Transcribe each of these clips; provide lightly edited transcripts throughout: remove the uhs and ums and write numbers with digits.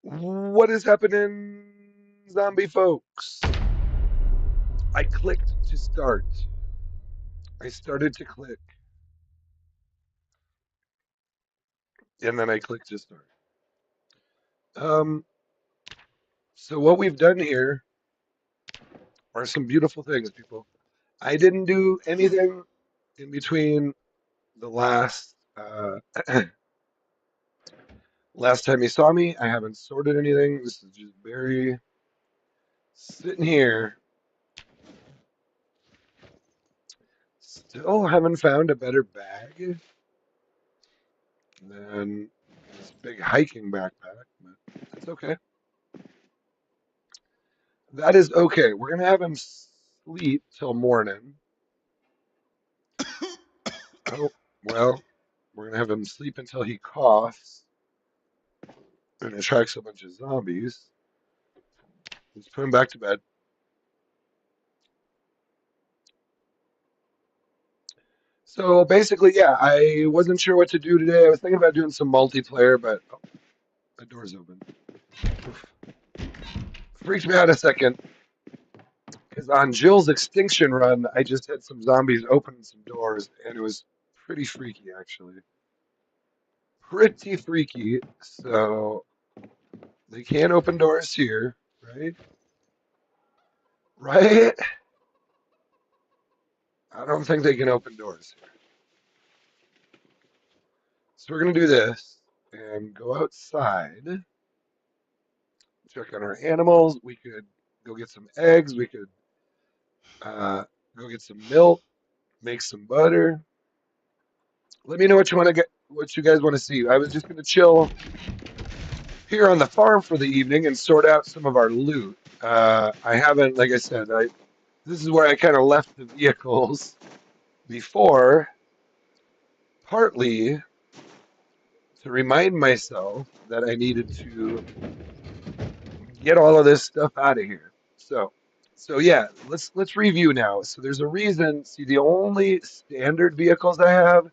What is happening, zombie folks? I clicked to start. I started to click, and then I clicked to start. Um, so what we've done here are some beautiful things, people. I didn't do anything in between the last time you saw me. I haven't sorted anything. This is just Barry sitting here. Still haven't found a better bag than this big hiking backpack, but that's okay. That is okay. We're gonna have him sleep till morning. Oh, well, we're gonna have him sleep until he coughs and attracts a bunch of zombies. Let's put him back to bed. So basically, yeah, I wasn't sure what to do today. I was thinking about doing some multiplayer, but oh, the door's open. Oof. Freaked me out a second because on Jill's extinction run, I just had some zombies open some doors, and it was pretty freaky, actually. Pretty freaky. So they can't open doors here, right? Right? I don't think they can open doors. So we're going to do this and go outside, check on our animals. We could go get some eggs. We could uh, go get some milk, make some butter. Let me know what you want to get, what you guys want to see. I was just going to chill here on the farm for the evening and sort out some of our loot. I haven't, like I said, this is where I kind of left the vehicles before, partly to remind myself that I needed to get all of this stuff out of here. So yeah, let's review now. So there's a reason. See, the only standard vehicles I have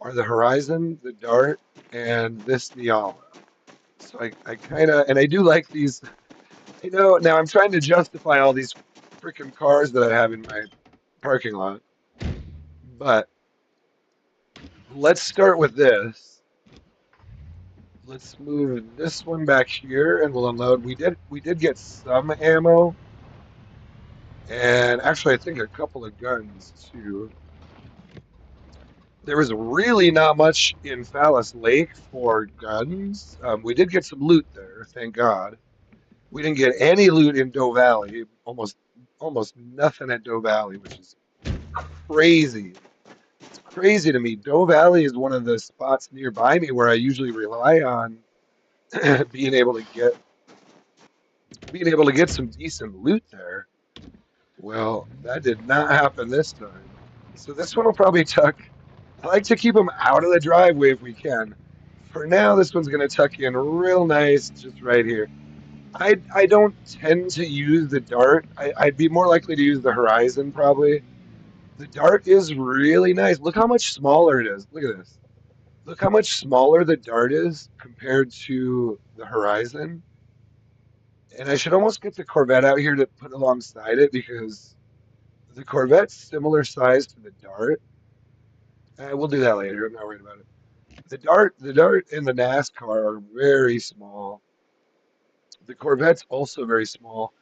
are the Horizon, the Dart, and this Niala. So I kind of, and I do like these. You know, now I'm trying to justify all these freaking cars that I have in my parking lot, but let's start with this. Let's move this one back here, and we'll unload. We did get some ammo, and actually, I think a couple of guns too. There was really not much in Fallas Lake for guns. We did get some loot there, thank God. We didn't get any loot in Doe Valley. Almost nothing at Doe Valley, which is crazy. It's crazy to me. Doe Valley is one of the spots nearby me where I usually rely on being able to get some decent loot there. Well, that did not happen this time. So this one will probably tuck. I like to keep them out of the driveway if we can. For now, this one's going to tuck in real nice just right here. I don't tend to use the Dart. I'd be more likely to use the Horizon probably. The Dart is really nice. Look how much smaller it is. Look at this. Look how much smaller the Dart is compared to the Horizon. And I should almost get the Corvette out here to put alongside it because the Corvette's similar size to the Dart. We'll do that later. I'm not worried about it. The Dart and the NASCAR are very small. The Corvette's also very small.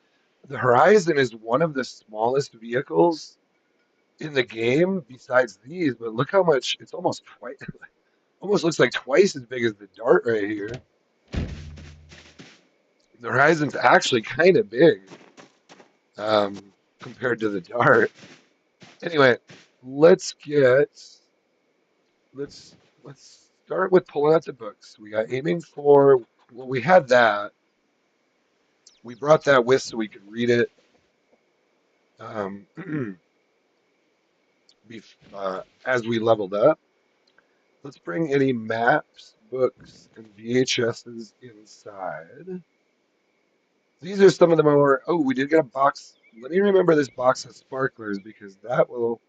The Horizon is one of the smallest vehicles in the game besides these, but look how much it's almost twice almost looks like twice as big as the Dart right here. The Horizon's actually kind of big compared to the Dart. Anyway, let's get let's start with pulling out the books. We got aiming for well, we had that. We brought that with so we could read it. Um, as we leveled up. Let's bring any maps, books, and VHSs inside. These are some of the more. Oh, we did get a box. Let me remember this box of sparklers because that'll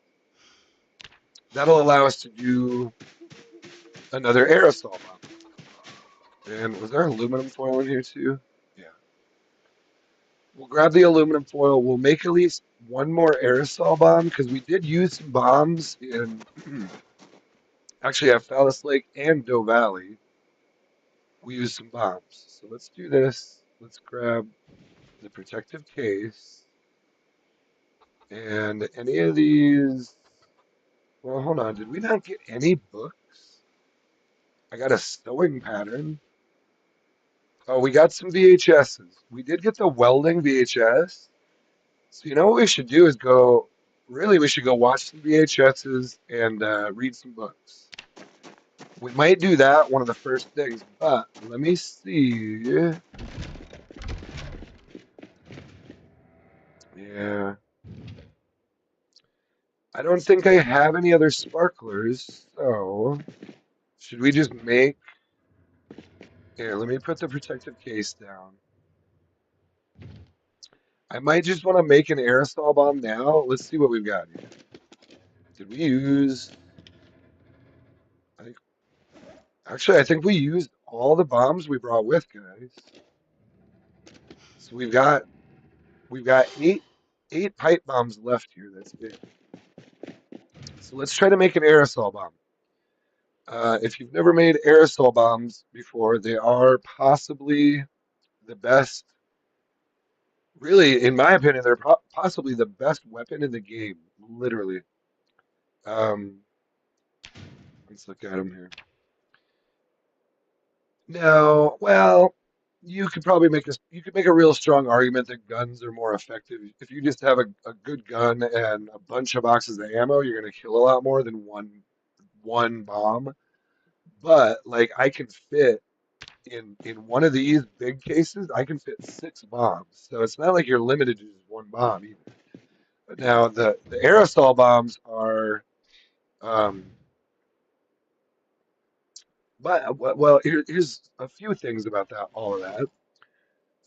allow us to do another aerosol bottle. And was there aluminum foil in here too? Yeah. We'll grab the aluminum foil. We'll make at least one more aerosol bomb because we did use some bombs in actually at Fallas Lake and Doe Valley. We used some bombs. So let's do this. Let's grab the protective case and any of these. Well, hold on. Did we not get any books? I got a sewing pattern. Oh, we got some VHSs. We did get the welding VHS. So you know what we should do is go. Really, we should go watch some VHSs and read some books. We might do that one of the first things, but let me see. Yeah, I don't think I have any other sparklers, so should we just make. Here, let me put the protective case down. I might just want to make an aerosol bomb now. Let's see what we've got here. Did we use? I think actually I think we used all the bombs we brought with, guys. So we've got eight pipe bombs left here. That's it. So let's try to make an aerosol bomb. If you've never made aerosol bombs before, they are possibly the best. Really, in my opinion, they're possibly the best weapon in the game. Literally. Um, let's look at them here. No, well, you could make a real strong argument that guns are more effective. If you just have a good gun and a bunch of boxes of ammo, you're gonna kill a lot more than one bomb. But like I can fit in one of these big cases, I can fit six bombs. So it's not like you're limited to just one bomb either. Now the aerosol bombs are um well here's a few things about that all of that.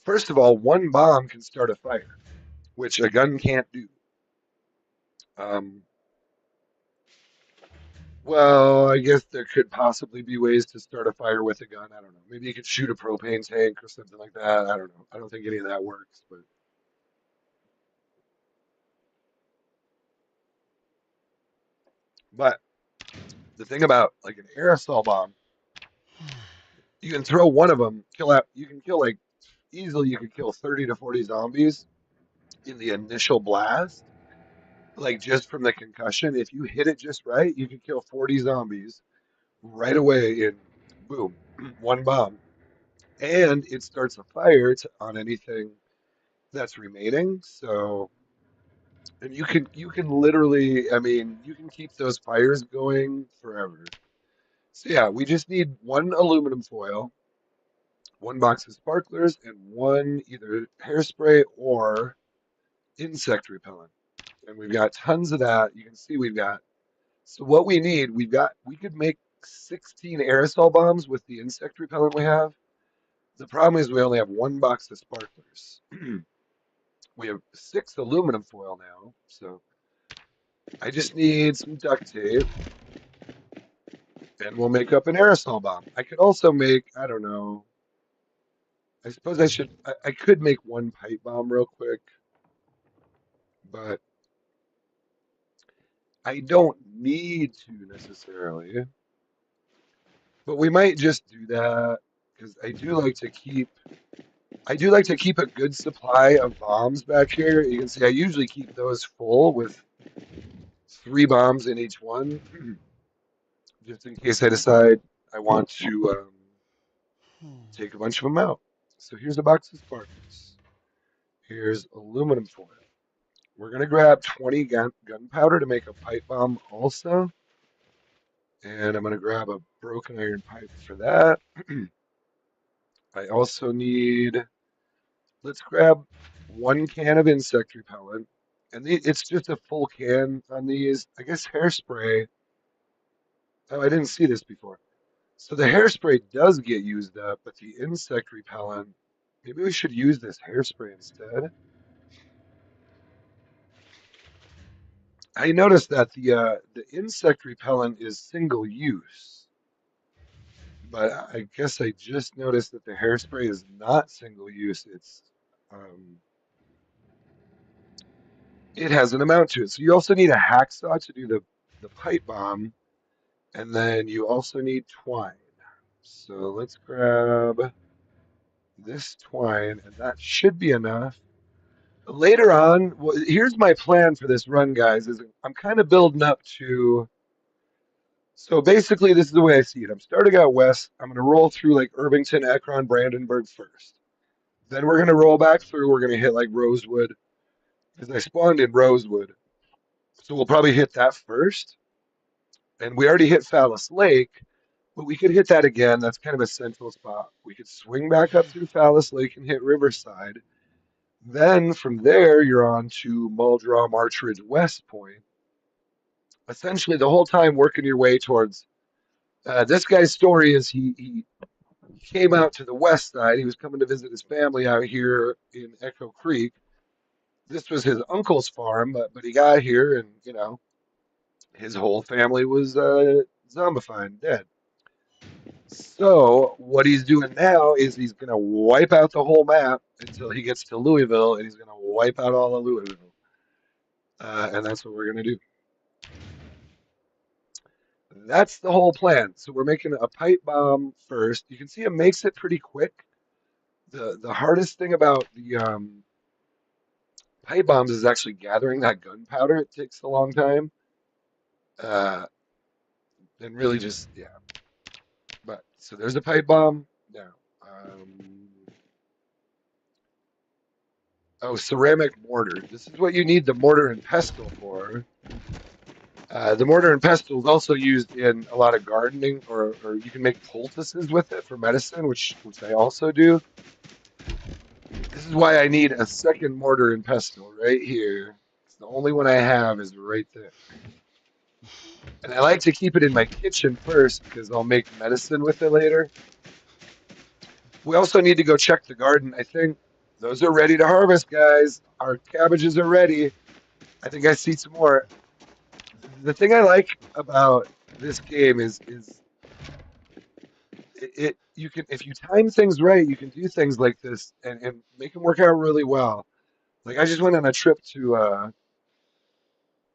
First of all, one bomb can start a fire, which a gun can't do. Um, well, I guess there could possibly be ways to start a fire with a gun. I don't know. Maybe you could shoot a propane tank or something like that. I don't know. I don't think any of that works. But the thing about like an aerosol bomb, you can throw one of them, kill out. You can kill like easily. You could kill 30 to 40 zombies in the initial blast, like just from the concussion. If you hit it just right, you can kill 40 zombies right away in boom, one bomb. And it starts a fire on anything that's remaining. So, and you can literally, I mean, you can keep those fires going forever. So yeah, we just need one aluminum foil, one box of sparklers, and one either hairspray or insect repellent. And we've got tons of that. You can see we've got. So what we could make 16 aerosol bombs with the insect repellent we have. The problem is we only have one box of sparklers. We have six aluminum foil now, so I just need some duct tape and we'll make up an aerosol bomb. I could also make, I don't know, I suppose I could make one pipe bomb real quick, but I don't need to necessarily. But we might just do that because I do like to keep a good supply of bombs back here. You can see I usually keep those full with three bombs in each one, just in case I decide I want to take a bunch of them out. So here's a box of sparklers. Here's aluminum foil. We're gonna grab 20 gunpowder to make a pipe bomb also, and I'm gonna grab a broken iron pipe for that. I also need. Let's grab one can of insect repellent, and it's just a full can on these. I guess hairspray. Oh, I didn't see this before. So the hairspray does get used up, but the insect repellent, maybe we should use this hairspray instead. I noticed that the insect repellent is single use, But I guess I just noticed that the hairspray is not single use. Um, it has an amount to it. So you also need a hacksaw to do the pipe bomb, and then you also need twine. So let's grab this twine, and that should be enough. Later on, here's my plan for this run, guys, is I'm kind of building up to, so basically this is the way I see it. I'm starting out west. I'm going to roll through like Irvington, Akron, Brandenburg first. Then we're going to roll back through. We're going to hit like Rosewood, because I spawned in Rosewood. So we'll probably hit that first. And we already hit Fallas Lake, but we could hit that again. That's kind of a central spot. We could swing back up through Fallas Lake and hit Riverside. Then from there, you're on to Muldrow, Marchridge, West Point. Essentially, the whole time working your way towards. This guy's story is he came out to the west side. He was coming to visit his family out here in Echo Creek. This was his uncle's farm, but he got here and, his whole family was zombified and dead. So what he's doing now is he's going to wipe out the whole map until he gets to Louisville, and he's going to wipe out all of Louisville. And that's what we're going to do. That's the whole plan. So we're making a pipe bomb first. You can see it makes it pretty quick. The hardest thing about the pipe bombs is actually gathering that gunpowder. It takes a long time. Uh, and really just, yeah. But so there's a pipe bomb. Now, oh, ceramic mortar. This is what you need the mortar and pestle for. The mortar and pestle is also used in a lot of gardening, or you can make poultices with it for medicine, which I also do. This is why I need a second mortar and pestle right here. It's the only one I have is right there. And I like to keep it in my kitchen first because I'll make medicine with it later. We also need to go check the garden. I think those are ready to harvest, guys. Our cabbages are ready. I think I see some more. The thing I like about this game is you can, if you time things right, you can do things like this and make them work out really well. Like I just went on a trip to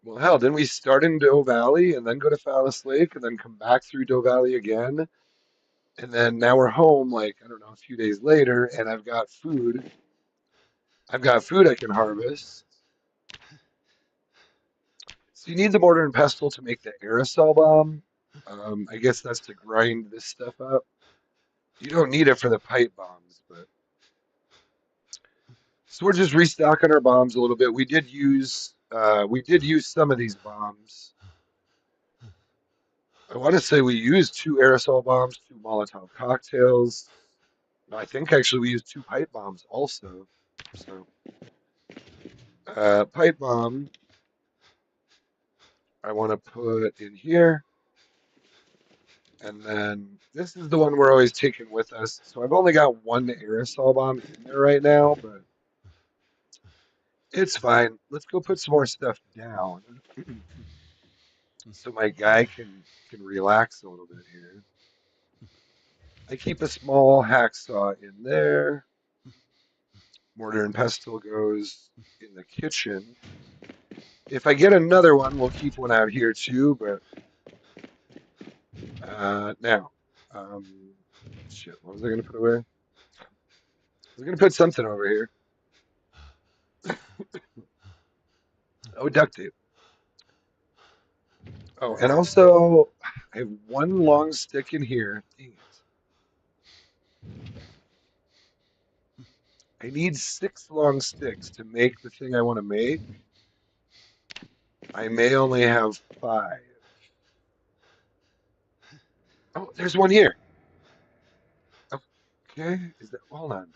well, hell, didn't we start in Doe Valley and then go to Fallas Lake and then come back through Doe Valley again? And then now we're home, like, I don't know, a few days later, and I've got food. I've got food I can harvest. So you need the mortar and pestle to make the aerosol bomb. I guess that's to grind this stuff up. You don't need it for the pipe bombs, but so we're just restocking our bombs a little bit. We did use some of these bombs. I want to say we used 2 aerosol bombs, 2 Molotov cocktails. No, I think actually we used 2 pipe bombs also. So, pipe bomb, I want to put in here. And then this is the one we're always taking with us. So I've only got 1 aerosol bomb in there right now, but it's fine. Let's go put some more stuff down so my guy can relax a little bit here. I keep a small hacksaw in there. Mortar and pestle goes in the kitchen. If I get another one, we'll keep one out here too, but now, um, shit, what was I going to put away? I was going to put something over here. Oh, duct tape. Oh, and also, I have 1 long stick in here. Dang it. I need 6 long sticks to make the thing I want to make. I may only have 5. Oh, there's one here. Okay, is that? Hold on.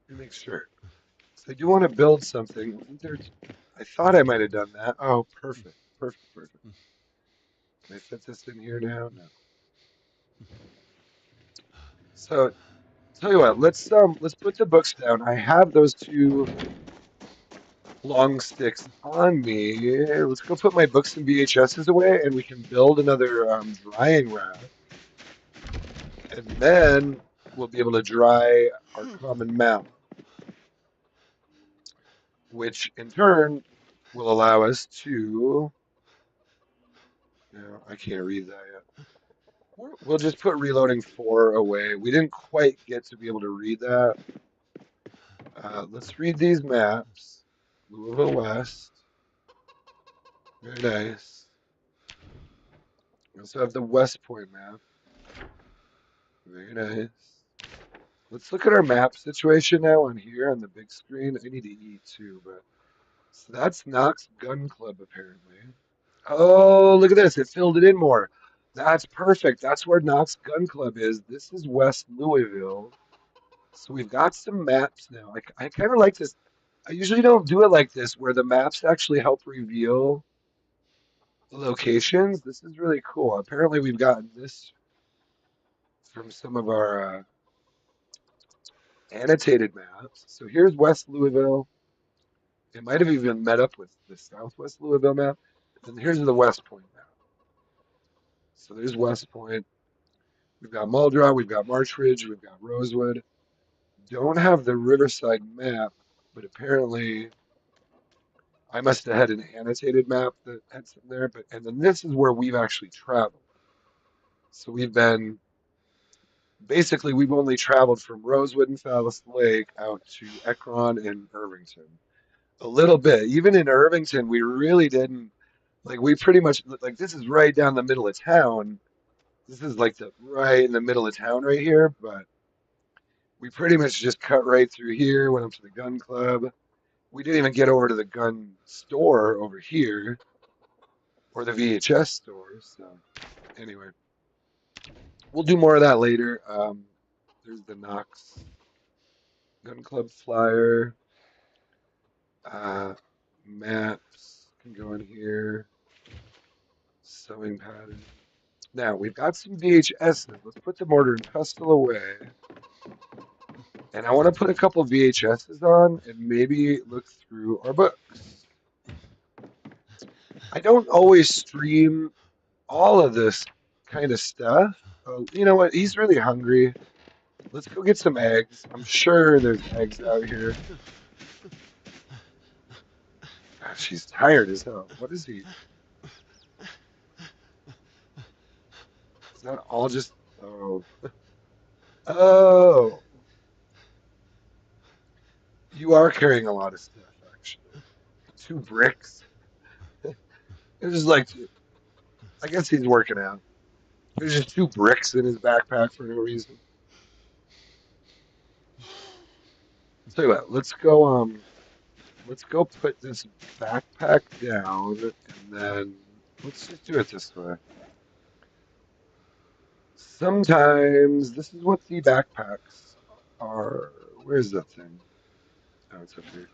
Let me make sure. So I do want to build something. Wasn't there? I thought I might have done that. Oh, perfect, perfect, perfect. Can I fit this in here now? No. So tell you what, let's put the books down. I have those 2 long sticks on me. Let's go put my books and VHSs away, and we can build another drying rack. And then we'll be able to dry our common map, which in turn will allow us to, I can't read that yet. We'll just put reloading 4 away. We didn't quite get to be able to read that. Let's read these maps. Louisville West. Very nice. We also have the West Point map. Very nice. Let's look at our map situation now on here on the big screen. I need to eat too, but so that's Knox Gun Club apparently. Oh, look at this. It filled it in more. That's perfect. That's where Knox Gun Club is. This is West Louisville. So we've got some maps now. I kind of like this. I usually don't do it like this, where the maps actually help reveal the locations. This is really cool. Apparently, we've gotten this from some of our annotated maps. So here's West Louisville. It might have even met up with the Southwest Louisville map. And here's the West Point map. So there's West Point. We've got Muldraugh, we've got March Ridge, we've got Rosewood. Don't have the Riverside map, but apparently I must have had an annotated map that had some there. But and then this is where we've actually traveled. So we've only traveled from Rosewood and Fallas Lake out to Ekron and Irvington. A little bit. Even in Irvington, we really didn't we pretty much this is right down the middle of town. This is like the right in the middle of town right here, but we pretty much just cut right through here, went up to the gun club. We didn't even get over to the gun store over here or the VHS store. So anyway, we'll do more of that later. There's the Knox Gun Club flyer. Uh, Maps can go in here. Sewing pattern. Now we've got some VHSs. Let's put the mortar and pestle away. And I want to put a couple VHSs on and maybe look through our books. I don't always stream all of this kind of stuff. You know what? He's really hungry. Let's go get some eggs. I'm sure there's eggs out here. God, she's tired as hell. What is he? Is that all just. Oh. Oh. You are carrying a lot of stuff, actually. 2 bricks. It's just I guess he's working out. There's just 2 bricks in his backpack for no reason. I'll tell you what, let's go put this backpack down and then let's just do it this way. Sometimes this is what the backpacks are. Where's that thing? Oh, it's up here.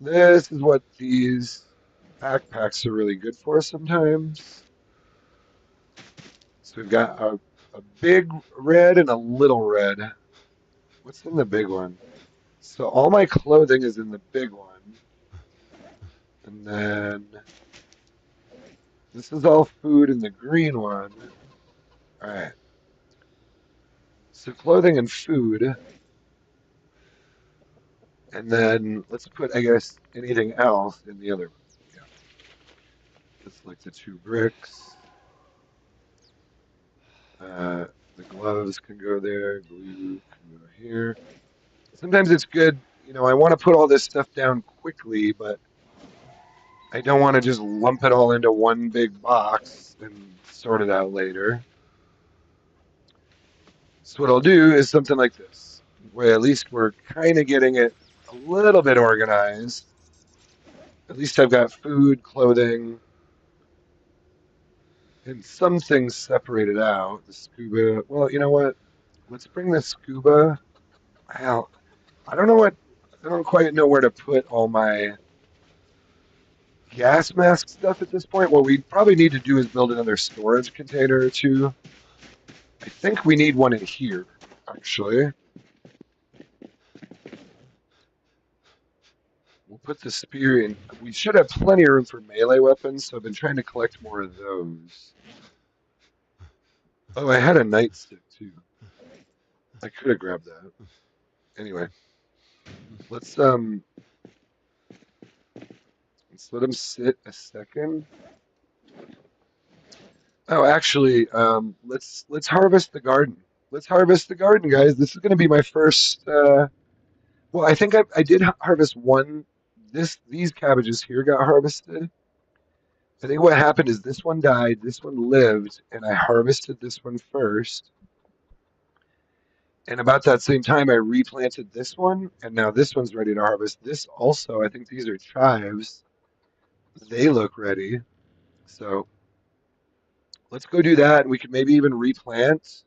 This is what these backpacks are really good for sometimes. So we've got a big red and a little red. What's in the big one? So all my clothing is in the big one. And then this is all food in the green one. All right. So clothing and food. And then let's put, I guess, anything else in the other one. Yeah. Just like the 2 bricks. The gloves can go there. Glue can go here. Sometimes it's good, I want to put all this stuff down quickly, but I don't want to just lump it all into one big box and sort it out later. So what I'll do is something like this, where at least we're kind of getting it a little bit organized. At least I've got food, clothing, and some things separated out. The scuba. Well, you know what? Let's bring the scuba out. I don't know what. I don't quite know where to put all my gas mask stuff at this point. What we probably need to do is build another storage container or two. I think we need one in here, actually. We'll put the spear in. We should have plenty of room for melee weapons, so I've been trying to collect more of those. Oh, I had a nightstick too. I could have grabbed that. Anyway, let's um let's let him sit a second. Oh, actually, let's harvest the garden. Let's harvest the garden, guys. This is going to be my first. Well, I think I did harvest one. These cabbages here got harvested. I think what happened is this one died, this one lived, and I harvested this one first. And about that same time, I replanted this one, and now this one's ready to harvest. This also, I think these are chives. They look ready. So let's go do that. We could maybe even replant.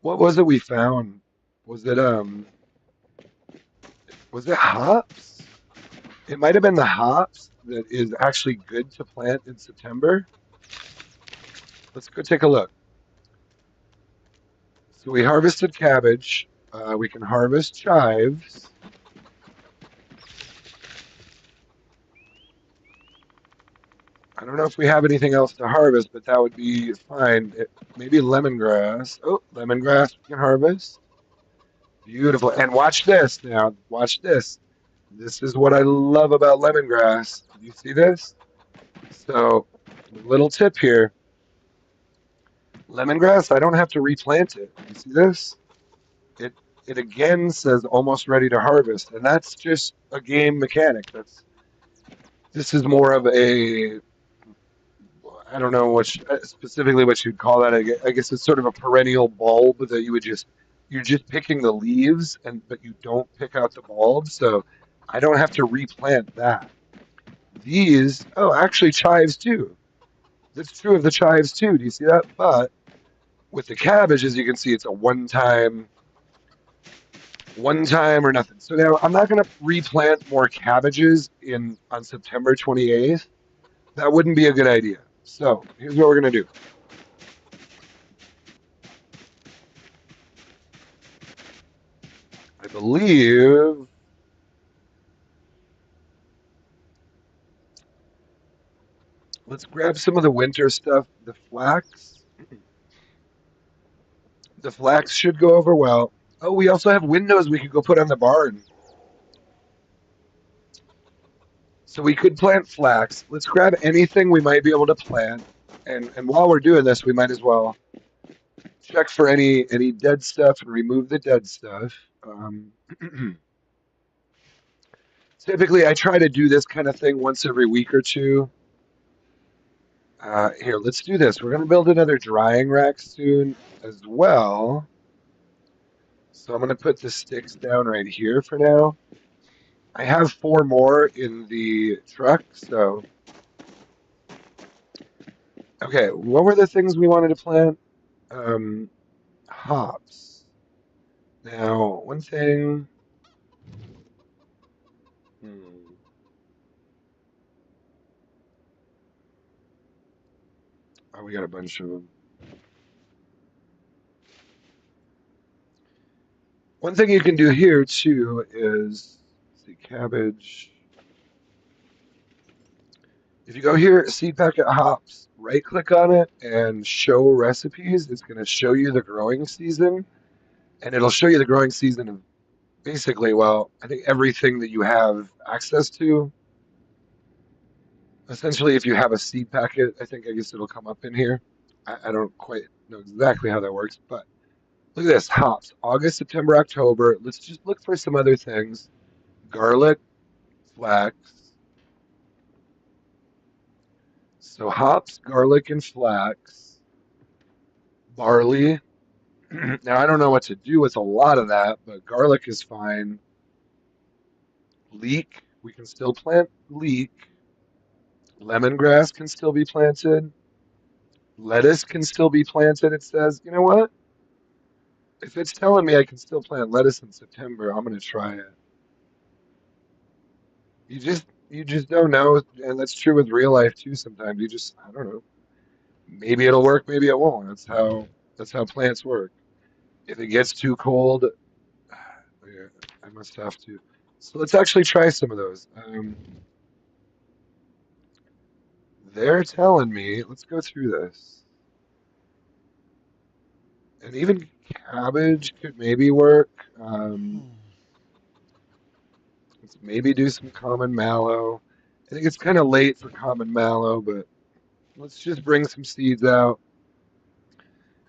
What was it we found? Was it was it hops? It might have been the hops that is actually good to plant in September. Let's go take a look. So we harvested cabbage. We can harvest chives. I don't know if we have anything else to harvest, but that would be fine. Maybe lemongrass. Oh, lemongrass we can harvest. Beautiful. And watch this now. Watch this. This is what I love about lemongrass. Do you see this? So, little tip here. Lemongrass, I don't have to replant it. You see this? It it again says almost ready to harvest, and that's just a game mechanic. This is more of a I don't know specifically what you'd call that. I guess it's sort of a perennial bulb that you're just picking the leaves but you don't pick out the bulb, so I don't have to replant that. These actually chives too. That's true of the chives too. Do you see that? But with the cabbage, as you can see, it's a one time or nothing. So now I'm not going to replant more cabbages in on September 28th. That wouldn't be a good idea. So here's what we're going to do. I believe let's grab some of the winter stuff. The flax. The flax should go over well. Oh, we also have windows we could go put on the barn. So we could plant flax. Let's grab anything we might be able to plant. And while we're doing this, we might as well check for any dead stuff and remove the dead stuff. Typically, I try to do this kind of thing once every week or two. Here, let's do this. We're going to build another drying rack soon as well. So I'm going to put the sticks down right here for now. I have four more in the truck, so. Okay, what were the things we wanted to plant? Um, Hops. Now, one thing. Hmm, oh, we got a bunch of them. One thing you can do here too is see cabbage. If you go here, seed packet hops, right click on it and show recipes. It's going to show you the growing season, and it'll show you the growing season of basically, well, I think everything that you have access to. Essentially, if you have a seed packet, I guess it'll come up in here. I don't quite know exactly how that works, but look at this hops, August, September, October. Let's just look for some other things. Garlic, flax. So hops, garlic, and flax. Barley. Now, I don't know what to do with a lot of that, but garlic is fine. Leek, we can still plant leek. Lemongrass can still be planted. Lettuce can still be planted. It says, you know what? If it's telling me I can still plant lettuce in September, I'm gonna try it. You just don't know, and that's true with real life too. Sometimes I don't know. Maybe it'll work, maybe it won't. That's how plants work. If it gets too cold, yeah, I must have to. So let's actually try some of those. They're telling me, let's go through this. And even cabbage could maybe work. Let's maybe do some common mallow. I think it's kind of late for common mallow, but let's just bring some seeds out.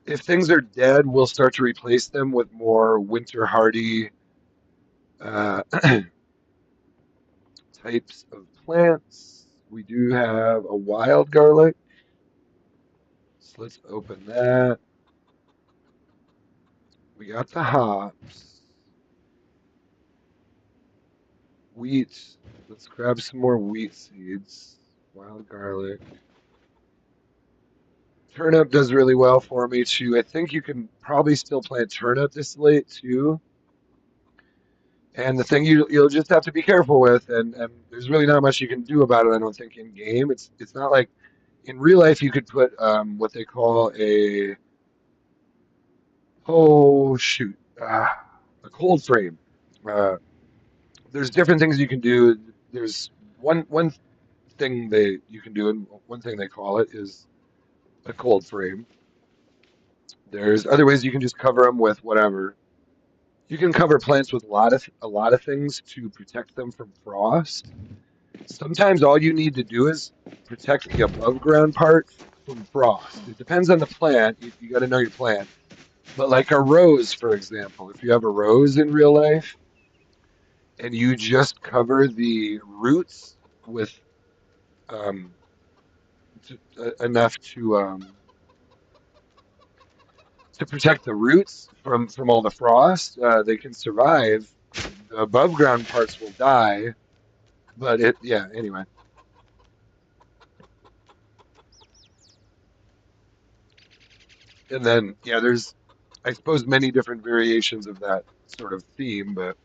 If things are dead, we'll start to replace them with more winter hardy uh, types of plants. We do have a wild garlic, so let's open that. We got the hops, wheat. Let's grab some more wheat seeds. Wild garlic. Turnip does really well for me too. I think you can probably still plant turnip this late too. And the thing you'll just have to be careful with, and there's really not much you can do about it. I don't think in game. It's not like in real life you could put what they call oh shoot a cold frame. Uh, there's different things you can do. There's one thing they you can do, and one thing they call it is a cold frame. There's other ways you can just cover them with whatever. You can cover plants with a lot of things to protect them from frost. Sometimes all you need to do is protect the above ground part from frost. It depends on the plant. You got to know your plant. But like a rose, for example, if you have a rose in real life and you just cover the roots with um, enough to protect the roots from all the frost, they can survive. The above ground parts will die, but it yeah. Anyway, and then yeah, there's I suppose many different variations of that sort of theme, but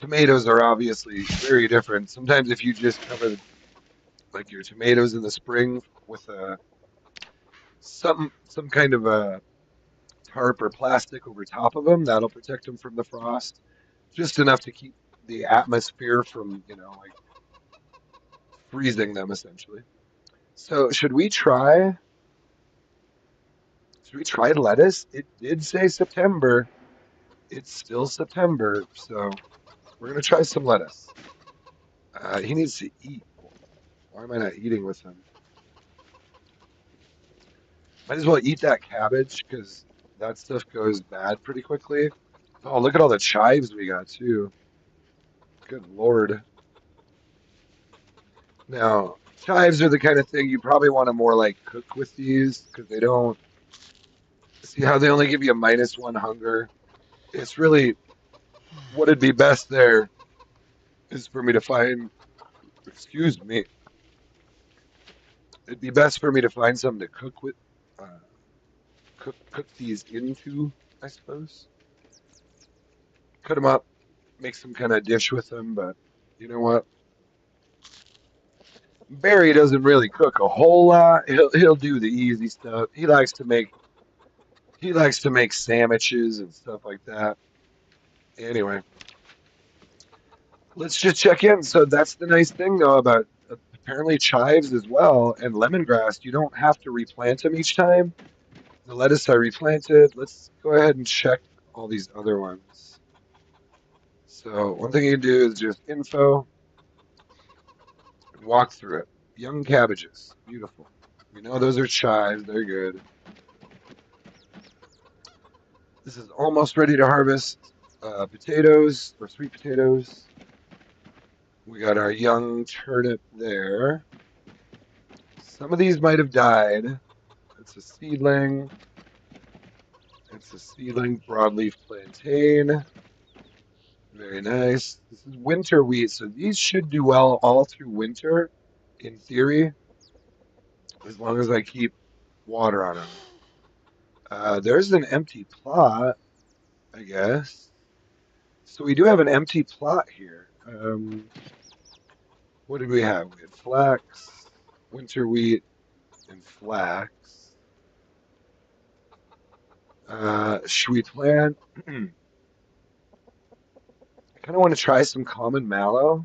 tomatoes are obviously very different. Sometimes if you just cover like your tomatoes in the spring with some kind of a tarp or plastic over top of them, that'll protect them from the frost, just enough to keep the atmosphere from like freezing them essentially. So should we try lettuce? It did say September. It's still September, so we're gonna try some lettuce. He needs to eat. Why am I not eating with him? Might as well eat that cabbage because that stuff goes bad pretty quickly. Oh, look at all the chives we got too. Good Lord. Now, chives are the kind of thing you probably want to more like cook with these because they don't see how they only give you a -1 hunger. It's really what would be best there is for me to find, excuse me, it'd be best for me to find something to cook with, cook these into, I suppose. Cut them up, make some kind of dish with them, but you know what? Barry doesn't really cook a whole lot. He'll do the easy stuff. He likes to make sandwiches and stuff like that. Anyway, let's just check in. So that's the nice thing though about apparently chives as well and lemongrass. You don't have to replant them each time. The lettuce I replanted. Let's go ahead and check all these other ones. So one thing you can do is just info and walk through it. Young cabbages, beautiful. We know those are chives. They're good. This is almost ready to harvest potatoes or sweet potatoes. We got our young turnip there. Some of these might have died. It's a seedling. It's a seedling broadleaf plantain. Very nice. This is winter wheat, so these should do well all through winter, in theory, as long as I keep water on them. There's an empty plot, I guess. So we do have an empty plot here. What did we have? We had flax, winter wheat, and flax. Should we plant? I kind of want to try some common mallow.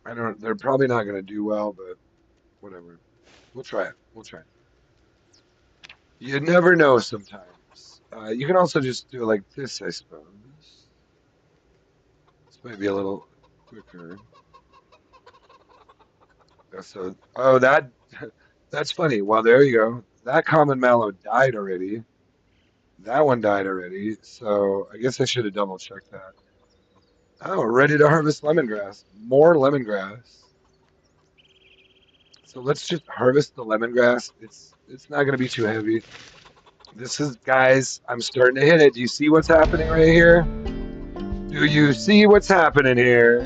I don't. They're probably not going to do well, but whatever. We'll try it. We'll try it. You never know sometimes. You can also just do it like this, I suppose. This might be a little quicker. So, oh, that that's funny. Well, there you go. That common mallow died already. That one died already. So I guess I should have double checked that. Oh, ready to harvest lemongrass. More lemongrass. So let's just harvest the lemongrass. It's not gonna be too heavy. This is, guys, I'm starting to hit it. Do you see what's happening right here? Do you see what's happening here?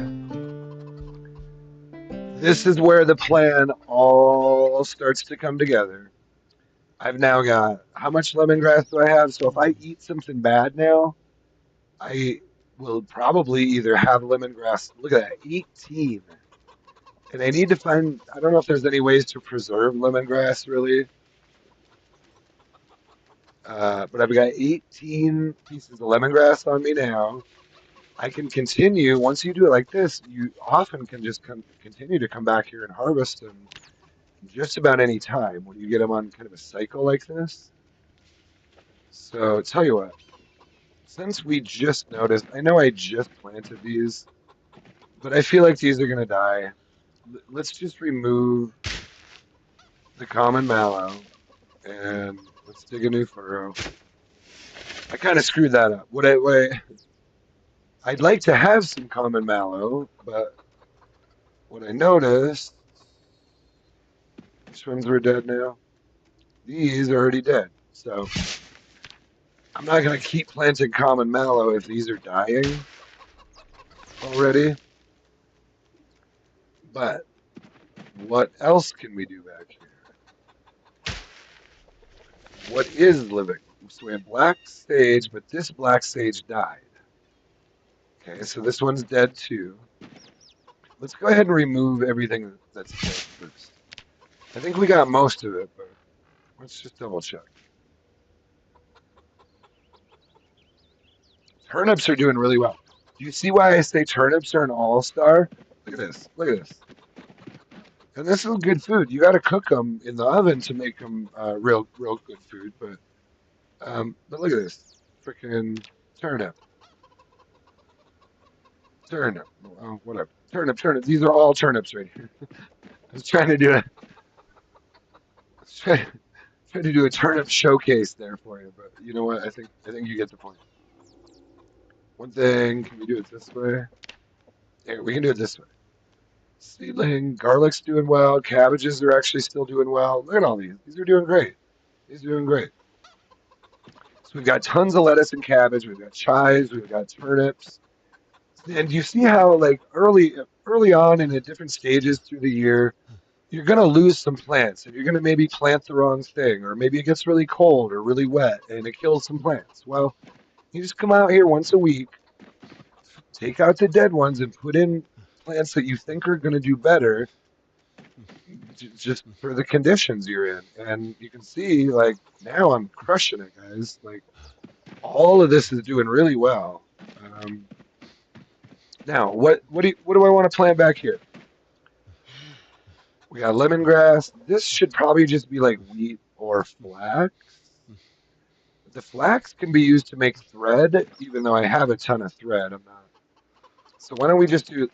This is where the plan all starts to come together. I've now got, how much lemongrass do I have? So if I eat something bad now, I will probably either have lemongrass. Look at that, 18. And I need to find, I don't know if there's any ways to preserve lemongrass really, but I've got 18 pieces of lemongrass on me now. I can continue, once you do it like this, you often can just continue to come back here and harvest them just about any time when you get them on kind of a cycle like this. So tell you what, since we just noticed, I know I just planted these, but I feel like these are going to die. Let's just remove the common mallow and let's dig a new furrow. I kind of screwed that up. I'd like to have some common mallow, but what I noticed, which ones were dead now? These are already dead. So I'm not going to keep planting common mallow if these are dying already. But what else can we do back here? What is living? So we have black sage, but this black sage died. Okay, so this one's dead too. Let's go ahead and remove everything that's dead first. I think we got most of it, but let's just double check. Turnips are doing really well. Do you see why I say turnips are an all-star? Look at this. Look at this. And this is good food. You got to cook them in the oven to make them real good food. But look at this, freaking turnip, turnip, oh, whatever, turnip. These are all turnips right here. I was trying to do a, trying to do a turnip showcase there for you, but you know what? I think you get the point. One thing, can we do it this way? Here, we can do it this way. Seedling, garlic's doing well. Cabbages are actually still doing well. Look at all these. These are doing great. These are doing great. So we've got tons of lettuce and cabbage. We've got chives. We've got turnips. And you see how like early on in the different stages through the year, you're gonna lose some plants, and you're gonna maybe plant the wrong thing, or maybe it gets really cold or really wet, and it kills some plants. Well, you just come out here once a week, take out the dead ones, and put in plants that you think are gonna do better, just for the conditions you're in. And you can see, like now I'm crushing it, guys. Like all of this is doing really well. Um, Now, what do I want to plant back here? We got lemongrass. This should probably just be like wheat or flax. The flax can be used to make thread, even though I have a ton of thread. I'm not. So why don't we just do?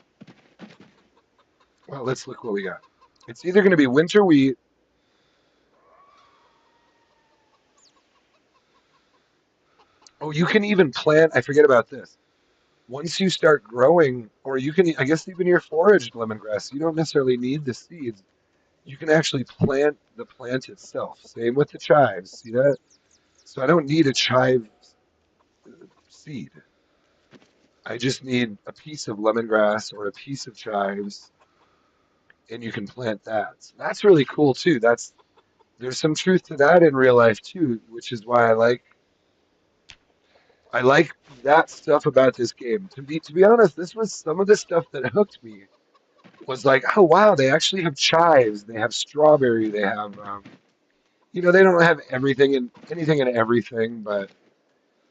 Well, let's look what we got. It's either going to be winter wheat. Oh, you can even plant. I forget about this. Once you start growing, or you can, I guess, even your foraged lemongrass, you don't necessarily need the seeds. You can actually plant the plant itself. Same with the chives. See that? So I don't need a chive seed. I just need a piece of lemongrass or a piece of chives, and you can plant that. So that's really cool too. There's some truth to that in real life too, which is why I like that stuff about this game. To be honest, this was some of the stuff that hooked me. Was like, oh wow, they actually have chives, they have strawberry, they have they don't have everything and anything and everything, but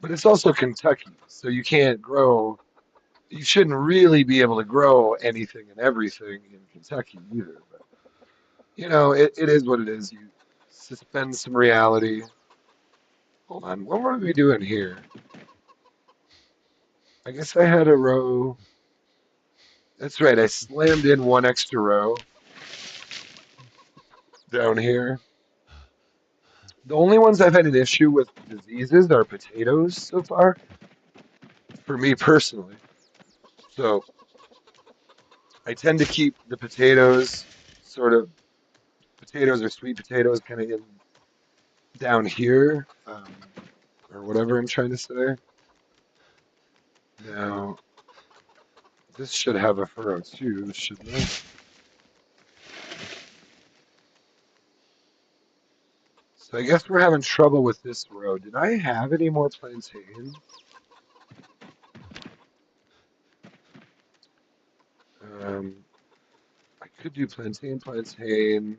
it's also Kentucky, so you can't grow you shouldn't really be able to grow anything and everything in Kentucky either. But it is what it is. You suspend some reality. Hold on, what were we doing here? I guess I had a row. That's right, I slammed in one extra row down here. The only ones I've had an issue with diseases are potatoes so far, for me personally. So I tend to keep the potatoes sort of potatoes or sweet potatoes kind of in down here, or whatever I'm trying to say. Now, this should have a furrow too, shouldn't it? So I guess we're having trouble with this row. Did I have any more plantain? Um, I could do plantain, plantain,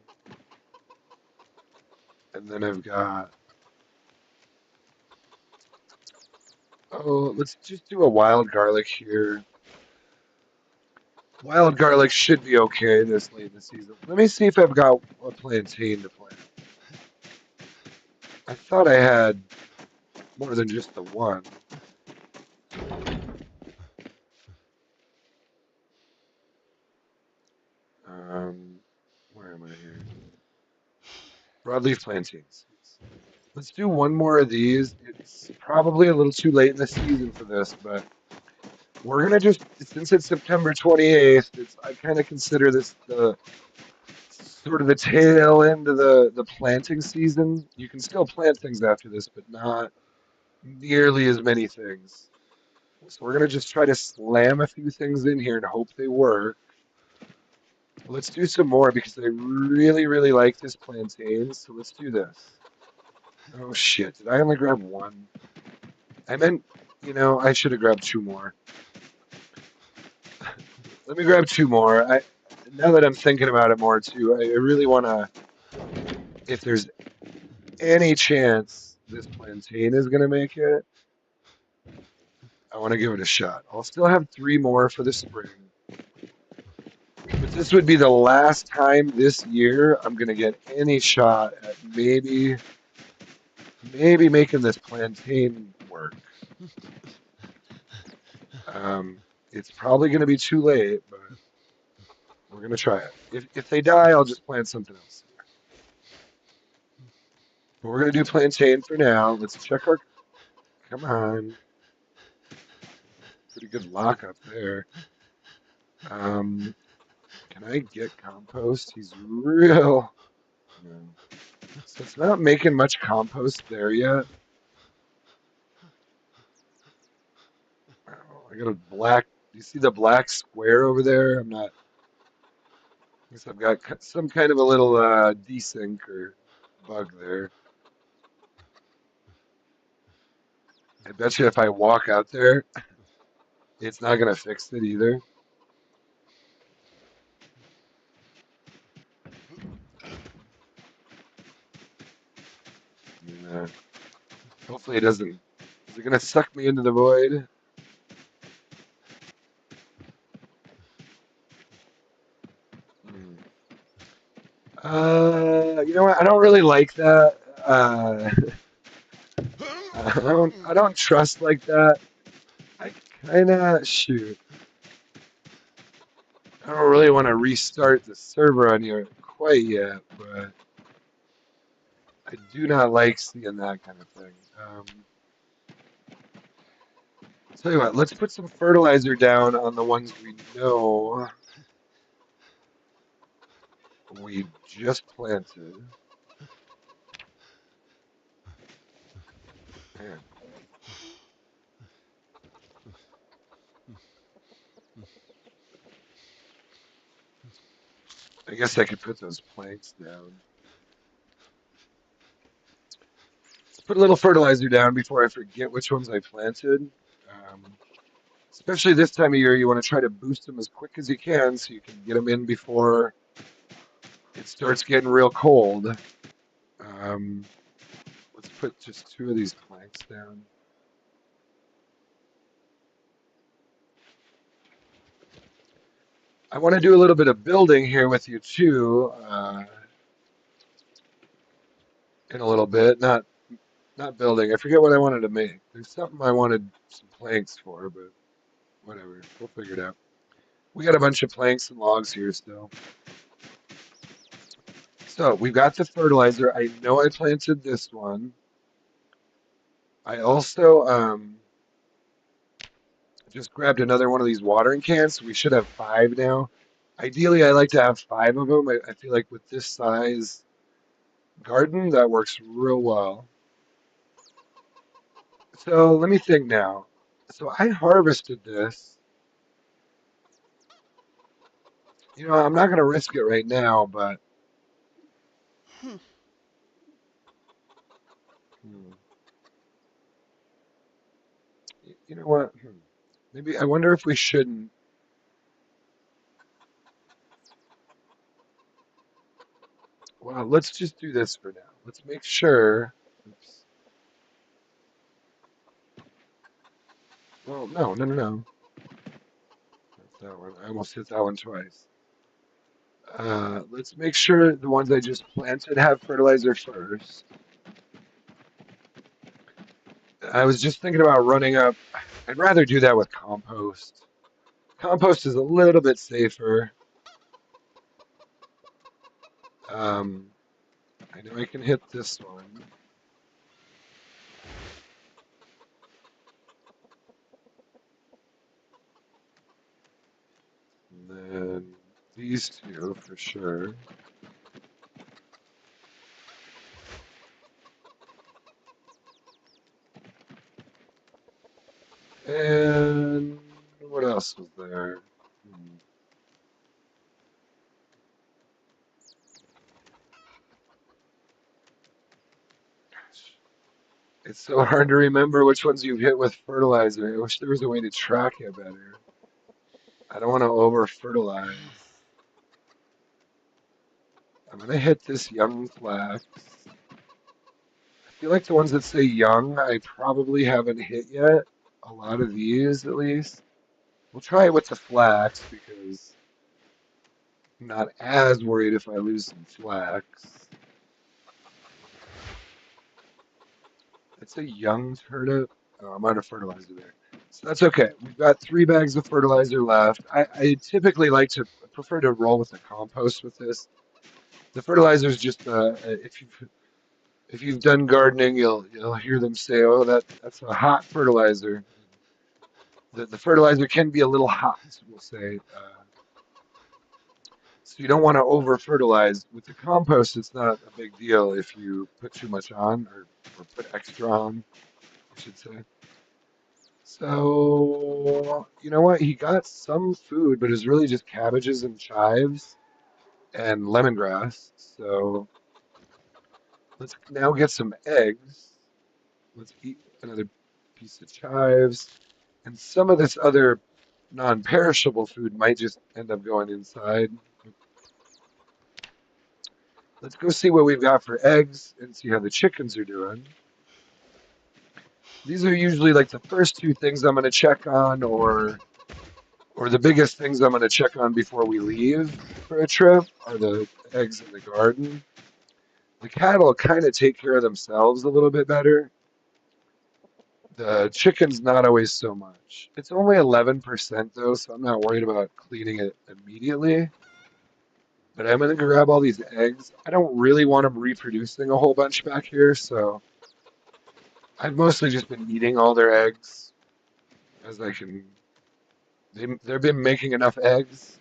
and then I've got, oh, let's just do a wild garlic here. Wild garlic should be okay this late in the season. Let me see if I've got a plantain to plant. I thought I had more than just the one. Um, where am I here? Broadleaf plantains. Let's do one more of these. It's probably a little too late in the season for this, but we're gonna just since it's September 28th, I kind of consider this the sort of the tail end of the planting season. You can still plant things after this, but not nearly as many things. So we're gonna just try to slam a few things in here and hope they work. Let's do some more because I really, really like this plantain. So let's do this. Oh shit! Did I only grab one? I meant, I should have grabbed two more. Let me grab two more. Now that I'm thinking about it more too, I really want to. If there's any chance this plantain is gonna make it, I want to give it a shot. I'll still have three more for the spring, but this would be the last time this year I'm gonna get any shot at maybe making this plantain work. It's probably gonna be too late, but we're gonna try it. If they die, I'll just plant something else. But we're gonna do plantain for now. Let's check our. Come on, pretty good lock up there. Um, can I get compost? He's real. No. So it's not making much compost there yet. Oh, I got a black. Do you see the black square over there? I'm not. I guess I've got some kind of a little desync or bug there. I bet you if I walk out there, it's not gonna fix it either. Yeah. Hopefully it doesn't. Is it gonna suck me into the void? Hmm. You know what? I don't really like that. I don't trust like that. I kind of shoot. I don't really want to restart the server on here quite yet, but I do not like seeing that kind of thing. Tell you what, let's put some fertilizer down on the ones we know we just planted. Man, I guess I could put those planks down. Let's put a little fertilizer down before I forget which ones I planted. Um, Especially this time of year, you want to try to boost them as quick as you can so you can get them in before it starts getting real cold. Um, let's put just two of these planks down. I want to do a little bit of building here with you too, in a little bit. Not building. I forget what I wanted to make. There's something I wanted some planks for, but whatever. We'll figure it out. We got a bunch of planks and logs here still. So we've got the fertilizer. I know I planted this one. I also just grabbed another one of these watering cans. We should have five now. Ideally, I like to have five of them. I feel like with this size garden, that works real well. So let me think now. So I harvested this. I'm not going to risk it right now, but Hmm. hmm, you know what? Maybe I wonder if we shouldn't. Well, let's just do this for now. Let's make sure. Oops. Well, no, no, no, no. That's that one. I almost hit that one twice. Let's make sure the ones I just planted have fertilizer first. I was just thinking about running up. I'd rather do that with compost. Compost is a little bit safer. Um, I know I can hit this one. And then these two for sure. And what else was there? Hmm, gosh. It's so hard to remember which ones you've hit with fertilizer. I wish there was a way to track it better. I don't want to over fertilize. I'm gonna hit this young flax. I feel like the ones that say young, I probably haven't hit yet. A lot of these, at least. We'll try it with the flax because I'm not as worried if I lose some flax. It's a young turnip. Oh, I'm out of fertilizer there. So that's okay. We've got 3 bags of fertilizer left. I typically like to prefer to roll with the compost with this. The fertilizer is just if you've done gardening, you'll hear them say, "Oh, that's a hot fertilizer." The fertilizer can be a little hot, we'll say. So you don't want to over fertilize. With the compost, it's not a big deal if you put too much on or put extra on, I should say. So, you know what? He got some food, but it's really just cabbages and chives and lemongrass. So let's now get some eggs. Let's eat another piece of chives. And some of this other non-perishable food might just end up going inside. Let's go see what we've got for eggs and see how the chickens are doing. These are usually like the first two things I'm going to check on, or the biggest things I'm going to check on before we leave for a trip are the eggs in the garden. The cattle kind of take care of themselves a little bit better. The chickens, not always so much. It's only 11% though, so I'm not worried about cleaning it immediately. But I'm going to grab all these eggs. I don't really want them reproducing a whole bunch back here, so I've mostly just been eating all their eggs as I can. They've been making enough eggs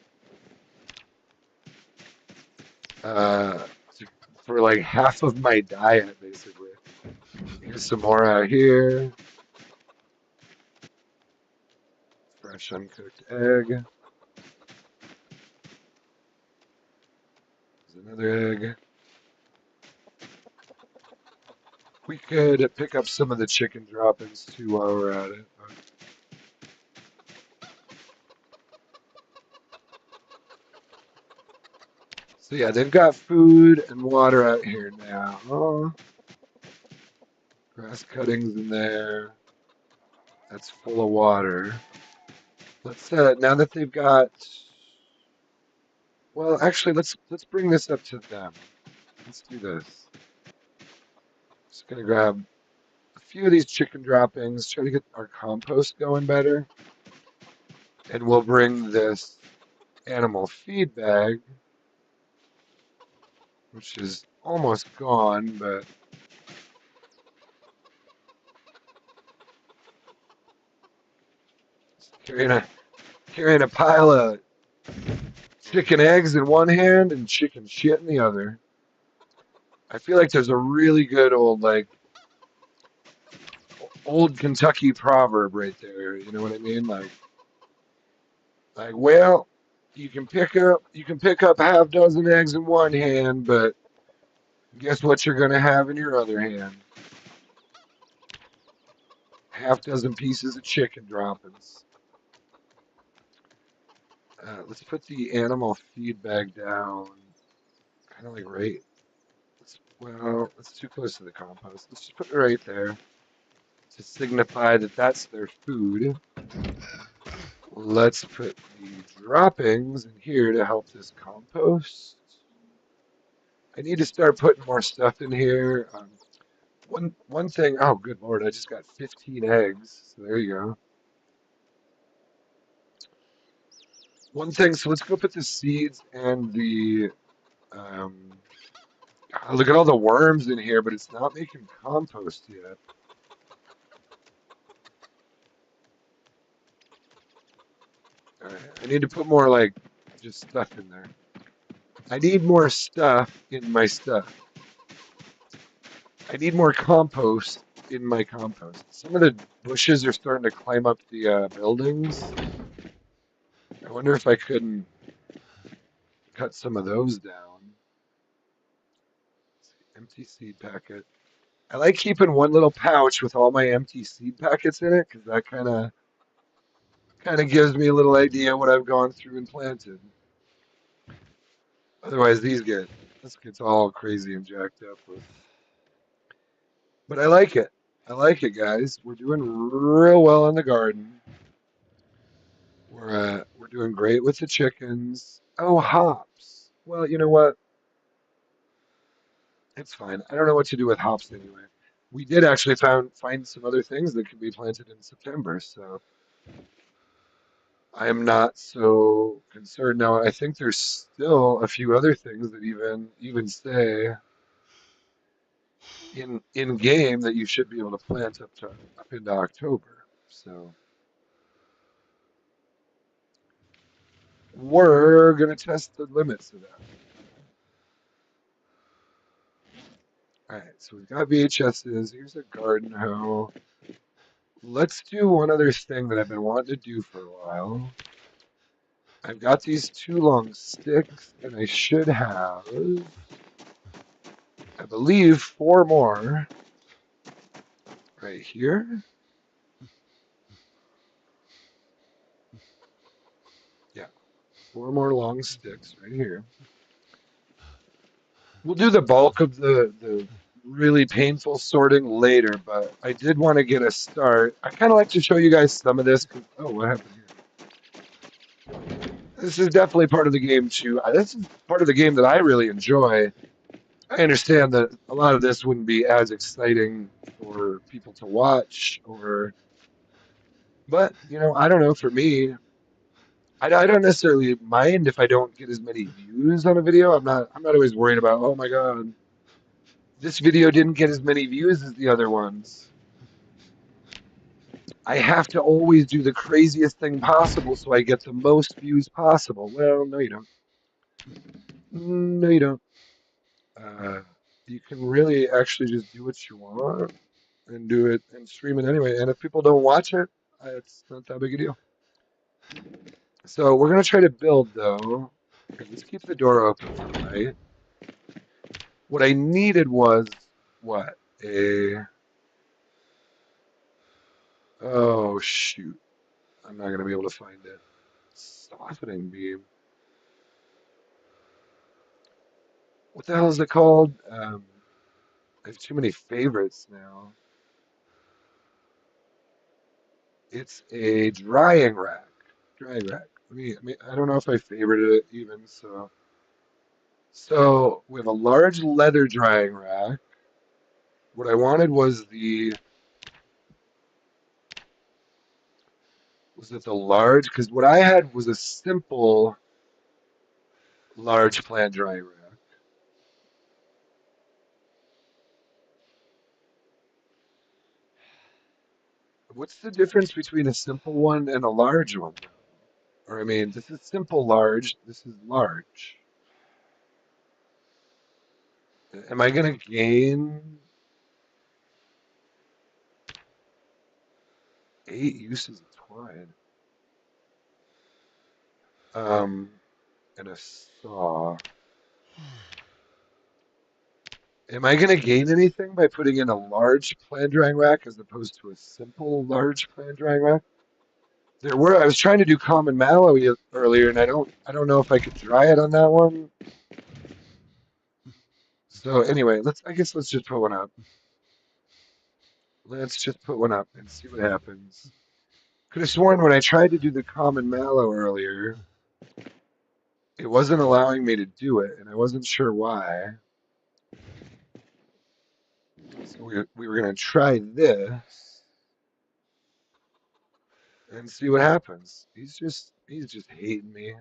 uh, to, for like half of my diet, basically. Here's some more out here. Fresh uncooked egg. There's another egg. We could pick up some of the chicken droppings too while we're at it. So yeah, they've got food and water out here now. Oh, grass cuttings in there. That's full of water. Let's now that they've got Well, actually, let's bring this up to them. Let's do this. Just gonna grab a few of these chicken droppings, try to get our compost going better, and we'll bring this animal feed bag, which is almost gone, but carrying a carrying a pile of chicken eggs in one hand and chicken shit in the other. I feel like there's a really good old old Kentucky proverb right there. You know what I mean? Well, you can pick up half dozen eggs in one hand, but guess what you're gonna have in your other hand? Half dozen pieces of chicken droppings. Let's put the animal feed bag down, kind of like right. Well, it's too close to the compost. Let's just put it right there to signify that that's their food. Let's put the droppings in here to help this compost. I need to start putting more stuff in here. One thing. Oh, good Lord! I just got 15 eggs. So there you go. One thing. So let's go put the seeds and the. Um, look at all the worms in here, but it's not making compost yet. All right, I need to put more just stuff in there. I need more stuff in my stuff. I need more compost in my compost. Some of the bushes are starting to climb up the buildings. I wonder if I couldn't cut some of those down. Empty seed packet. I like keeping one little pouch with all my empty seed packets in it because that kind of gives me a little idea what I've gone through and planted. Otherwise, this gets all crazy and jacked up with. But I like it. I like it, guys. We're doing real well in the garden. We're doing great with the chickens. Oh, hops. Well, you know what? It's fine. I don't know what to do with hops anyway. We did actually find some other things that could be planted in September, so I am not so concerned now. I think there's still a few other things that even say in game that you should be able to plant up into October. So we're gonna test the limits of that. All right, so we've got VHSs. Here's a garden hoe. Let's do one other thing that I've been wanting to do for a while. I've got these two long sticks, and I should have, I believe, four more right here. Yeah, four more long sticks right here. We'll do the bulk of the really painful sorting later, but I did want to get a start. I kind of like to show you guys some of this because, oh, what happened here? This is definitely part of the game too. This is part of the game that I really enjoy. I understand that a lot of this wouldn't be as exciting for people to watch, but I don't know. For me, I don't necessarily mind if I don't get as many views on a video. I'm not always worried about, oh my God, this video didn't get as many views as the other ones. I have to always do the craziest thing possible so I get the most views possible. Well, no, you don't. No, you don't. Uh, you can really actually just do what you want and do it and stream it anyway. And if people don't watch it, it's not that big a deal. So we're gonna try to build though. Okay, let's keep the door open for light. What I needed was what? Oh shoot. I'm not gonna be able to find it. Softening beam. What the hell is it called? I have too many favorites now. It's a drying rack. Drying rack. I don't know if I favorited it even, so. So we have a large leather drying rack. What I wanted was was it the large? Because what I had was a simple large plant drying rack. What's the difference between a simple one and a large one, though? Or I mean, this is simple large. This is large. Am I gonna gain 8 uses of twine? Um, and a saw. Am I gonna gain anything by putting in a large plant drying rack as opposed to a simple large plant drying rack? I was trying to do common mallow earlier, and I don't know if I could dry it on that one. So anyway, I guess let's just put one up. Let's just put one up and see what happens. Could have sworn when I tried to do the common mallow earlier, it wasn't allowing me to do it, and I wasn't sure why. So we were gonna try this and see what happens. He's just hating me.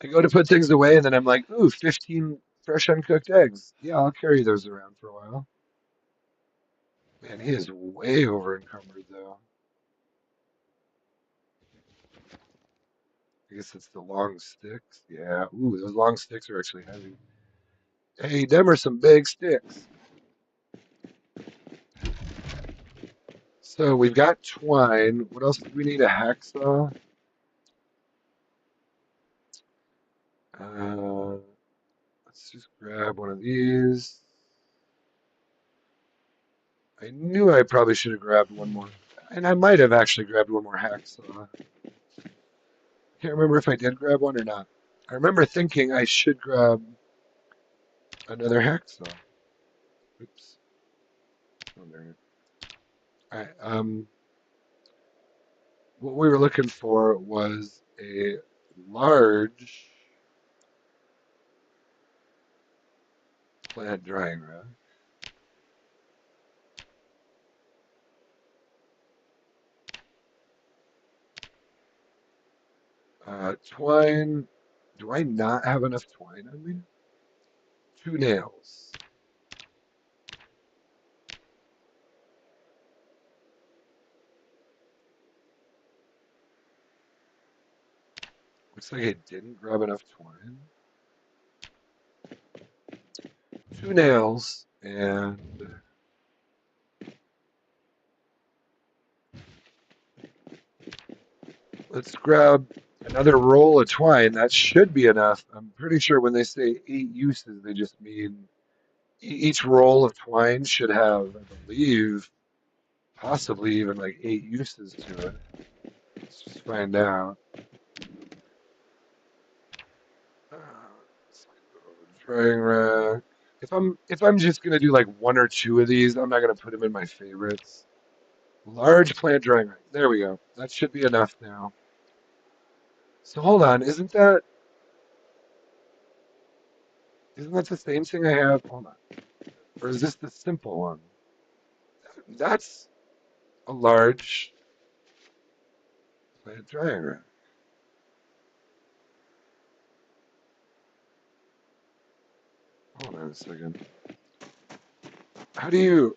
I go to put things away, and then I'm like, ooh, 15 fresh uncooked eggs. Yeah, I'll carry those around for a while. Man, he is way over encumbered though. I guess it's the long sticks. Yeah. Ooh, those long sticks are actually heavy. Hey, them are some big sticks. So we've got twine. What else do we need? A hacksaw. Uh, let's just grab one of these. I knew I probably should have grabbed one more, and I might have actually grabbed one more hacksaw. Can't remember if I did grab one or not. I remember thinking I should grab another hacksaw. Oops. Oh, there it is. All right. What we were looking for was a large plant drying rack. Twine. Do I not have enough twine on me? 2 nails. Looks like I didn't grab enough twine. 2 nails, and let's grab another roll of twine. That should be enough. I'm pretty sure when they say 8 uses, they just mean each roll of twine should have, I believe, possibly even like 8 uses to it. Let's just find out. Uh, Drying rack. If I'm just gonna do like one or two of these, I'm not gonna put them in my favorites. Large plant drying rack. There we go. That should be enough now. So hold on, isn't that the same thing I have? Hold on. Or is this the simple one? That's a large plant drying rack. Hold on a second. How do you?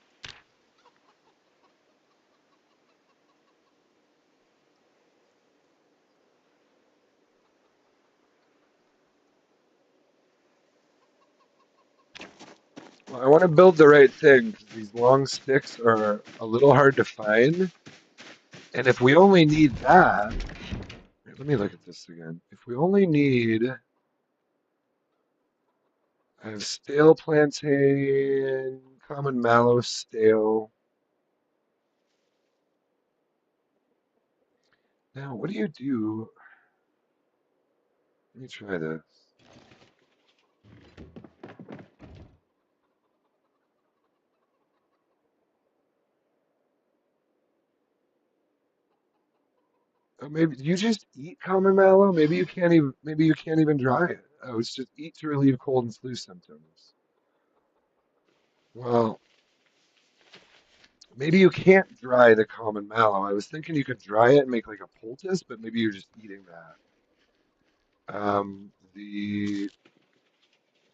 Well, I want to build the right thing because these long sticks are a little hard to find. And if we only need that, wait, let me look at this again. If we only need, I have stale plantain, common mallow, stale. Now, what do you do? Let me try this. Oh, maybe you just eat common mallow. Maybe you can't even. Maybe you can't even dry it. Oh, it's just eat to relieve cold and flu symptoms. Well, maybe you can't dry the common mallow. I was thinking you could dry it and make like a poultice, but maybe you're just eating that. The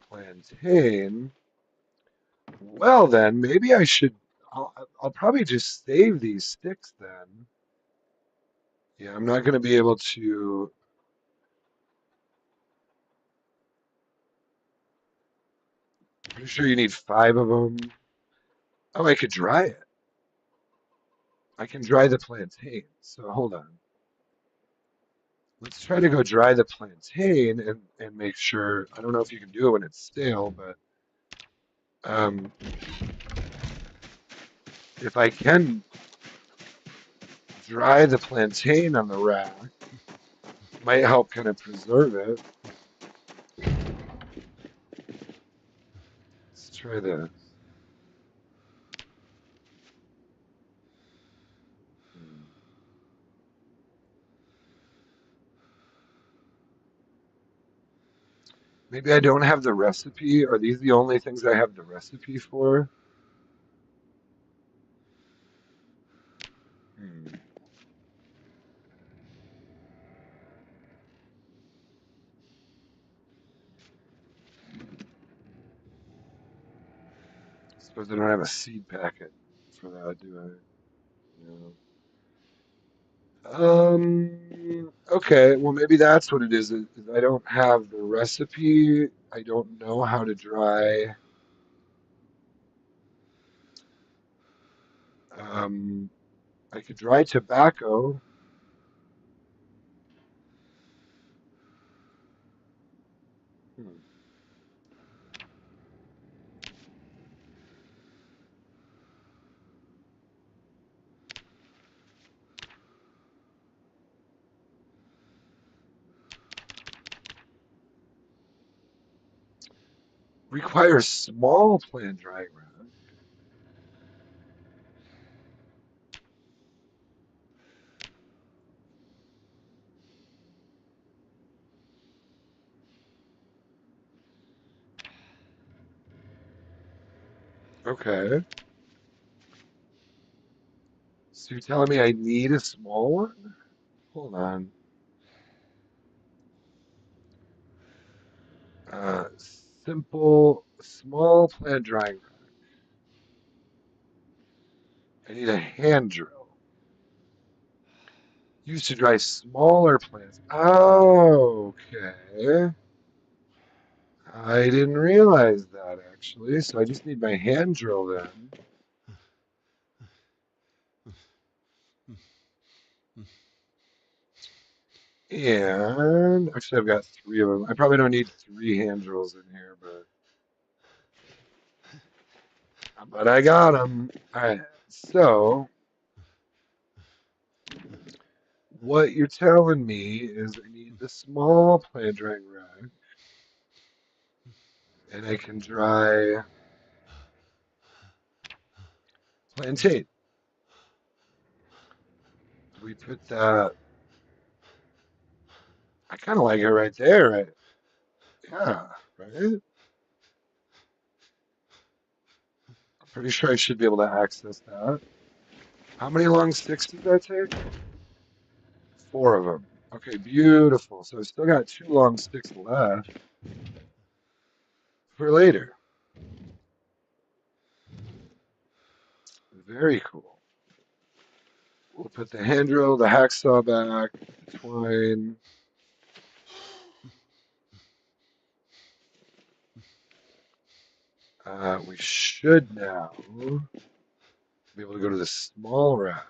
plantain. Well, then maybe I should. I'll probably just save these sticks then. Yeah, I'm not going to be able to. Pretty sure you need 5 of them. Oh, I could dry it. I can dry the plantain. So hold on. Let's try to go dry the plantain and make sure. I don't know if you can do it when it's stale, but um, if I can dry the plantain on the rack, might help kind of preserve it. Let's try this. Hmm. Maybe I don't have the recipe. Are these the only things I have the recipe for? Hmm. Suppose I don't have a seed packet for that, do I? No. Okay, well maybe that's what it is I don't have the recipe. I don't know how to dry. Um, I could dry tobacco. Hmm. Requires small plant drying rack. Okay. So you're telling me I need a small one? Hold on. Uh, Simple, small plant drying rack. I need a hand drill. Used to dry smaller plants. Oh, okay. I didn't realize that actually. So I just need my hand drill then. And actually, I've got 3 of them. I probably don't need 3 hand drills in here, but I got them. All right. So what you're telling me is I need the small plant drying rack, and I can dry plantain. We put that. I kind of like it right there, right? Yeah, right. I'm pretty sure I should be able to access that. How many long sticks does that take? 4 of them. Okay, beautiful. So I still got 2 long sticks left for later. Very cool. We'll put the hand drill, the hacksaw back, the twine. We should now be able to go to the small rack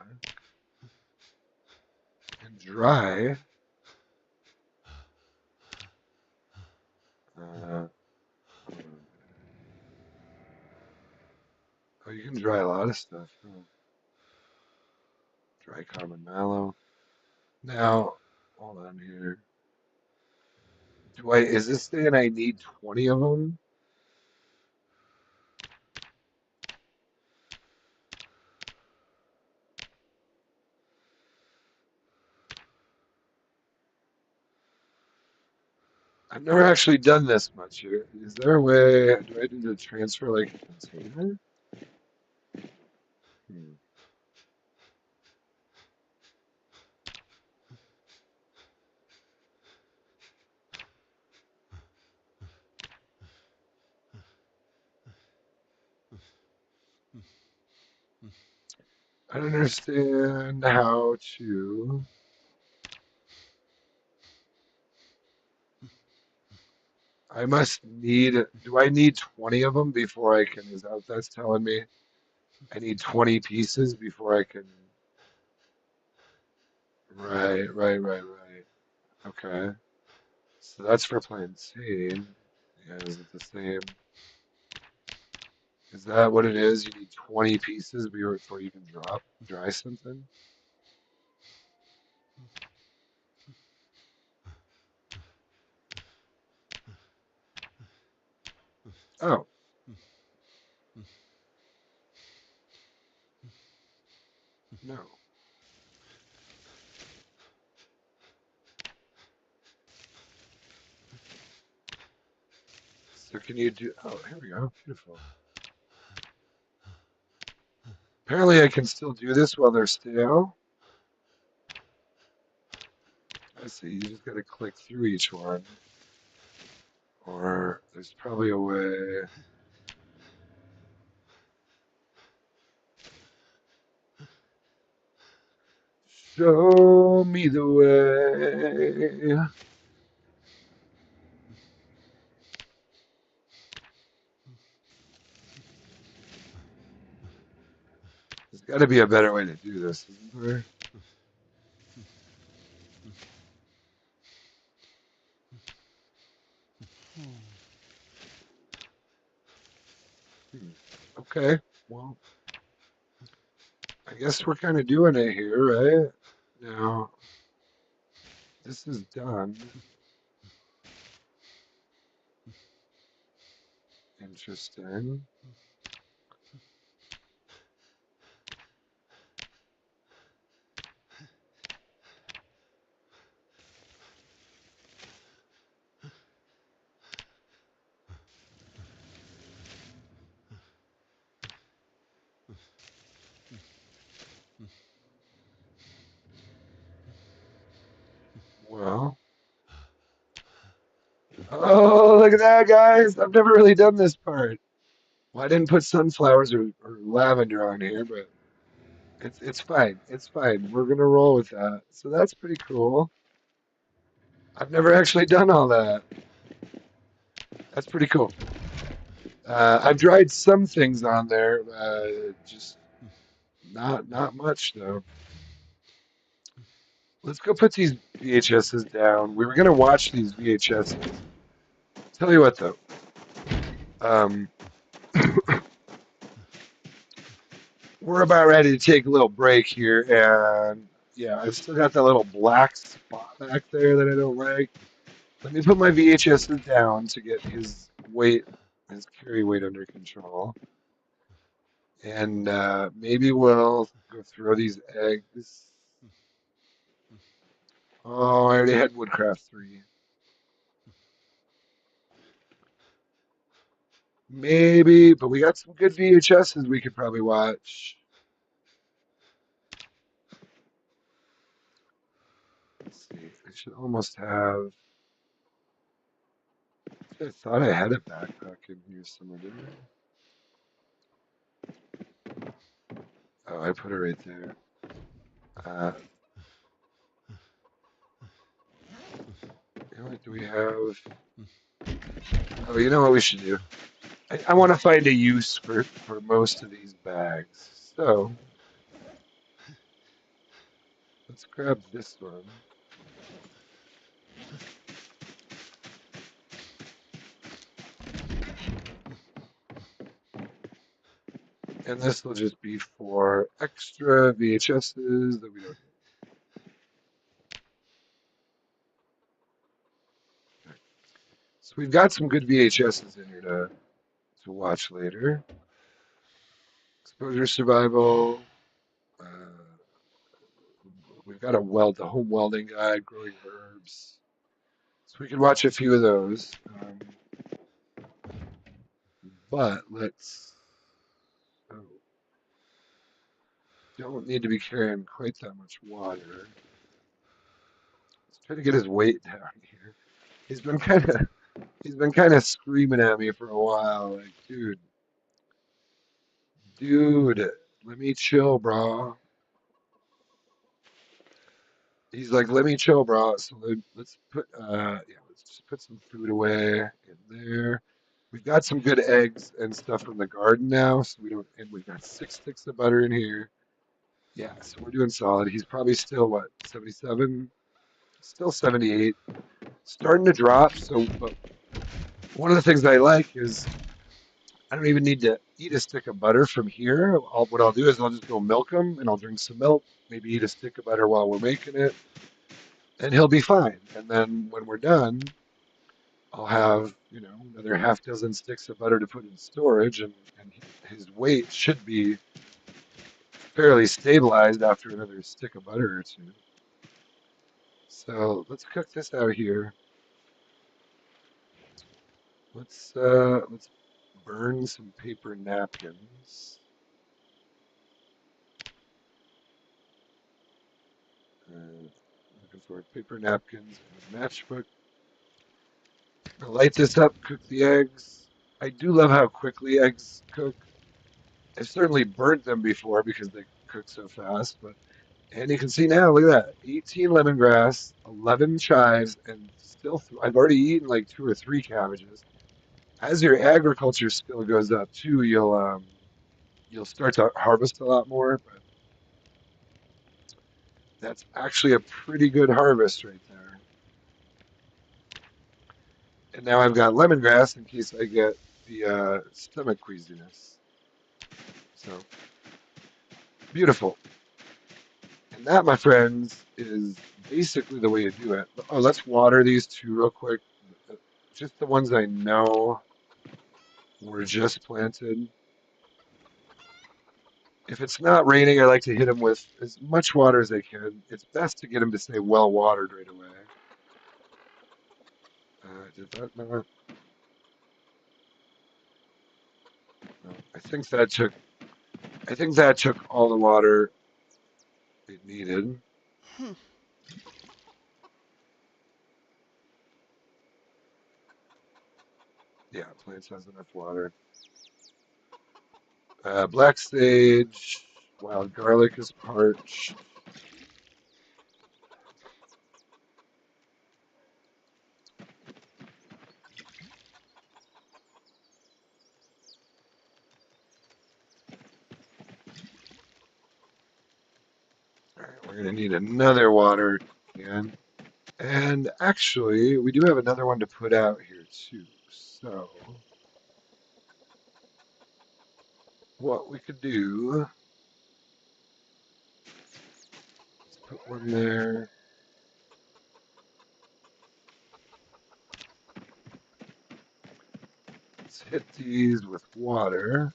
and dry. Uh, oh, you can dry a lot of stuff. Huh? Dry common mallow. Now, hold on here. Is this saying I need 20 of them? I've never actually done this much here. Is there a way? Do I need to transfer like a container? Hmm. I don't understand how to. I must need. Do I need 20 of them before I can? Is that what that's telling me? I need 20 pieces before I can. Right. Okay. So that's for plantain. Yeah, is it the same? Is that what it is? You need 20 pieces before you can dry something? Oh, no. So can you do? Oh, here we go. Beautiful. Apparently, I can still do this while they're stale. I see. You just got to click through each one, or there's probably a way. Show me the way. There's got to be a better way to do this, isn't there? Hmm. Hmm. Okay. Well, I guess we're kind of doing it here, right? Now, this is done. Interesting. Well, oh, look at that, guys. I've never really done this part. Well, I didn't put sunflowers or lavender on here, but it's fine. It's fine. We're gonna roll with that. So that's pretty cool. I've never actually done all that. That's pretty cool. I've dried some things on there, just not much though. Let's go put these VHSs down. We were gonna watch these VHSs. Tell you what though, um, we're about ready to take a little break here, and yeah, I've still got that little black spot back there that I don't like. Let me put my VHSs down to get his carry weight under control, and maybe we'll go throw these eggs. Oh, I already had Woodcraft 3. Maybe, but we got some good VHSs we could probably watch. Let's see. I should almost have. I thought I had a backpack in here somewhere, didn't I? Oh, I put it right there. Uh, you know what do we have? Oh, you know what we should do? I want to find a use for most of these bags. So let's grab this one. And this will just be for extra VHSs that we don't need. So we've got some good VHSs in here to watch later. Exposure survival. Uh, we've got the home welding guide, growing herbs. So we could watch a few of those. But let's. Oh, don't need to be carrying quite that much water. Let's try to get his weight down here. He's been kind of he's been kind of screaming at me for a while, like, dude, let me chill, bro. He's like, let me chill, bro. So let's put yeah, let's just put some food away in there. We've got some good eggs and stuff from the garden now, so we don't. And we've got 6 sticks of butter in here. Yeah, so we're doing solid. He's probably still what, 77? Still 78. Starting to drop. So, but one of the things that I like is I don't even need to eat a stick of butter from here. What I'll do is I'll just go milk him and I'll drink some milk, maybe eat a stick of butter while we're making it, and he'll be fine. And then when we're done, I'll have, another half dozen sticks of butter to put in storage, and his weight should be fairly stabilized after another stick of butter or two. So let's cook this out here. Let's burn some paper napkins. Looking for paper napkins and a matchbook. I'll light this up, cook the eggs. I do love how quickly eggs cook. I've certainly burnt them before because they cook so fast, but and you can see now, look at that, 18 lemongrass, 11 chives, and still I've already eaten like 2 or 3 cabbages. As your agriculture skill goes up too, you'll start to harvest a lot more, but that's actually a pretty good harvest right there. And now I've got lemongrass in case I get the stomach queasiness. So beautiful. And that, my friends, is basically the way you do it. Oh, let's water these two real quick. Just the ones I know were just planted. If it's not raining, I like to hit them with as much water as I can. It's best to get them to stay well watered right away. Did that not? No, I think that took. I think that took all the water it needed. Hmm. Yeah, plants has enough water. Black sage, wild garlic is parched. All right, we're gonna need another water can. And actually, we do have another one to put out here too. So what we could do is put one there. Let's hit these with water.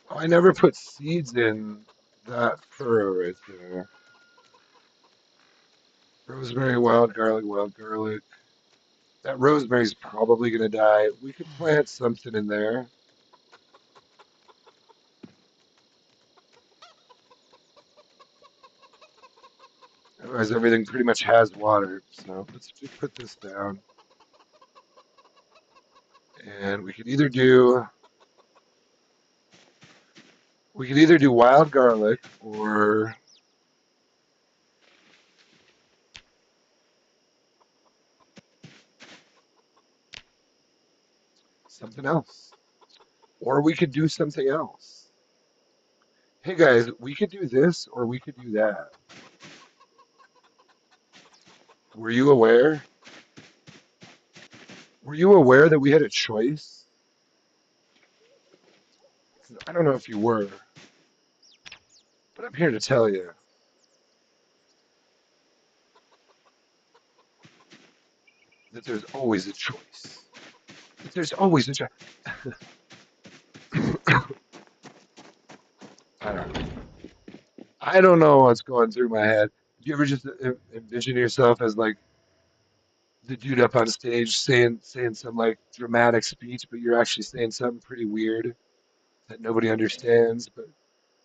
Oh, I never put seeds in that furrow right there. Rosemary, wild garlic, wild garlic. That rosemary's probably gonna die. We could plant something in there. Otherwise, everything pretty much has water. So let's just put this down. And we could either do wild garlic or something else. Or we could do something else. Hey guys, we could do this or we could do that. Were you aware? Were you aware that we had a choice? I don't know if you were, but I'm here to tell you that there's always a choice. That there's always a choice. I don't know. I don't know what's going through my head. Do you ever just envision yourself as like the dude up on stage saying some like dramatic speech, but you're actually saying something pretty weird that nobody understands, but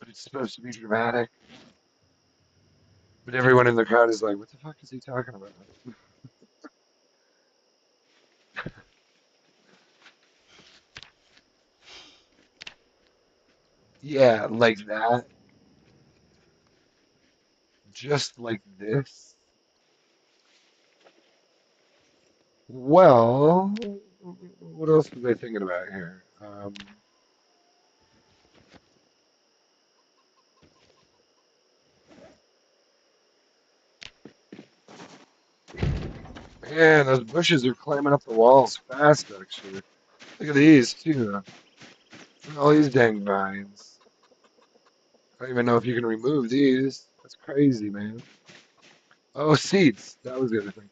it's supposed to be dramatic. But everyone in the crowd is like, "What the fuck is he talking about?" Yeah, like that, just like this. Well, what else was I thinking about here? Man, those bushes are climbing up the walls fast, actually. Look at these, too. Look at all these dang vines. I don't even know if you can remove these. That's crazy, man. Oh, seeds. That was the other thing.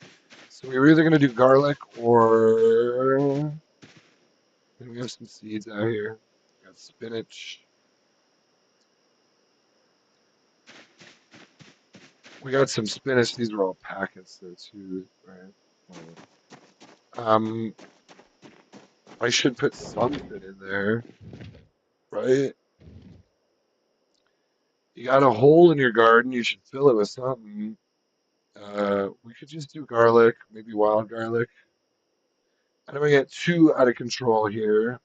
So we were either going to do garlic or... And we have some seeds out here. Got spinach. We got some spinach. These were all packets, though, too, right? Um, I should put something in there, right? You got a hole in your garden. You should fill it with something. We could just do garlic, maybe wild garlic. I don't want to get too out of control here.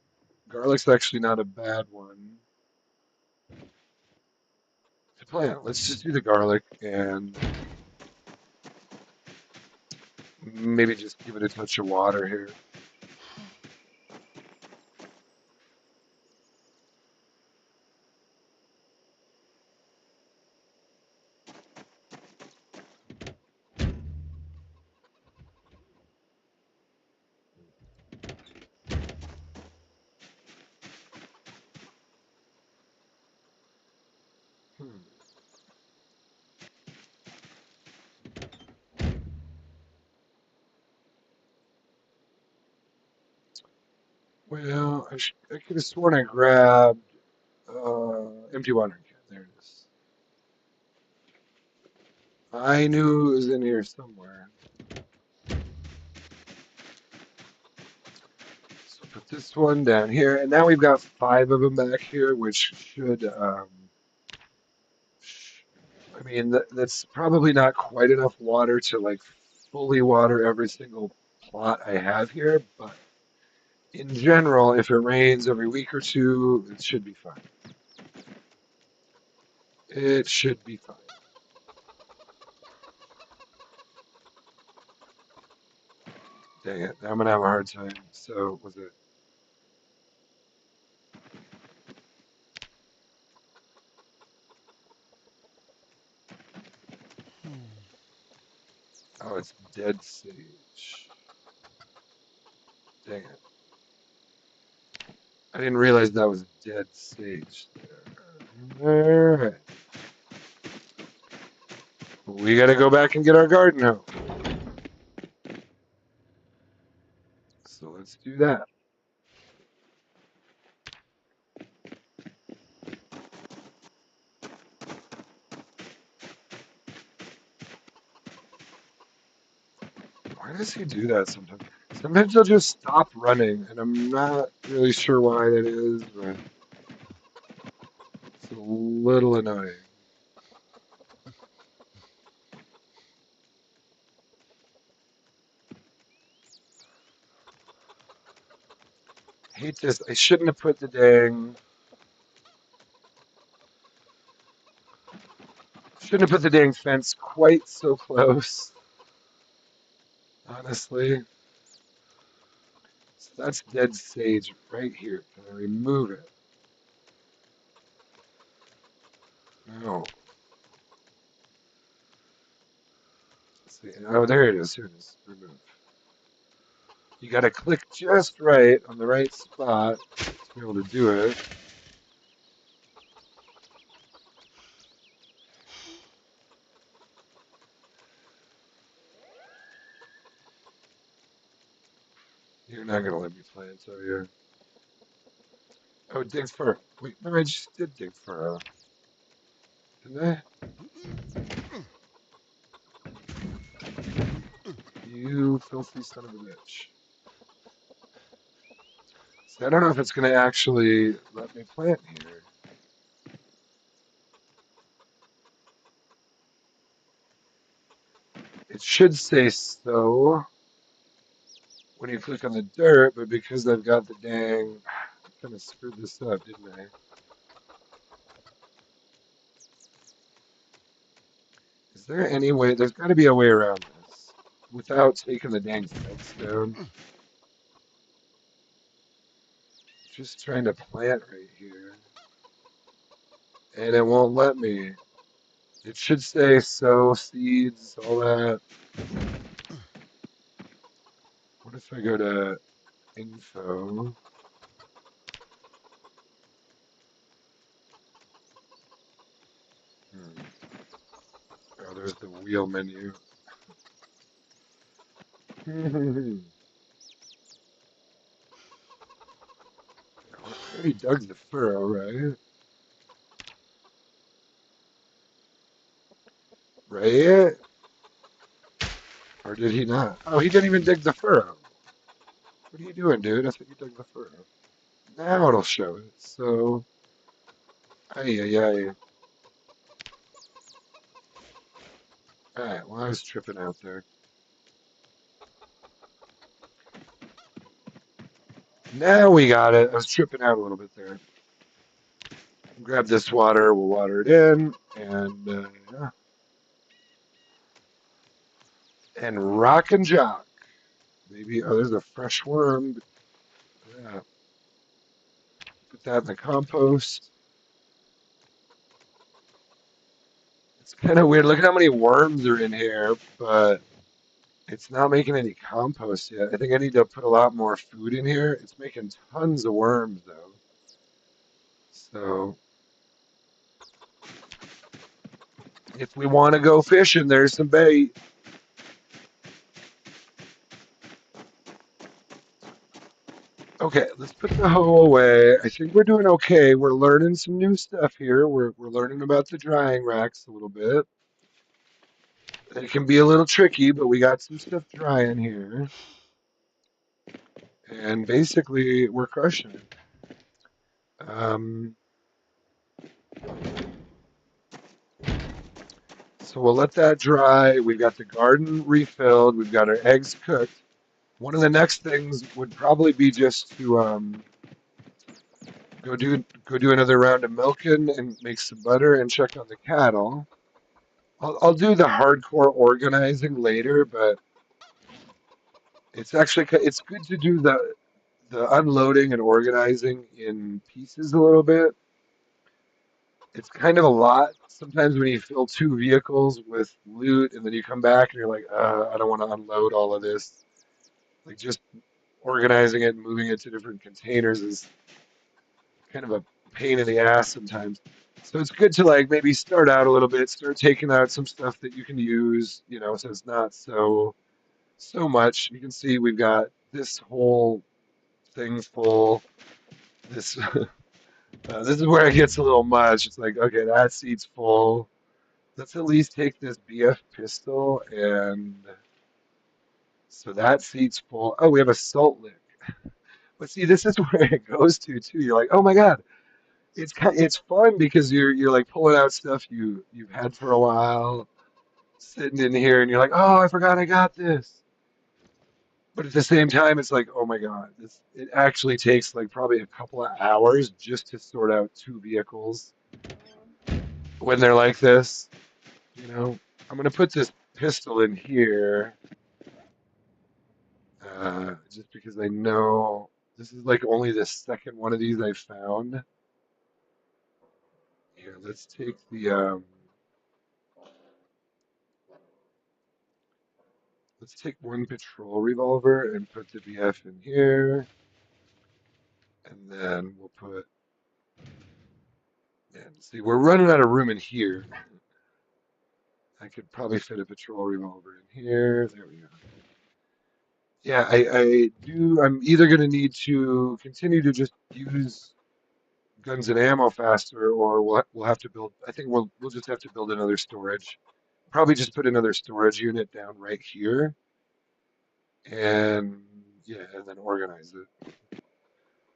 Garlic's actually not a bad one to plant. Let's just do the garlic and maybe just give it a touch of water here. Hmm. Well, I could have sworn I grabbed empty watering can. There it is. I knew it was in here somewhere. So put this one down here, and now we've got five of them back here, which should, I mean, that's probably not quite enough water to like fully water every single plot I have here, but in general, if it rains every week or two, it should be fine. It should be fine. Dang it, I'm gonna have a hard time. So was it? Oh, it's dead sage. Dang it. I didn't realize that was dead sage there. Alright. We gotta go back and get our garden hoe. So let's do that. Why does he do that sometimes? Sometimes he'll just stop running, and I'm not really sure why that is, but it's a little annoying. I hate this. I shouldn't have put the dang fence quite so close, honestly. So that's dead sage right here. Can I remove it? No. Let's see. Oh, there it is. Here it is. Remove. You got to click just right on the right spot to be able to do it. not gonna let me plant, are you? Oh, dig fur. Wait, no, I just did dig fur, didn't I? You filthy son of a bitch. So I don't know if it's gonna actually let me plant here. It should say so when you click on the dirt, but because I've got the dang, I kind of screwed this up, didn't I? Is there any way? There's got to be a way around this without taking the dang fence down. Just trying to plant right here, and it won't let me. It should say sow seeds, all that. What if I go to info? Hmm. Oh, there's the wheel menu. I already dug the furrow, right? Right? Or did he not? Oh, he didn't even dig the furrow. What are you doing, dude? I thought you dug the furrow. Now it'll show it. So, ay, ay, ay. All right, well, I was tripping out there. Now we got it. I was tripping out a little bit there. Grab this water, we'll water it in, and yeah, and rock and jock. Maybe, oh, there's a fresh worm. Yeah, put that in the compost. It's kind of weird. Look at how many worms are in here, but it's not making any compost yet. I think I need to put a lot more food in here. It's making tons of worms, though. So if we want to go fishing, there's some bait. Okay, let's put the hoe away. I think we're doing okay. We're learning some new stuff here. We're learning about the drying racks a little bit. It can be a little tricky, but we got some stuff drying here. And basically, we're crushing it. Um, so we'll let that dry. We've got the garden refilled. We've got our eggs cooked. One of the next things would probably be just to go do another round of milking and make some butter and check on the cattle. I'll do the hardcore organizing later, but it's good to do the unloading and organizing in pieces a little bit. It's kind of a lot sometimes when you fill two vehicles with loot and then you come back and you're like, I don't want to unload all of this. Like just organizing it and moving it to different containers is kind of a pain in the ass sometimes. So it's good to like maybe start out a little bit, start taking out some stuff that you can use, so it's not so much. You can see we've got this whole thing full. This this is where it gets a little much. It's like, okay, that seat's full. Let's at least take this BF pistol and so that seat's full. Oh, we have a salt lick. But see, this is where it goes to too. You're like, oh my God, it's fun because you're like pulling out stuff you've had for a while, sitting in here, and you're like, oh, I forgot I got this. But at the same time, it's like, oh my God, it actually takes like probably a couple of hours just to sort out two vehicles when they're like this. You know, I'm gonna put this pistol in here, just because I know this is like only the second one of these I found. Here, let's take one patrol revolver and put the BF in here, and then we'll put. And see, we're running out of room in here. I could probably fit a patrol revolver in here. There we go. Yeah, I do. I'm either going to need to continue to just use guns and ammo faster, or we'll have to build. I think we'll just have to build another storage. Probably just put another storage unit down right here, and yeah, and then organize it.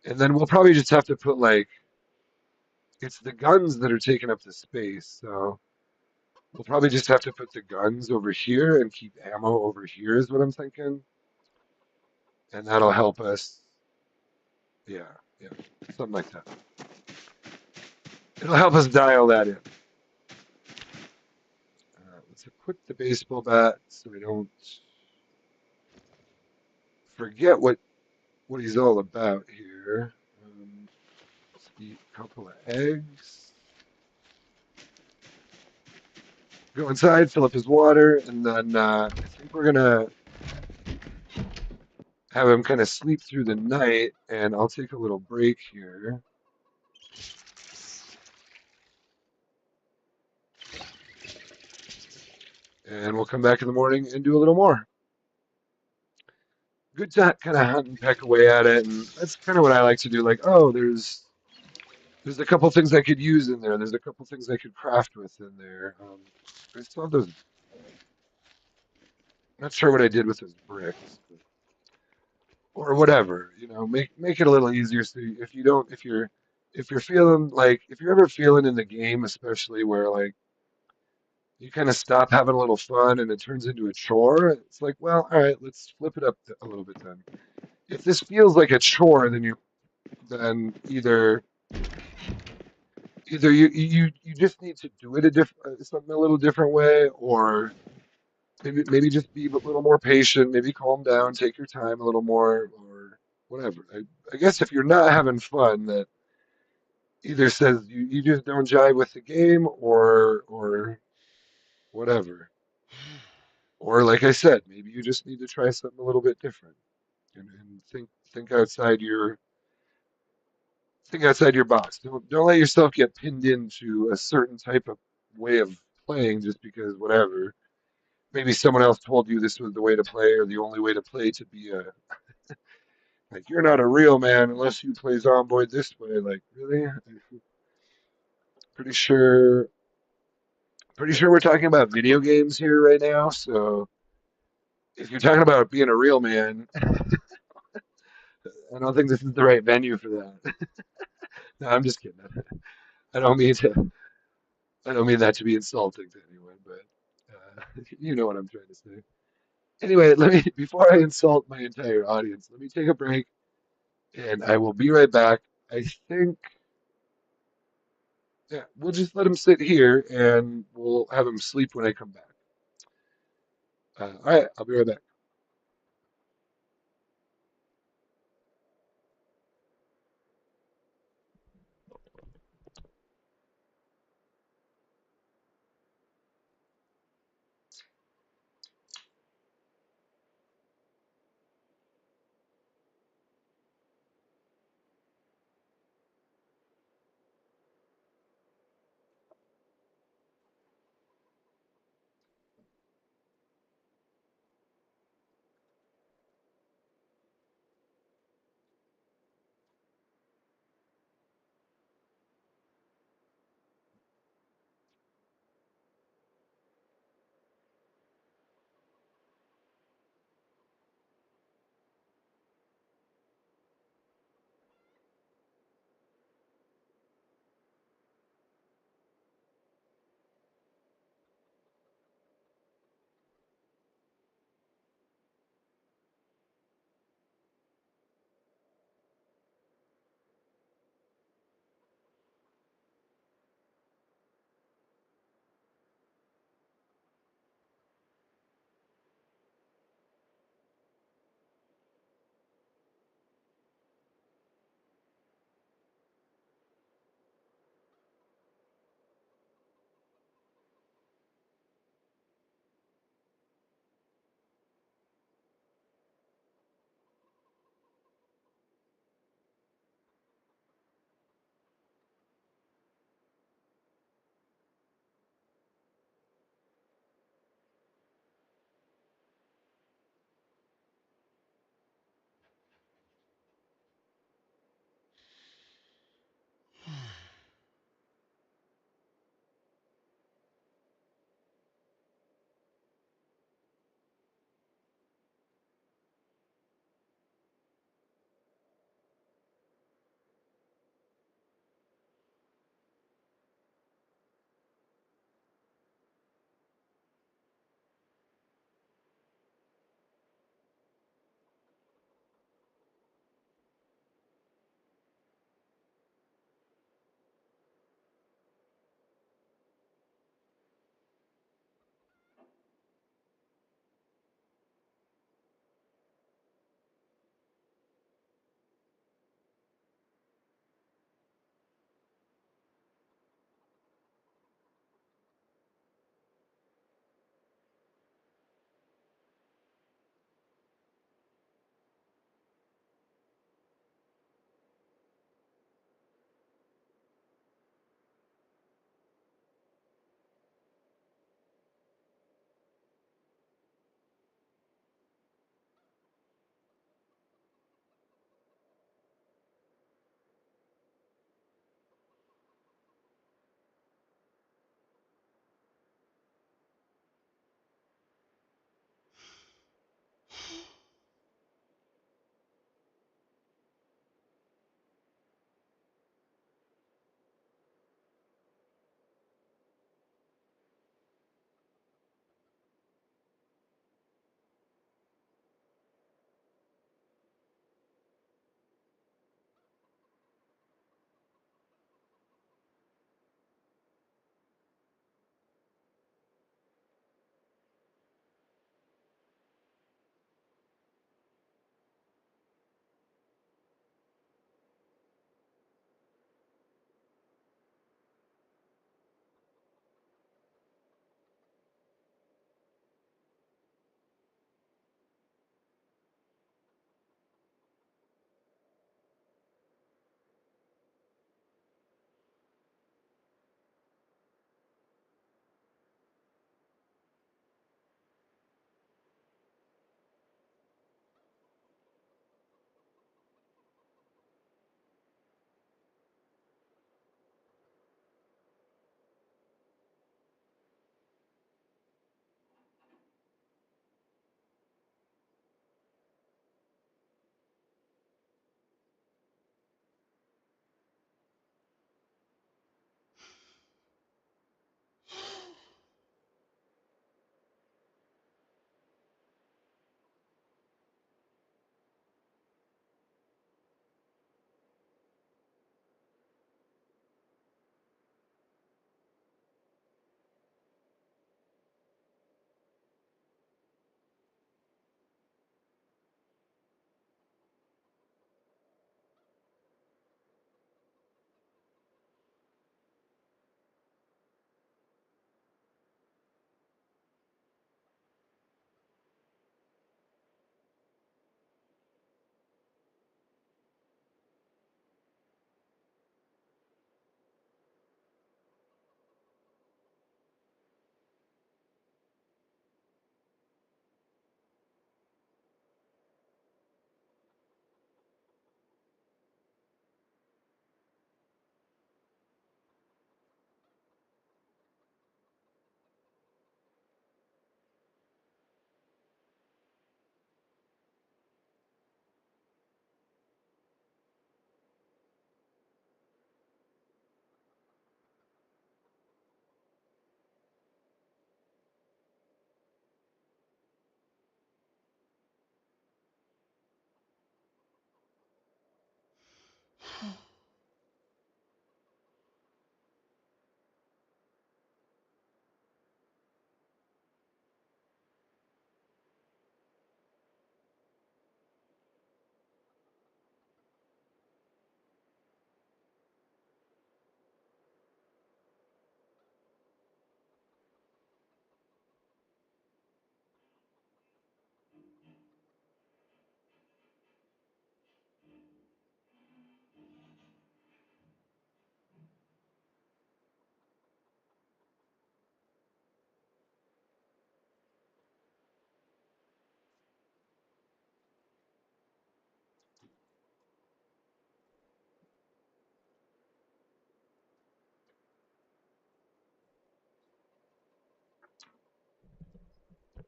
And then we'll probably just have to put like it's the guns that are taking up the space, so we'll probably just have to put the guns over here and keep ammo over here is what I'm thinking, and that'll help us. Yeah, yeah, something like that. It'll help us dial that in. Let's equip the baseball bat so we don't forget what he's all about here. Let's eat a couple of eggs. Go inside, fill up his water, and then I think we're gonna have him kind of sleep through the night, and I'll take a little break here, and we'll come back in the morning and do a little more. Good to kind of hunt and peck away at it, and that's kind of what I like to do. Like, oh, there's a couple things I could use in there. There's a couple things I could craft with in there. I still have those. Not sure what I did with those bricks, but, or whatever. Make it a little easier. So if you don't, if you're feeling like if you're ever feeling in the game, especially where like you kind of stop having a little fun and it turns into a chore, it's like, well, all right, let's flip it up a little bit then. If this feels like a chore, then either you just need to do it something a little different way, or maybe just be a little more patient, maybe calm down, take your time a little more, or whatever. I guess if you're not having fun, that either says you just don't jive with the game, or whatever. Or like I said, maybe you just need to try something a little bit different and think outside your think outside your box. Don't let yourself get pinned into a certain type of way of playing just because whatever. Maybe someone else told you this was the way to play or the only way to play to be a like you're not a real man unless you play Zomboid this way. Like really? Pretty sure pretty sure we're talking about video games here right now. So if you're talking about being a real man, I don't think this is the right venue for that. No, I'm just kidding. I don't mean to. I don't mean that to be insulting to anyone, but you know what I'm trying to say. Anyway, let me before I insult my entire audience, let me take a break, and I will be right back. I think yeah, we'll just let him sit here, and we'll have him sleep when I come back. All right, I'll be right back.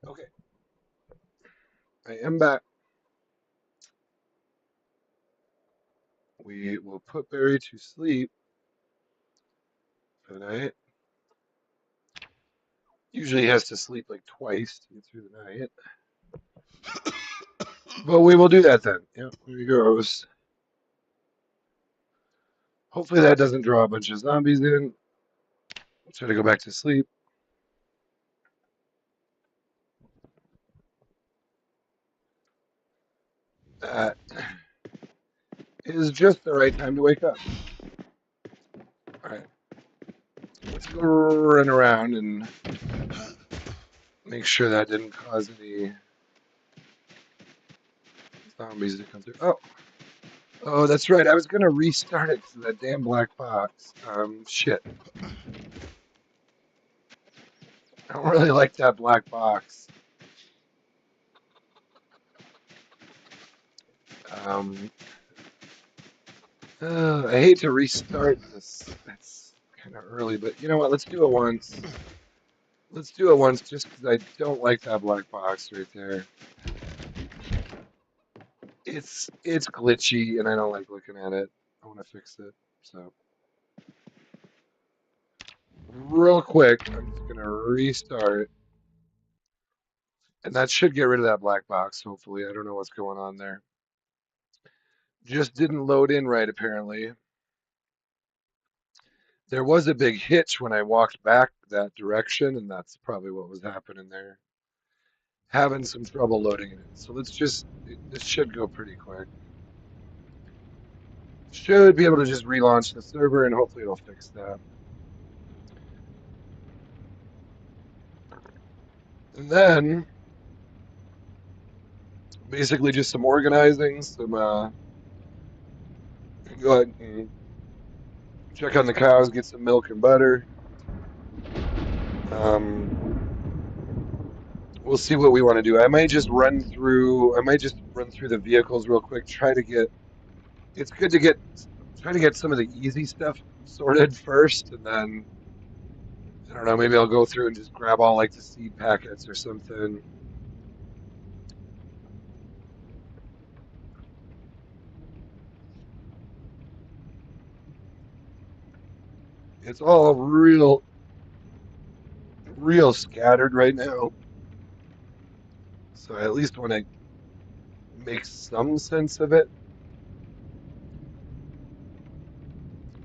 Okay, I am back. We will put Barry to sleep for the night. Usually he has to sleep like twice to get through the night. But we will do that then. Yep, there he goes. Hopefully that doesn't draw a bunch of zombies in. Try to go back to sleep. That is just the right time to wake up. All right, let's go run around and make sure that didn't cause any zombies to come through. Oh, that's right. I was gonna restart it because of that damn black box. Shit. I don't really like that black box. Um, I hate to restart this. That's kind of early, but you know what? Let's do it once. Let's do it once just because I don't like that black box right there. It's glitchy and I don't like looking at it. I want to fix it. So real quick, I'm just gonna restart, and that should get rid of that black box. Hopefully, I don't know what's going on there. Just didn't load in right apparently. There was a big hitch when I walked back that direction, and that's probably what was happening there. Having some trouble loading it in. So let's just, this should go pretty quick. Should be able to just relaunch the server and hopefully it'll fix that. And then basically just some organizing, go ahead and check on the cows, get some milk and butter. Um, we'll see what we want to do. I might just run through the vehicles real quick, it's good to try to get some of the easy stuff sorted first, and then I don't know, maybe I'll go through and just grab all like the seed packets or something. It's all real scattered right now. So I at least want to make some sense of it.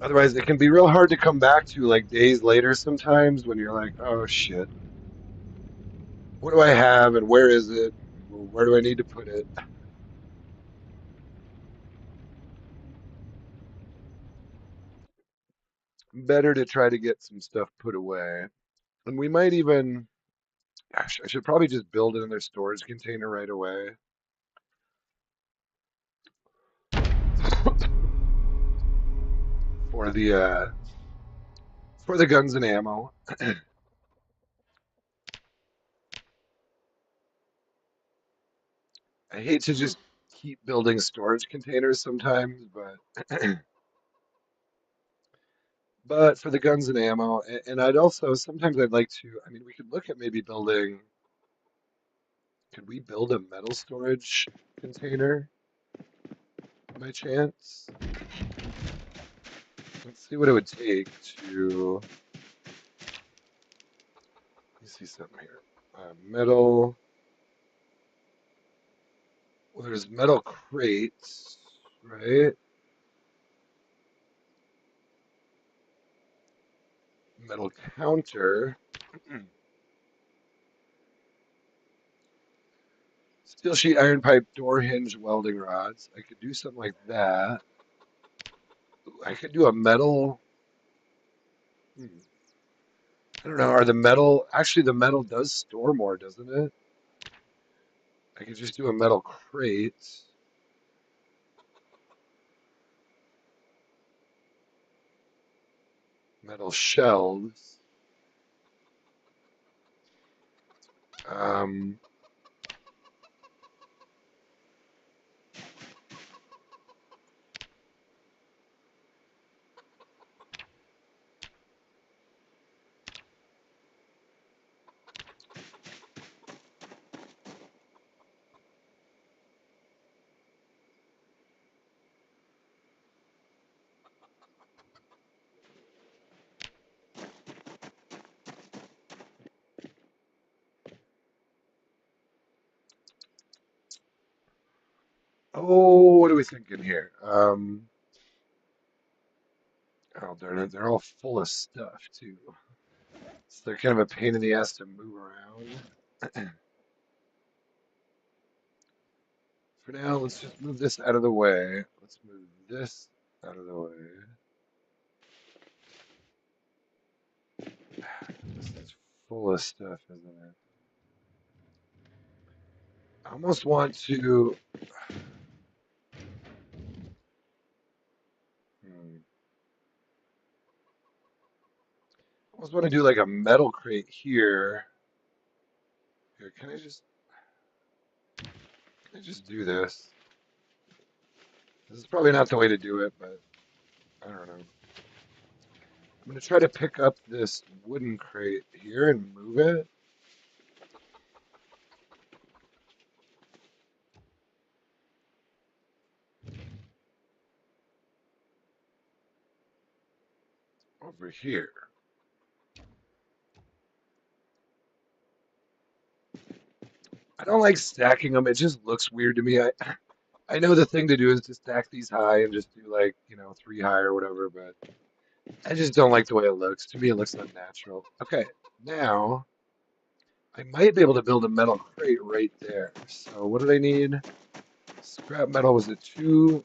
Otherwise, it can be real hard to come back to like days later sometimes when you're like, oh shit, what do I have and where is it? Where do I need to put it? Better to try to get some stuff put away. And we might even, gosh, I should probably just build another storage container right away. for the uh, for the guns and ammo. I hate to just keep building storage containers sometimes, but for the guns and ammo, and I'd also sometimes I'd like to. I mean, we could look at maybe building. Could we build a metal storage container by chance? Let's see what it would take to. Let me see something here. Metal. Well, there's metal crates, right? Metal counter. Steel sheet, iron pipe, door hinge, welding rods. I could do something like that. I could do a metal. Hmm, I don't know. Are the metal actually the metal does store more, doesn't it? I could just do a metal crate, metal shelves. Um, Oh, what are we thinking here? Oh darn it, they're all full of stuff too. So they're kind of a pain in the ass to move around. For now, let's just move this out of the way. Let's move this out of the way. This is full of stuff, isn't it? I almost want to. I almost want to do like a metal crate here. Here, can I just do this? This is probably not the way to do it, but I don't know. I'm gonna try to pick up this wooden crate here and move it. Over here. I don't like stacking them. It just looks weird to me. I know the thing to do is to stack these high and just do like, three high or whatever, but I just don't like the way it looks. To me, it looks unnatural. Okay, now I might be able to build a metal crate right there. So what do they need? Scrap metal was it two?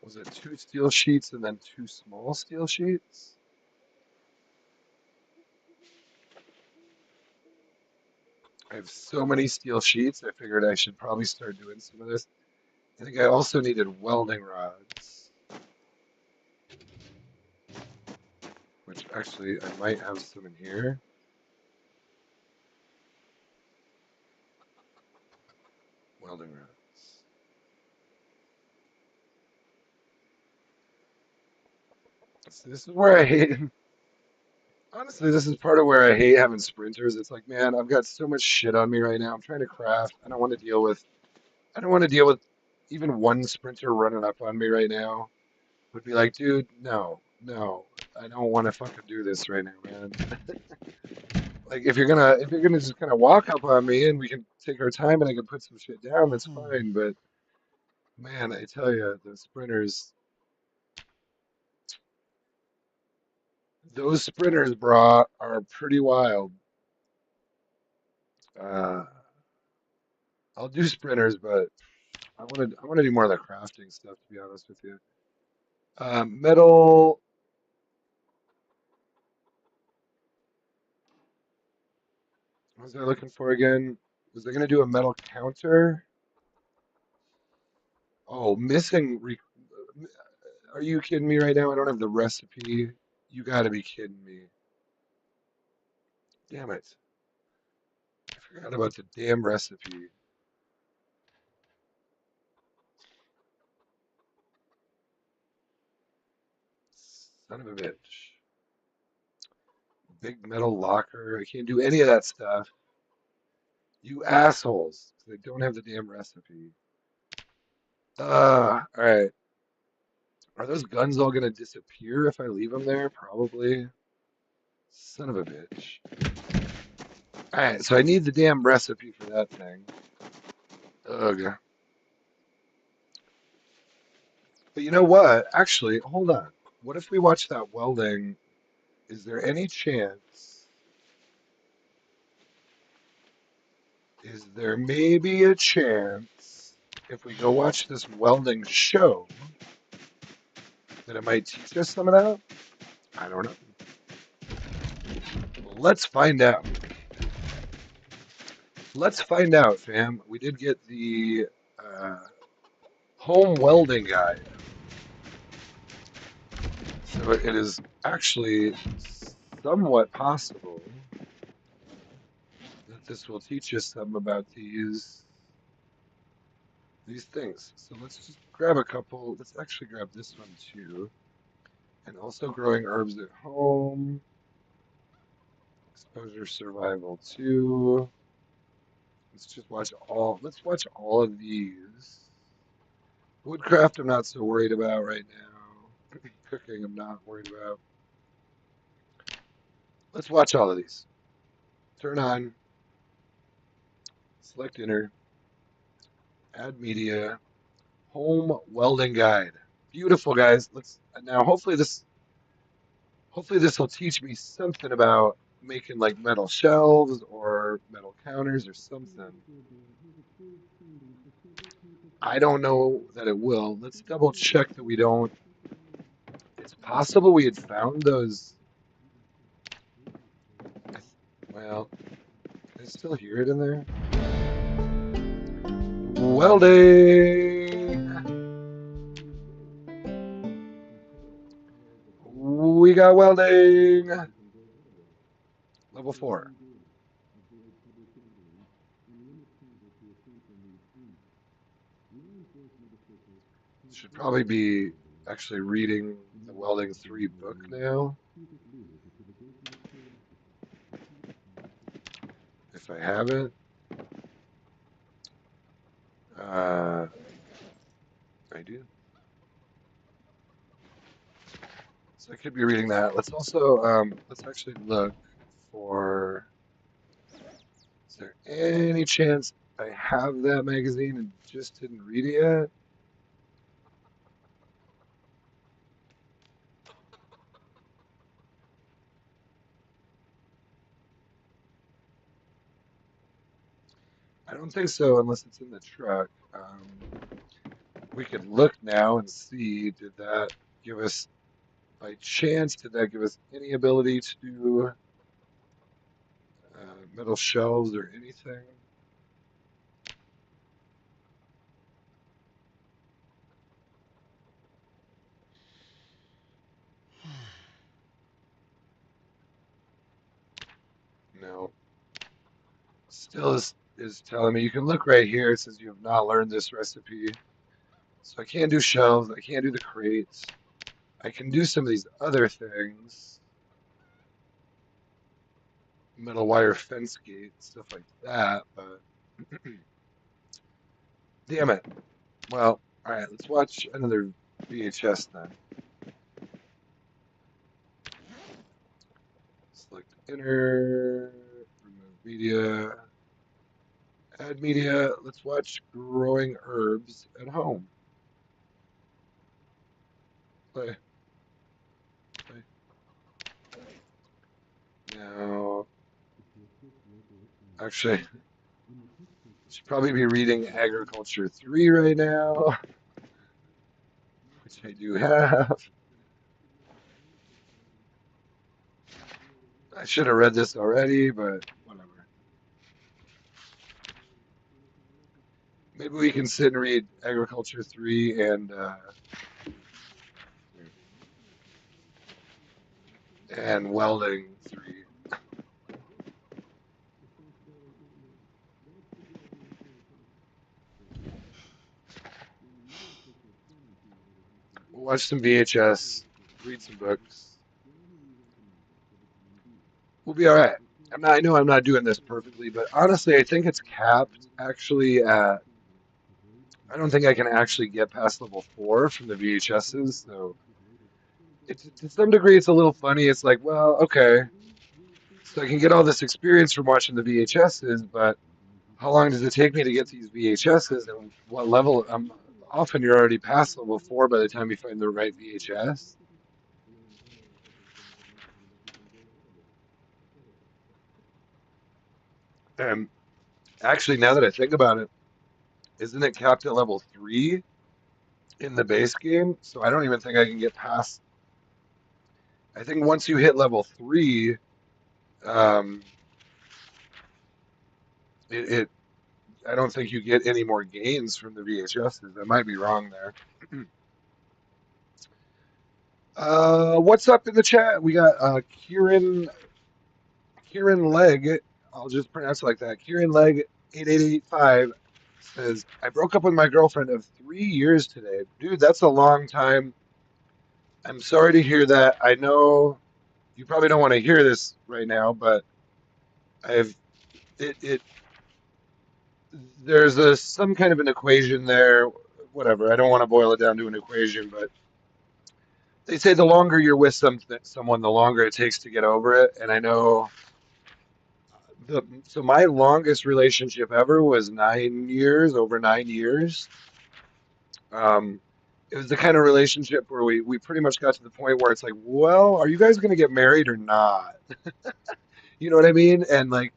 Was it two steel sheets and then two small steel sheets? I have so many steel sheets. I figured I should probably start doing some of this. I think I also needed welding rods, which actually I might have some in here. Welding rods. So this is where I hate. Honestly, this is part of where I hate having sprinters. It's like, man, I've got so much shit on me right now. I'm trying to craft. I don't want to deal with. I don't want to deal with even one sprinter running up on me right now. Would be like, dude, no, no, I don't want to fucking do this right now, man. Like, if you're gonna just kind of walk up on me and we can take our time and I can put some shit down, that's Hmm. fine. But man, I tell you, the sprinters, those sprinters, brah, are pretty wild. Uh, I'll do sprinters, but I want to do more of the crafting stuff, to be honest with you. Metal. What was I looking for again? Was I gonna do a metal counter? Oh, missing. Are you kidding me right now? I don't have the recipe. You gotta be kidding me. Damn it. I forgot about the damn recipe. Son of a bitch. Big metal locker. I can't do any of that stuff. You assholes. They don't have the damn recipe. All right. Are those guns all gonna disappear if I leave them there? Probably. Son of a bitch. All right, so I need the damn recipe for that thing. Ugh. But you know what? Actually, hold on. What if we watch that welding? Is there any chance? Is there maybe a chance if we go watch this welding show that it might teach us some of that? I don't know. Let's find out. Let's find out, fam. We did get the uh, home welding guide. So it is actually somewhat possible that this will teach us some about these things. So let's just grab a couple. Let's actually grab this one too. And also growing herbs at home. Exposure survival too. Let's watch all of these. Woodcraft I'm not so worried about right now. Cooking I'm not worried about. Let's watch all of these. Turn on. Select enter, add media, home welding guide. Beautiful, guys. Let's now. Hopefully this will teach me something about making like metal shelves or metal counters or something. I don't know that it will. Let's double check that we don't. It's possible we had found those. Well, can I still hear it in there? Welding. We got welding. Level 4. Should probably be actually reading the Welding 3 book now, if I haven't. Uh, I do. So I could be reading that. Let's also let's actually look for. Is there any chance I have that magazine and just didn't read it yet? I don't think so, unless it's in the truck. We could look now and see. Did that give us, by chance, did that give us any ability to do metal shelves or anything? No. Still is telling me you can look right here. It says you have not learned this recipe. So I can't do shelves. I can't do the crates. I can do some of these other things. Metal wire fence gate, stuff like that, but damn it. Well, all right, let's watch another VHS then. Select enter, remove media, add media. Let's watch growing herbs at home. Play, play. Now, actually, I should probably be reading Agriculture 3 right now, which I do have. I should have read this already, but whatever. Maybe we can sit and read Agriculture 3 and Welding 3. We'll watch some VHS, read some books. We'll be all right. I know I'm not doing this perfectly, but honestly, I think it's capped actually at. I don't think I can actually get past level 4 from the VHSs, so to some degree, it's a little funny. It's like, well, okay, so I can get all this experience from watching the VHSs, but how long does it take me to get these VHSs, and what level? Often you're already past level 4 by the time you find the right VHS. And actually, now that I think about it, isn't it capped at level 3 in the base game? So I don't even think I can get past. I think once you hit level 3, um, it I don't think you get any more gains from the VHSs. I might be wrong there. What's up in the chat? We got Kieran Leg. I'll just pronounce it like that. Kieran Leg 8885 says, I broke up with my girlfriend of 3 years today. Dude, that's a long time. I'm sorry to hear that. I know you probably don't want to hear this right now, but I've it there's some kind of an equation there. Whatever. I don't want to boil it down to an equation, but they say the longer you're with someone, the longer it takes to get over it. And I know So my longest relationship ever was 9 years, over 9 years. Um, it was the kind of relationship where we pretty much got to the point where it's like, well, are you guys going to get married or not? You know what I mean? And like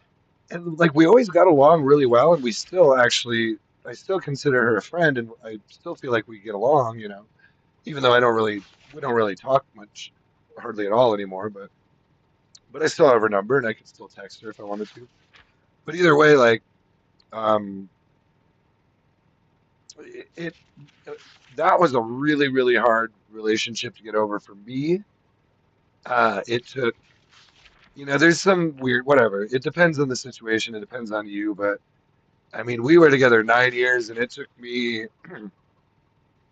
we always got along really well, and we still actually, I still consider her a friend, and I still feel like we get along, even though we don't really talk much, hardly at all anymore, but I still have her number, and I can still text her if I wanted to. But either way, like, um, it uh, that was a really, really hard relationship to get over for me. It took, there's some weird, whatever. It depends on the situation. It depends on you, but I mean, we were together 9 years, and it took me,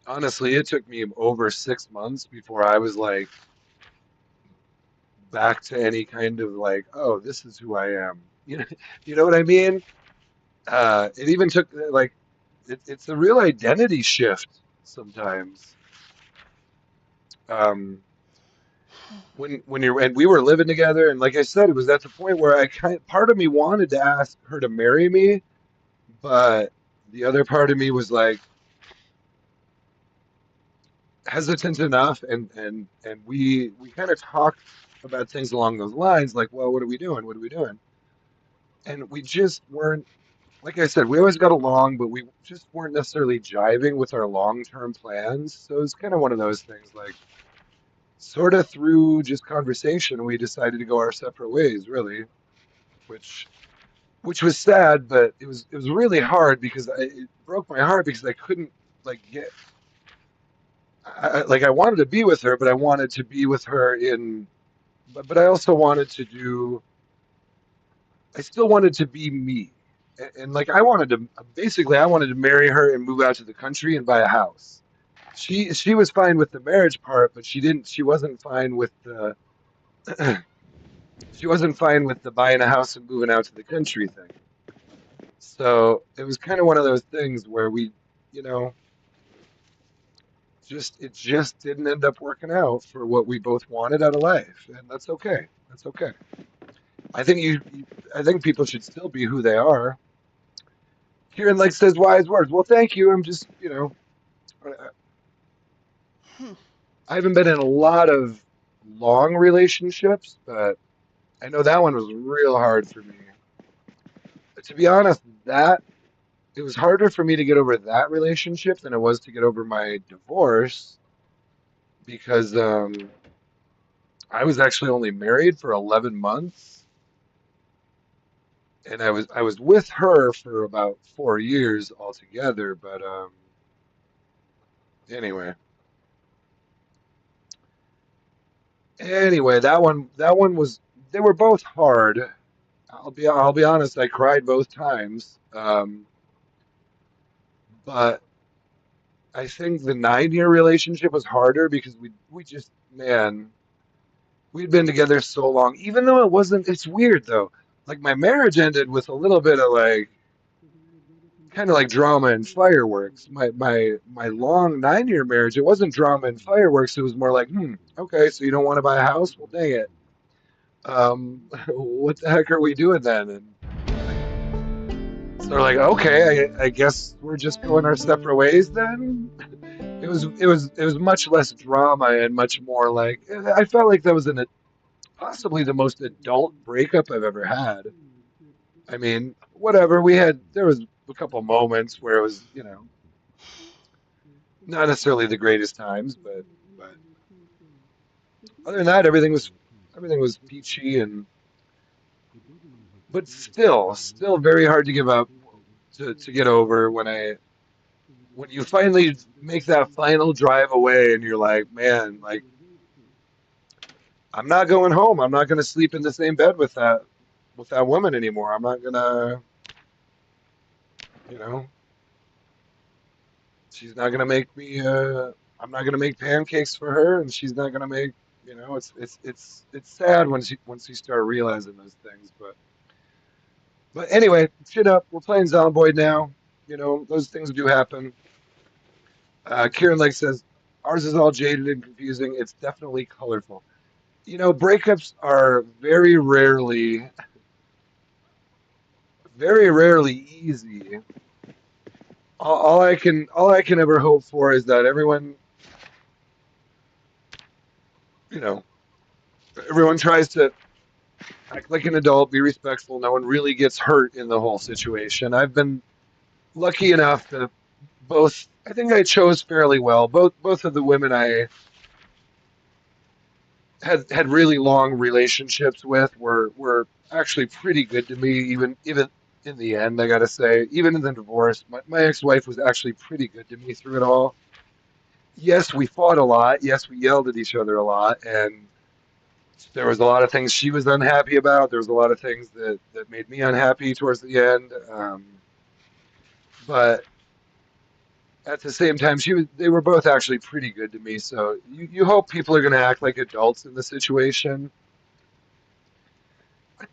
honestly, it took me over 6 months before I was like back to any kind of like, oh, this is who I am. You know what I mean? It even took like it's a real identity shift sometimes. Um, when you're and we were living together, and like I said, it was at the point where I part of me wanted to ask her to marry me, but the other part of me was like hesitant enough, and we kind of talked about things along those lines, like, well, what are we doing? What are we doing? And we just weren't, like I said, we always got along, but we just weren't necessarily jiving with our long-term plans. So it's kind of one of those things, like, sort of through just conversation, we decided to go our separate ways, really, which which was sad, but it was really hard because it broke my heart because I couldn't like get like I wanted to be with her, but I wanted to be with her in, but I also wanted to do, I still wanted to be me. And like I wanted to, basically I wanted to marry her and move out to the country and buy a house. She was fine with the marriage part, but she wasn't fine with the she wasn't fine with the buying a house and moving out to the country thing. So it was kind of one of those things where you know, it just didn't end up working out for what we both wanted out of life, and that's okay. That's okay. I think I think people should still be who they are. Kieran like says wise words. Well, thank you. I'm just, Hmm. I haven't been in a lot of long relationships, but I know that one was real hard for me. But to be honest, that it was harder for me to get over that relationship than it was to get over my divorce because I was actually only married for 11 months, and I was with her for about 4 years altogether. But anyway, that one was, they were both hard. I'll be honest, I cried both times. But I think the 9 year relationship was harder because we just, man, we'd been together so long. Even though it wasn't, it's weird though. Like my marriage ended with a little bit of like kind of like drama and fireworks. My long 9 year marriage, it wasn't drama and fireworks. It was more like, okay, so you don't want to buy a house? Well, dang it. What the heck are we doing then? And like, so we're like, okay, I guess we're just going our separate ways then. It was much less drama and much more like, I felt like that was possibly the most adult breakup I've ever had. I mean, whatever, there was a couple moments where it was, not necessarily the greatest times, but other than that, everything was peachy, and but still very hard to give up, to get over when you finally make that final drive away and you're like, man, like I'm not going home. I'm not going to sleep in the same bed with that woman anymore. I'm not going to, you know, she's not going to make me I'm not going to make pancakes for her, and she's not going to make, it's sad once you start realizing those things, but anyway, shit up. We're playing Zomboid now. Those things do happen. Kieran Lake says ours is all jaded and confusing. It's definitely colorful. Breakups are very rarely very rarely easy. All I can ever hope for is that you know, everyone tries to act like an adult, be respectful. No one really gets hurt in the whole situation. I've been lucky enough to both. I think I chose fairly well. Both of the women I had really long relationships with were actually pretty good to me. Even in the end, I gotta say, even in the divorce, my ex-wife was actually pretty good to me through it all. Yes, we fought a lot. Yes, we yelled at each other a lot, and there was a lot of things she was unhappy about. There was a lot of things that made me unhappy towards the end. But at the same time, they were both actually pretty good to me. So you hope people are going to act like adults in the situation.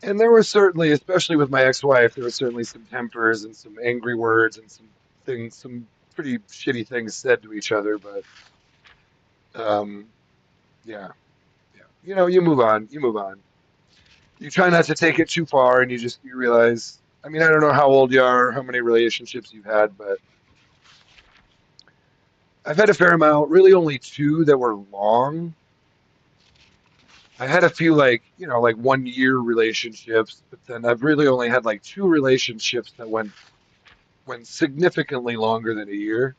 And there were certainly, especially with my ex-wife, there were certainly some tempers and some angry words and some pretty shitty things said to each other. But um, yeah, yeah, you move on. You move on. You try not to take it too far, and you realize. I mean, I don't know how old you are, how many relationships you've had, but I've had a fair amount. Really, only two that were long. I had a few like 1 year relationships, but then I've really only had like two relationships that went significantly longer than a year.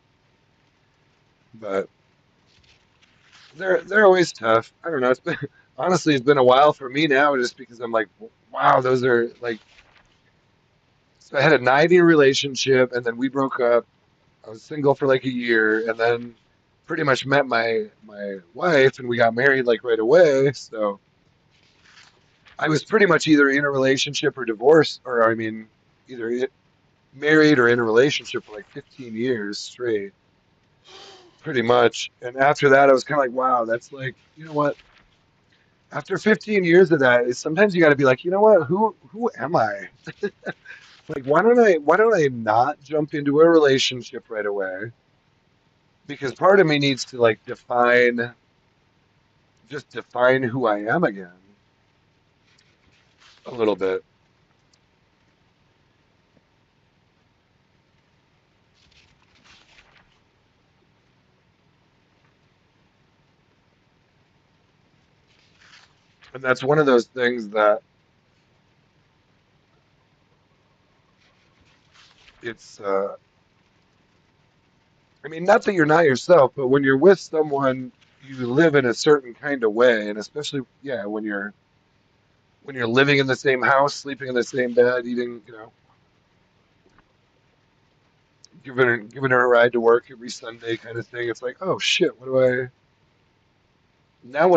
But they're always tough. I don't know. It's been honestly, it's been a while for me now, just because I'm like, wow, those are like. So I had a 9 year relationship, and then we broke up. I was single for like a year, and then pretty much met my wife, and we got married like right away. So I was pretty much either in a relationship or divorced, or I mean, either married or in a relationship for like 15 years straight, pretty much. And after that, I was kind of like, wow, that's like, you know what? After 15 years of that, sometimes you got to be like, you know what? Who am I? Like, why don't I not jump into a relationship right away? Because part of me needs to like define who I am again a little bit. And that's one of those things that it's I mean, not that you're not yourself, but when you're with someone, you live in a certain kind of way, and especially, yeah, when you're living in the same house, sleeping in the same bed, eating, giving her a ride to work every Sunday, kind of thing. It's like, oh shit, what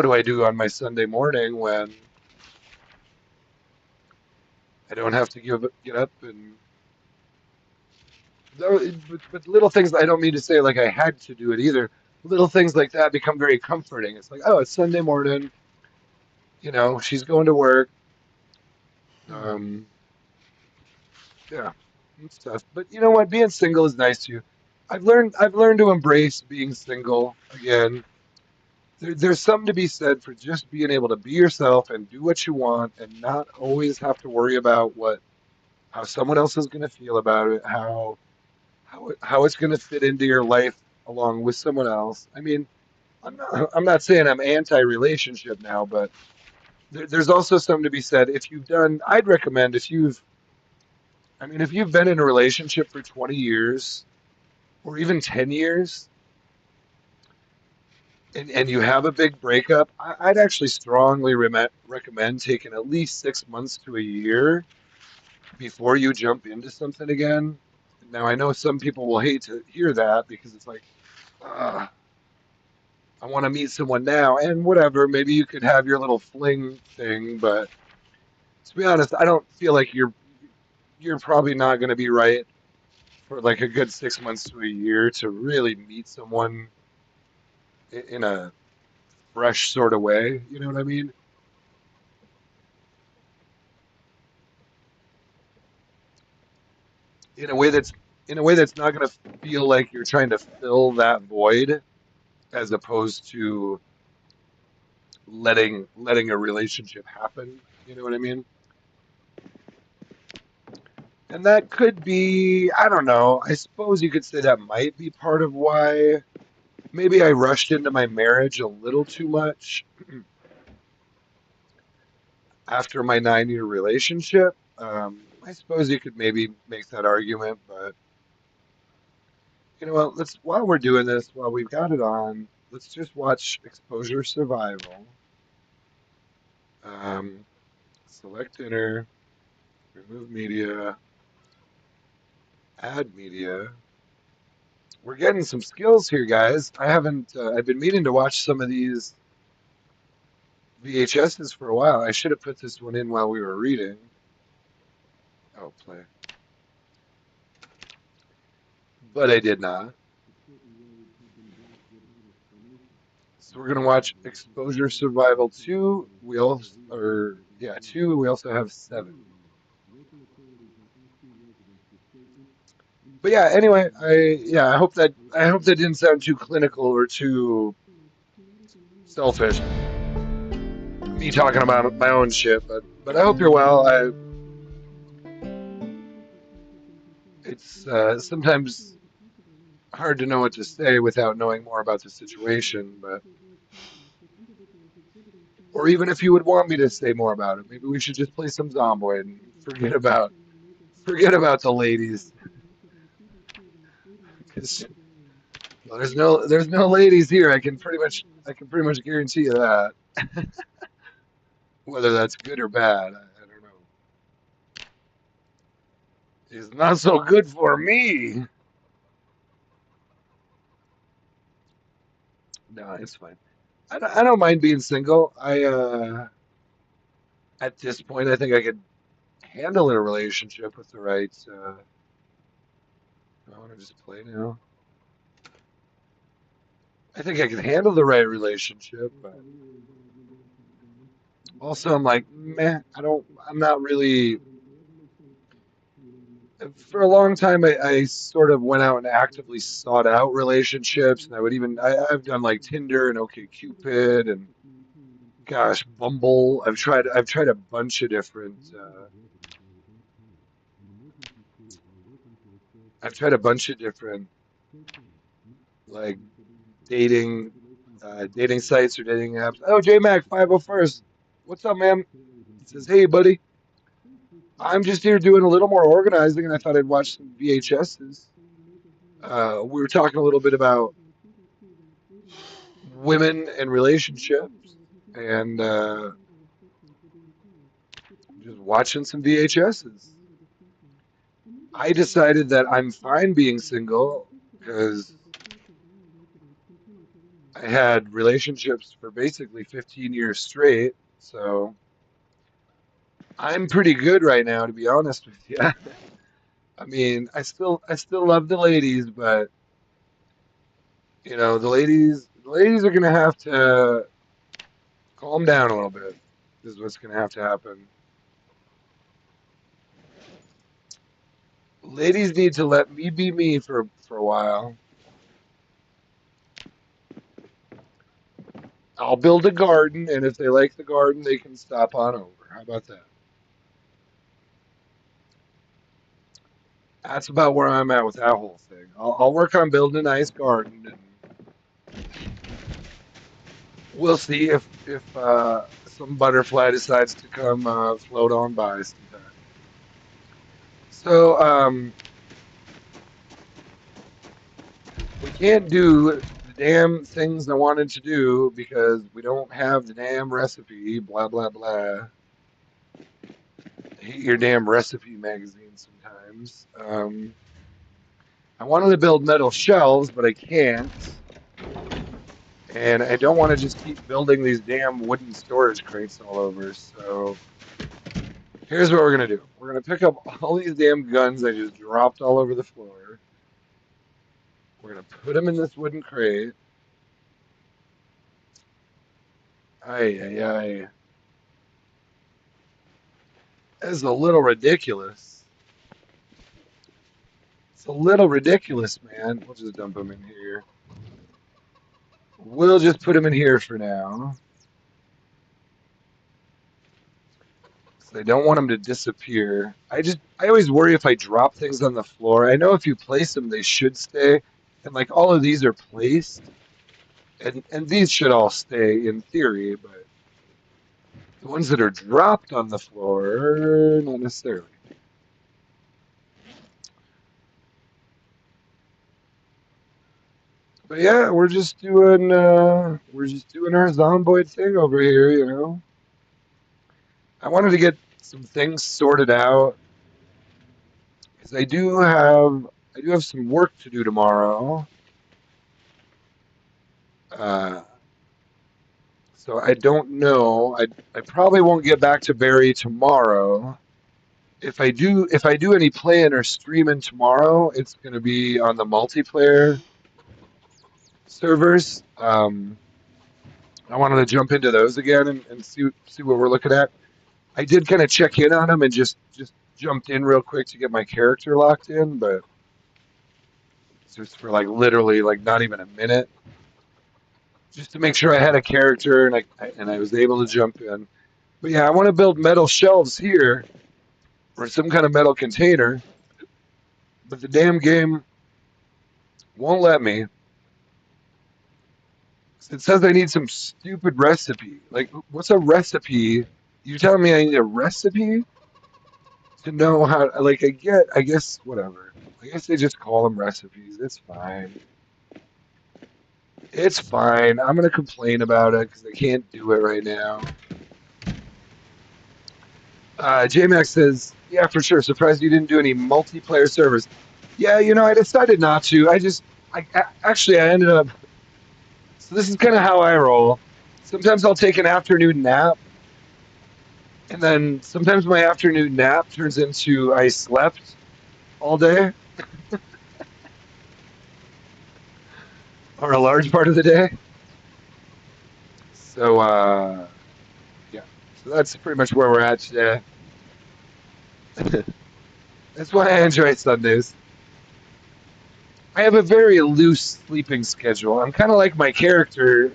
do I do on my Sunday morning when I don't have to get up and but little things. I don't mean to say like I had to do it either. Little things like that become very comforting. It's like, oh, it's Sunday morning. She's going to work. Hmm. Um, yeah, it's tough. But you know what? Being single is nice too. I've learned to embrace being single again. There's something to be said for just being able to be yourself and do what you want and not always have to worry about how someone else is going to feel about it, how it's going to fit into your life along with someone else. I mean, I'm not saying I'm anti-relationship now, but there's also something to be said if you've done. I'd recommend if you've been in a relationship for 20 years or even 10 years and you have a big breakup, I'd actually strongly recommend taking at least 6 months to a year before you jump into something again. Now, I know some people will hate to hear that because it's like, uh, I want to meet someone now, and whatever. Maybe you could have your little fling thing, but to be honest, I don't feel like you're probably not going to be right for like a good 6 months to a year to really meet someone in a fresh sort of way. You know what I mean? In a way that's in a way that's not going to feel like you're trying to fill that void, as opposed to letting a relationship happen. You know what I mean? And that could be, I don't know, I suppose you could say that might be part of why maybe I rushed into my marriage a little too much after my 9 year relationship. I suppose you could maybe make that argument, but you know what? Let's while we're doing this, while we've got it on, let's just watch Exposure Survival. Um, select dinner, remove media, add media. We're getting some skills here, guys. I haven't. I've been meaning to watch some of these VHSs for a while. I should have put this one in while we were reading. Oh, play. But I did not. So we're gonna watch Exposure Survival 2. We also, or yeah, 2. We also have 7. But yeah, anyway, I hope that didn't sound too clinical or too selfish. Me talking about my own shit, but I hope you're well. It's sometimes hard to know what to say without knowing more about the situation, but or even if you would want me to say more about it, maybe we should just play some Zomboid and forget about the ladies. Because well, there's no ladies here. I can pretty much guarantee you that. Whether that's good or bad, I don't know. It's not so good for me. No, it's fine. I don't mind being single. At this point I think I could handle a relationship with the right. I want to just play now. I think I can handle the right relationship, but also I'm like, meh. I'm not really. For a long time, I sort of went out and actively sought out relationships, and I've done like Tinder and OkCupid and gosh, Bumble. I've tried a bunch of different. I've tried a bunch of different like dating dating sites or dating apps. Oh, JMac 501st. What's up, man? He says, "Hey, buddy. I'm just here doing a little more organizing, and I thought I'd watch some VHSs. We were talking a little bit about women and relationships, and just watching some VHSs. I decided that I'm fine being single because I had relationships for basically 15 years straight. So I'm pretty good right now, to be honest with you. I mean, I still love the ladies, but you know, the ladies are gonna have to calm down a little bit. This is what's gonna have to happen. Ladies need to let me be me for a while. I'll build a garden, and if they like the garden, they can stop on over. How about that? That's about where I'm at with that whole thing. I'll work on building a nice garden, and we'll see if some butterfly decides to come float on by sometime. So we can't do the damn things I wanted to do because we don't have the damn recipe. Blah blah blah. I hate your damn recipe magazine sometimes. I wanted to build metal shelves, but I can't. And I don't want to just keep building these damn wooden storage crates all over. So here's what we're gonna do. We're gonna pick up all these damn guns I just dropped all over the floor. We're gonna put them in this wooden crate. Ay ay ay. That's a little ridiculous. It's a little ridiculous, man. We'll just dump them in here. We'll just put them in here for now. I don't want them to disappear. I always worry if I drop things on the floor. I know if you place them, they should stay, and like all of these are placed, and these should all stay in theory, but the ones that are dropped on the floor, not necessarily. But yeah, we're just doing our zomboid thing over here, you know. I wanted to get some things sorted out because I do have some work to do tomorrow. Uh, so I don't know. I probably won't get back to Barry tomorrow. If I do any playing or streaming tomorrow, it's going to be on the multiplayer servers. I wanted to jump into those again and see what we're looking at. I did kind of check in on them and just jumped in real quick to get my character locked in, but just for like literally like not even a minute, just to make sure I had a character and I was able to jump in. But yeah, I want to build metal shelves here or some kind of metal container, but the damn game won't let me. It says I need some stupid recipe. Like, what's a recipe? You telling me I need a recipe to know how? Like, I guess, whatever. I guess they just call them recipes. It's fine. It's fine. I'm gonna complain about it because I can't do it right now. JMax says, "Yeah, for sure. Surprised you didn't do any multiplayer servers." Yeah, you know, I decided not to. Actually I ended up. So this is kind of how I roll. Sometimes I'll take an afternoon nap, and then sometimes my afternoon nap turns into I slept all day or a large part of the day. So yeah, so that's pretty much where we're at today. That's why I enjoy Sundays. I have a very loose sleeping schedule. I'm kind of like my character,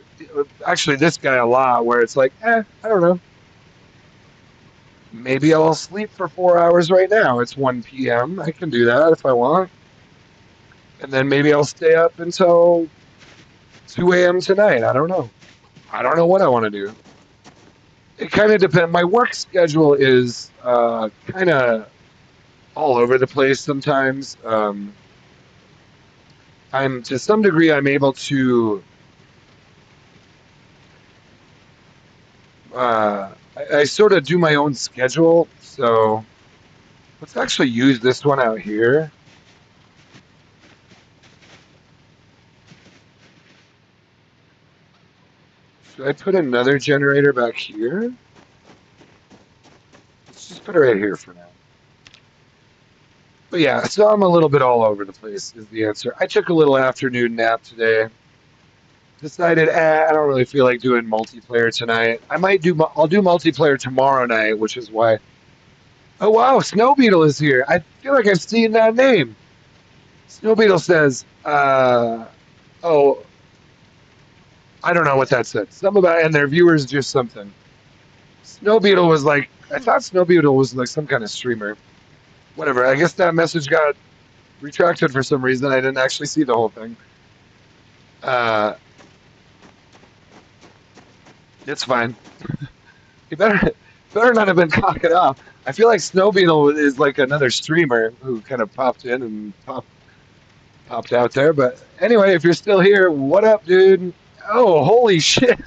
actually this guy a lot, where it's like, I don't know. Maybe I'll sleep for 4 hours right now. It's 1 p.m. I can do that if I want. And then maybe I'll stay up until 2 a.m. tonight. I don't know. I don't know what I want to do. It kind of depends. My work schedule is kind of all over the place sometimes. I'm to some degree I'm able to I sort of do my own schedule. So let's actually use this one out here. Should I put another generator back here? Let's just put it right here for now. But yeah, so I'm a little bit all over the place is the answer. I took a little afternoon nap today. Decided, I don't really feel like doing multiplayer tonight. I'll do multiplayer tomorrow night, which is why. Oh wow, Snow Beetle is here. I feel like I've seen that name. Snow Beetle says, oh, I don't know what that said. Something about, and their viewers just something. Snow Beetle was like, I thought Snow Beetle was like some kind of streamer. Whatever. I guess that message got retracted for some reason. I didn't actually see the whole thing. Uh, it's fine. You better not have been cocking up. I feel like Snow Beetle is like another streamer who kind of popped in and popped out there. But anyway, if you're still here, what up, dude? Oh, holy shit!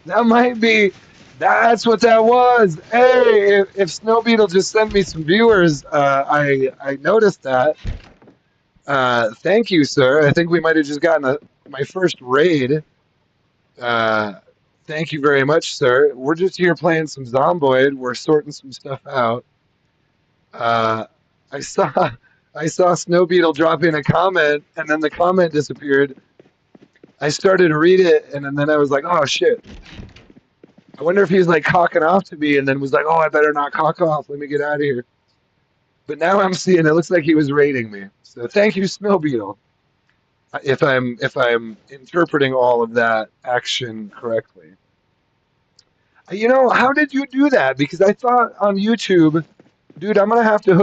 That might be. That's what that was. Hey, if Snow Beetle just sent me some viewers, I noticed that. Thank you, sir. I think we might have just gotten my first raid. Uh, Thank you very much, sir. We're just here playing some Zomboid. We're sorting some stuff out. Uh, I saw I saw Snow Beetle drop in a comment, and then the comment disappeared. I started to read it, and then I was like, "Oh shit!" I wonder if he's like cocking off to me, and then was like, "Oh, I better not cock off. Let me get out of here." But now I'm seeing it looks like he was raiding me. So thank you, Snow Beetle. If I'm interpreting all of that action correctly. You know, how did you do that? Because I thought on YouTube, dude, I'm gonna have to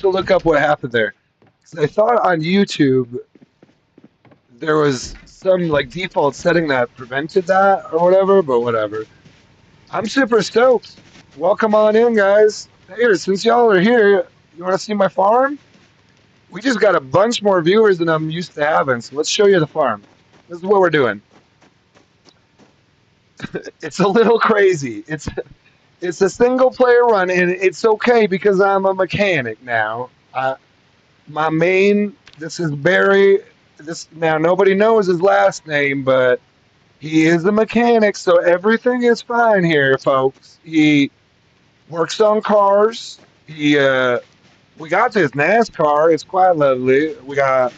look up what happened there. Because I thought on YouTube there was some like default setting that prevented that or whatever, but whatever. I'm super stoked. Welcome on in, guys. Hey, since y'all are here, you want to see my farm? We just got a bunch more viewers than I'm used to having, so let's show you the farm. This is what we're doing. It's a little crazy. It's a single player run, and it's okay because I'm a mechanic now. My main, this is Barry. This now nobody knows his last name, but he is a mechanic, so everything is fine here, folks. He works on cars. He we got this NASCAR. It's quite lovely. We got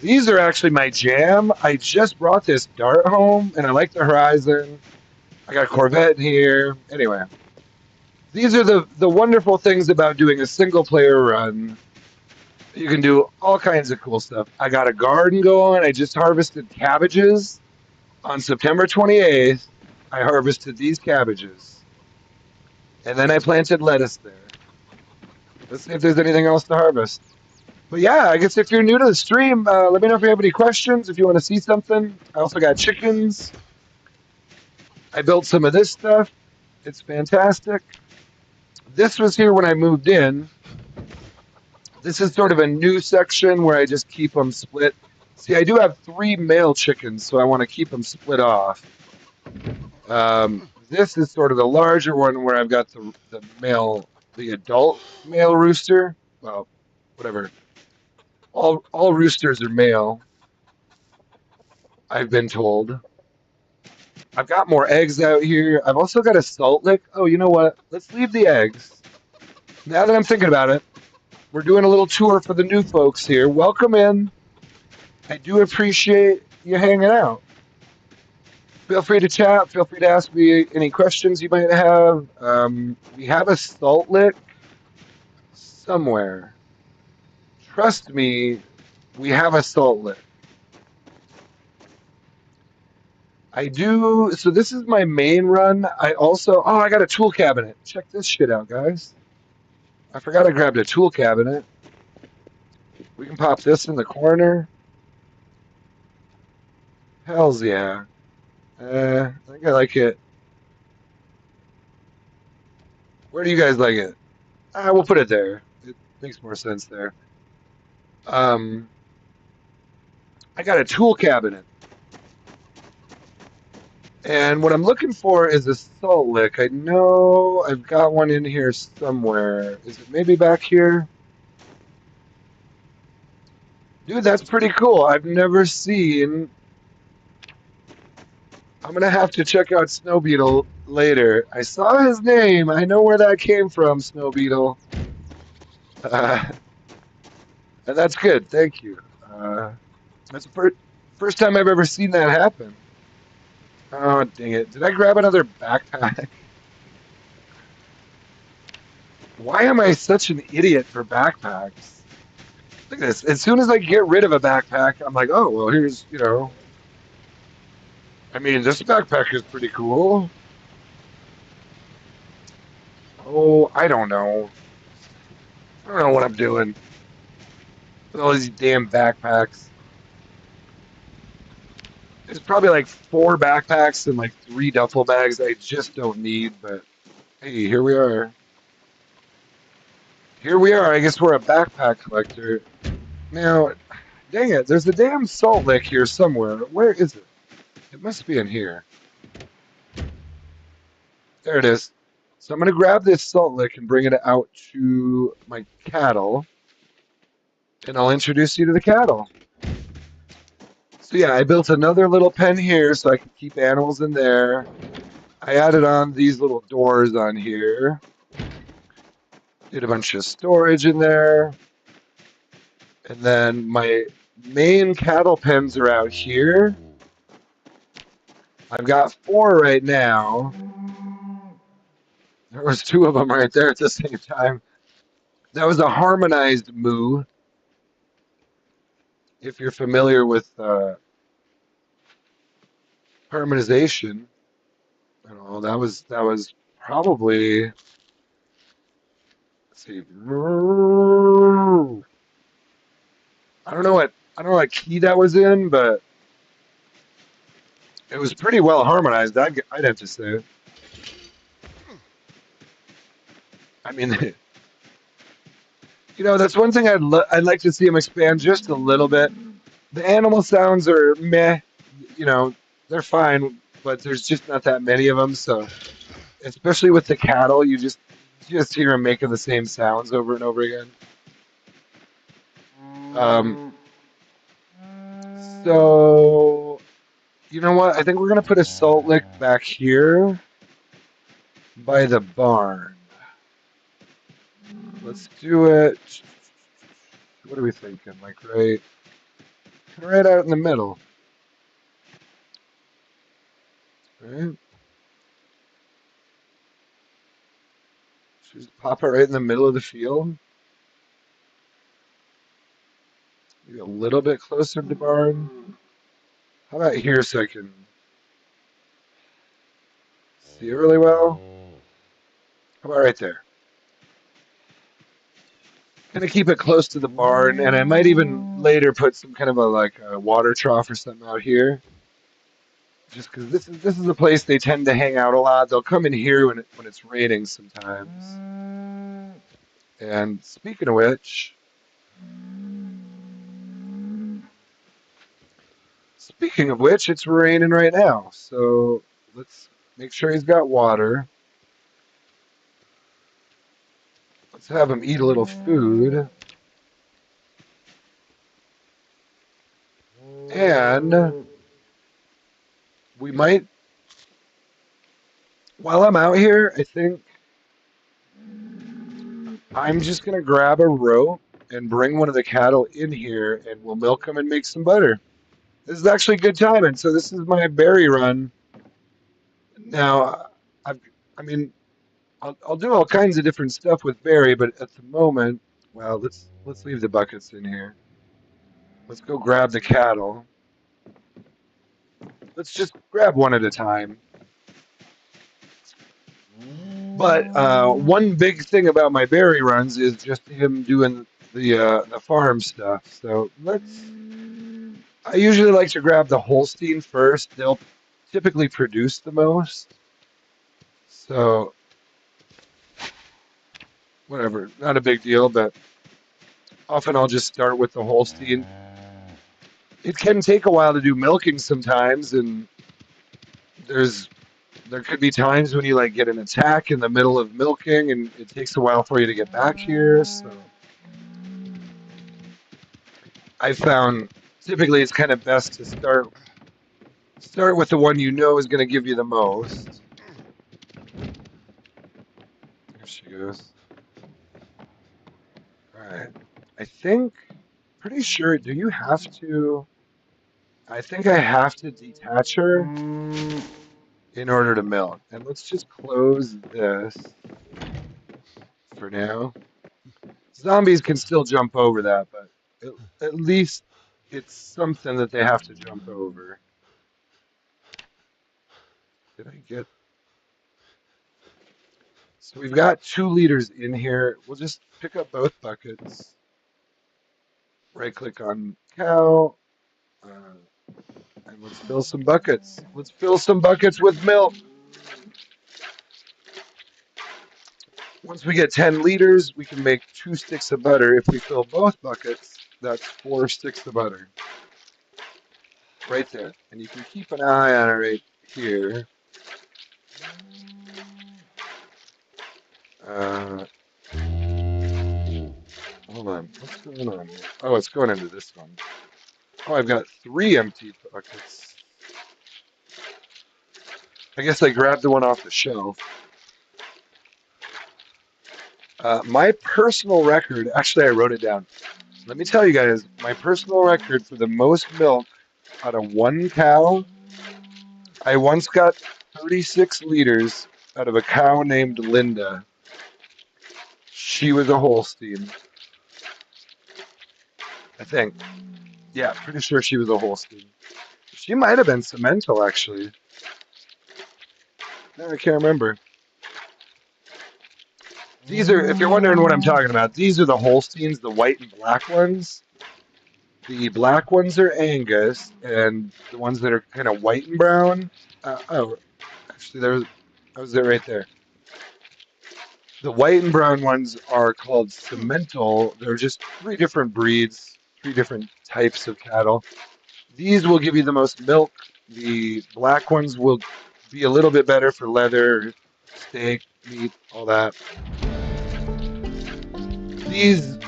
these are actually my jam. I just brought this dart home, and I like the Horizon. I got a Corvette in here. Anyway, these are the wonderful things about doing a single player run. You can do all kinds of cool stuff. I got a garden going. I just harvested cabbages on September 28th. I harvested these cabbages, and then I planted lettuce there. Let's see if there's anything else to harvest. But yeah, I guess if you're new to the stream, let me know if you have any questions. If you want to see something, I also got chickens. I built some of this stuff. It's fantastic. This was here when I moved in. This is sort of a new section where I just keep them split. See, I do have 3 male chickens, so I want to keep them split off. This is sort of the larger one where I've got the male, the adult male rooster. Well, whatever. All roosters are male, I've been told. I've got more eggs out here. I've also got a salt lick. Oh, you know what? Let's leave the eggs. Now that I'm thinking about it, we're doing a little tour for the new folks here. Welcome in. I do appreciate you hanging out. Feel free to chat. Feel free to ask me any questions you might have. We have a salt lick somewhere. Trust me, we have a salt lick. I do. So this is my main run. I also. Oh, I got a tool cabinet. Check this shit out, guys. I forgot I grabbed a tool cabinet. We can pop this in the corner. Hells yeah. I think I like it. Where do you guys like it? We'll put it there. It makes more sense there. Um, I got a tool cabinet. And what I'm looking for is a salt lick. I know I've got one in here somewhere. Is it maybe back here? Dude, that's pretty cool. I've never seen. I'm gonna have to check out Snow Beetle later. I saw his name. I know where that came from, Snow Beetle. Uh, and that's good. Thank you. That's the first time I've ever seen that happen. Oh, dang it. Did I grab another backpack? Why am I such an idiot for backpacks? Look at this. As soon as I get rid of a backpack, I'm like, oh, well, here's. I mean, this backpack is pretty cool. Oh, I don't know. I don't know what I'm doing with all these damn backpacks. There's probably like 4 backpacks and like 3 duffel bags I just don't need, but hey, here we are. Here we are. I guess we're a backpack collector. Now, dang it, there's a damn salt lick here somewhere. Where is it? It must be in here. There it is. So I'm going to grab this salt lick and bring it out to my cattle, and I'll introduce you to the cattle. So yeah, I built another little pen here so I can keep animals in there. I added on these little doors on here. Did a bunch of storage in there. And then my main cattle pens are out here. I've got 4 right now. There was 2 of them right there at the same time. That was a harmonized moo. If you're familiar with harmonization, Well, that was probably, let's see. I don't know what key that was in, but it was pretty well harmonized. I'd have to say. I mean, that's one thing I'd like to see him expand just a little bit. The animal sounds are meh, you know, they're fine, but there's just not that many of them. So, especially with the cattle, you just hear them making the same sounds over and over again. Um, so you know what? I think we're gonna put a salt lick back here by the barn. Let's do it. What are we thinking? Like right out in the middle, right? Just pop it right in the middle of the field. Maybe a little bit closer to the barn. How about here so I can see it really well? How about right there? Gonna keep it close to the barn, and I might even later put some kind of a water trough or something out here. Just because this is a place they tend to hang out a lot. They'll come in here when it's raining sometimes. And speaking of which, it's raining right now. So let's make sure he's got water. Let's have him eat a little food. And we might, while I'm out here, I think I'm just going to grab a rope and bring one of the cattle in here and we'll milk them and make some butter. This is actually good timing. So this is my berry run. Now, I've, I mean, I'll do all kinds of different stuff with berry, but at the moment, well, let's leave the buckets in here. Let's go grab the cattle. Let's just grab one at a time. But one big thing about my berry runs is just him doing the farm stuff. So let's. I usually like to grab the Holstein first. They'll typically produce the most. So whatever, not a big deal. But often I'll just start with the Holstein. It can take a while to do milking sometimes, and there's there could be times when you like get an attack in the middle of milking, and it takes a while for you to get back here. So I found typically it's kind of best to start with the one you know is going to give you the most. There she goes. All right. I think, pretty sure. Do you have to? I think I have to detach her in order to milk. And let's just close this for now. Zombies can still jump over that, but at least it's something that they have to jump over. Did I get? So we've got 2 liters in here. We'll just pick up both buckets. Right click on cow. Uh, and let's fill some buckets. Let's fill some buckets with milk. Once we get 10 liters, we can make 2 sticks of butter. If we fill both buckets, that's 4 sticks of butter. Right there. And you can keep an eye on it right here. Uh, hold on. What's going on here? Oh, it's going into this one. Oh, I've got 3 empty buckets. I guess I grabbed the one off the shelf. My personal record, actually, I wrote it down. Let me tell you guys, my personal record for the most milk out of one cow, I once got 36 liters out of a cow named Linda. She was a Holstein, I think. Yeah, pretty sure she was a Holstein. She might have been Cemental, actually. No, I can't remember. These are, if you're wondering what I'm talking about, these are the Holsteins, the white and black ones. The black ones are Angus, and the ones that are kind of white and brown. Oh, actually, that was it right there. The white and brown ones are called Simmental. They're just three different breeds, three different types of cattle. These will give you the most milk. The black ones will be a little bit better for leather, steak, meat, all that. These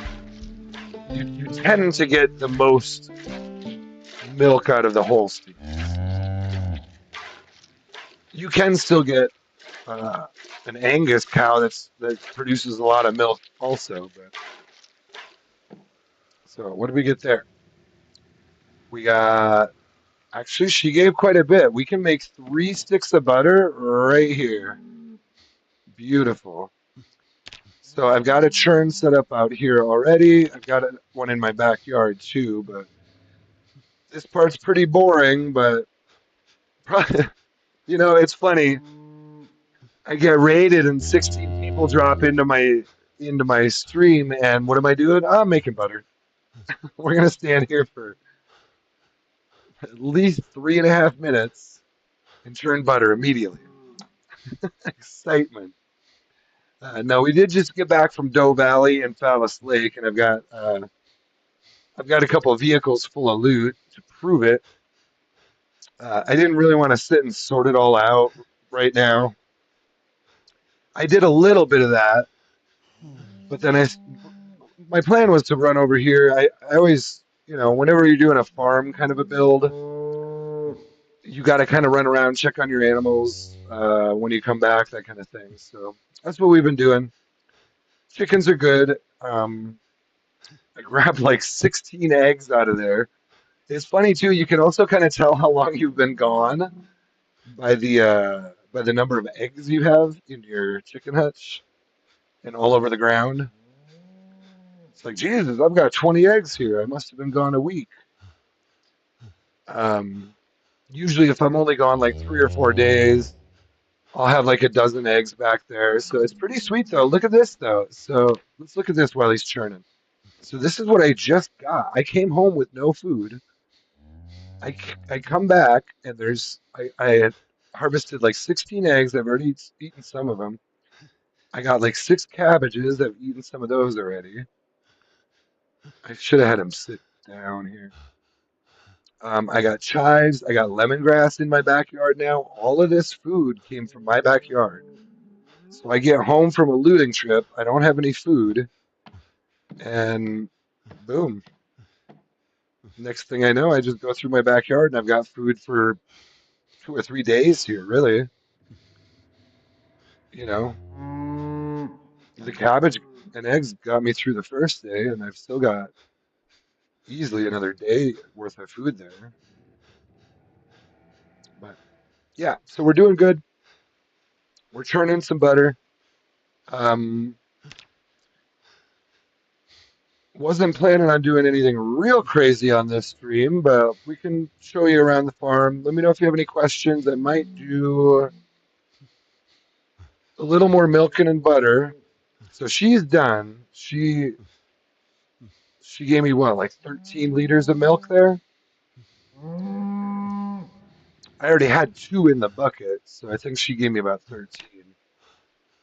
you tend to get the most milk out of the Holsteins. You can still get uh, an Angus cow that produces a lot of milk also. But so what did we get there? We got actually she gave quite a bit. We can make 3 sticks of butter right here. Beautiful. So I've got a churn set up out here already. I've got one in my backyard too, but this part's pretty boring, but probably, it's funny. I get raided and 16 people drop into my stream, and what am I doing? I'm making butter. We're gonna stand here for at least 3.5 minutes and churn butter immediately. Excitement. No, we did just get back from Doe Valley and Fallas Lake, and I've got a couple of vehicles full of loot to prove it. I didn't really want to sit and sort it all out right now. I did a little bit of that, but then my plan was to run over here. I always, whenever you're doing a farm kind of a build, you got to kind of run around, check on your animals when you come back, that kind of thing. So that's what we've been doing. Chickens are good. I grabbed like 16 eggs out of there. It's funny too. You can also kind of tell how long you've been gone by the number of eggs you have in your chicken hutch and all over the ground. It's like, Jesus, I've got 20 eggs here. I must have been gone a week. Um, Usually, if I'm only gone like 3 or 4 days, I'll have like a dozen eggs back there. So it's pretty sweet though. Look at this though. So let's look at this while he's churning. So this is what I just got. I came home with no food. I come back and I had harvested like 16 eggs. I've already eaten some of them. I got like 6 cabbages. I've eaten some of those already. I should have had him sit down here. I got chives. I got lemongrass in my backyard now. All of this food came from my backyard. So I get home from a looting trip. I don't have any food, and boom. Next thing I know, I just go through my backyard and I've got food for 2 or 3 days here, really. You know, the cabbage and eggs got me through the first day, and I've still got easily another day worth of food there. But yeah, so we're doing good. We're churning some butter. Um, wasn't planning on doing anything real crazy on this stream, but we can show you around the farm. Let me know if you have any questions. I might do a little more milking and butter. So she's done. She gave me what, like 13 liters of milk there? I already had two in the bucket, so I think she gave me about 13.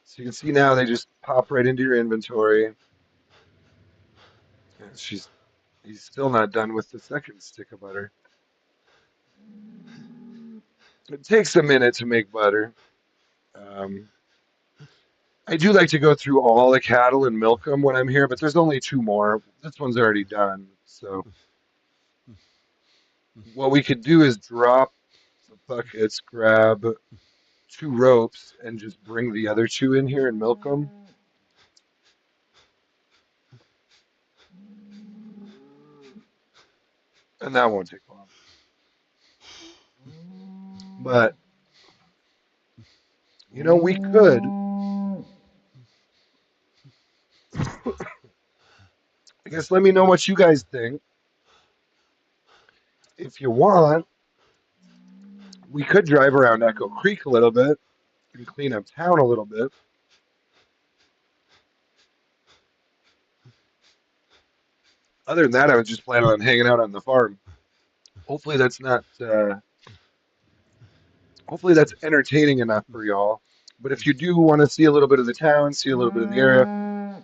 So you can see now they just pop right into your inventory. And he's still not done with the second stick of butter. It takes a minute to make butter. Um, I do like to go through all the cattle and milk them when I'm here, but there's only two more. This one's already done. So what we could do is drop the buckets, grab 2 ropes, and just bring the other two in here and milk them. And that won't take long. But, we could. I guess let me know what you guys think. If you want, we could drive around Echo Creek a little bit and clean up town a little bit. Other than that, I was just planning on hanging out on the farm. Hopefully that's not. Hopefully that's entertaining enough for y'all. But if you do want to see a little bit of the town, see a little bit of the area,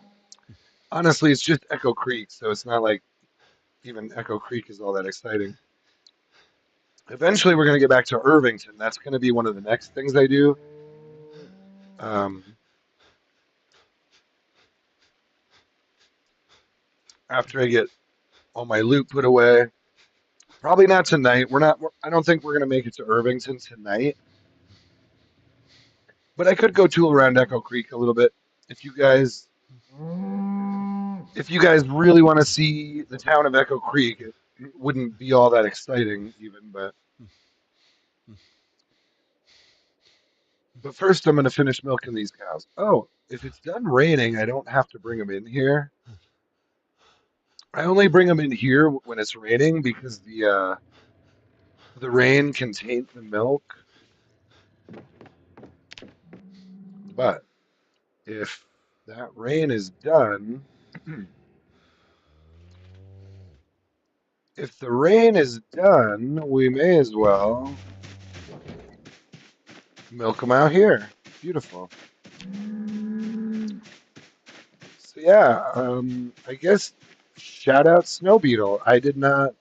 honestly, it's just Echo Creek, so it's not like even Echo Creek is all that exciting. Eventually, we're going to get back to Irvington. That's going to be one of the next things I do. Um, After I get all my loot put away, probably not tonight. We're not. I don't think we're going to make it to Irvington tonight. But I could go tool around Echo Creek a little bit if you guys really want to see the town of Echo Creek. It wouldn't be all that exciting even, but first I'm going to finish milking these cows. Oh, if it's done raining, I don't have to bring them in here. I only bring them in here when it's raining because the rain can taint the milk. But if that rain is done, if the rain is done, we may as well milk them out here. Beautiful. So yeah, I guess shout out Snow Beetle. I did not.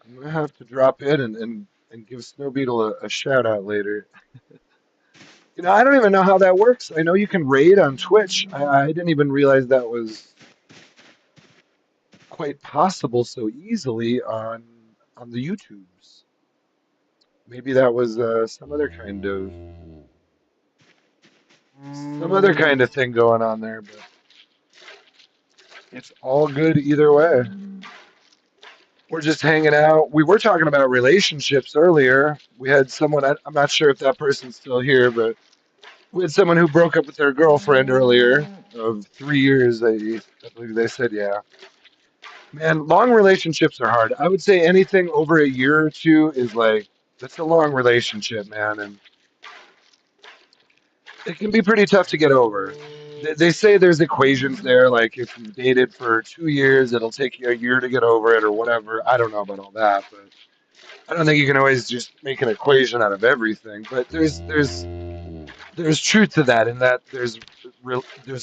I'm gonna have to drop in and give Snow Beetle a shout out later. I don't even know how that works. I know you can raid on Twitch. I didn't even realize that was quite possible so easily on the YouTubes. Maybe that was some other kind of thing going on there, but it's all good either way. We're just hanging out. We were talking about relationships earlier. We had someone, I'm not sure if that person's still here, but we had someone who broke up with their girlfriend earlier of 3 years. I believe they said, yeah. Man, long relationships are hard. I would say anything over a year or two is like, that's a long relationship, man. And it can be pretty tough to get over. They say there's equations there, like if you've dated for 2 years, it'll take you a year to get over it or whatever. I don't know about all that, but I don't think you can always just make an equation out of everything. But there's truth to that in that there's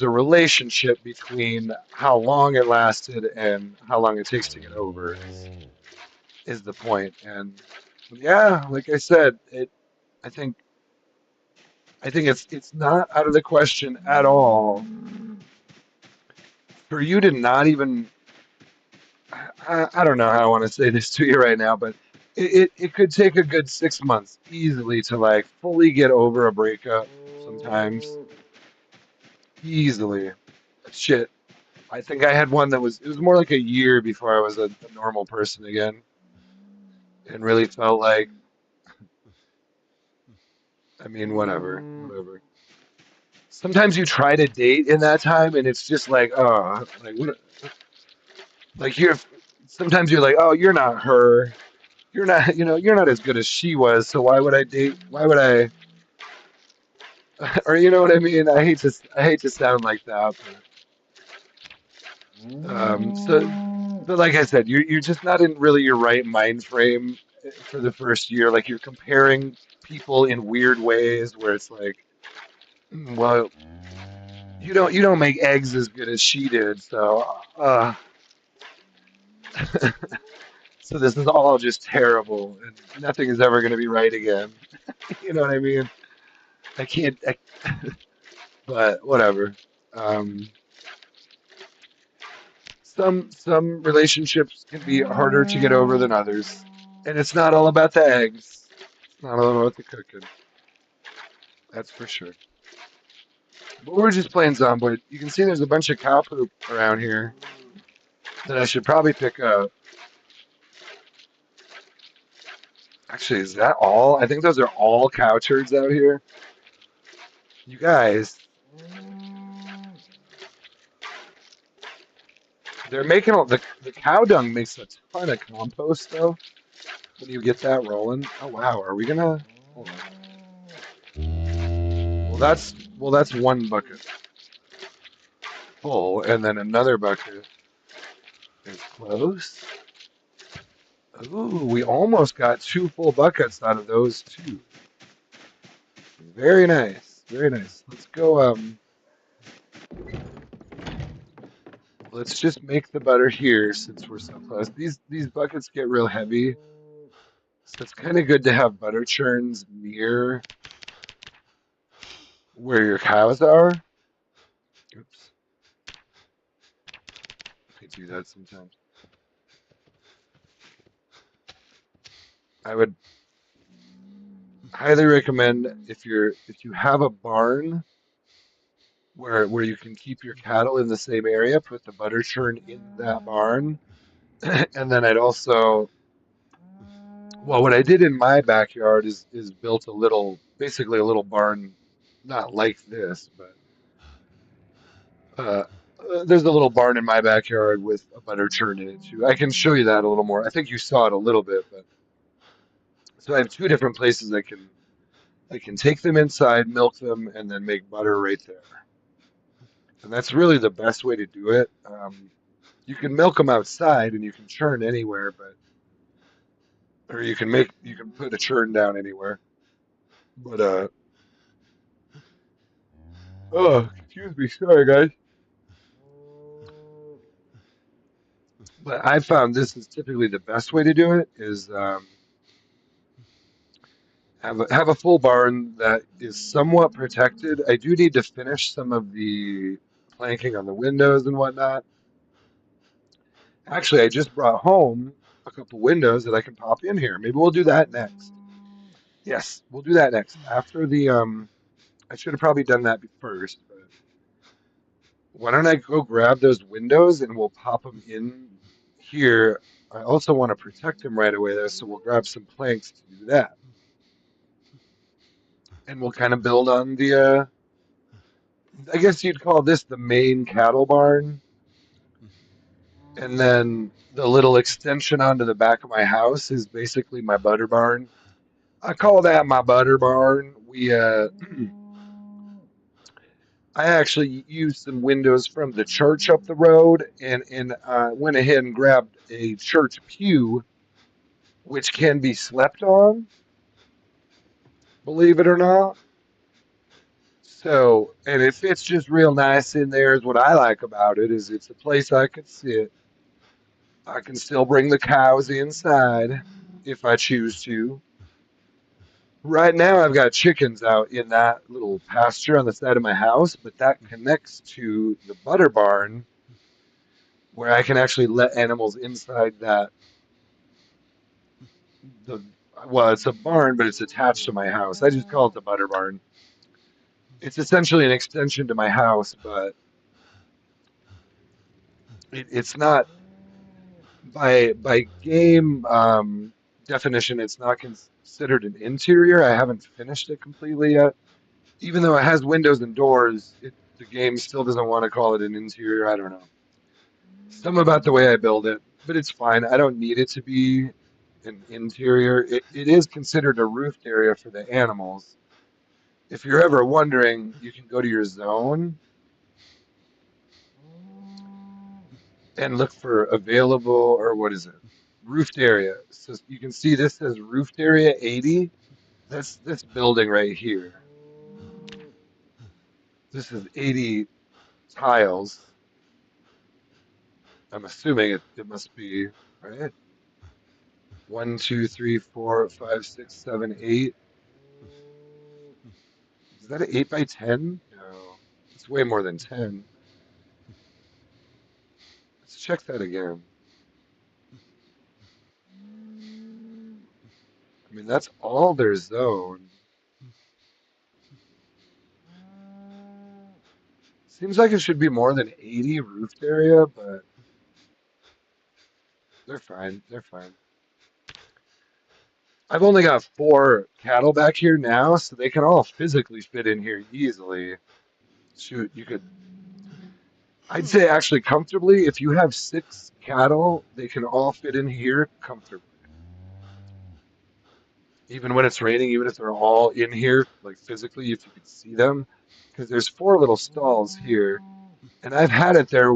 a relationship between how long it lasted and how long it takes to get over is the point. And yeah, like I said, I think I think it's not out of the question at all for you to not even I don't know how I want to say this to you right now, but it could take a good 6 months easily to like fully get over a breakup sometimes. Easily. Shit. I think I had one that it was more like a year before I was a normal person again and really felt like, I mean, whatever. Sometimes you try to date in that time and it's just like, oh, like what, like sometimes you're like, oh, you're not her. You're not, you're not as good as she was. So why would I date? Why would I? Or you know what I mean? I hate to sound like that, but like I said, you're just not in really your right mind frame for the first year. Like you're comparing people in weird ways where it's like, well, you don't make eggs as good as she did, so this is all just terrible, and nothing is ever going to be right again. You know what I mean? I can't, but whatever. Um, some relationships can be harder to get over than others, and it's not all about the eggs. It's not all about the cooking. That's for sure. But we're just playing Zomboid. You can see there's a bunch of cow poop around here that I should probably pick up. Actually, is that all? I think those are all cow turds out here. You guys, they're making the cow dung makes a ton of compost though. When you get that rolling. Oh wow, are we gonna? Hold on. Well, that's one bucket full, and then another bucket is close. Ooh, we almost got two full buckets out of those two. Very nice, very nice. Let's go. Let's just make the butter here since we're so close. These buckets get real heavy, so it's kind of good to have butter churns near where your cows are. Oops, I do that sometimes. I would highly recommend if you have a barn where you can keep your cattle in the same area, put the butter churn in that barn. And then I'd also, well, what I did in my backyard is built a little, basically a little barn, not like this, but uh, there's a little barn in my backyard with a butter churn in it too. I can show you that a little more. I think you saw it a little bit, but so I have two different places I can take them inside, milk them, and then make butter right there. And that's really the best way to do it. You can milk them outside and you can churn anywhere, but or you can put a churn down anywhere. But oh, excuse me, sorry guys. But I found this is typically the best way to do it is have a full barn that is somewhat protected. I do need to finish some of the planking on the windows and whatnot. Actually, I just brought home a couple windows that I can pop in here. Maybe we'll do that next. Yes, we'll do that next. After the I should have probably done that first, but why don't I go grab those windows and we'll pop them in here. I also want to protect them right away there, so we'll grab some planks to do that. And we'll kind of build on the I guess you'd call this the main cattle barn. And then the little extension onto the back of my house is basically my butter barn. I call that my butter barn. We I actually used some windows from the church up the road and went ahead and grabbed a church pew, which can be slept on, believe it or not. So, and it fits just real nice in there. Is what I like about it is it's a place I could sit. I can still bring the cows inside if I choose to. Right now, I've got chickens out in that little pasture on the side of my house, but that connects to the butter barn where I can actually let animals inside that the well, it's a barn, but it's attached to my house. I just call it the butter barn. It's essentially an extension to my house, but it's not by game definition. It's not considered an interior. I haven't finished it completely yet. Even though it has windows and doors, the game still doesn't want to call it an interior. I don't know. Something about the way I build it, but it's fine. I don't need it to be an interior. It is considered a roofed area for the animals. If you're ever wondering, you can go to your zone and look for available, or what is it? Roofed area. So you can see this says roofed area 80. That's this building right here. This is 80 tiles. I'm assuming it must be, right? One, two, three, four, five, six, seven, eight. Is that an 8 by 10? No, it's way more than 10. Let's check that again. I mean, that's all their zone. Seems like it should be more than 80 roofed area, but they're fine. They're fine. I've only got four cattle back here now, so they can all physically fit in here easily. Shoot, you could, I'd say actually comfortably, if you have six cattle, they can all fit in here comfortably. even when it's raining, even if they're all in here, like physically, if you could see them, because there's four little stalls here, and I've had it there.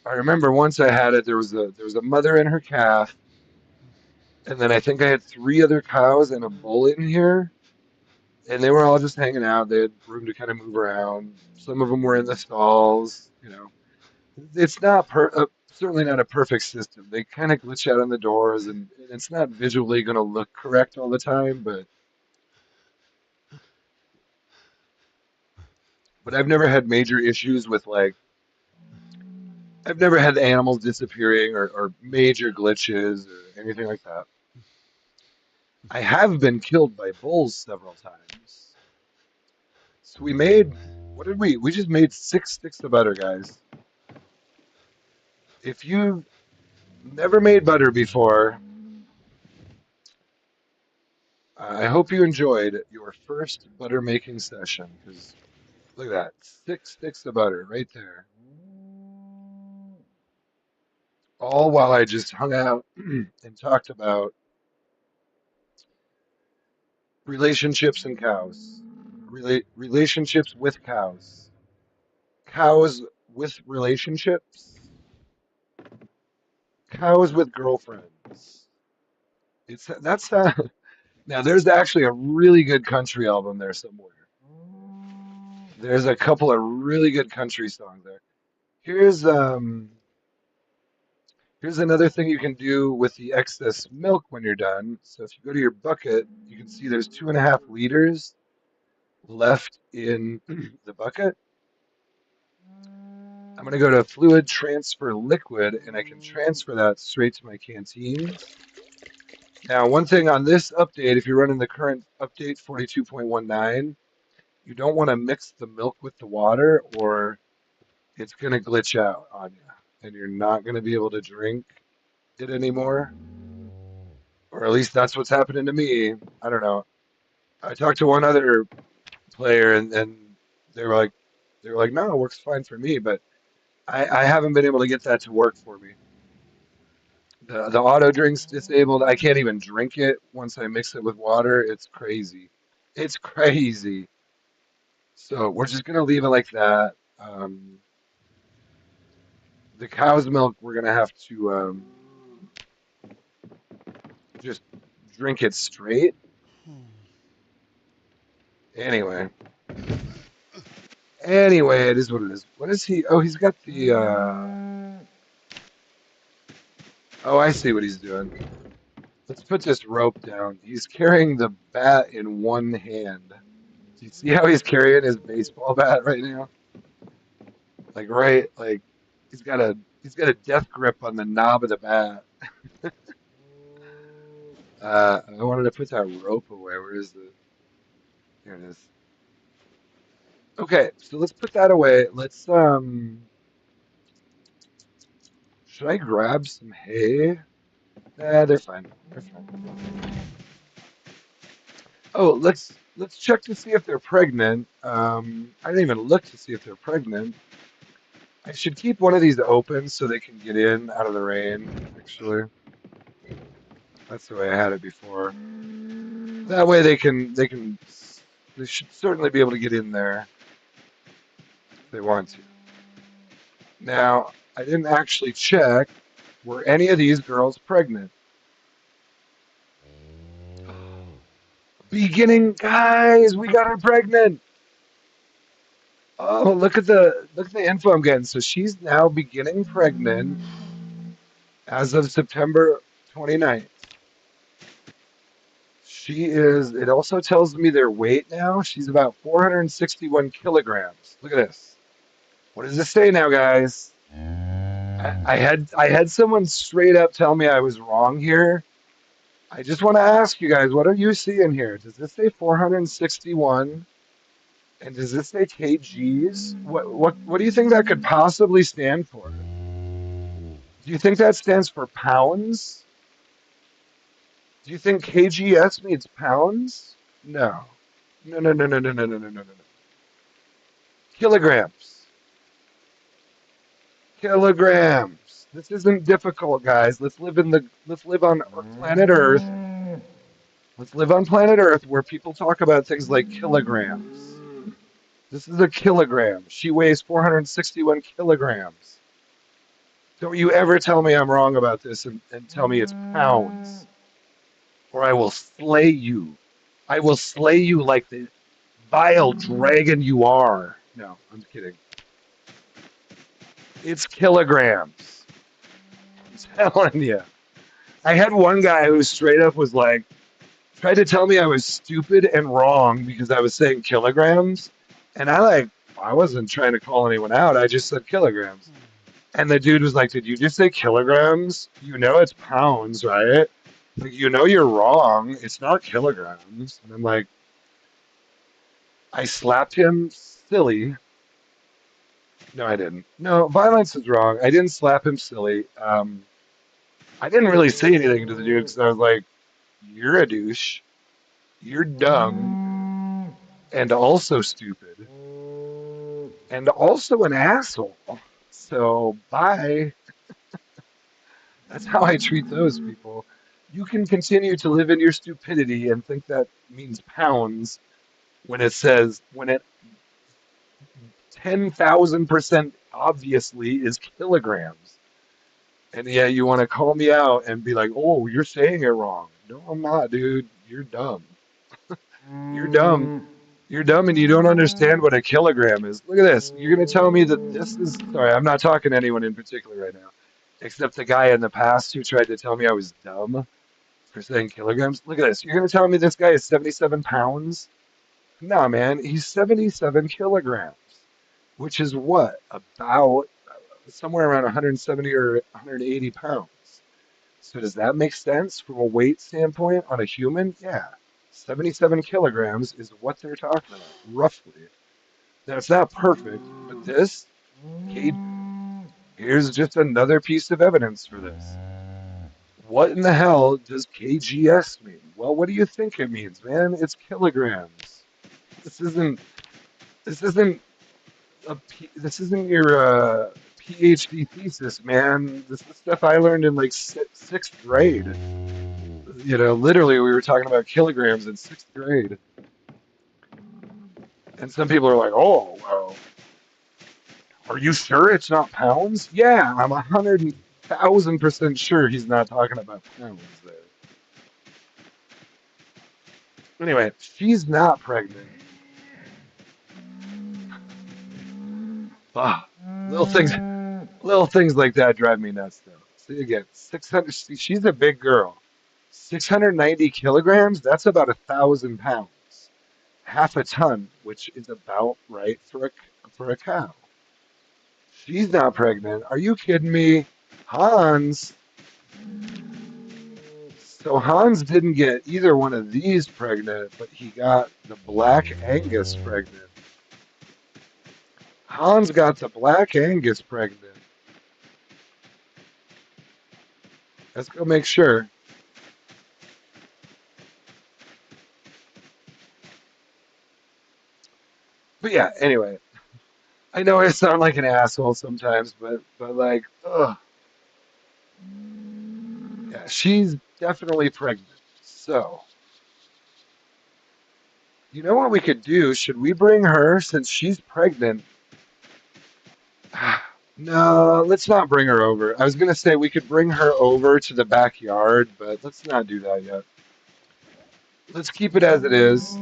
I remember once I had it. There was a mother and her calf, and then I think I had three other cows and a bull in here, and they were all just hanging out. They had room to kind of move around. Some of them were in the stalls. It's not certainly not a perfect system. They kind of glitch out on the doors, and it's not visually going to look correct all the time. But I've never had major issues with like I've never had animals disappearing or major glitches or anything like that. I have been killed by bulls several times. So we made what did we? We just made 6 sticks of butter, guys. If you've never made butter before, I hope you enjoyed your first butter making session because look at that, 6 sticks of butter right there. All while I just hung out and talked about relationships and cows, relationships with cows, cows with relationships, cows with girlfriends. It's that's now there's actually a really good country album there somewhere. There's a couple of really good country songs there. Here's um here's another thing you can do with the excess milk when you're done. So if you go to your bucket, you can see there's 2.5 liters left in the bucket. I'm going to go to fluid transfer liquid and I can transfer that straight to my canteens. Now, one thing on this update, if you're running the current update 42.19, you don't want to mix the milk with the water or it's going to glitch out on you and you're not going to be able to drink it anymore. Or at least that's what's happening to me. I don't know. I talked to one other player and they were like, no, it works fine for me, but I haven't been able to get that to work for me. The auto drink's disabled. I can't even drink it once I mix it with water. It's crazy. It's crazy. So we're just gonna leave it like that. The cow's milk, we're gonna have to just drink it straight. Anyway, anyway, it is what it is. What is he? Oh, he's got the. Oh, I see what he's doing. Let's put this rope down. He's carrying the bat in one hand. Do you see how he's carrying his baseball bat right now? Like like he's got a death grip on the knob of the bat. I wanted to put that rope away. Where is it? Here it is. Okay, so let's put that away. Should I grab some hay? They're fine. They're fine. Oh, let's check to see if they're pregnant. I didn't even look to see if they're pregnant. I should keep one of these open so they can get in out of the rain, actually. That's the way I had it before. That way they should certainly be able to get in there if they want to. Now, I didn't actually check, were any of these girls pregnant? Beginning, guys, we got her pregnant. Oh, look at the info I'm getting. So she's now beginning pregnant as of September 29th. She is, it also tells me their weight now. She's about 461 kilograms. Look at this. What does this say now, guys? I had someone straight up tell me I was wrong here. I just want to ask you guys, what are you seeing here? Does this say 461? And does this say kgs? What do you think that could possibly stand for? Do you think that stands for pounds? Do you think kgs means pounds? No. No, no, no, no, no, no, no, no, no, no. Kilograms. Kilograms. This isn't difficult, guys. Let's live on planet Earth. Let's live on planet Earth where people talk about things like kilograms. This is a kilogram. She weighs 461 kilograms. Don't you ever tell me I'm wrong about this and tell me it's pounds, or I will slay you. I will slay you like the vile dragon you are. No, I'm kidding. It's kilograms. I'm telling you. I had one guy who straight up was like, tried to tell me I was stupid and wrong because I was saying kilograms. And I wasn't trying to call anyone out. I just said kilograms. And the dude was like, "Did you just say kilograms? You know it's pounds, right? Like, you know you're wrong. It's not kilograms." And I'm like, I slapped him silly. No, I didn't. No, violence is wrong. I didn't slap him silly. I didn't really say anything to the dude because I was like, "You're a douche. You're dumb and also stupid and also an asshole. So bye." That's how I treat those people. You can continue to live in your stupidity and think that means pounds when it 10,000% obviously is kilograms. And yeah, you want to call me out and be like, "Oh, you're saying it wrong." No, I'm not, dude. You're dumb. You're dumb. You're dumb and you don't understand what a kilogram is. Look at this. You're going to tell me that this is. Sorry, I'm not talking to anyone in particular right now, except the guy in the past who tried to tell me I was dumb for saying kilograms. Look at this. You're going to tell me this guy is 77 pounds? No, man. He's 77 kilograms, which is what? About somewhere around 170 or 180 pounds. So does that make sense from a weight standpoint on a human? Yeah. 77 kilograms is what they're talking about, roughly. Now, it's not perfect, but K, here's just another piece of evidence for this. What in the hell does KGS mean? Well, what do you think it means, man? It's kilograms. This isn't this isn't this isn't your PhD thesis, man. This is stuff I learned in like sixth grade. You know, literally, we were talking about kilograms in sixth grade, and some people are like, "Oh, well, are you sure it's not pounds?" Yeah, I'm 100,000% sure he's not talking about pounds there. Anyway, she's not pregnant. Ah, little things, little things like that drive me nuts, though. See again, 600. She's a big girl. 690 kilograms. That's about 1,000 pounds. Half a ton, which is about right for a cow. She's not pregnant. Are you kidding me? Hans. So Hans didn't get either one of these pregnant, but he got the Black Angus pregnant. Hans got the Black Angus pregnant. Let's go make sure. But yeah, anyway, I know I sound like an asshole sometimes, but like, ugh, yeah, she's definitely pregnant. So, you know what we could do? Should we bring her since she's pregnant? No, let's not bring her over. I was gonna say we could bring her over to the backyard, but let's not do that yet. Let's keep it as it is.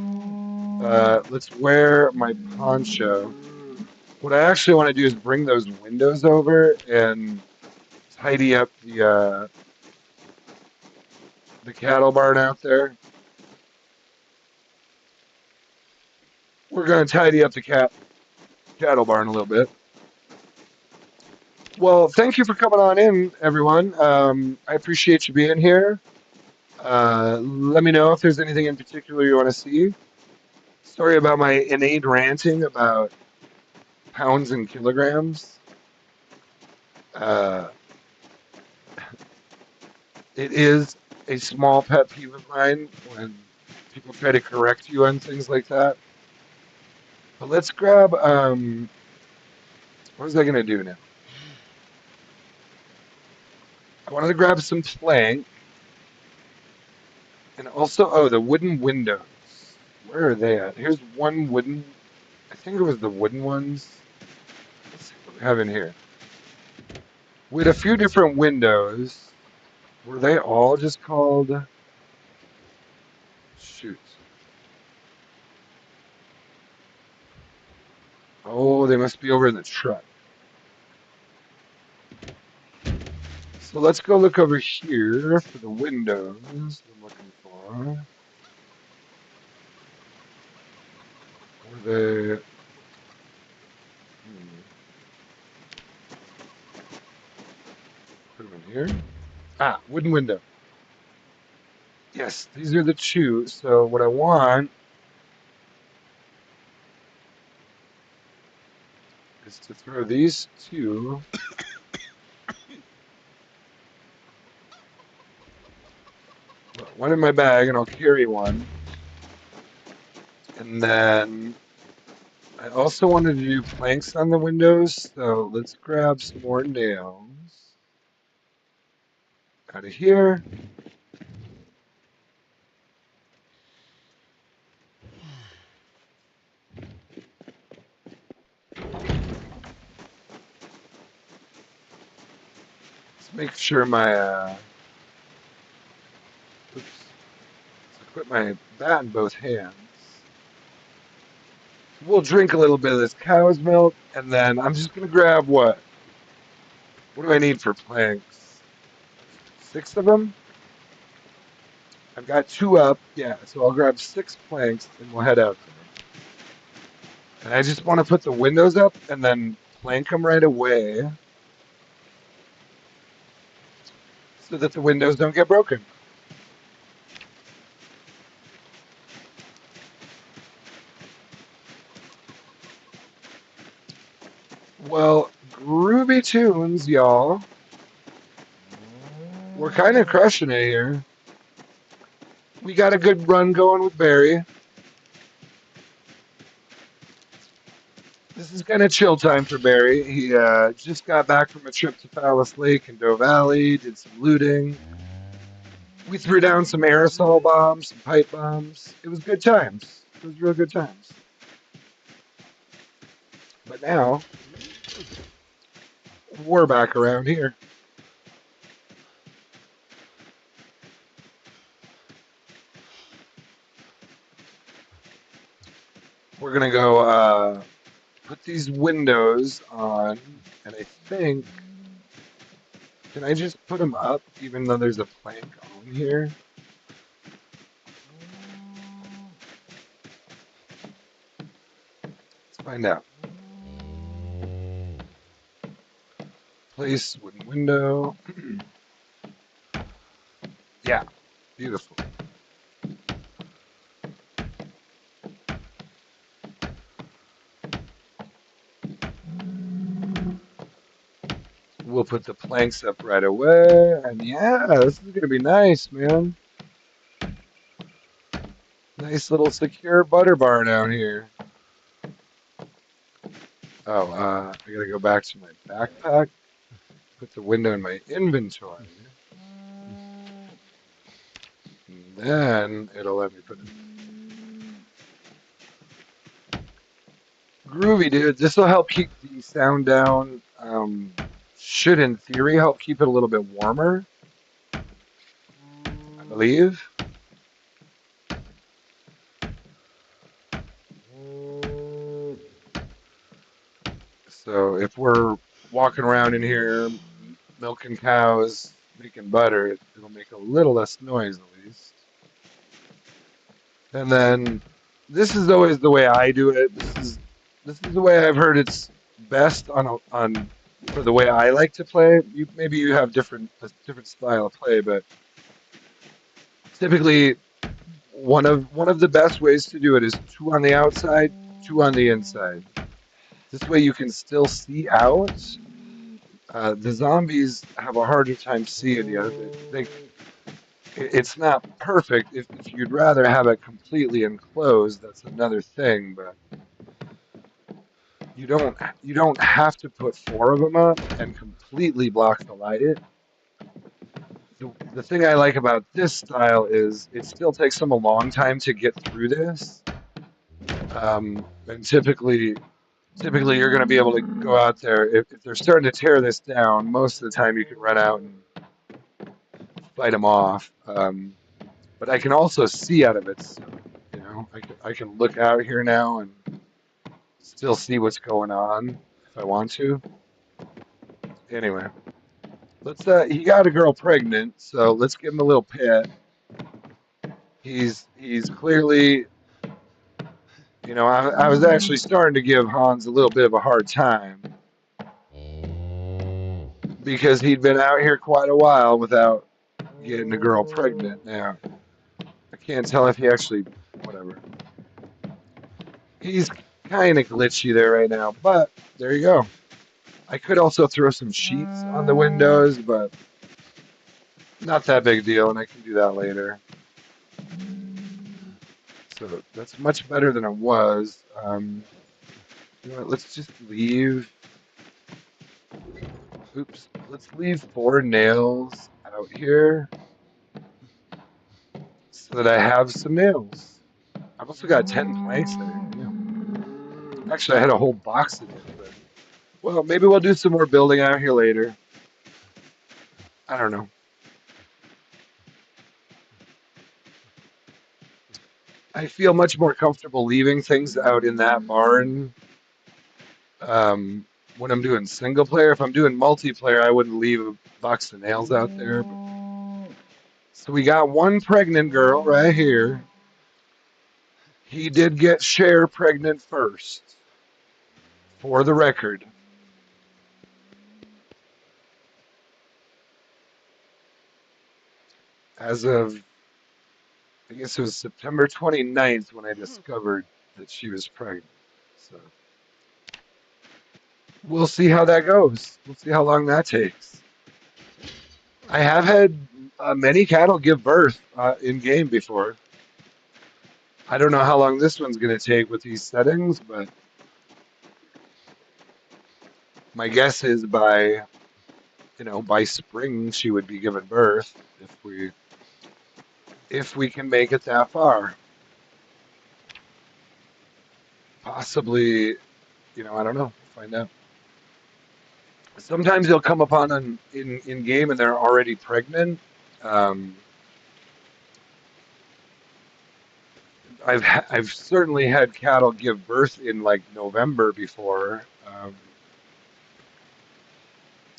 Let's wear my poncho. What I actually want to do is bring those windows over and tidy up the cattle barn out there. We're gonna tidy up the cattle barn a little bit. Well, thank you for coming on in, everyone. I appreciate you being here. Let me know if there's anything in particular you want to see. Sorry about my inane ranting about pounds and kilograms. Uh, it is a small pet peeve of mine when people try to correct you on things like that. But let's grab, what was I going to do now? I wanted to grab some plank, And also, oh, the wooden windows. Where are they at? Here's one wooden. I think it was the wooden ones. Let's see what we have in here. We had a few different windows. Were they all just called? Shoot. Oh, they must be over in the truck. So let's go look over here for the windows I'm looking for. Were they? Hmm, put them in here. Ah, wooden window. Yes, these are the two. So what I want is to throw these two, well, one in my bag, and I'll carry one. And then I also wanted to do planks on the windows, so let's grab some more nails out of here. Let's make sure my oops. Let's equip my bat in both hands. So we'll drink a little bit of this cow's milk, and then I'm just gonna grab what? What do I need for planks? 6 of them? I've got 2 up, yeah, so I'll grab 6 planks and we'll head out there. And I just want to put the windows up and then plank them right away so that the windows don't get broken. Well, groovy tunes, y'all. We're kind of crushing it here. We got a good run going with Barry. This is kind of chill time for Barry. He just got back from a trip to Fallas Lake and Doe Valley, did some looting. We threw down some aerosol bombs, some pipe bombs. It was good times. It was real good times. But now, we're back around here. We're going to go put these windows on, and I think, can I just put them up even though there's a plank on here? Let's find out. Place wooden window. Yeah, beautiful. We'll put the planks up right away, and yeah, this is going to be nice, man. Nice little secure butter bar down here. Oh, I gotta go back to my backpack. Put the window in my inventory. And then it'll let me put it. Groovy, dude. This will help keep the sound down. Should, in theory, help keep it a little bit warmer, I believe. So if we're walking around in here milking cows, making butter, it'll make a little less noise at least. And then this is always the way I do it. This is the way I've heard it's best on for the way I like to play. Maybe you have a different style of play, but typically one of the best ways to do it is 2 on the outside, 2 on the inside. This way you can still see out. The zombies have a harder time seeing you. It's not perfect. If you'd rather have it completely enclosed, that's another thing. But you don't have to put 4 of them up and completely block the light. the thing I like about this style is it still takes them a long time to get through this. And typically you're going to be able to go out there if they're starting to tear this down. Most of the time you can run out and fight them off. But I can also see out of it, so I can look out here now and still see what's going on if I want to. Anyway, let's. He got a girl pregnant, so let's give him a little pet. He's clearly, I was actually starting to give Hans a little bit of a hard time because he'd been out here quite a while without getting a girl pregnant. Now I can't tell if he actually, whatever. He's kind of glitchy there right now, but there you go. I could also throw some sheets on the windows, but not that big a deal, and I can do that later. So that's much better than it was. You know what? Let's just leave. Oops. Let's leave 4 nails out here so that I have some nails. I've also got 10 planks there. Yeah. Actually, I had a whole box of it, but well, maybe we'll do some more building out here later. I don't know. I feel much more comfortable leaving things out in that barn um, when I'm doing single player. If I'm doing multiplayer, I wouldn't leave a box of nails out there. So we got one pregnant girl right here. He did get Cher pregnant first, for the record. As of, I guess it was September 29th when I discovered that she was pregnant. So we'll see how that goes. We'll see how long that takes. I have had many cattle give birth in game before. I don't know how long this one's going to take with these settings, but my guess is by spring she would be giving birth if we can make it that far. Possibly, I don't know. We'll find out. Sometimes you'll come upon them in game and they're already pregnant. Um, I've certainly had cattle give birth in like November before.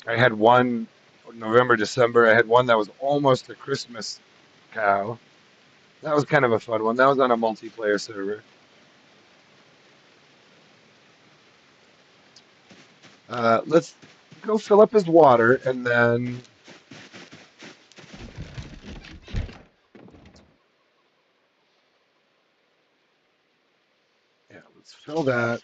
I had one November, December. I had one that was almost a Christmas cow. That was kind of a fun one. That was on a multiplayer server. Let's go fill up his water and then yeah, let's fill that.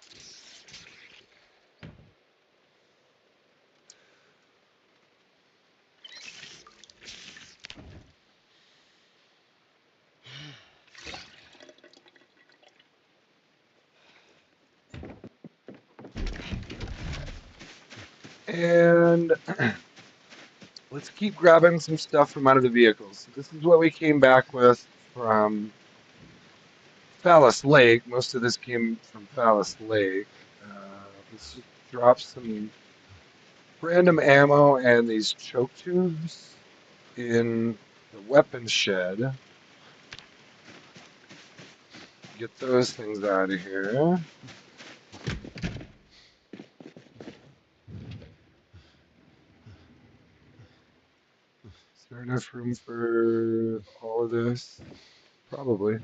And let's keep grabbing some stuff from out of the vehicles. So this is what we came back with from Fallas Lake. Most of this came from Fallas Lake. Let's just drop some random ammo and these choke tubes in the weapons shed. Get those things out of here. Is there enough room for all of this? Probably.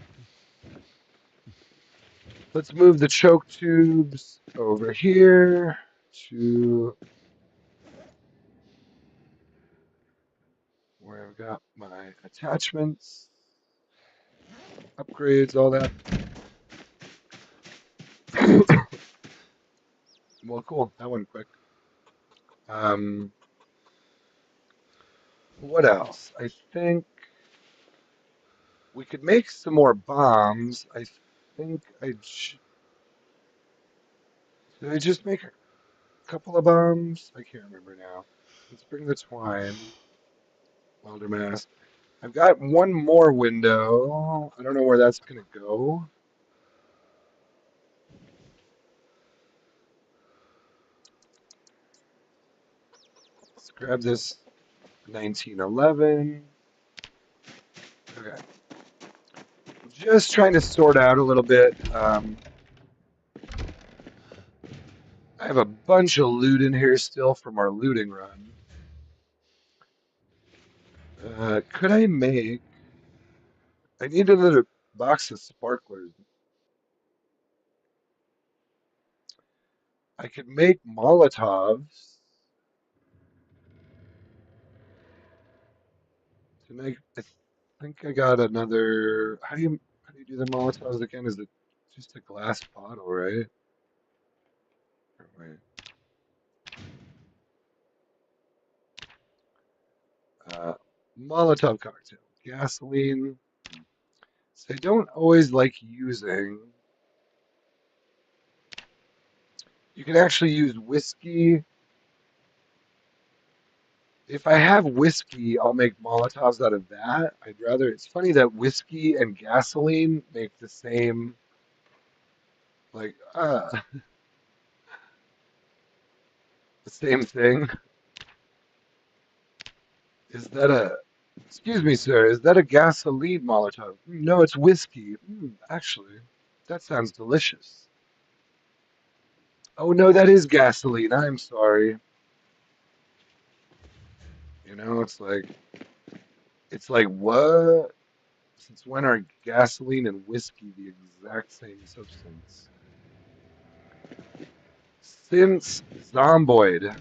Let's move the choke tubes over here to where I've got my attachments, upgrades, all that. Well, cool. That went quick. Um, what else? I think we could make some more bombs. I think did I just make a couple of bombs? I can't remember now. Let's bring the twine. welder mask. I've got one more window. I don't know where that's gonna go. Let's grab this 1911. Okay. Just trying to sort out a little bit. I have a bunch of loot in here still from our looting run. Could I make... I need another box of sparklers. I could make Molotovs to make... I think I got another... How do you do the Molotovs again? Is it just a glass bottle, right? Or wait. Uh, Molotov cocktail. Gasoline. So I don't always like using... You can actually use whiskey. If I have whiskey, I'll make Molotovs out of that. I'd rather. It's funny that whiskey and gasoline make the same, like, the same thing. Is that a? Excuse me, sir. Is that a gasoline Molotov? No, it's whiskey. Actually, that sounds delicious. Oh no, that is gasoline. I'm sorry. It's like what? Since when are gasoline and whiskey the exact same substance? Since Zomboid.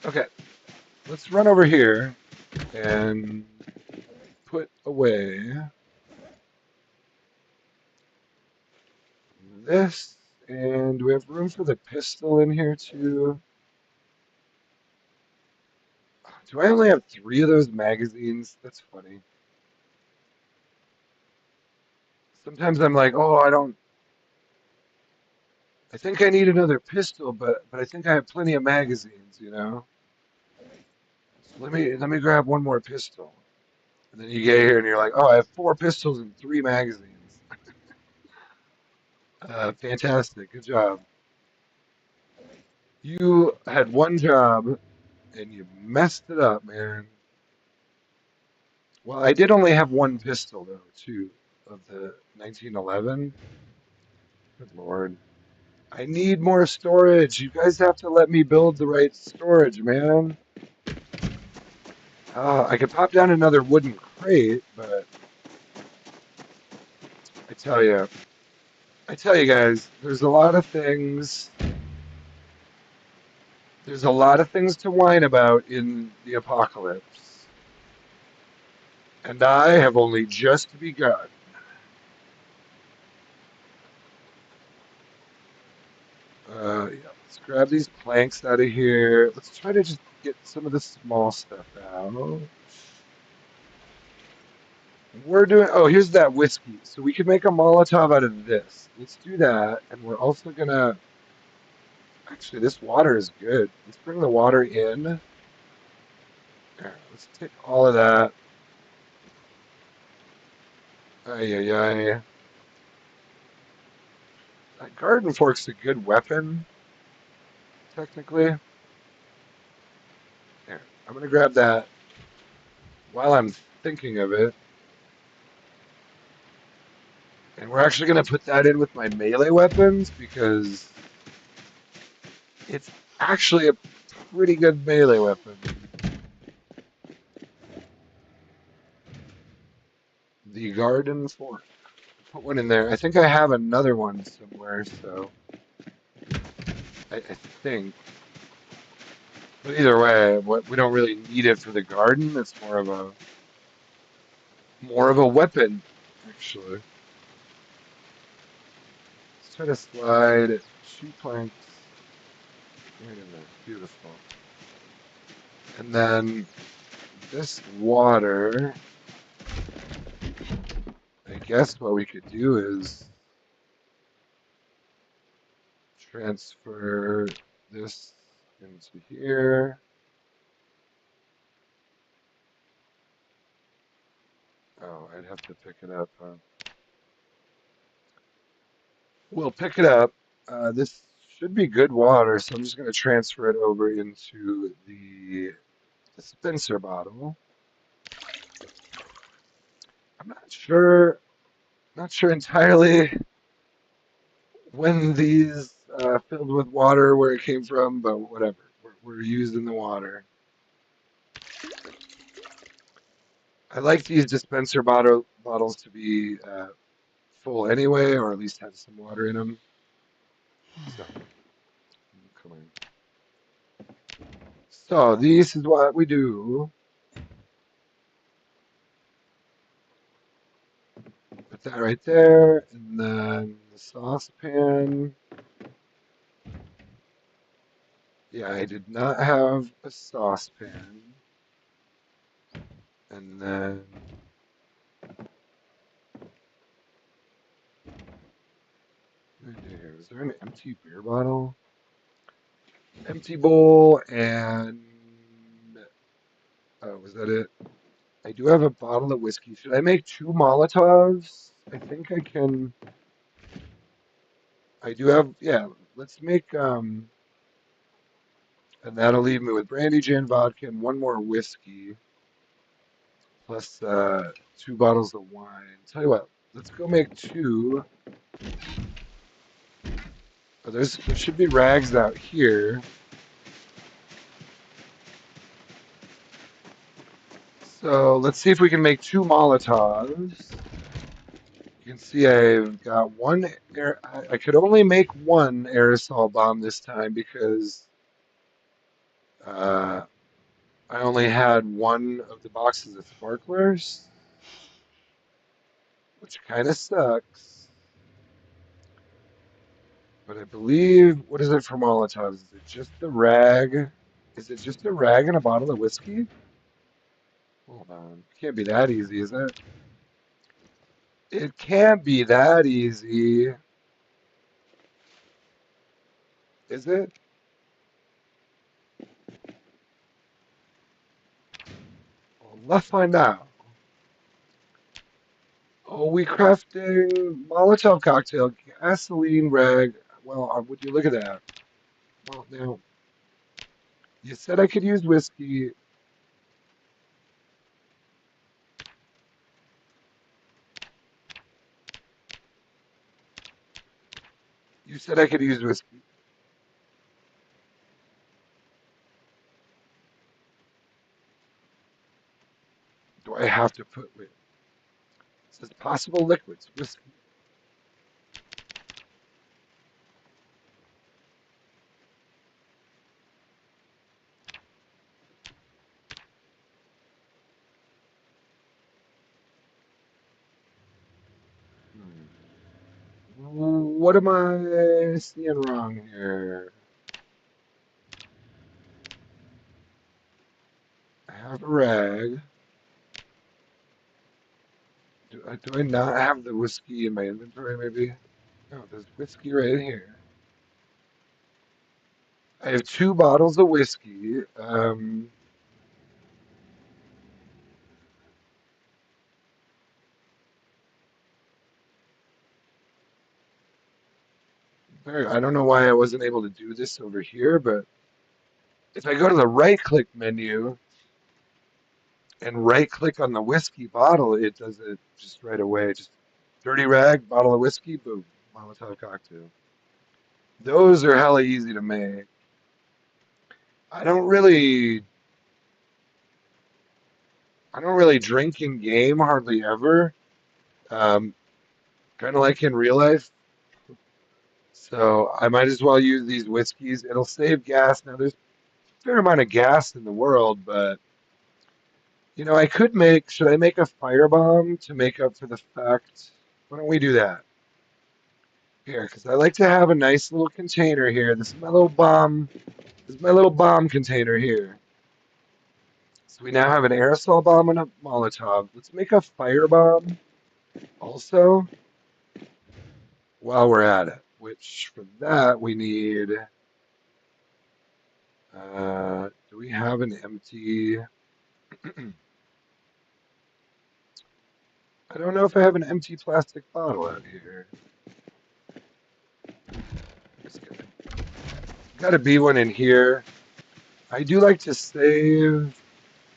Okay, let's run over here and put away this. And do we have room for the pistol in here too? Do I only have 3 of those magazines? That's funny. Sometimes I'm like, oh, I don't. I think I need another pistol, but I think I have plenty of magazines. So let me grab one more pistol. And then you get here and you're like, oh, I have 4 pistols and 3 magazines. Fantastic, good job. You had one job and you messed it up, man. Well, I did only have one pistol though, too, of the 1911. Good Lord. I need more storage. You guys have to let me build the right storage, man. I could pop down another wooden crate, but I tell you, I tell you guys, there's a lot of things. There's a lot of things to whine about in the apocalypse, and I have only just begun. Yeah, let's grab these planks out of here. Let's try to just get some of the small stuff out. We're doing, oh, here's that whiskey. So we could make a Molotov out of this. Let's do that. And we're also gonna, actually, this water is good. Let's bring the water in. There, let's take all of that. Ay, ay, ay. That garden fork's a good weapon, technically. Here, I'm gonna grab that while I'm thinking of it. And we're actually gonna put that in with my melee weapons because it's actually a pretty good melee weapon. The garden fork. Put one in there. I think I have another one somewhere, so I think. But either way, we don't really need it for the garden. It's more of a weapon, actually. Let's try to slide 2 planks right in there. Beautiful. And then this water, I guess what we could do is transfer this. into here. Oh, I'd have to pick it up. We'll pick it up. This should be good water, so I'm just going to transfer it over into the dispenser bottle. I'm not sure entirely when these filled with water where it came from, but whatever. We're using the water. I like these dispenser bottles to be full anyway, or at least have some water in them. So, come on. So this is what we do. Put that right there, and then the saucepan. Yeah, I did not have a saucepan. And then what did I do here? Was there an empty beer bottle? Empty bowl and oh, was that it? I do have a bottle of whiskey. Should I make two Molotovs? I think I can. I do have, yeah. Let's make and that'll leave me with brandy, gin, vodka, and one more whiskey, plus two bottles of wine. Tell you what, let's go make two. Oh, there should be rags out here. So let's see if we can make two Molotovs. You can see I've got one air. I could only make one aerosol bomb this time because uh, I only had one of the boxes of sparklers, which kind of sucks. But I believe, what is it for Molotovs? Is it just the rag? Is it just a rag and a bottle of whiskey? Hold on. It can't be that easy, is it? It can't be that easy, is it? Well, let's find out. Oh, we crafting Molotov cocktail, gasoline rag. Well, would you look at that? Well, now, you said I could use whiskey. You said I could use whiskey. Do I have to put, wait, it says possible liquids, whiskey. Hmm. What am I seeing wrong here? I have a rag. Do I not have the whiskey in my inventory, maybe? No, there's whiskey right here. I have two bottles of whiskey. I don't know why I wasn't able to do this over here, but if I go to the right click menu and right click on the whiskey bottle, it does it just right away. Just dirty rag, bottle of whiskey, boom, Molotov cocktail. Those are hella easy to make. I don't really, I don't really drink in game hardly ever. Um, kind of like in real life. So I might as well use these whiskeys. It'll save gas. Now there's a fair amount of gas in the world, but I could make, should I make a firebomb to make up for the fact? Why don't we do that? Here, because I like to have a nice little container here. This is my little bomb. This is my little bomb container here. So we now have an aerosol bomb and a Molotov. Let's make a firebomb also while we're at it. Which for that we need Do we have an empty? I don't know if I have an empty plastic bottle out here. There's gotta be one in here. I do like to save.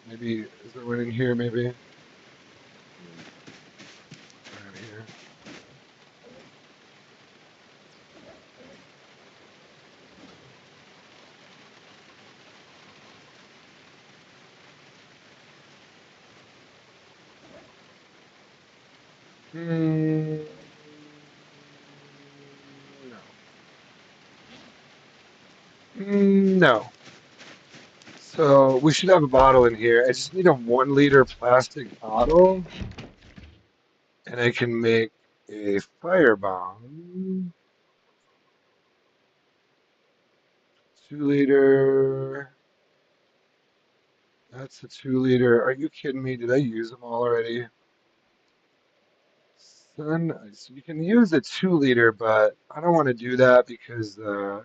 Maybe, is there one in here, maybe? Around here. Hmm, no. No. So we should have a bottle in here. I just need a 1 liter plastic bottle, and I can make a firebomb. 2 liter. That's a 2 liter. Are you kidding me? Did I use them all already? Son, so you can use a 2 liter, but I don't want to do that because I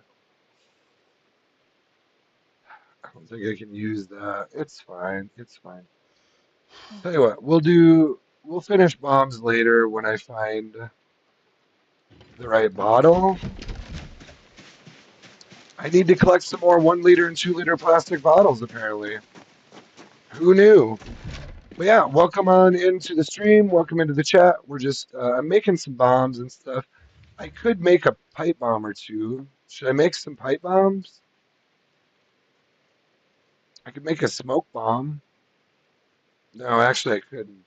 don't think I can use that. It's fine. It's fine. Tell you what, we'll finish bombs later when I find the right bottle. I need to collect some more 1 liter and 2 liter plastic bottles, apparently. Who knew? But yeah, welcome on into the stream. Welcome into the chat. We're just I'm making some bombs and stuff. I could make a pipe bomb or two. Should I make some pipe bombs? I could make a smoke bomb. No, actually I couldn't.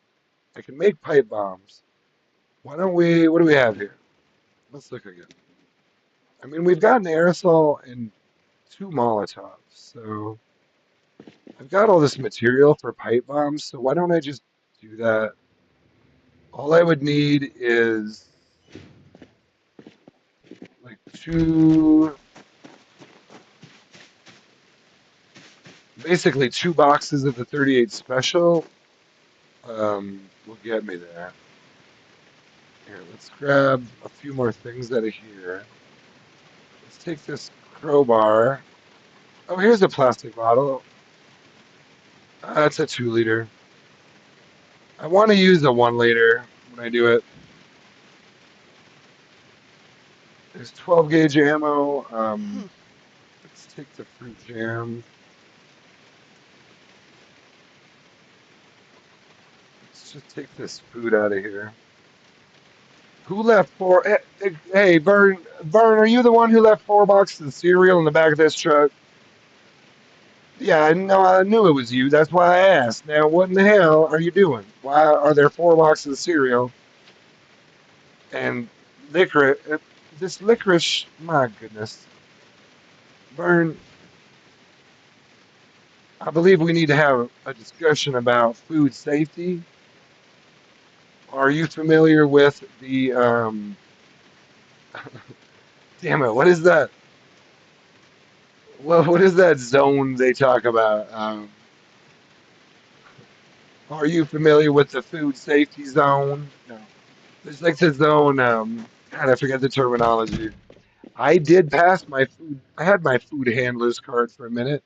I can make pipe bombs. Why don't we, what do we have here? Let's look again. I mean, we've got an aerosol and 2 Molotovs, so I've got all this material for pipe bombs, so why don't I just do that? All I would need is like basically 2 boxes of the 38 special will get me there. Here, let's grab a few more things out of here. Let's take this crowbar. Oh, here's a plastic bottle. That's a 2 liter. I want to use a 1 liter when I do it. There's 12 gauge ammo. Let's take the fruit jam. Let's just take this food out of here. Who left four? Hey, Vern, are you the one who left 4 boxes of cereal in the back of this truck? Yeah, I know. I knew it was you. That's why I asked. Now, what in the hell are you doing? Why are there 4 boxes of cereal and licorice? This licorice, my goodness, Vern. I believe we need to have a discussion about food safety. Are you familiar with the damn it, what is that? Well, what is that zone they talk about? Are you familiar with the food safety zone? No. There's like the zone, God, I forget the terminology. I did pass my food, I had my food handler's card for a minute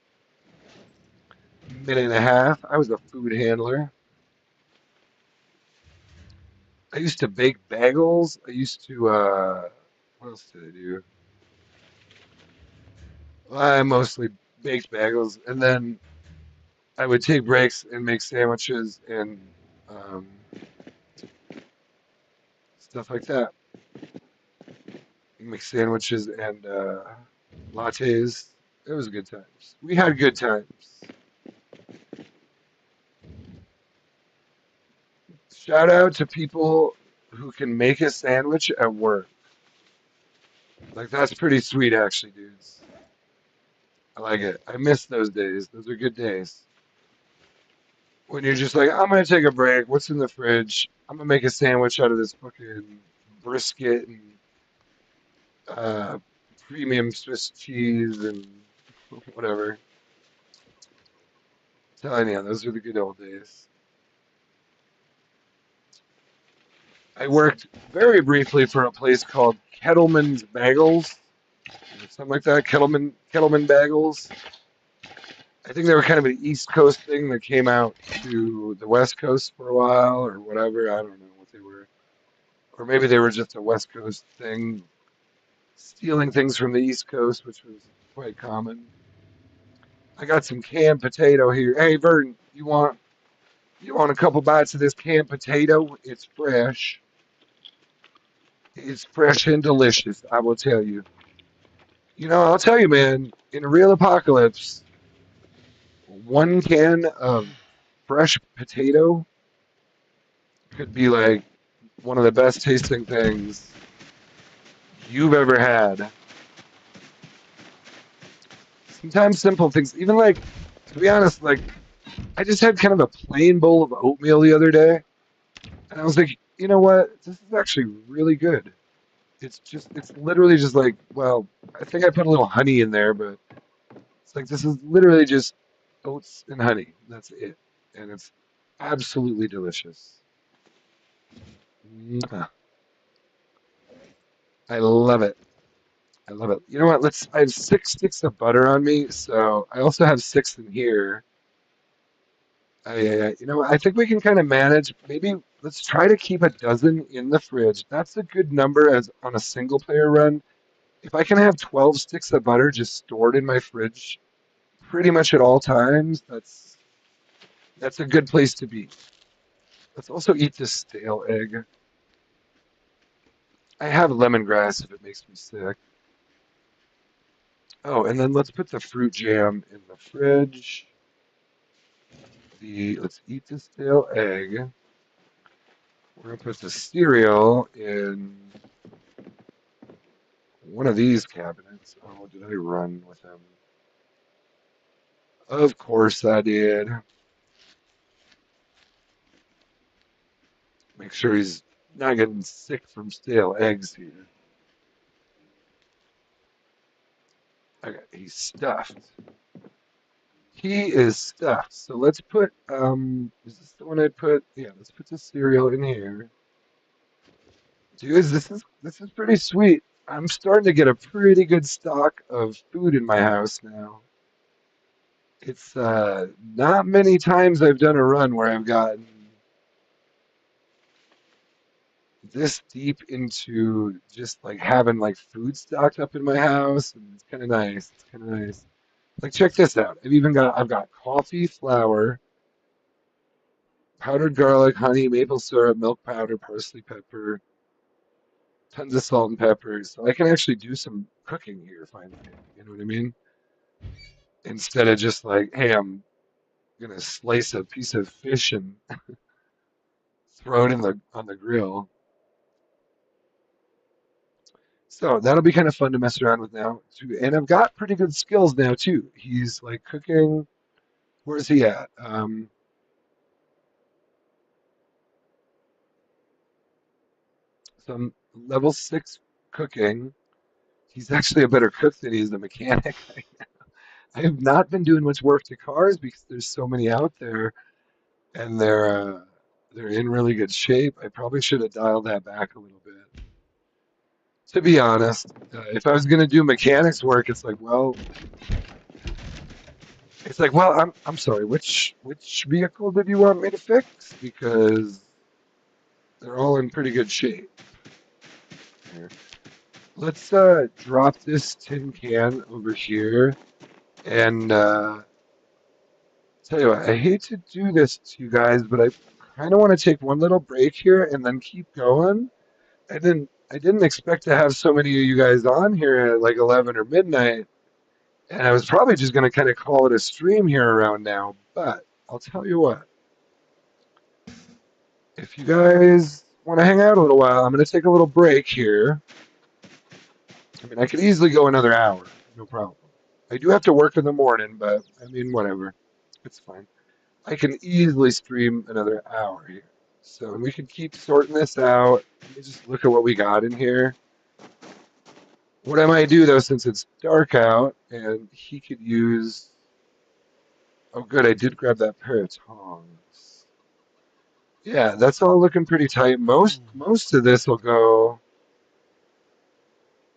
and a half. I was a food handler. I used to bake bagels. I used to, what else did I do? I mostly baked bagels, and then I would take breaks and make sandwiches and stuff like that. Make sandwiches and lattes. It was good times. We had good times. Shout out to people who can make a sandwich at work. Like that's pretty sweet, actually, dudes. I like it. I miss those days. Those are good days. When you're just like, I'm gonna take a break. What's in the fridge? I'm gonna make a sandwich out of this fucking brisket and uh, premium Swiss cheese and whatever. Telling you, those are the good old days. I worked very briefly for a place called Kettleman's Bagels, or something like that. Kettleman Bagels. I think they were kind of an East Coast thing that came out to the West Coast for a while or whatever. I don't know what they were. Or maybe they were just a West Coast thing, stealing things from the East Coast, which was quite common. I got some canned potato here. Hey, Verdon, you want a couple bites of this canned potato? It's fresh. It's fresh and delicious, I will tell you. I'll tell you, man, in a real apocalypse, one can of fresh potato could be like one of the best tasting things you've ever had. Sometimes simple things, even like, to be honest, like, I just had kind of a plain bowl of oatmeal the other day, and I was like, you know what? This is actually really good. It's literally just like, well, I think I put a little honey in there, but it's like, this is literally just oats and honey. That's it. And it's absolutely delicious. Mwah. I love it. I love it. You know what? I have 6 sticks of butter on me, so I also have six in here. I think we can kind of manage. Maybe let's try to keep a dozen in the fridge. That's a good number as on a single player run. If I can have 12 sticks of butter just stored in my fridge pretty much at all times, that's a good place to be. Let's also eat this stale egg. I have lemongrass if it makes me sick. Oh, and then let's put the fruit jam in the fridge. Let's eat the stale egg. We're gonna put the cereal in one of these cabinets. Oh, did I run with him? Of course I did. Make sure he's not getting sick from stale eggs here. Okay, he's stuffed. He is stuffed. So let's put is this the one I put? Yeah, let's put the cereal in here. Dude, this is pretty sweet. I'm starting to get a pretty good stock of food in my house now. It's not many times I've done a run where I've gotten this deep into just like having like food stocked up in my house, and it's kind of nice. It's kind of nice. Like check this out. I've got coffee flour, powdered garlic, honey, maple syrup, milk powder, parsley, pepper, tons of salt and pepper. So I can actually do some cooking here finally. You know what I mean? Instead of just like, hey, I'm gonna slice a piece of fish and throw it in the on the grill. So that'll be kind of fun to mess around with now too. And I've got pretty good skills now too. He's like cooking. Where's he at? Some level 6 cooking. He's actually a better cook than he is a mechanic. I have not been doing much work to cars because there's so many out there, and they're in really good shape. I probably should have dialed that back a little bit. To be honest, if I was gonna do mechanics work, it's like, well, I'm sorry, which vehicle did you want me to fix? Because they're all in pretty good shape. Here. Let's drop this tin can over here and tell you what, I hate to do this to you guys, but I kind of want to take one little break here and then keep going. I didn't expect to have so many of you guys on here at like 11 or midnight, and I was probably just going to kind of call it a stream here around now, but I'll tell you what, if you guys want to hang out a little while, I'm going to take a little break here. I mean, I could easily go another hour, no problem. I do have to work in the morning, but I mean, whatever. It's fine. I can easily stream another hour here. So we can keep sorting this out. Let me just look at what we got in here. What I might do though, since it's dark out and he could use. Oh, good, I did grab that pair of tongs. Yeah, that's all looking pretty tight. Most of this will go.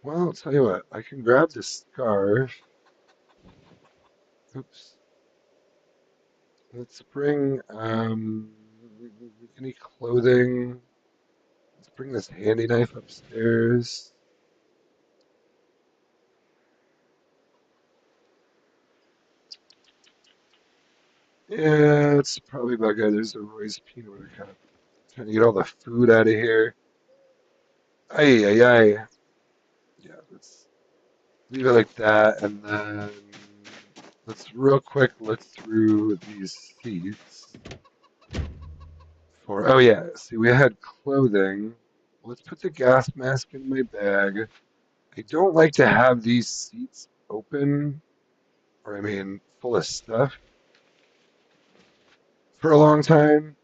Well, I'll tell you what. I can grab this scarf. Oops. Let's bring any clothing. Let's bring this handy knife upstairs. Yeah, it's probably about good. There's a Roy's peanut butter cup. Trying to get all the food out of here. Ay, ay, ay. Yeah, let's leave it like that, and then let's real quick look through these seats for. Oh yeah, see, we had clothing. Let's put the gas mask in my bag. I don't like to have these seats open, or I mean, full of stuff for a long time.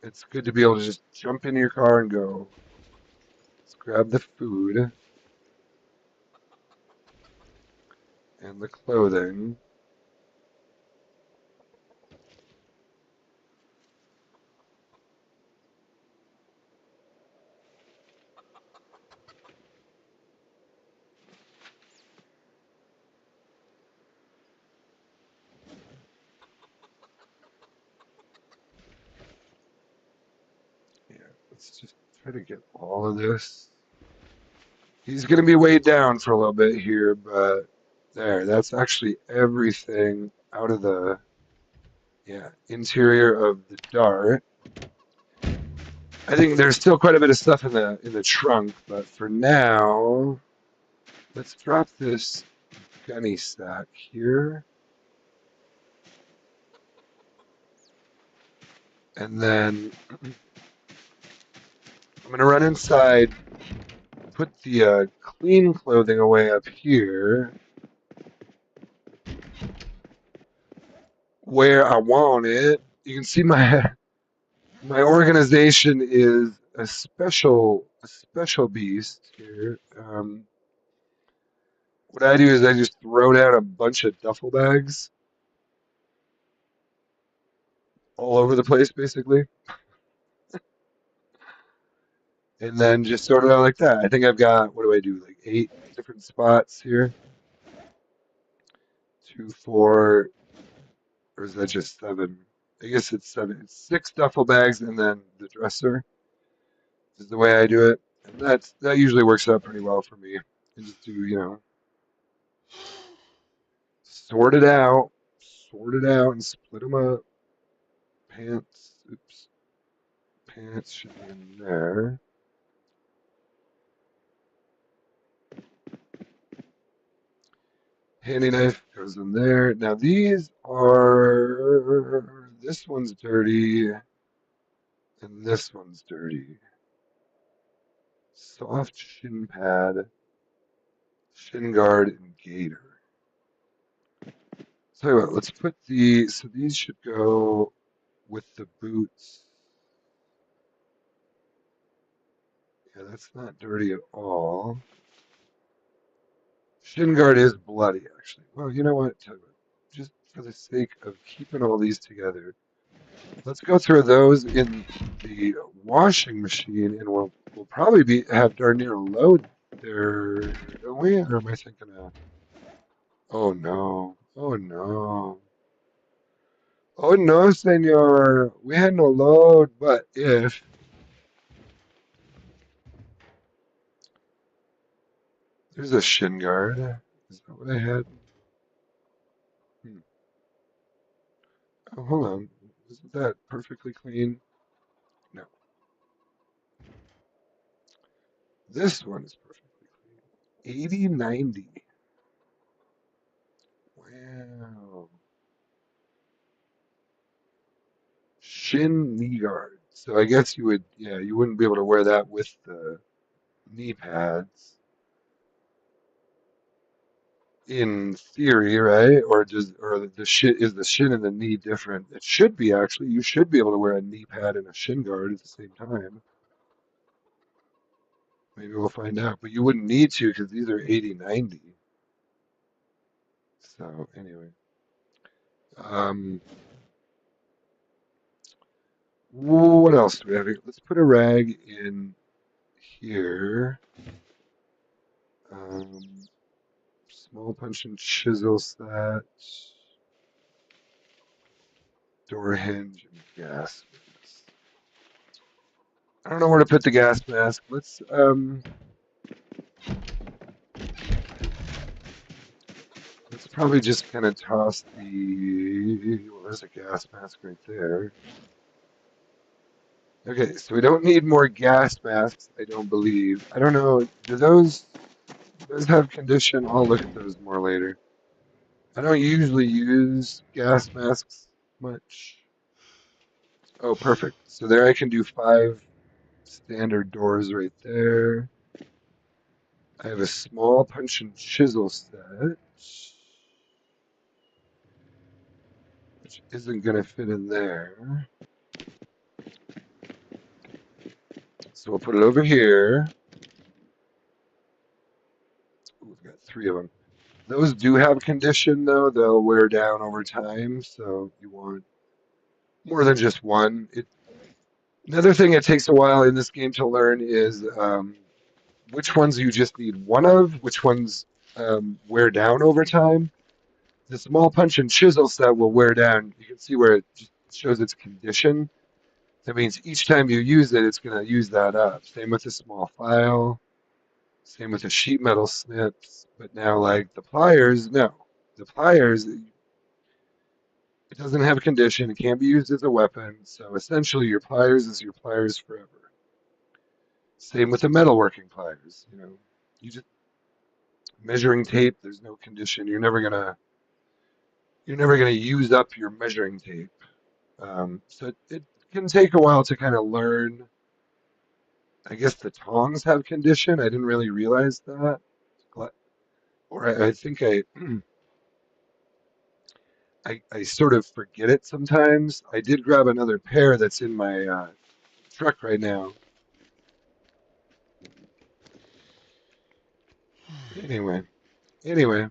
It's good to be able to just jump in your car and go. Let's grab the food and the clothing. Yeah, let's just try to get all of this. He's going to be weighed down for a little bit here, but there, that's actually everything out of the interior of the Dart. I think there's still quite a bit of stuff in the trunk, but for now, let's drop this gunny sack here, and then I'm going to run inside, put the clean clothing away up here, where I want it. You can see my organization is a special beast here. What I do is I just throw down a bunch of duffel bags all over the place, basically, and then just sort it out like that. I think I've got, what do I do, like 8 different spots here? 2, 4, or is that just 7? I guess it's 7. It's 6 duffel bags and then the dresser is the way I do it, and that usually works out pretty well for me. I just do, sort it out, and split them up. Pants, oops, pants should be in there. Handy knife goes in there. Now these are, this one's dirty and this one's dirty. Soft shin pad, shin guard, and gaiter. Tell you what, let's put so these should go with the boots. Yeah, that's not dirty at all. Shin guard is bloody, actually. Well, you know what? Tell you what, just for the sake of keeping all these together, let's go through those in the washing machine, and we'll probably have darn near a load there, don't we? Or am I thinking of? Oh no! Oh no! Oh no, senor! We had no load, but if there's a shin guard, is that what I had? Hmm. Oh, hold on. Isn't that perfectly clean? No, this one is perfectly clean. 80, 90. Wow. Shin knee guard. So I guess yeah, you wouldn't be able to wear that with the knee pads in theory, right? Or the shin and the knee different? It should be actually. You should be able to wear a knee pad and a shin guard at the same time. Maybe we'll find out, but you wouldn't need to because these are 80, 90. So anyway, um, what else do we have here? Let's put a rag in here. Um, Small punch and chisel set. Door hinge and gas mask. I don't know where to put the gas mask. Let's probably just kind of toss the. Well, there's a gas mask right there. Okay, so we don't need more gas masks, I don't believe. I don't know. Do those have condition? I'll look at those more later. I don't usually use gas masks much. Oh, perfect. So there I can do 5 standard doors right there. I have a small punch and chisel set, which isn't going to fit in there. So we'll put it over here. Ooh, we've got 3 of them. Those do have condition though. They'll wear down over time, so you want more than just one. Another thing it takes a while in this game to learn is which ones you just need one of, which ones wear down over time. The small punch and chisel set will wear down. You can see where it just shows its condition. That means each time you use it, it's going to use that up. Same with the small file. Same with the sheet metal snips. But now, like the pliers, no. The pliers, it doesn't have a condition. It can't be used as a weapon. So essentially, your pliers is your pliers forever. Same with the metalworking pliers. You just measuring tape. There's no condition. You're never gonna use up your measuring tape. So it can take a while to kind of learn. I guess the tongs have condition. I didn't really realize that. Or I think I sort of forget it sometimes. I did grab another pair that's in my truck right now. Anyway, anyway.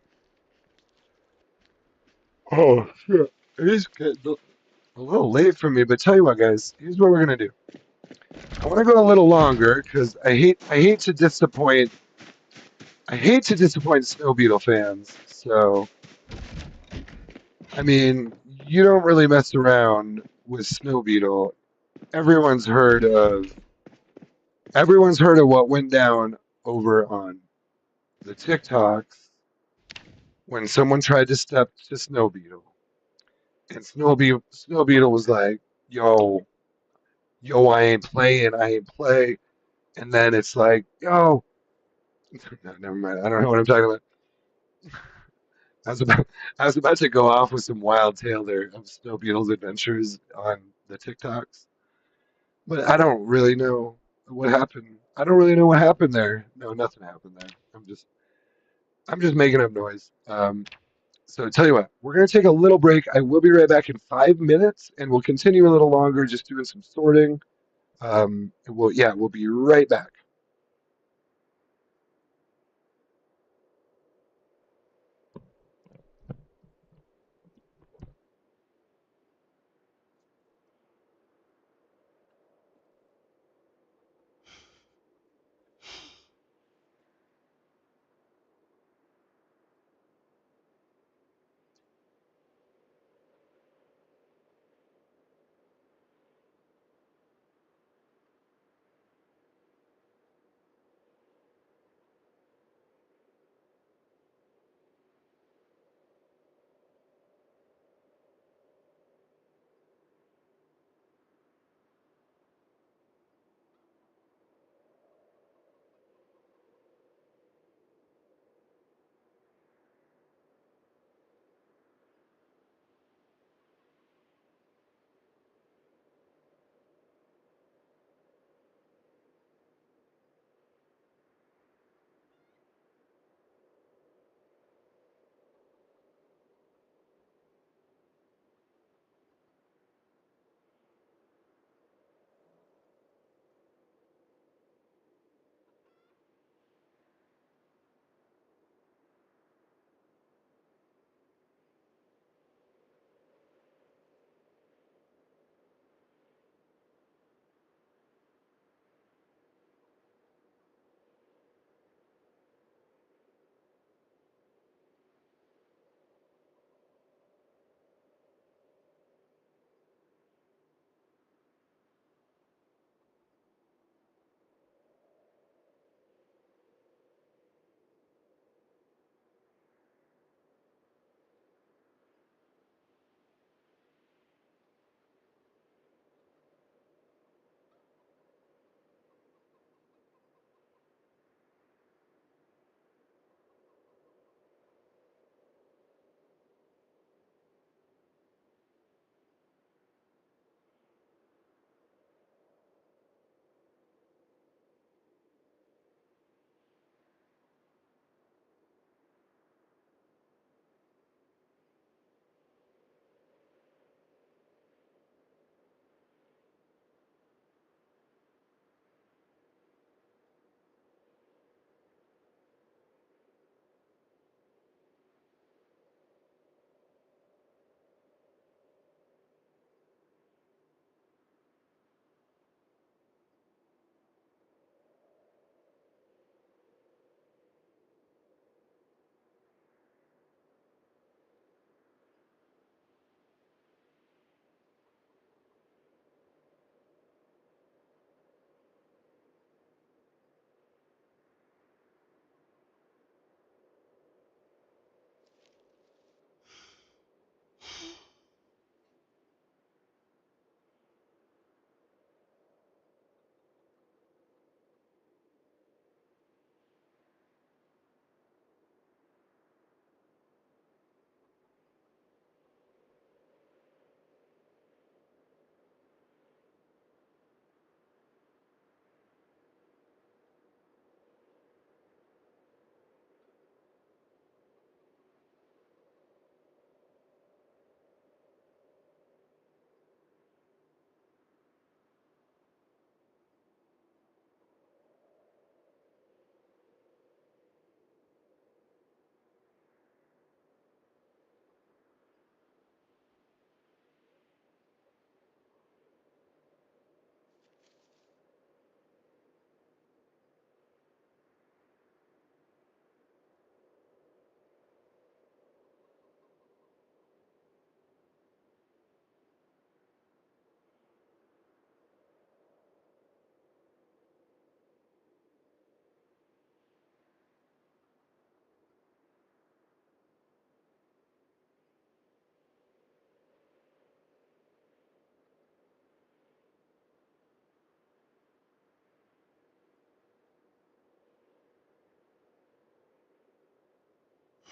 Oh shit! It is getting a little late for me, but tell you what, guys. Here's what we're gonna do. I want to go a little longer because I hate to disappoint. I hate to disappoint Snow Beetle fans. So I mean, you don't really mess around with Snow Beetle. Everyone's heard of everyone's heard of what went down over on the TikToks when someone tried to step to Snow Beetle, and Snow Beetle was like, "Yo, yo, I ain't play," and then it's like, "Yo, no, never mind. I don't know what I'm talking about." I was about I was about to go off with some wild tale there of Snow Beetle's adventures on the TikToks, but I don't really know what happened. I don't really know what happened there. No, nothing happened there. I'm just making up noise. So tell you what, we're gonna take a little break. I will be right back in 5 minutes, and we'll continue a little longer, just doing some sorting. We'll be right back.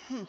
Hmm.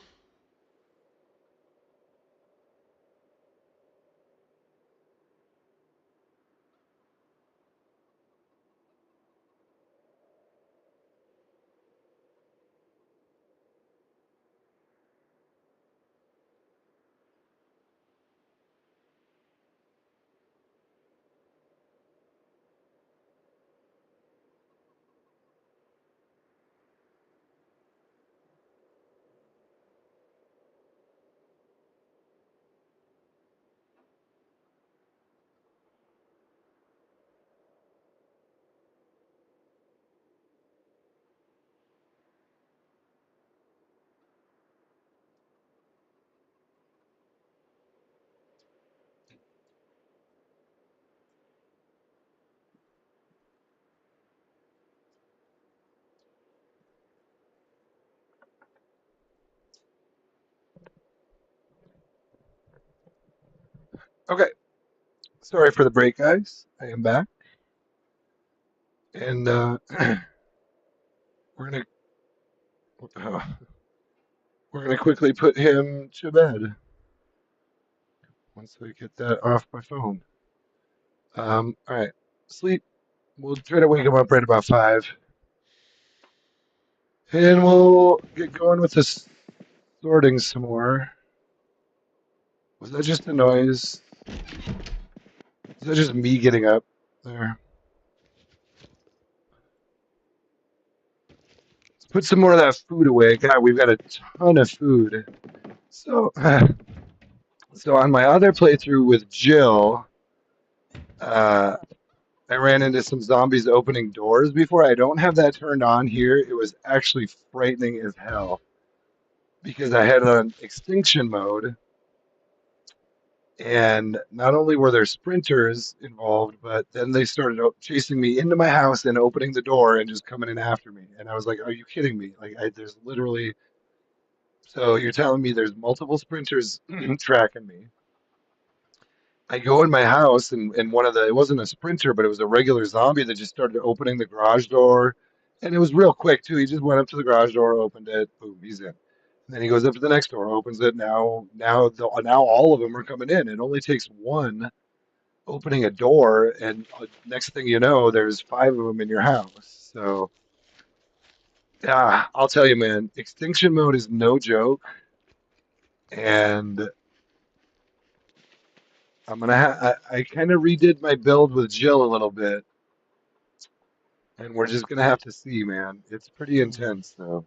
Okay, sorry for the break, guys. I am back, and we're gonna uh, we're gonna quickly put him to bed once we get that off my phone. All right, sleep. We'll try to wake him up right about 5, and we'll get going with this sorting some more. Was that just a noise? Is that just me getting up there? Let's put some more of that food away. God, we've got a ton of food. So, so on my other playthrough with Jill, uh, I ran into some zombies opening doors before. I don't have that turned on here. It was actually frightening as hell because I had it on extinction mode. And not only were there sprinters involved, but then they started chasing me into my house and opening the door and just coming in after me. And I was like, "Are you kidding me? Like, there's literally." So you're telling me there's multiple sprinters tracking me? I go in my house and one of the it wasn't a sprinter, but it was a regular zombie that just started opening the garage door, and it was real quick too. He just went up to the garage door, opened it, boom, he's in. And then he goes up to the next door, opens it. Now all of them are coming in. It only takes one opening a door, and next thing you know, there's 5 of them in your house. So yeah, I'll tell you, man, extinction mode is no joke, and I kind of redid my build with Jill a little bit, and we're just gonna have to see, man. It's pretty Hmm. intense, though.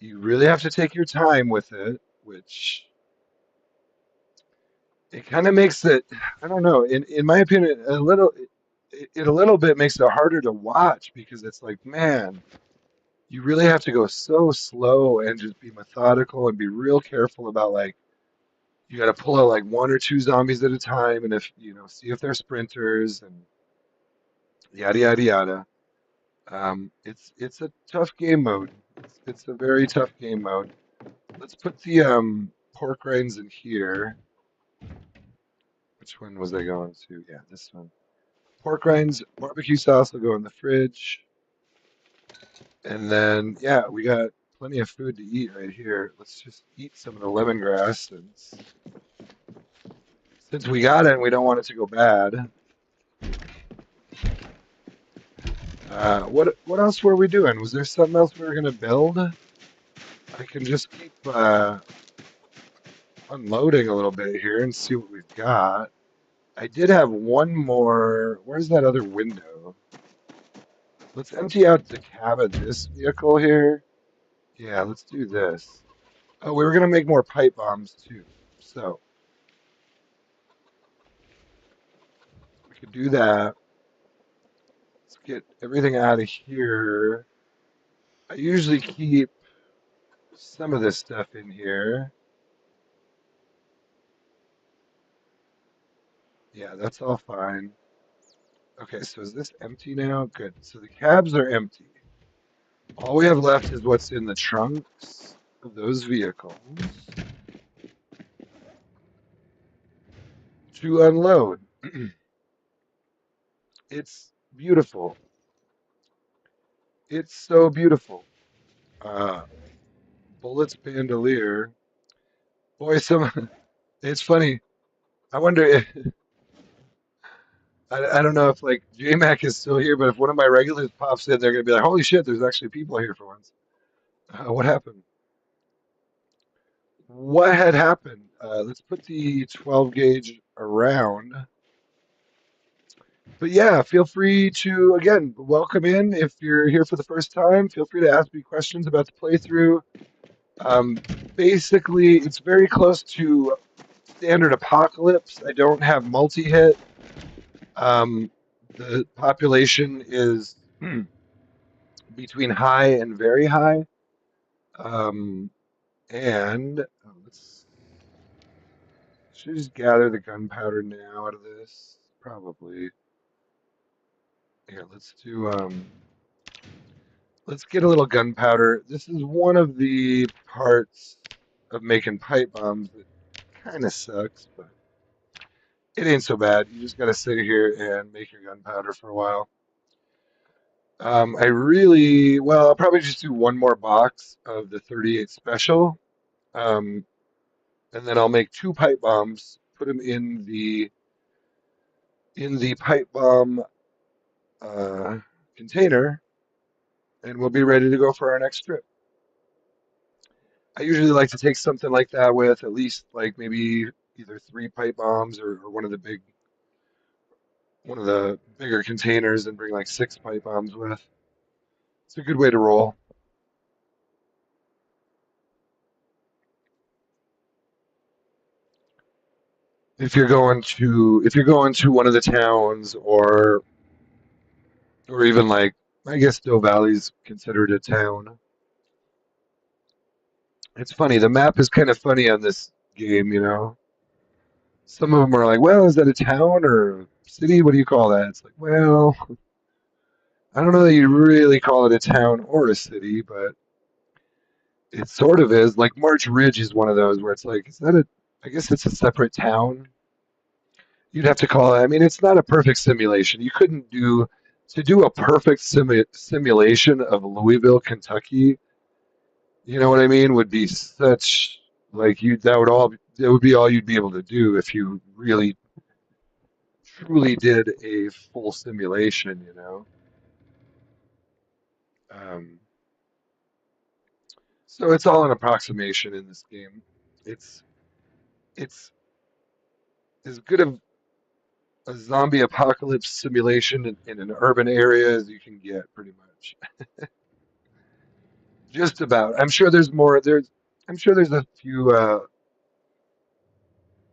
You really have to take your time with it, which it kind of makes it. I don't know. In my opinion, a little bit makes it harder to watch because it's like, man, you really have to go so slow and just be methodical and be real careful about like you got to pull out like one or two zombies at a time, and if see if they're sprinters and yada yada yada. It's a tough game mode. It's a very tough game mode. Let's put the pork rinds in here. Which one was I going to? Yeah, this one. Pork rinds, barbecue sauce will go in the fridge. And then yeah, we got plenty of food to eat right here. Let's just eat some of the lemongrass since we got it and we don't want it to go bad. What else were we doing? Was there something else we were gonna build? I can just keep unloading a little bit here and see what we've got. I did have one more. Where's that other window? Let's empty out the cab of this vehicle here. Yeah, let's do this. Oh, we were gonna make more pipe bombs too. So we could do that. Let's get everything out of here. I usually keep some of this stuff in here. Yeah, that's all fine. Okay, so is this empty now? Good. So the cabs are empty. All we have left is what's in the trunks of those vehicles to unload. It's beautiful. It's so beautiful. Uh, Bullets Bandolier. Boy, some it's funny. I wonder if I don't know if like JMac is still here, but if one of my regulars pops in, they're gonna be like, "Holy shit, there's actually people here for once." What happened? What had happened? Let's put the 12 gauge around. But yeah, feel free to again welcome in if you're here for the first time. Feel free to ask me questions about the playthrough. Um, Basically, it's very close to standard apocalypse. I don't have multi-hit. Um, the population is between high and very high. Um, and let's should I just gather the gunpowder now out of this. Probably. Here, let's get a little gunpowder. This is one of the parts of making pipe bombs that kind of sucks, but it ain't so bad. You just gotta sit here and make your gunpowder for a while. I'll probably just do one more box of the 38 special, um, and then I'll make two pipe bombs, put them in the pipe bomb uh, container, and we'll be ready to go for our next trip. I usually like to take something like that with at least like maybe either three pipe bombs or one of the bigger containers and bring like six pipe bombs with. It's a good way to roll. If you're going to one of the towns or even like I guess Doe Valley's considered a town. It's funny, the map is kind of funny on this game, you know. Some of them are like, well, is that a town or a city? What do you call that? It's like, well, I don't know that you really call it a town or a city, but it sort of is. Like March Ridge is one of those where it's like, is that a? I guess it's a separate town. You'd have to call it. I mean, it's not a perfect simulation. You couldn't do to do a perfect simulation of Louisville, Kentucky. You know what I mean? Would be such like you that would be all you'd be able to do if you really truly did a full simulation. You know. Um, so it's all an approximation in this game. It's it's as good of a zombie apocalypse simulation in an urban area as you can get, pretty much. Just about. I'm sure there's more. I'm sure there's a few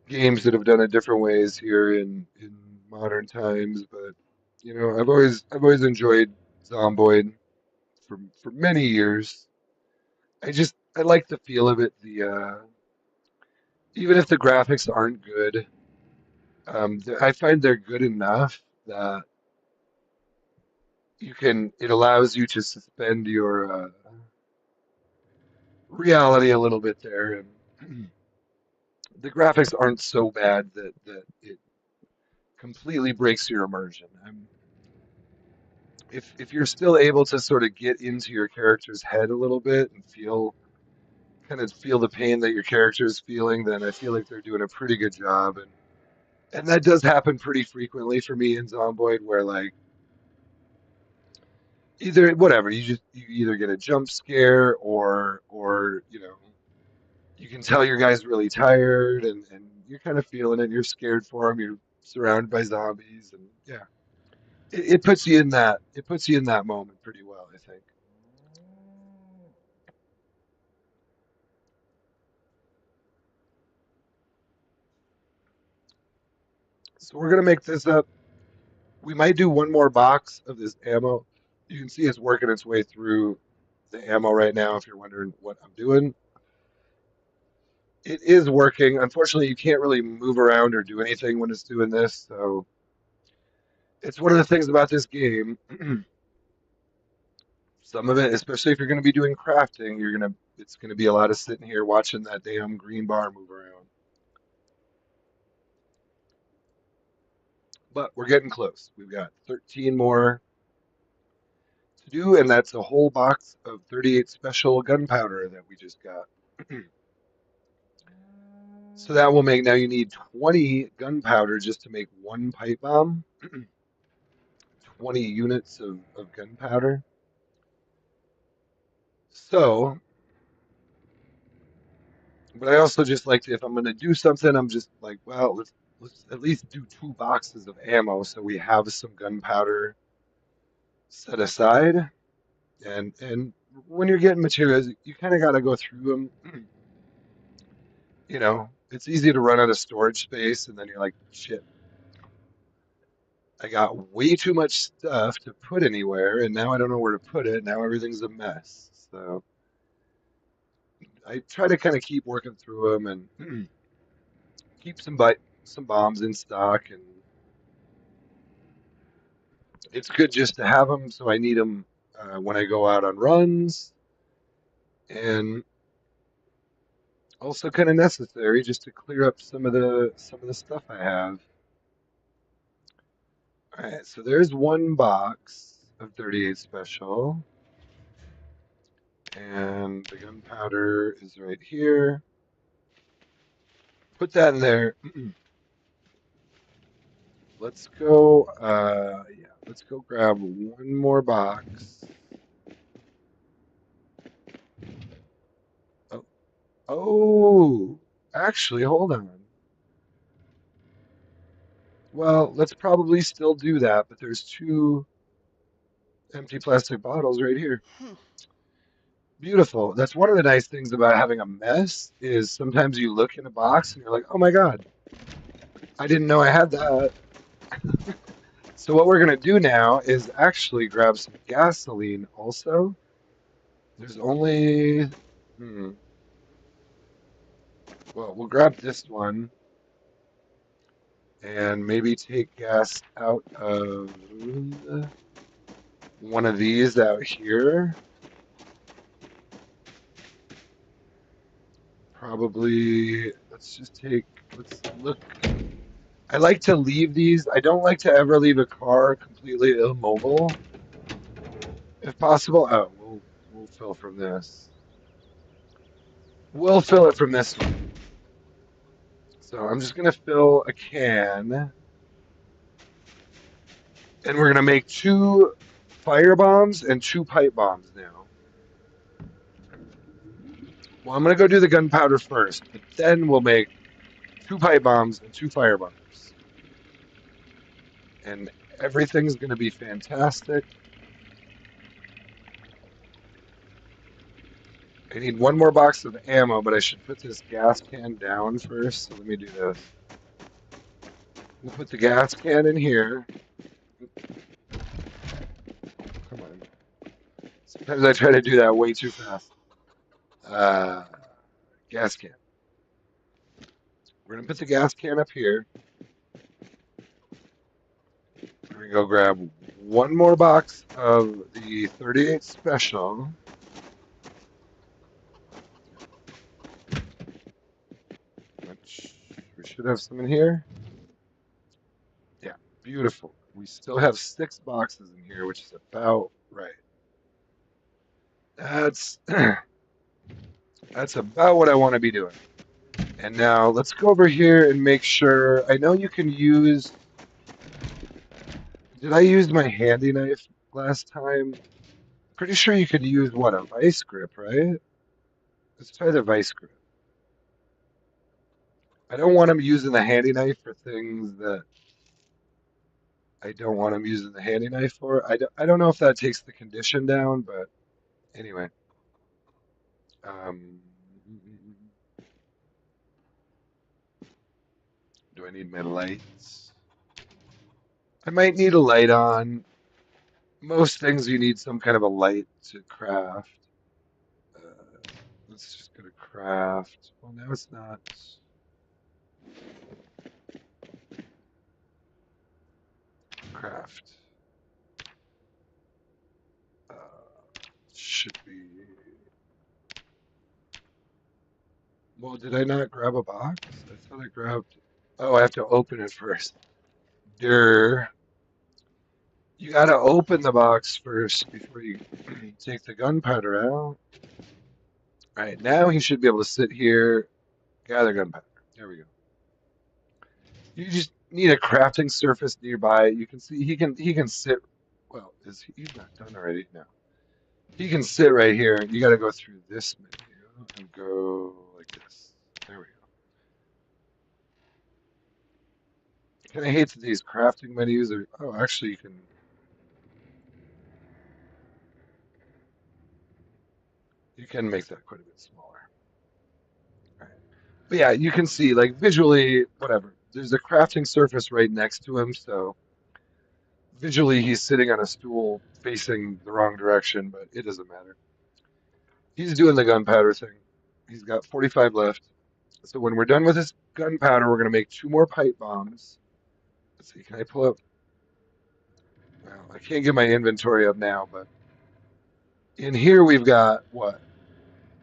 games that have done it different ways here in modern times, but you know, I've always enjoyed Zomboid for many years. I like the feel of it. The even if the graphics aren't good, I find they're good enough that it allows you to suspend your reality a little bit there, and the graphics aren't so bad that it completely breaks your immersion. If you're still able to sort of get into your character's head a little bit and feel the pain that your character is feeling, then I feel like they're doing a pretty good job. And that does happen pretty frequently for me in Zomboid, where like either whatever you either get a jump scare or you know you can tell your guy's really tired and you're kind of feeling it. You're scared for him. You're surrounded by zombies, and yeah, it puts you in that moment pretty well, I think. So we're gonna make this up. We might do one more box of this ammo. You can see it's working its way through the ammo right now. If you're wondering what I'm doing, it is working. Unfortunately, you can't really move around or do anything when it's doing this. So it's one of the things about this game. Some of it, especially if you're going to be doing crafting, it's going to be a lot of sitting here watching that damn green bar move around. But we're getting close. We've got 13 more do, and that's a whole box of 38 special gunpowder that we just got. So that will make, now you need 20 gunpowder just to make one pipe bomb, 20 units of gunpowder. So, but I also just like to, if I'm going to do something, I'm just like, well, let's at least do 2 boxes of ammo so we have some gunpowder set aside. And when you're getting materials, you kind of got to go through them. It's easy to run out of storage space, and then you're like, shit, I got way too much stuff to put anywhere, and now I don't know where to put it. Now everything's a mess. So I try to kind of keep working through them and keep some bombs in stock, and it's good just to have them. So I need them when I go out on runs, and also kind of necessary just to clear up some of the stuff I have. All right, so there's one box of 38 special, and the gunpowder is right here. Put that in there. Let's go. Yeah, let's go grab one more box. Oh, oh, actually, hold on. Well, let's probably still do that, but there's 2 empty plastic bottles right here. Hmm. Beautiful. That's one of the nice things about having a mess is sometimes you look in a box and you're like, oh my God, I didn't know I had that. So what we're gonna do now is actually grab some gasoline also. There's only, hmm, well, we'll grab this one and maybe take gas out of one of these out here. Probably, let's look. I like to leave these. I don't like to ever leave a car completely immobile, if possible. Oh, we'll fill from this. We'll fill it from this one. So I'm just gonna fill a can, and we're gonna make 2 fire bombs and 2 pipe bombs now. Well, I'm gonna go do the gunpowder first, but then we'll make 2 pipe bombs and 2 fire bombs, and everything's gonna be fantastic. I need one more box of ammo, but I should put this gas can down first. So let me do this. We'll put the gas can in here. Come on. Sometimes I try to do that way too fast. Uh, gas can. We're gonna put the gas can up here. We're gonna go grab one more box of the 38 special, which we should have some in here. Yeah, beautiful. We still have 6 boxes in here, which is about right. That's that's about what I want to be doing. And now let's go over here and make sure. I know you can use. Did I use my handy knife last time? Pretty sure you could use what, a vice grip, right? Let's try the vice grip. I don't want him using the handy knife for things that I don't want him using the handy knife for. I don't know if that takes the condition down, but anyway. Um, do I need my lights? I might need a light on. Most things you need some kind of a light to craft. Uh, let's just go to craft. Well, now it's not craft. Uh, should be. Well, did I not grab a box? I thought I grabbed. Oh, I have to open it first. Durr. You gotta open the box first before you take the gunpowder out. All right, now he should be able to sit here, gather gunpowder. There we go. You just need a crafting surface nearby. You can see he can sit. Well, he's not done already? No. He can sit right here. You got to go through this menu and go like this. There we go. Kind of hate that these crafting menus are. Oh, actually, you can make that quite a bit smaller. All right. But yeah, you can see like visually, whatever. There's a crafting surface right next to him, so visually he's sitting on a stool facing the wrong direction, but it doesn't matter. He's doing the gunpowder thing. He's got 45 left. So when we're done with this gunpowder, we're going to make two more pipe bombs. Let's see, can I pull up? Well, I can't get my inventory up now, but in here we've got what?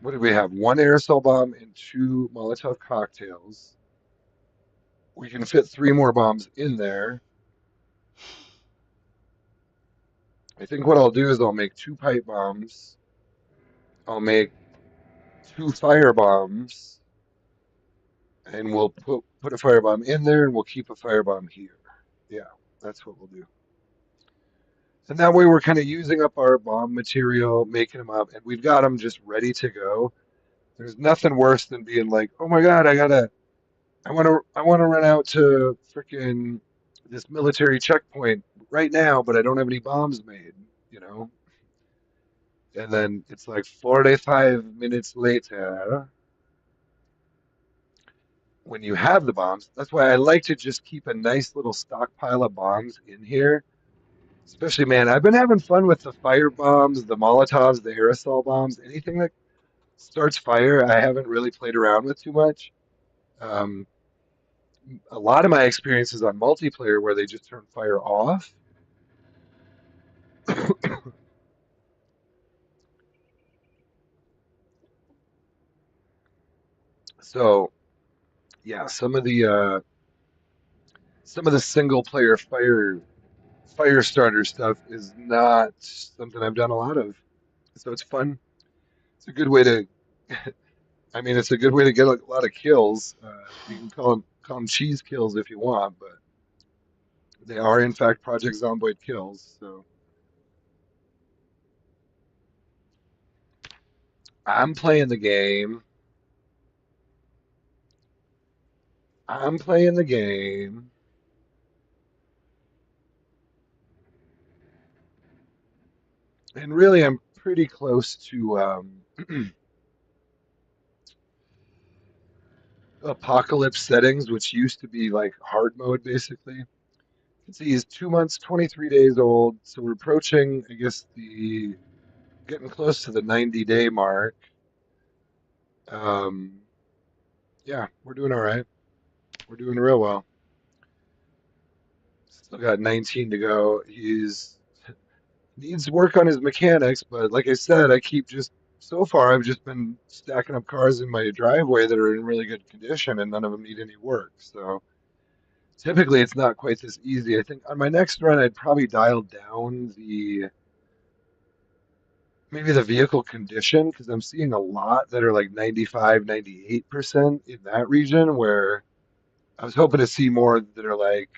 What do we have? One aerosol bomb and two Molotov cocktails. We can fit three more bombs in there. I think what I'll do is I'll make two pipe bombs. I'll make two fire bombs, and we'll put a firebomb in there, and we'll keep a firebomb here. Yeah, that's what we'll do. And that way we're kind of using up our bomb material, making them up, and we've got them just ready to go. There's nothing worse than being like, oh my God, I want to run out to frickin' this military checkpoint right now, but I don't have any bombs made, you know? And then it's like 45 minutes later when you have the bombs. That's why I like to just keep a nice little stockpile of bombs in here. Especially, man, I've been having fun with the fire bombs, the Molotovs, the aerosol bombs, anything that starts fire. I haven't really played around with too much. Um, a lot of my experiences on multiplayer where they just turn fire off. So yeah, some of the single player fire starter stuff is not something I've done a lot of. So it's fun. It's a good way to. I mean, it's a good way to get a lot of kills. You can call them cheese kills if you want, but they are in fact Project Zomboid kills. So I'm playing the game. I'm playing the game. And really, I'm pretty close to apocalypse settings, which used to be like hard mode, basically. You can see he's 2 months, 23 days old. So we're approaching, I guess, the getting close to the 90-day mark. Um, yeah, we're doing all right. We're doing real well. Still got 19 to go. He's needs work on his mechanics, but like I said, I keep just so far I've just been stacking up cars in my driveway that are in really good condition and none of them need any work. So typically it's not quite this easy. I think on my next run I'd probably dial down the maybe the vehicle condition because I'm seeing a lot that are like 95, 98% in that region where I was hoping to see more that are like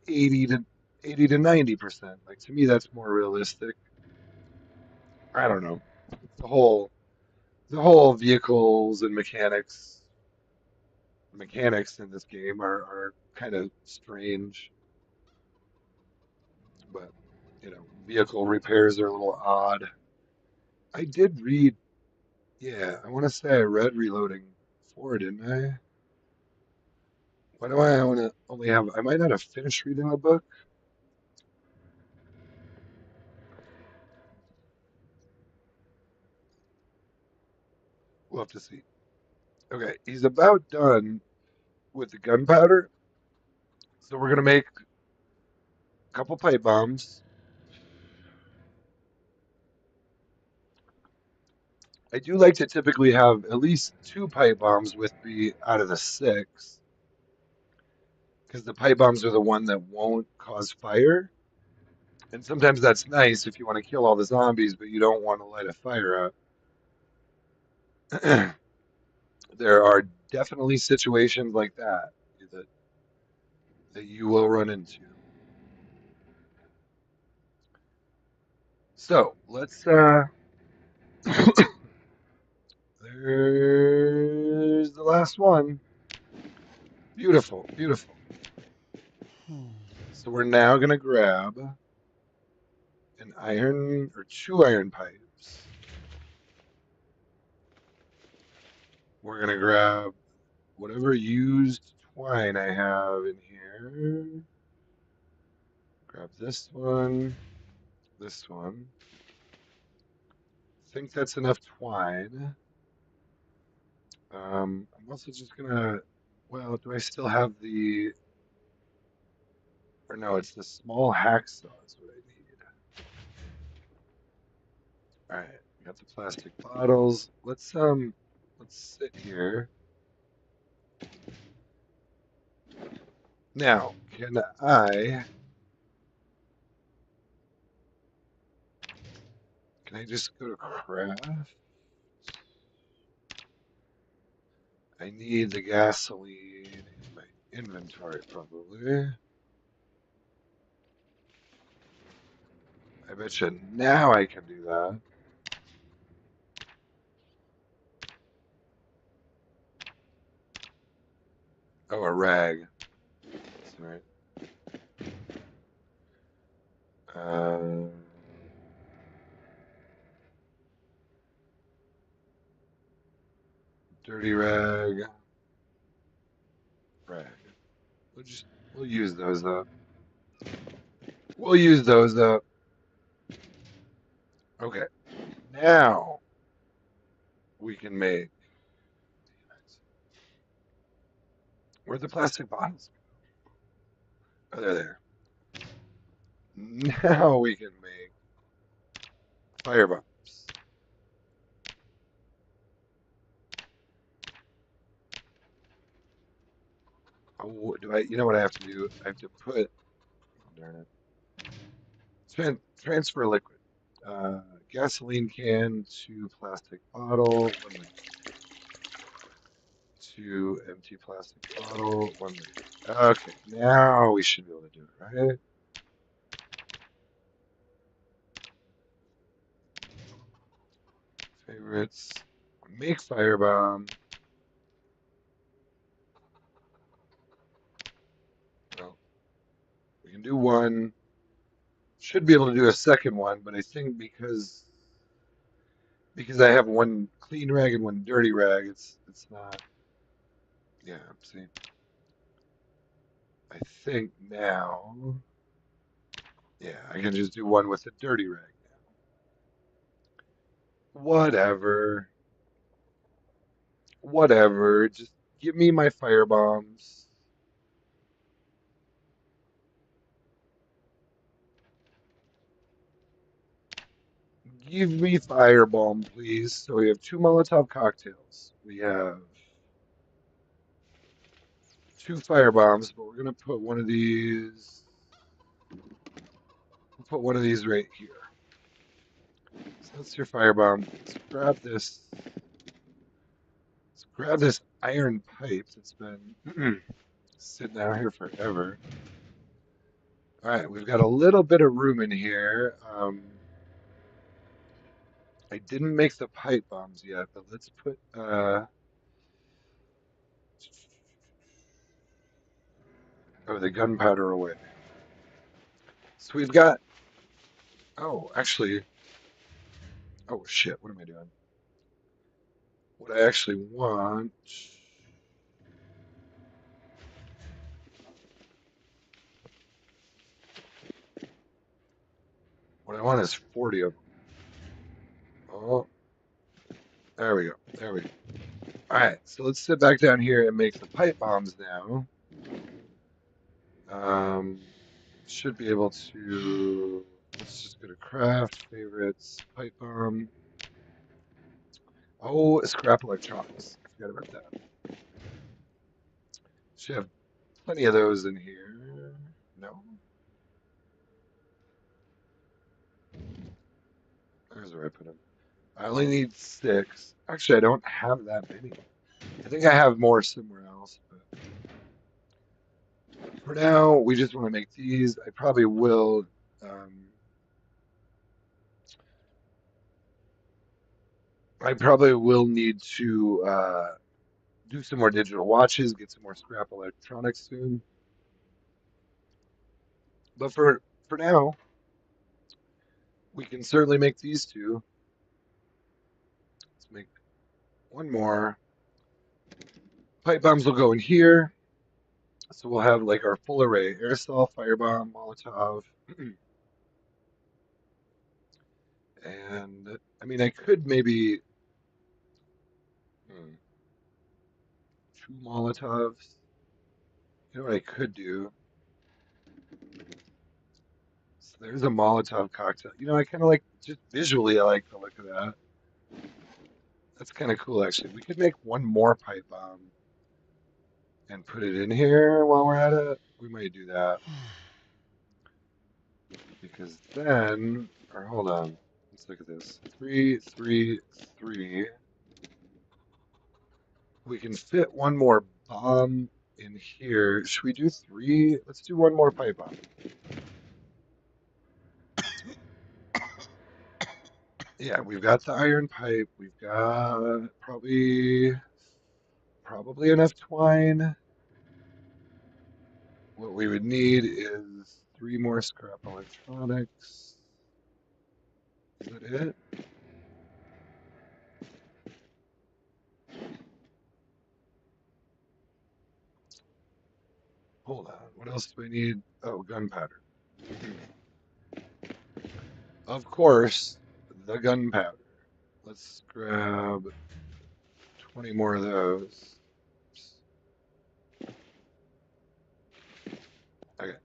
80 to 90%. Like to me that's more realistic. I don't know. The whole the whole vehicles and mechanics in this game are kind of strange, but vehicle repairs are a little odd. I did read, yeah, I want to say I read Reloading 4, didn't I? Why do I want to only have, I might not have finished reading the book. We'll have to see. Okay, he's about done with the gunpowder, so we're gonna make a couple pipe bombs. I do like to typically have at least two pipe bombs with me out of the six, because the pipe bombs are the one that won't cause fire. And sometimes that's nice if you want to kill all the zombies, but you don't want to light a fire up. There are definitely situations like that that you will run into. So let's there's the last one. Beautiful, beautiful. So we're now gonna grab an iron or two iron pipes. We're gonna grab whatever used twine I have in here. Grab this one, this one. I think that's enough twine. I'm also just gonna, well, do I still have the, or no, it's the small hacksaw is what I need. All right, we got the plastic bottles. Let's sit here. Now, can I just go to craft? I need the gasoline in my inventory probably. I bet you now I can do that. Oh, a rag. That's right. Uh, dirty rag, rag. We'll just we'll use those up. We'll use those up. Okay. Now we can make. Where'd the plastic bottles go? Oh, they're there. Now we can make fire bombs. Oh, do I? You know what I have to do? I have to put. Oh, darn it. Transfer liquid. Uh, Gasoline can to plastic bottle. 1 minute. To empty plastic bottle. 1 minute. Okay, now we should be able to do it, right? Favorites. Make firebomb. Well, we can do one. Should be able to do a second one, but I think because I have one clean rag and one dirty rag, it's not. Yeah, see. I think now, yeah, I can just do one with a dirty rag now. Whatever, whatever. Just give me my fire bombs. Give me firebomb, please. So we have two Molotov cocktails. We have two fire bombs, but we're gonna put one of these. We'll put one of these right here. So that's your firebomb. Let's grab this iron pipe that's been sitting out here forever. All right, we've got a little bit of room in here. I didn't make the pipe bombs yet, but let's put oh, the gunpowder away. So we've got, oh, actually, oh shit, what am I doing? What I actually want, what I want is 40 of them. Oh, there we go. There we go. All right, so let's sit back down here and make the pipe bombs now. Um, should be able to. Let's just go to craft favorites pipe bomb. Oh, scrap electronics. I forgot about that. Should have plenty of those in here. No. Where's where I put them? I only need six. Actually, I don't have that many. I think I have more somewhere else, but for now, we just want to make these. I probably will. Um, I probably will need to do some more digital watches, get some more scrap electronics soon. But for now, we can certainly make these two. Let's make one more. Pipe bombs will go in here. So we'll have like our full array: aerosol, firebomb, Molotov, and I mean I could maybe hmm, two Molotovs. You know what I could do? So there's a Molotov cocktail. You know, I kind of like just visually. I like the look of that. That's kind of cool, actually. We could make one more pipe bomb and put it in here while we're at it. We might do that because then, or hold on, let's look at this. Three, three, three. We can fit one more bomb in here. Should we do three? Let's do one more pipe bomb. Yeah, we've got the iron pipe. We've got probably enough twine. What we would need is three more scrap electronics. Is that it? Hold on. What else do we need? Oh, gunpowder. Of course, the gunpowder. Let's grab 20 more of those. Okay.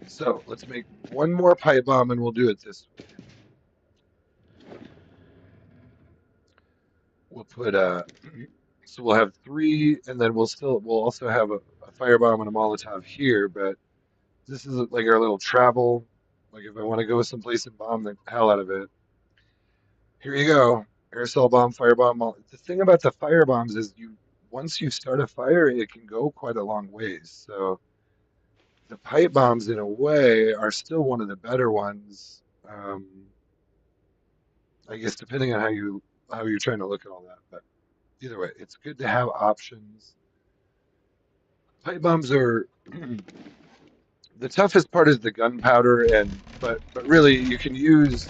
So let's make one more pipe bomb and we'll do it this way. We'll put so we'll have three, and then we'll also have a firebomb and a Molotov here. But this is like our little travel. Like if I want to go someplace and bomb the hell out of it, here you go. Aerosol bomb, firebomb. The thing about the firebombs is you once you start a fire, it can go quite a long ways. So the pipe bombs, in a way, are still one of the better ones. I guess depending on how you're trying to look at all that, but either way, it's good to have options. Pipe bombs are the toughest part is the gunpowder, and but really you can use.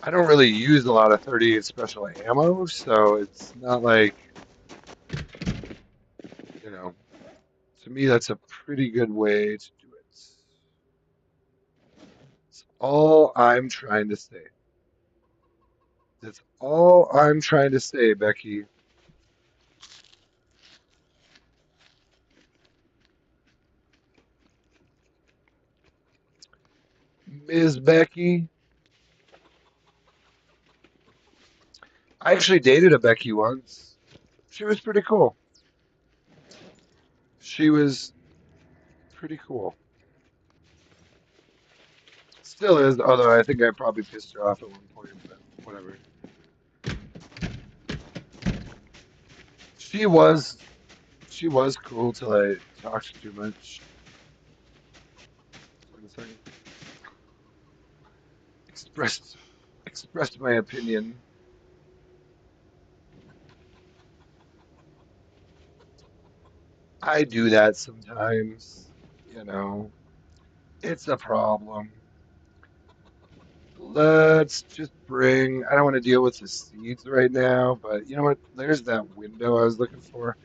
I don't really use a lot of 38 special ammo, so it's not like you know. To me, that's a pretty good way to do it. It's all I'm trying to say. That's all I'm trying to say, Becky. Ms. Becky. I actually dated a Becky once. She was pretty cool. She was pretty cool. Still is, although I think I probably pissed her off at one point, but whatever. She was she was cool till I talked too much. Wait a second. Expressed expressed my opinion. I do that sometimes, you know. It's a problem. Let's just bring. I don't want to deal with the seeds right now, but you know what? There's that window I was looking for.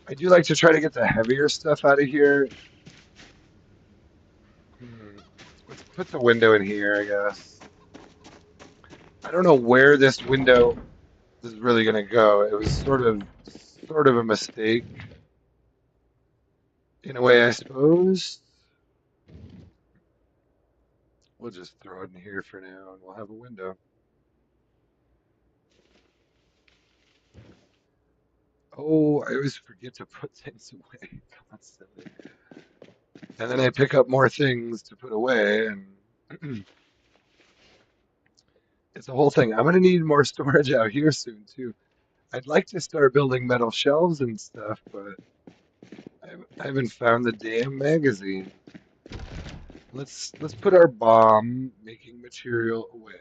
I do like to try to get the heavier stuff out of here. Hmm. Let's put the window in here, I guess. I don't know where this window is really going to go. It was sort of a mistake in a way, I suppose. We'll just throw it in here for now, and we'll have a window. Oh, I always forget to put things away constantly. And then I pick up more things to put away, and It's a whole thing. I'm gonna need more storage out here soon too. I'd like to start building metal shelves and stuff, but I haven't found the damn magazine. Let's put our bomb making material away.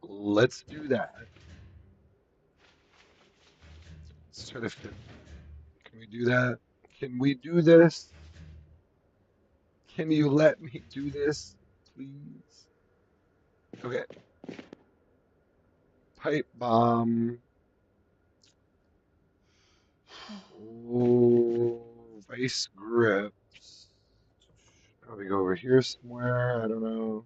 Let's do that. Let's try to fit. Can we do that? Can we do this? Can you let me do this, please? Okay. Pipe bomb. Oh, vice grips. Probably go over here somewhere. I don't know.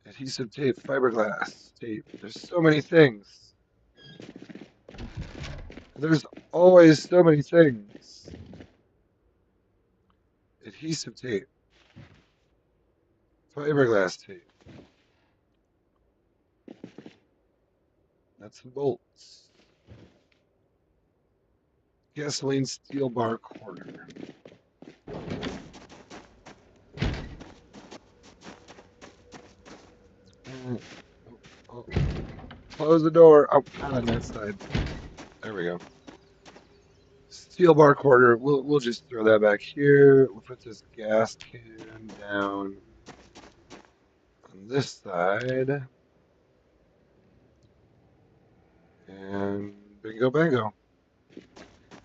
Adhesive tape, fiberglass tape. There's so many things. There's always so many things. Adhesive tape, fiberglass tape, nuts and bolts, gasoline steel bar quarter. Oh, oh, close the door. Oh, not on that side. There we go. Steel bar quarter. We'll just throw that back here. We'll put this gas can down on this side, and bingo bango.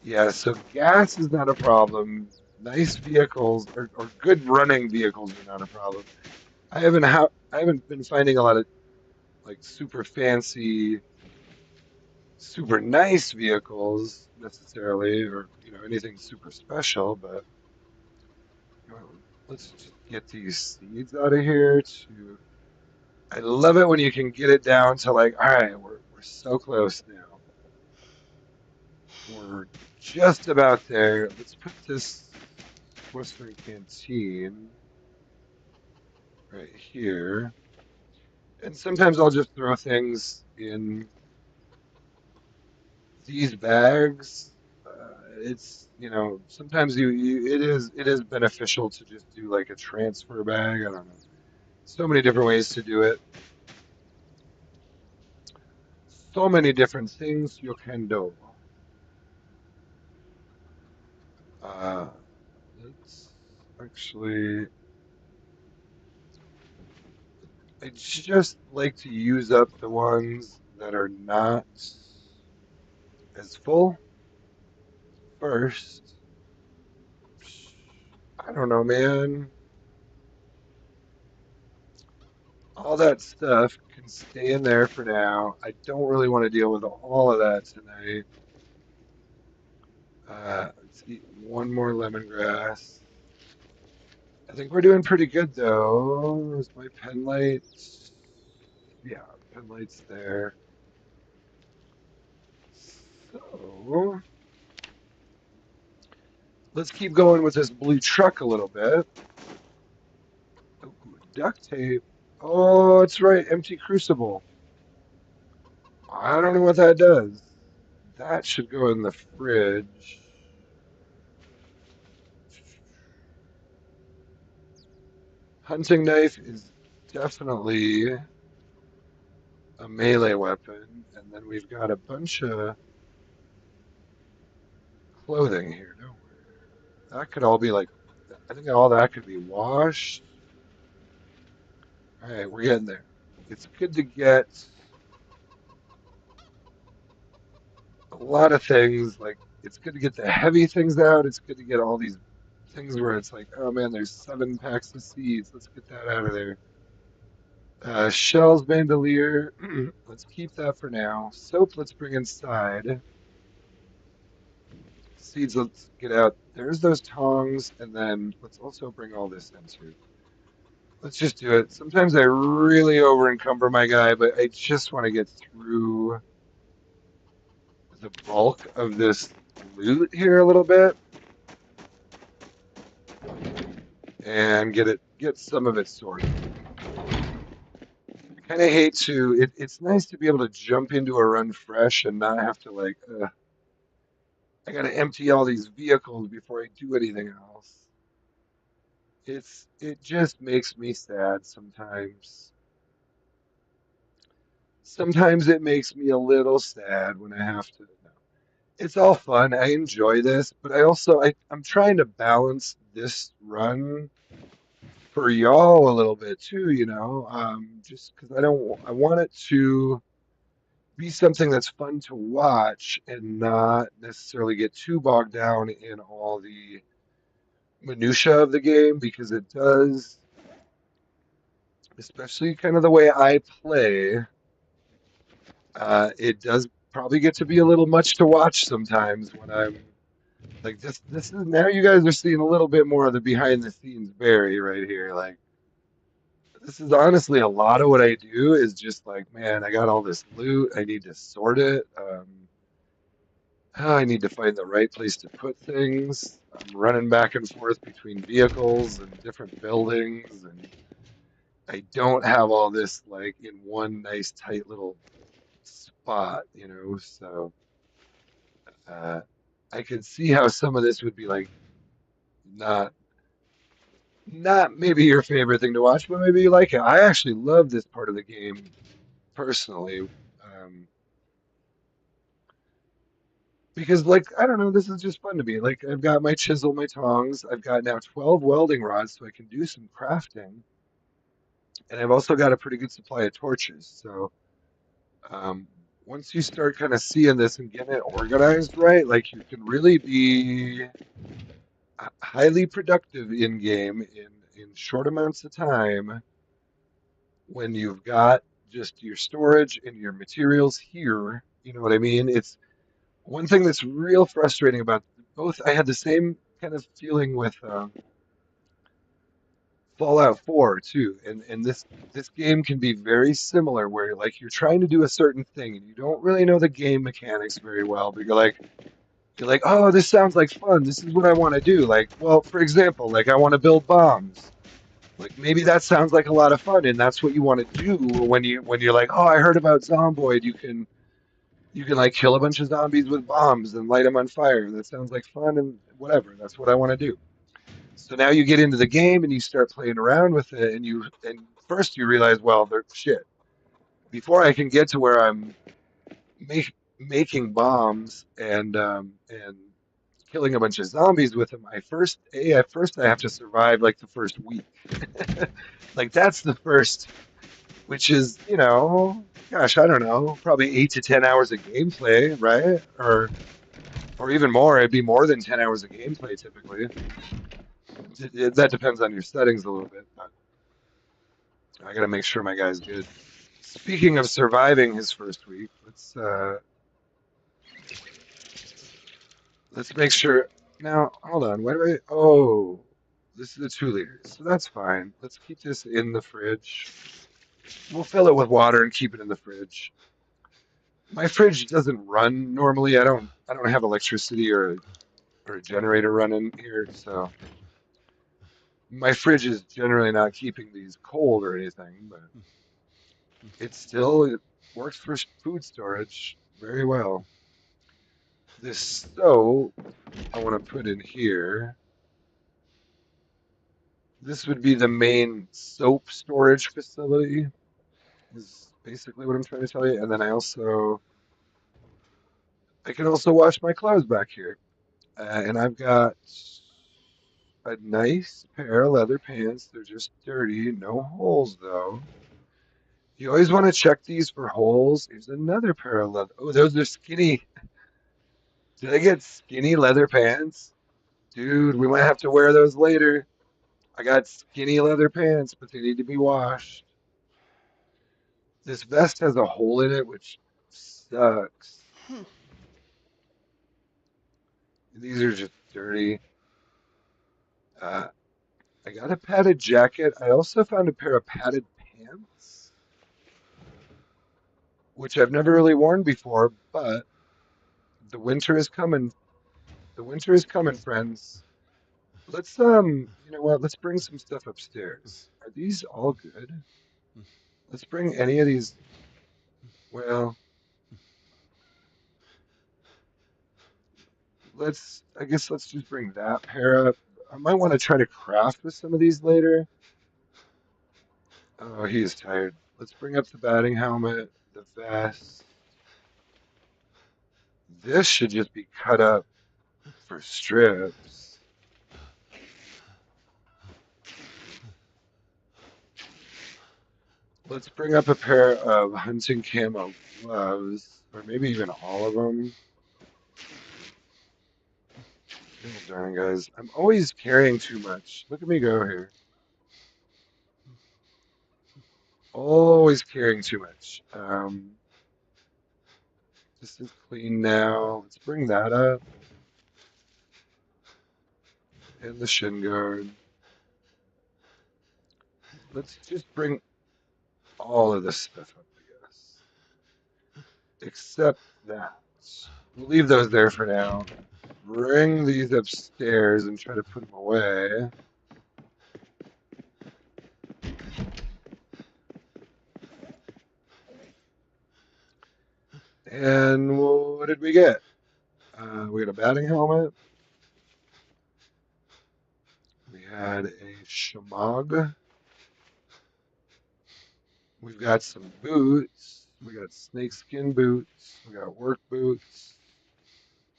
Yeah, so gas is not a problem. Nice vehicles or good running vehicles are not a problem. I haven't been finding a lot of like super fancy, super nice vehicles necessarily, or anything super special. But you know, let's just get these seeds out of here. I love it when you can get it down to like, all right, we're so close now. We're just about there. Let's put this Western Canteen right here. And sometimes I'll just throw things in these bags. It's sometimes it is beneficial to just do like a transfer bag. I don't know. So many different ways to do it. So many different things you can do. Uh, let's actually. I just like to use up the ones that are not as full first. I don't know, man. All that stuff can stay in there for now. I don't really want to deal with all of that tonight. Let's eat one more lemongrass. I think we're doing pretty good though. Is my pen light? Yeah, pen light's there. So let's keep going with this blue truck a little bit. Oh, duct tape. Oh, it's right. Empty crucible. I don't know what that does. That should go in the fridge. Hunting knife is definitely a melee weapon, and then we've got a bunch of clothing here, don't we? That could all be like, I think all that could be washed. All right, we're getting there. It's good to get a lot of things. Like, it's good to get the heavy things out. It's good to get all these things where it's like, oh man, there's 7 packs of seeds. Let's get that out of there. Shells bandolier. Let's keep that for now. Soap, let's bring inside. Seeds, let's get out. There's those tongs, and then let's also bring all this into. Let's just do it. Sometimes I really over encumber my guy, but I just want to get through the bulk of this loot here a little bit and get some of it sorted. I kind of hate to. It's nice to be able to jump into a run fresh and not have to like. I gotta empty all these vehicles before I do anything else. it just makes me sad sometimes. Sometimes it makes me a little sad when I have to. No. It's all fun. I enjoy this, but I'm trying to balance this run for y'all a little bit too, just because I want it to be something that's fun to watch and not necessarily get too bogged down in all the minutia of the game because it does, especially kind of the way I play, it does probably get to be a little much to watch sometimes when I'm like this is now you guys are seeing a little bit more of the behind the scenes Barry right here. Like this is honestly a lot of what I do is just like, man, I got all this loot. I need to sort it. I need to find the right place to put things. I'm running back and forth between vehicles and different buildings, and I don't have all this like in one nice tight little spot. So uh, I could see how some of this would be like not not maybe your favorite thing to watch, but maybe you like it. I actually love this part of the game personally. Because like I don't know, this is just fun to me. Like I've got my chisel, my tongs. I've got now 12 welding rods, so I can do some crafting, and I've also got a pretty good supply of torches. So um, once you start kind of seeing this and getting it organized right, like you can really be highly productive in game in short amounts of time when you've got just your storage and your materials here. You know what I mean? It's one thing that's real frustrating about both. I had the same kind of feeling with Fallout 4 too, and this game can be very similar, where like you're trying to do a certain thing and you don't really know the game mechanics very well, but you're like, oh, this sounds like fun. This is what I want to do. Like, well, for example, like I want to build bombs. Like maybe that sounds like a lot of fun, and that's what you want to do when you're like, oh, I heard about Zomboid. You can like kill a bunch of zombies with bombs and light them on fire. That sounds like fun and whatever. That's what I want to do. So now you get into the game and you start playing around with it, and first you realize, well, they're shit. Before I can get to where I'm making bombs and killing a bunch of zombies with them, at first I have to survive like the first week. Like that's the first, which is gosh, I don't know, probably 8 to 10 hours of gameplay, right? Or even more. It'd be more than 10 hours of gameplay typically. That depends on your settings a little bit, but I gotta make sure my guy's good. Speaking of surviving his first week, let's make sure. Now, hold on. Wait, wait. Oh, this is the 2 liters, so that's fine. Let's keep this in the fridge. We'll fill it with water and keep it in the fridge. My fridge doesn't run normally. I don't have electricity or a generator running here, so my fridge is generally not keeping these cold or anything, but it works for food storage very well. This stove I want to put in here. This would be the main soap storage facility, is basically what I'm trying to tell you. And then I can also wash my clothes back here. And I've got a nice pair of leather pants. They're just dirty, no holes though. You always want to check these for holes. Here's another pair of leather. Oh, those are skinny. Did I get skinny leather pants? Dude, we might have to wear those later. I got skinny leather pants, but they need to be washed. This vest has a hole in it, which sucks. These are just dirty. Uh, I got a padded jacket. I also found a pair of padded pants, which I've never really worn before, but the winter is coming. The winter is coming, friends. You know what? Let's bring some stuff upstairs. Are these all good? Let's bring any of these. Well, I guess let's just bring that pair up. I might want to try to craft with some of these later. Oh, he is tired. Let's bring up the batting helmet, the vest. This should just be cut up for strips. Let's bring up a pair of hunting camo gloves, or maybe even all of them. God darn, guys. I'm always carrying too much. Look at me go here. Always carrying too much. This is clean now. Let's bring that up. And the shin guard. Let's just bring all of this stuff up, I guess. Except that. We'll leave those there for now. Bring these upstairs and try to put them away. And what did we get? We got a batting helmet. We had a shamag. We've got some boots. We got snakeskin boots. We got work boots.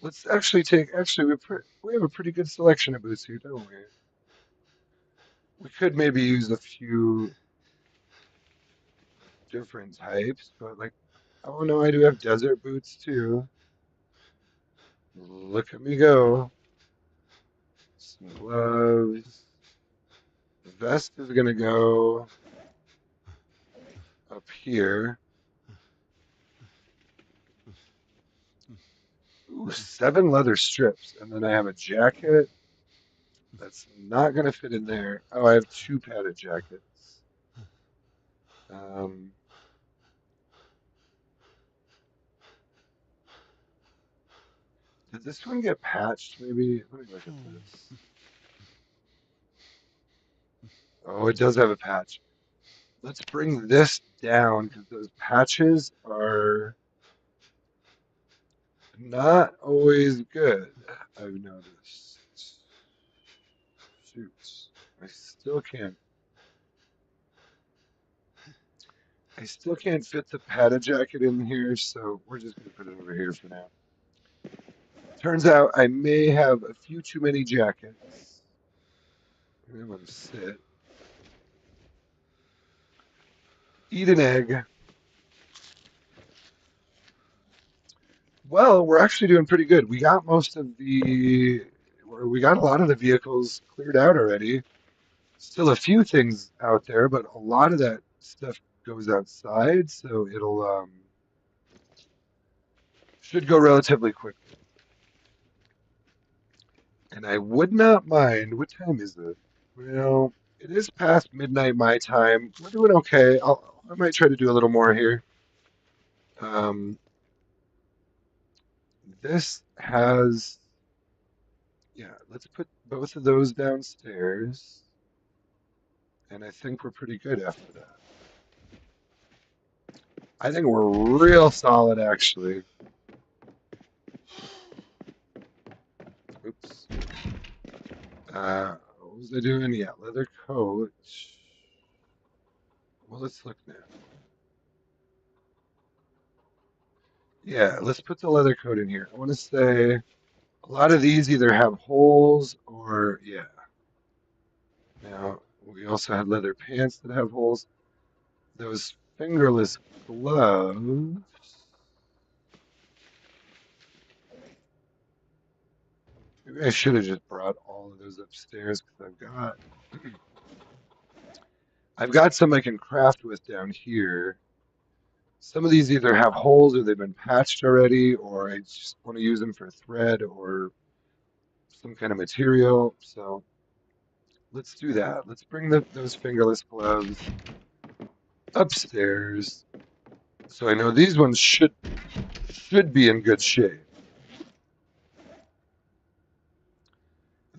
Let's actually we have a pretty good selection of boots here, don't we? We could maybe use a few different types, but like, oh no, I do have desert boots too. Look at me go. Some gloves. The vest is gonna go up here. Ooh, 7 leather strips, and then I have a jacket that's not gonna fit in there. Oh, I have 2 padded jackets. Um, did this one get patched? Maybe. Let me look at this. Oh, it does have a patch. Let's bring this down because those patches are not always good. I've noticed. Shoot, I still can't. I still can't fit the padded jacket in here, so we're just gonna put it over here for now. Turns out I may have a few too many jackets. I'm gonna let them sit. Eat an egg. Well, we're actually doing pretty good. We got we got a lot of the vehicles cleared out already. Still a few things out there, but a lot of that stuff goes outside, so it'll should go relatively quickly. And I would not mind. What time is it? Well, it is past midnight my time. We're doing okay. I might try to do a little more here. Um, this has, yeah, let's put both of those downstairs. And I think we're pretty good after that. I think we're real solid, actually. Oops. What was I doing? Yeah, leather coat. Well, let's look now. Yeah, let's put the leather coat in here. I want to say a lot of these either have holes or, yeah. Now, we also had leather pants that have holes. Those fingerless gloves. Maybe I should have just brought all of those upstairs because I've got some I can craft with down here. Some of these either have holes or they've been patched already, or I just want to use them for thread or some kind of material. So let's do that. Let's bring those fingerless gloves upstairs. So I know these ones should be in good shape.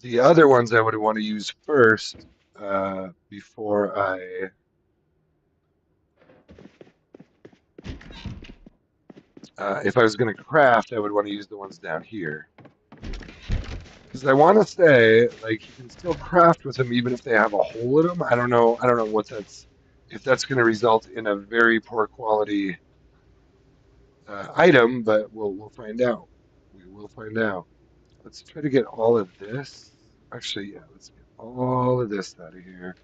The other ones I would want to use first before if I was going to craft, I would want to use the ones down here. Because I want to say, like, you can still craft with them even if they have a hole in them. I don't know. I don't know what that's if that's going to result in a very poor quality item, but we'll find out. We will find out. Let's try to get all of this. Actually, yeah, let's get all of this out of here.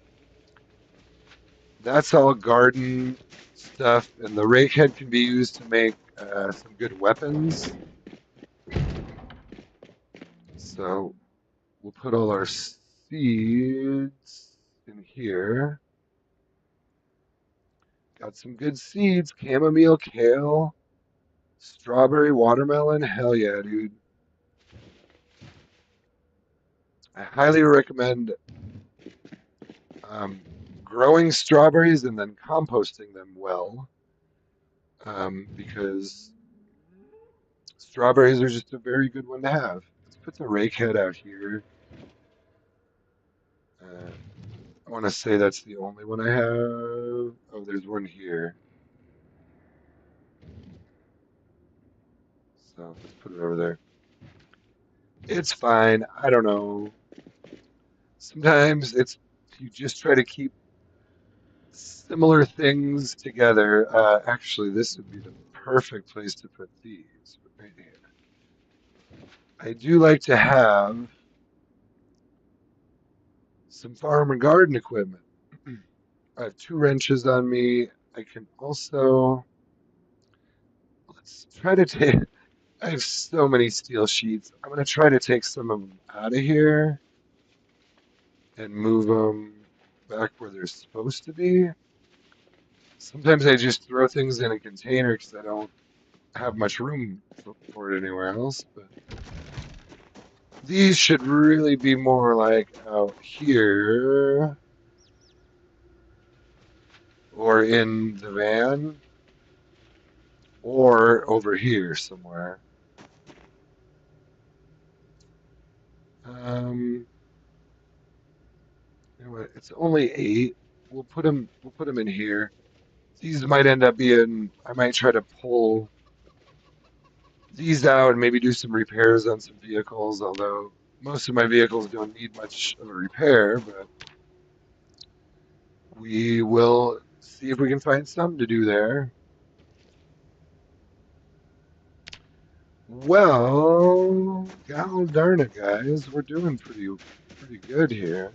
That's all garden stuff, and the rake head can be used to make some good weapons. So we'll put all our seeds in here. Got some good seeds: chamomile, kale, strawberry, watermelon. Hell yeah, dude! I highly recommend um, growing strawberries and then composting them well, because strawberries are just a very good one to have. Let's put the rake head out here. Uh, I want to say that's the only one I have. Oh, there's one here. So let's put it over there. It's fine. I don't know. Sometimes it's you just try to keep similar things together. Actually, this would be the perfect place to put these right here. I do like to have some farm and garden equipment. I have two wrenches on me. I can also let's try to take. I have so many steel sheets. I'm gonna try to take some of them out of here and move them back where they're supposed to be. Sometimes I just throw things in a container because I don't have much room for it anywhere else. But these should really be more like out here or in the van or over here somewhere. Um, you know what? It's only 8. We'll put them. We'll put them in here. These might end up being. I might try to pull these out and maybe do some repairs on some vehicles. Although most of my vehicles don't need much of a repair, but we will see if we can find something to do there. Well, god darn it, guys, we're doing pretty good here.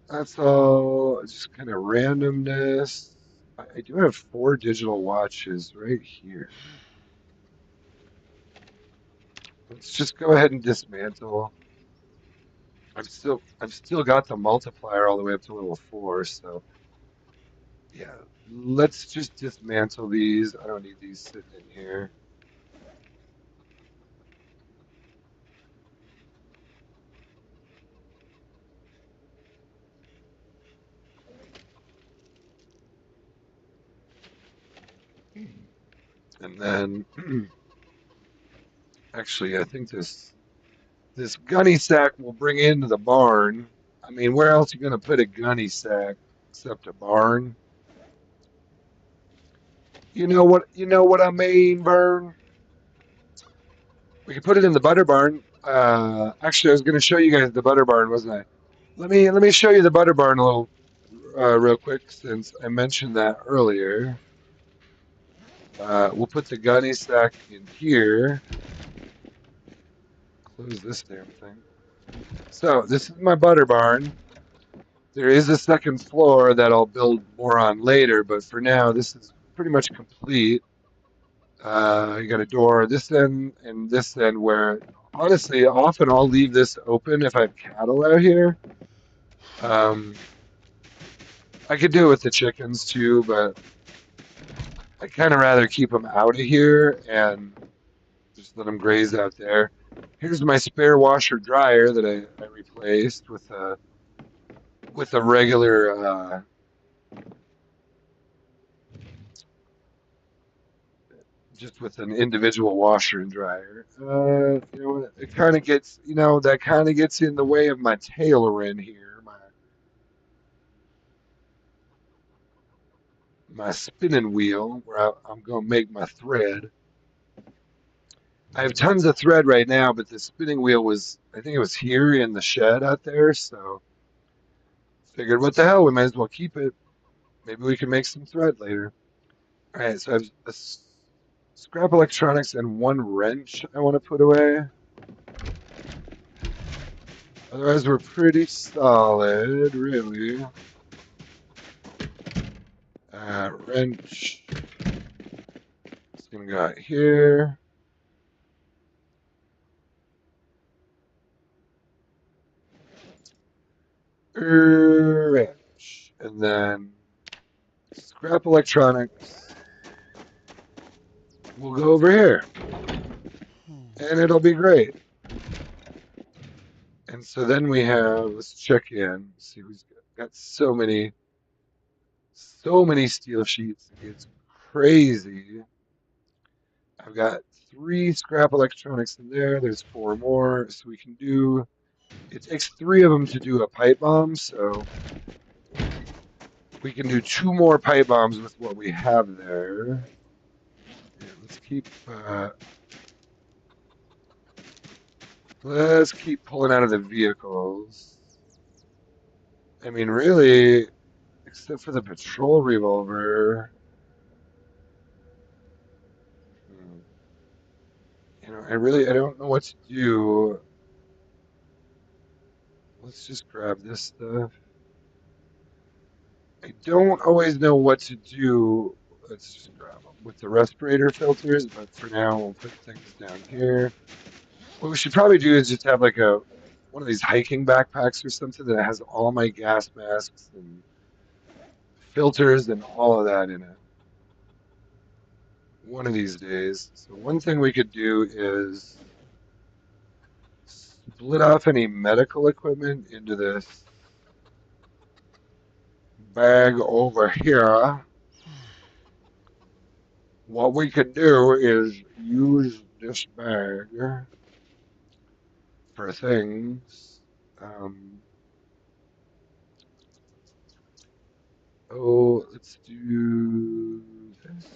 That's all just kind of randomness. I do have 4 digital watches right here. Let's just go ahead and dismantle. I've still got the multiplier all the way up to level 4, so yeah. Let's just dismantle these. I don't need these sitting in here. And then actually I think this gunny sack we'll bring into the barn. I mean, where else are you gonna put a gunny sack except a barn? You know what I mean, Vern? We could put it in the butter barn. Actually, I was gonna show you guys the butter barn, wasn't I? Let me show you the butter barn a little real quick since I mentioned that earlier. We'll put the gunny sack in here. Close this damn thing. So this is my butter barn. There is a second floor that I'll build more on later, but for now, this is pretty much complete. You got a door this end and this end where, honestly, often I'll leave this open if I have cattle out here. Um, I could do it with the chickens too, but I kind of rather keep them out of here and just let them graze out there. Here's my spare washer dryer that I replaced with a regular just with an individual washer and dryer. It kind of gets, that kind of gets in the way of my tailoring here, my spinning wheel where I'm going to make my thread. I have tons of thread right now, but the spinning wheel was, I think it was here in the shed out there, so figured what the hell, we might as well keep it. Maybe we can make some thread later. All right, so I have scrap electronics and one wrench I want to put away. Otherwise, we're pretty solid, really. Wrench. It's gonna go out here. Wrench. And then scrap electronics. We'll go over here. And it'll be great. And so then we have, let's check in. See who's got so many steel sheets. It's crazy. I've got 3 scrap electronics in there. There's 4 more. So we can do, it takes 3 of them to do a pipe bomb. So we can do 2 more pipe bombs with what we have there. Yeah, let's keep pulling out of the vehicles. I mean, really, except for the patrol revolver. Hmm, I don't know what to do. Let's just grab this stuff. I don't always know what to do. Let's just grab them with the respirator filters, but for now, we'll put things down here. What we should probably do is just have like one of these hiking backpacks or something that has all my gas masks and filters and all of that in it. One of these days. So one thing we could do is split off any medical equipment into this bag over here. What we could do is use this bag for things. Um, let's do this.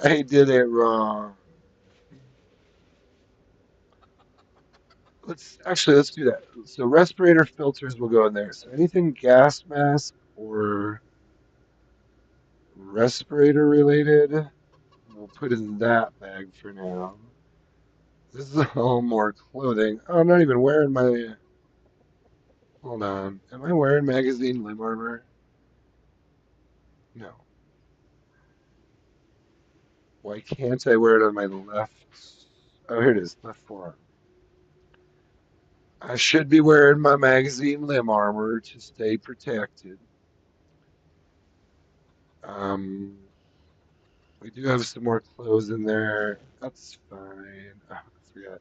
I did it wrong. Let's do that. So respirator filters will go in there. So anything gas mask or respirator related, we'll put in that bag for now. This is all more clothing. Oh, I'm not even wearing my. Hold on. Am I wearing magazine limb armor? No. Why can't I wear it on my left? Oh, here it is. Left forearm. I should be wearing my magazine limb armor to stay protected. Um, we do have some more clothes in there. That's fine. Oh, I forgot.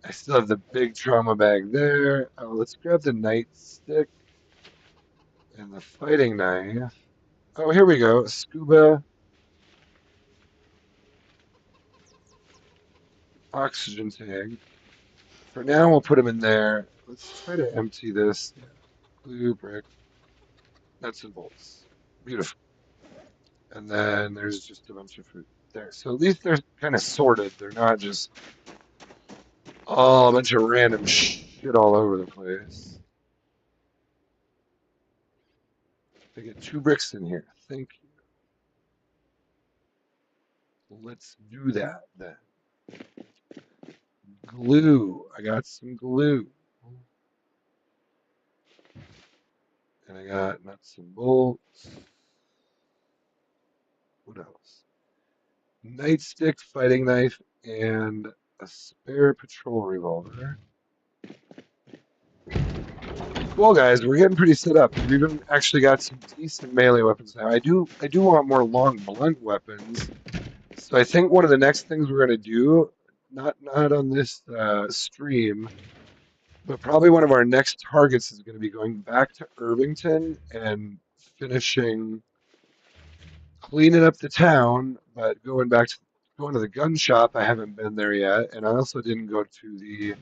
I still have the big trauma bag there. Oh, let's grab the nightstick and the fighting knife. Oh, here we go. Scuba oxygen tank. For now, we'll put them in there. Let's try to empty this. Yeah. Glue, brick, nuts and bolts. Beautiful. And then there's just a bunch of fruit there. So at least they're kind of sorted. They're not just all a bunch of random shit all over the place. I get 2 bricks in here. Thank you. Let's do that then. Glue. I got some glue. And I got nuts and bolts. What else? Nightstick, fighting knife, and a spare patrol revolver. Cool, guys. We're getting pretty set up. We've even actually got some decent melee weapons now. I do want more long blunt weapons. So I think one of the next things we're gonna do, not on this stream, but probably one of our next targets is going to be going back to Irvington and finishing cleaning up the town, but going to the gun shop. I haven't been there yet, and I also didn't go to the.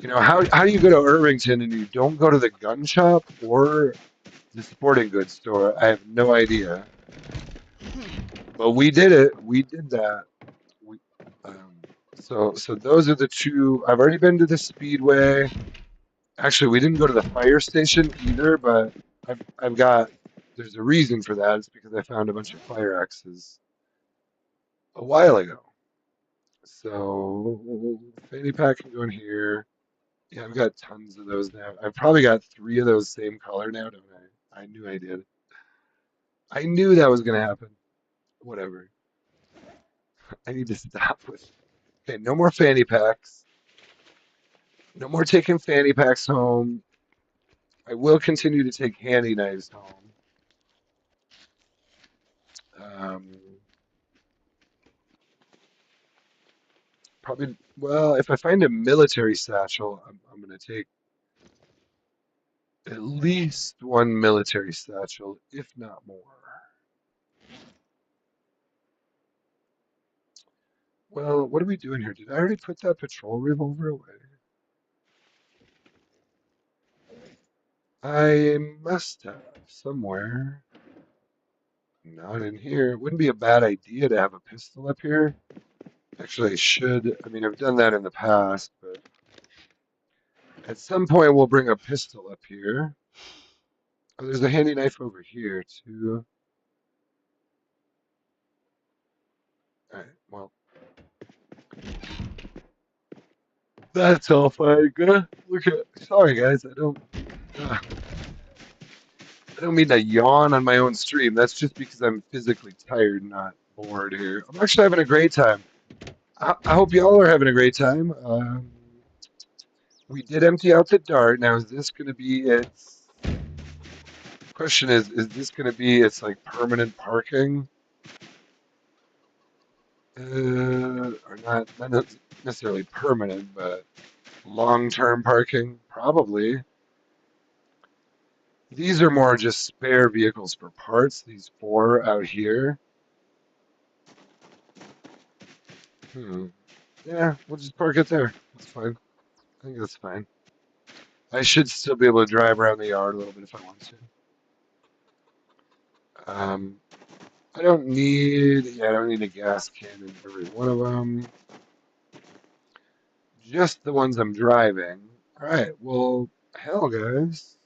How do you go to Irvington and you don't go to the gun shop or the sporting goods store? I have no idea. But we did it. We did that. We, so those are the two. I've already been to the Speedway. Actually, we didn't go to the fire station either, but I've got. There's a reason for that. It's because I found a bunch of fire axes a while ago. So fanny pack can go in here. Yeah, I've got tons of those now. I've probably got three of those same color now, don't I? I knew I did. I knew that was gonna happen. Whatever. I need to stop with. Okay, no more fanny packs. No more taking fanny packs home. I will continue to take handy knives home. Um, Probably, well, if I find a military satchel, I'm going to take at least one military satchel, if not more. Well, what are we doing here? Did I already put that patrol revolver away? I must have somewhere. Not in here. It wouldn't be a bad idea to have a pistol up here. Actually, I should. I mean, I've done that in the past, but at some point we'll bring a pistol up here. Oh, there's a handy knife over here, too. All right, well, that's all fine. Gonna look at. Sorry, guys. Uh, I don't mean to yawn on my own stream. That's just because I'm physically tired, not bored here. I'm actually having a great time. I hope y'all are having a great time. We did empty out the dart. Now, is this going to be its? Question is this going to be its like permanent parking? Or not necessarily permanent, but long-term parking, probably. These are more just spare vehicles for parts, these four out here. Hmm. Yeah, we'll just park it there. That's fine. I think that's fine. I should still be able to drive around the yard a little bit if I want to. Um, I don't need a gas can in every one of them. Just the ones I'm driving. All right, well, hell, guys.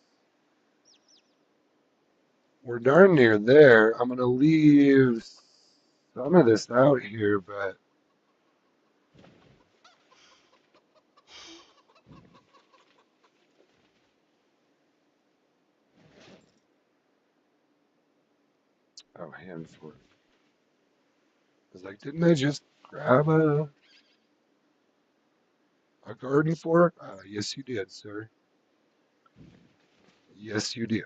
We're darn near there. I'm gonna leave some of this out here, but oh, hand for it. I was like, didn't I just grab a garden fork? Yes, you did, sir. Yes, you did.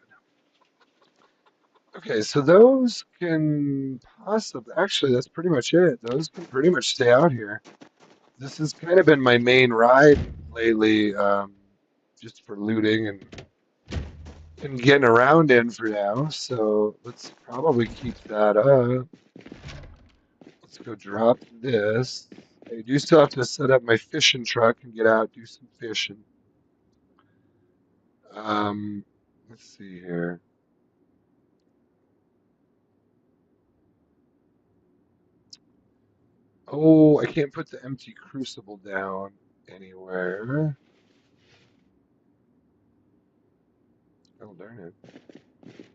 Okay, so those can possibly, actually, that's pretty much it. Those can pretty much stay out here. This has kind of been my main ride lately, just for looting and getting around in for now. So let's probably keep that up. Let's go drop this. I do still have to set up my fishing truck and get out, do some fishing. Um, let's see here. Oh, I can't put the empty crucible down anywhere. Oh, darn it.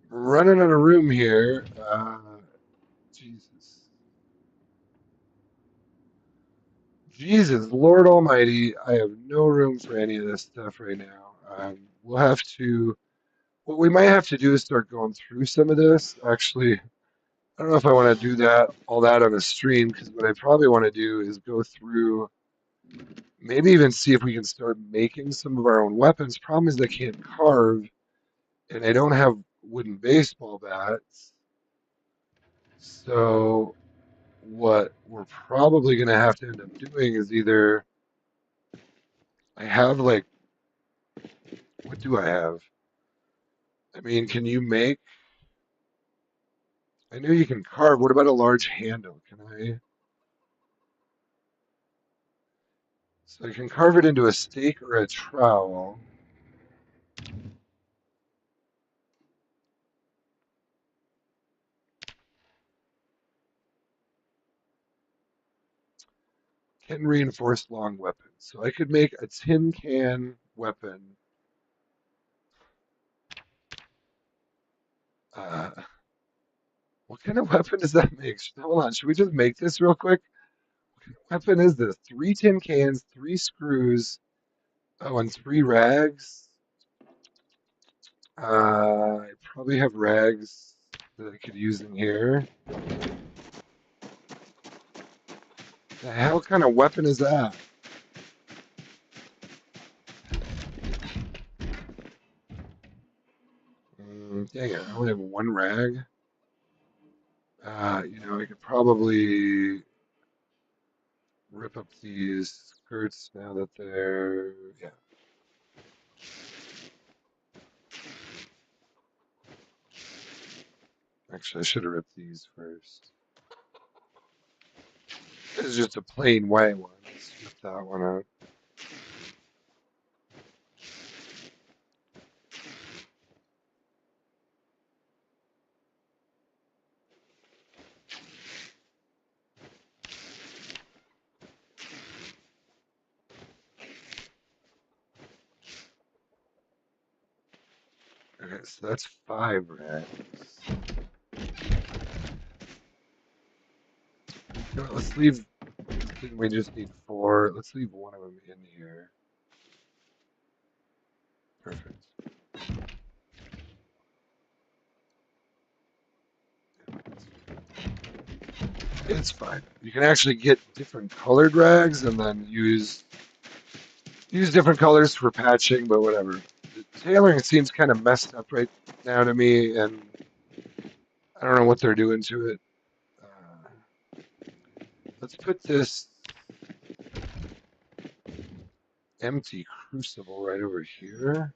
Running out of room here. Jesus. Jesus, Lord Almighty, I have no room for any of this stuff right now. We'll have to, what we might have to do is start going through some of this. Actually, I don't know if I want to do that, all that on a stream, because what I probably want to do is go through, maybe even see if we can start making some of our own weapons. Problem is I can't carve, and I don't have wooden baseball bats. So what we're probably going to have to end up doing is either I have like, what do I have? I mean, can you make, I know you can carve. What about a large handle? Can I, so I can carve it into a stake or a trowel. Can reinforce long weapon. So I could make a tin can weapon. Uh, what kind of weapon does that make? Hold on, should we just make this real quick? What weapon is this? Three tin cans, three screws, oh, and three rags. I probably have rags that I could use in here. The hell kind of weapon is that? Dang it, I only have one rag. I could probably rip up these skirts now that they're, yeah. Actually, I should have ripped these first. This is just a plain white one. Let's rip that one out. Okay, so that's five rags. You know what, let's leave, we just need four. Let's leave one of them in here. Perfect. It's fine. You can actually get different colored rags and then use different colors for patching, but whatever. The tailoring seems kind of messed up right now to me, and I don't know what they're doing to it. Let's put this empty crucible right over here.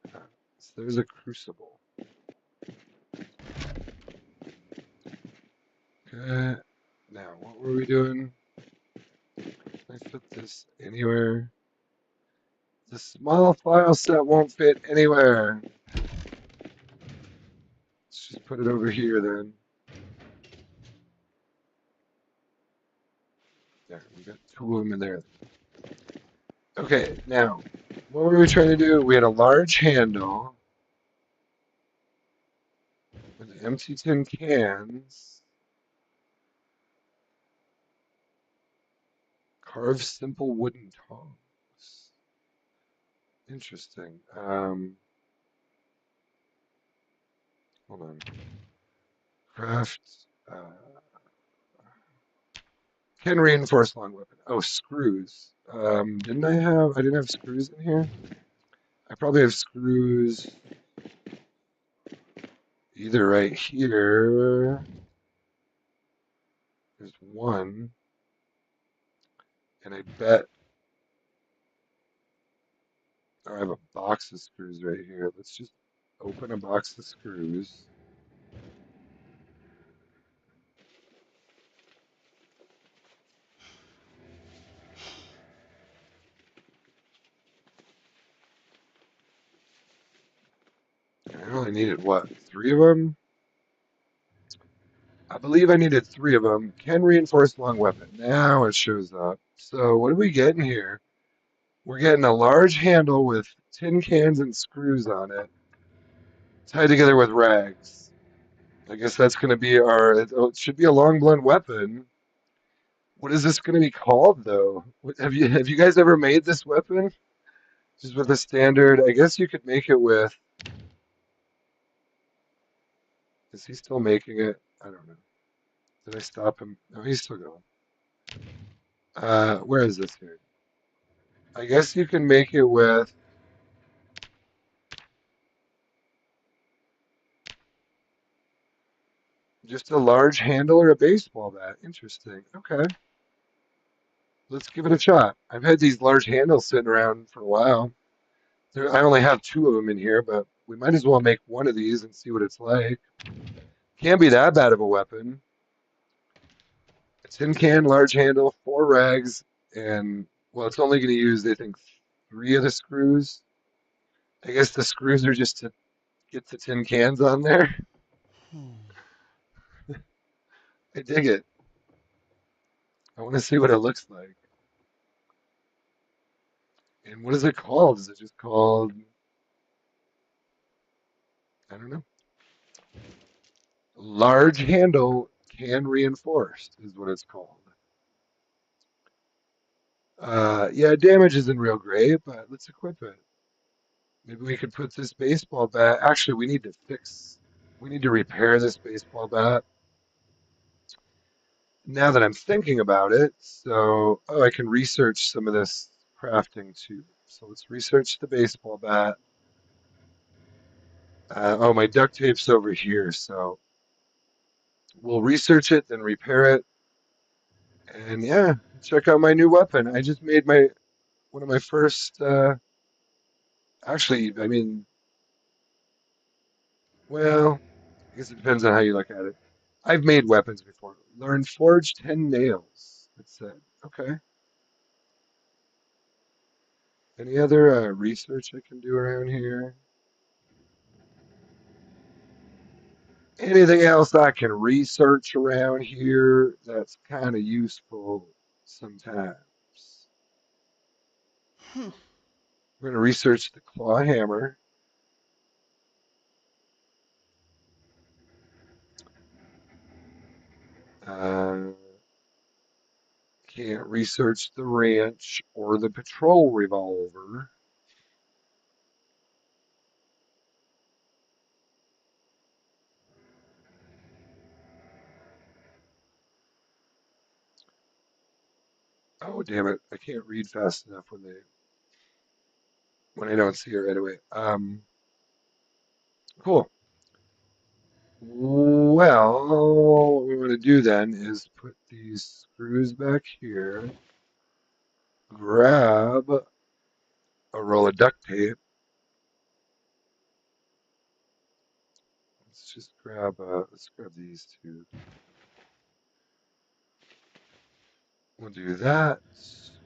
So there's a crucible. Okay. Now, what were we doing? Can I fit this anywhere? The small file set won't fit anywhere. Let's just put it over here then. There, we got two of them in there. Okay, now, what were we trying to do? We had a large handle with empty tin cans. Carve simple wooden tongs. Interesting. Hold on. Craft. Can reinforce long weapon. Oh, screws. Didn't I have? I didn't have screws in here. I probably have screws either right here. There's one, and I bet oh, I have a box of screws right here. Let's just open a box of screws. I only needed what? Three of them? I believe I needed three of them. Can reinforce long weapon. Now it shows up. So what are we getting here? We're getting a large handle with tin cans and screws on it, tied together with rags. I guess that's going to be our. It should be a long blunt weapon. What is this going to be called, though? Have you guys ever made this weapon? Just with a standard. I guess you could make it with. Is he still making it? I don't know. Did I stop him? No, he's still going. Where is this here? I guess you can make it with just a large handle or a baseball bat. Interesting. Okay, let's give it a shot. I've had these large handles sitting around for a while. I only have two of them in here, but we might as well make one of these and see what it's like. Can't be that bad of a weapon. A tin can, large handle, four rags, and well, it's only going to use, I think, three of the screws. I guess the screws are just to get the tin cans on there. I dig it. I want to see what it looks like. And what is it called? Is it just called, I don't know. Large handle can reinforced is what it's called. Yeah, damage isn't real great, but let's equip it. Maybe we could put this baseball bat. Actually, we need to repair this baseball bat now that I'm thinking about it. So, oh, I can research some of this crafting too. So let's research the baseball bat. Oh, my duct tape's over here. So we'll research it, then repair it. And yeah, check out my new weapon. I just made my one of my first. Actually, I mean, well, I guess it depends on how you look at it. I've made weapons before. Learn forge 10 nails. It said. Okay. Any other research I can do around here? Anything else I can research around here that's kind of useful sometimes? Hmm. We're going to research the claw hammer. Uh, can't research the wrench or the patrol revolver. Oh, damn it. I can't read fast enough when I don't see it right away. Cool. Well, what we want to do then is put these screws back here, grab a roll of duct tape. Let's grab these two. We'll do that,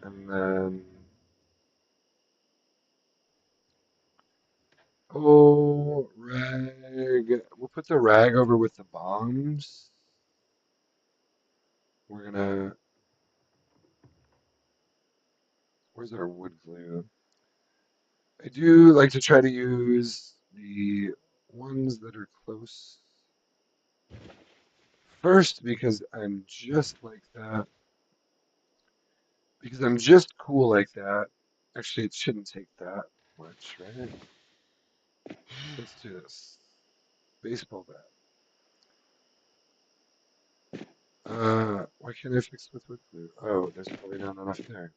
and then, oh, rag. We'll put the rag over with the bombs. We're gonna, where's our wood glue? I do like to try to use the ones that are close first because I'm just like that. Because I'm just cool like that. Actually, it shouldn't take that much, right? Let's do this. Baseball bat. Why can't I fix with wood glue? Oh, there's probably not enough there.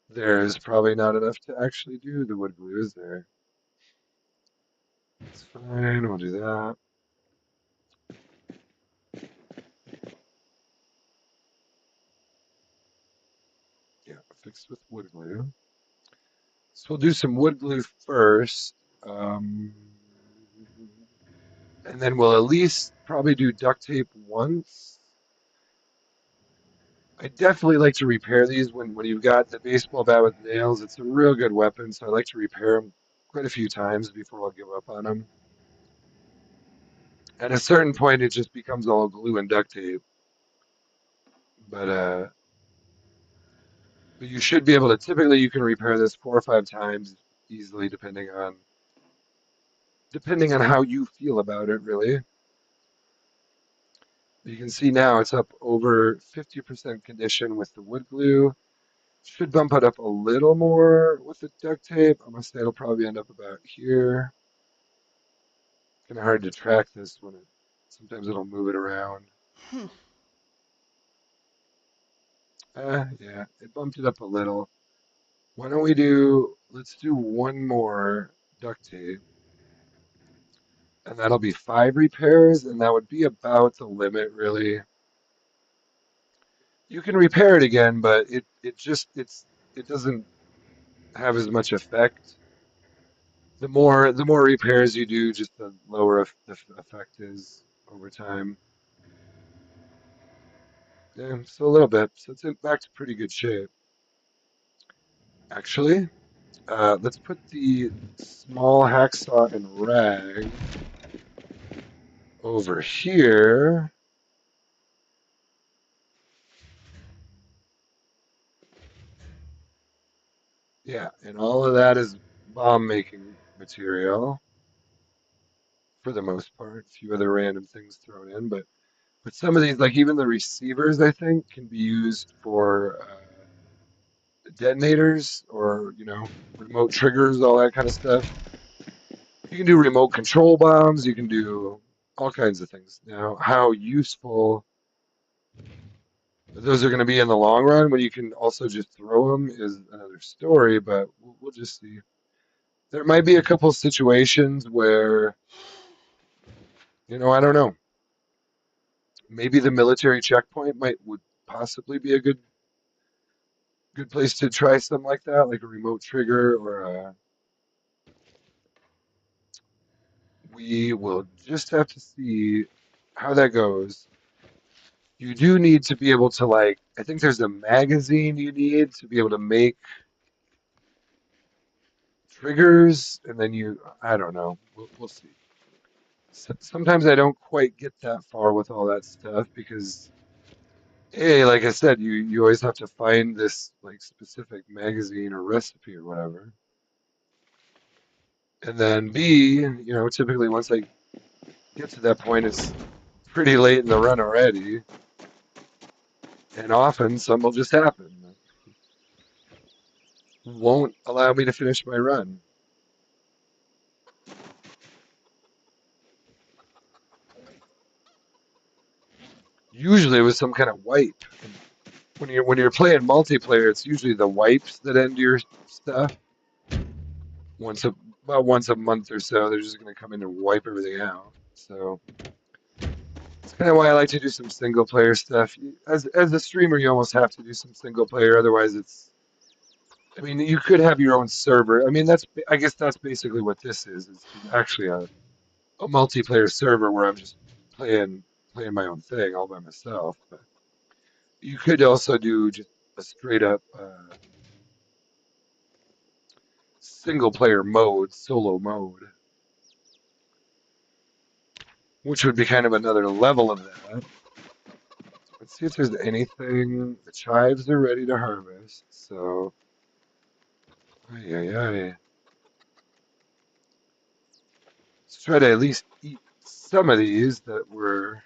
There's probably not enough to actually do the wood glue, is there? It's fine, we'll do that. Yeah, fixed with wood glue. So we'll do some wood glue first. Um, and then we'll at least probably do duct tape once. I definitely like to repair these when you've got the baseball bat with nails. It's a real good weapon, so I like to repair them quite a few times before I'll give up on them. At a certain point, it just becomes all glue and duct tape. But uh, but you should be able to. Typically, you can repair this 4 or 5 times easily, depending on how you feel about it. Really, you can see now it's up over 50% condition with the wood glue. Should bump it up a little more with the duct tape. I'm gonna say it'll probably end up about here. Kind of hard to track this when it sometimes it'll move it around. Hmm. Yeah, it bumped it up a little. Why don't we do, let's do one more duct tape, and that'll be 5 repairs, and that would be about the limit, really. You can repair it again, but it doesn't have as much effect. The more repairs you do, just the lower the effect is over time. Yeah, so a little bit. So it's back to pretty good shape. Actually, let's put the small hacksaw and rag over here. Yeah, and all of that is bomb making material for the most part. A few other random things thrown in, but some of these, like even the receivers, I think, can be used for detonators or remote triggers, all that kind of stuff. You can do remote control bombs. You can do all kinds of things. Now, how useful those are going to be in the long run when you can also just throw them is another story, but we'll just see. There might be a couple situations where, I don't know. Maybe the military checkpoint might would possibly be a good place to try something like that, like a remote trigger or a. We will just have to see how that goes. You do need to be able to like. I think there's a magazine you need to be able to make triggers, and then I don't know. We'll see. Sometimes I don't quite get that far with all that stuff because, hey, like I said, you always have to find this like specific magazine or recipe or whatever. And then B, typically once I get to that point, it's pretty late in the run already, and often something will just happen that won't allow me to finish my run. Usually it was some kind of wipe, and when you're playing multiplayer, it's usually the wipes that end your stuff. Once a About once a month or so, they're just going to come in and wipe everything out. So it's kind of why I like to do some single player stuff. As a streamer, you almost have to do some single player, otherwise it's. I mean, you could have your own server. I mean, I guess that's basically what this is actually a multiplayer server where I'm just playing my own thing all by myself. But you could also do just a straight up single player mode, solo mode, which would be kind of another level of that. Let's see if there's anything. The chives are ready to harvest, so ay ay ay. Let's try to at least eat some of these that were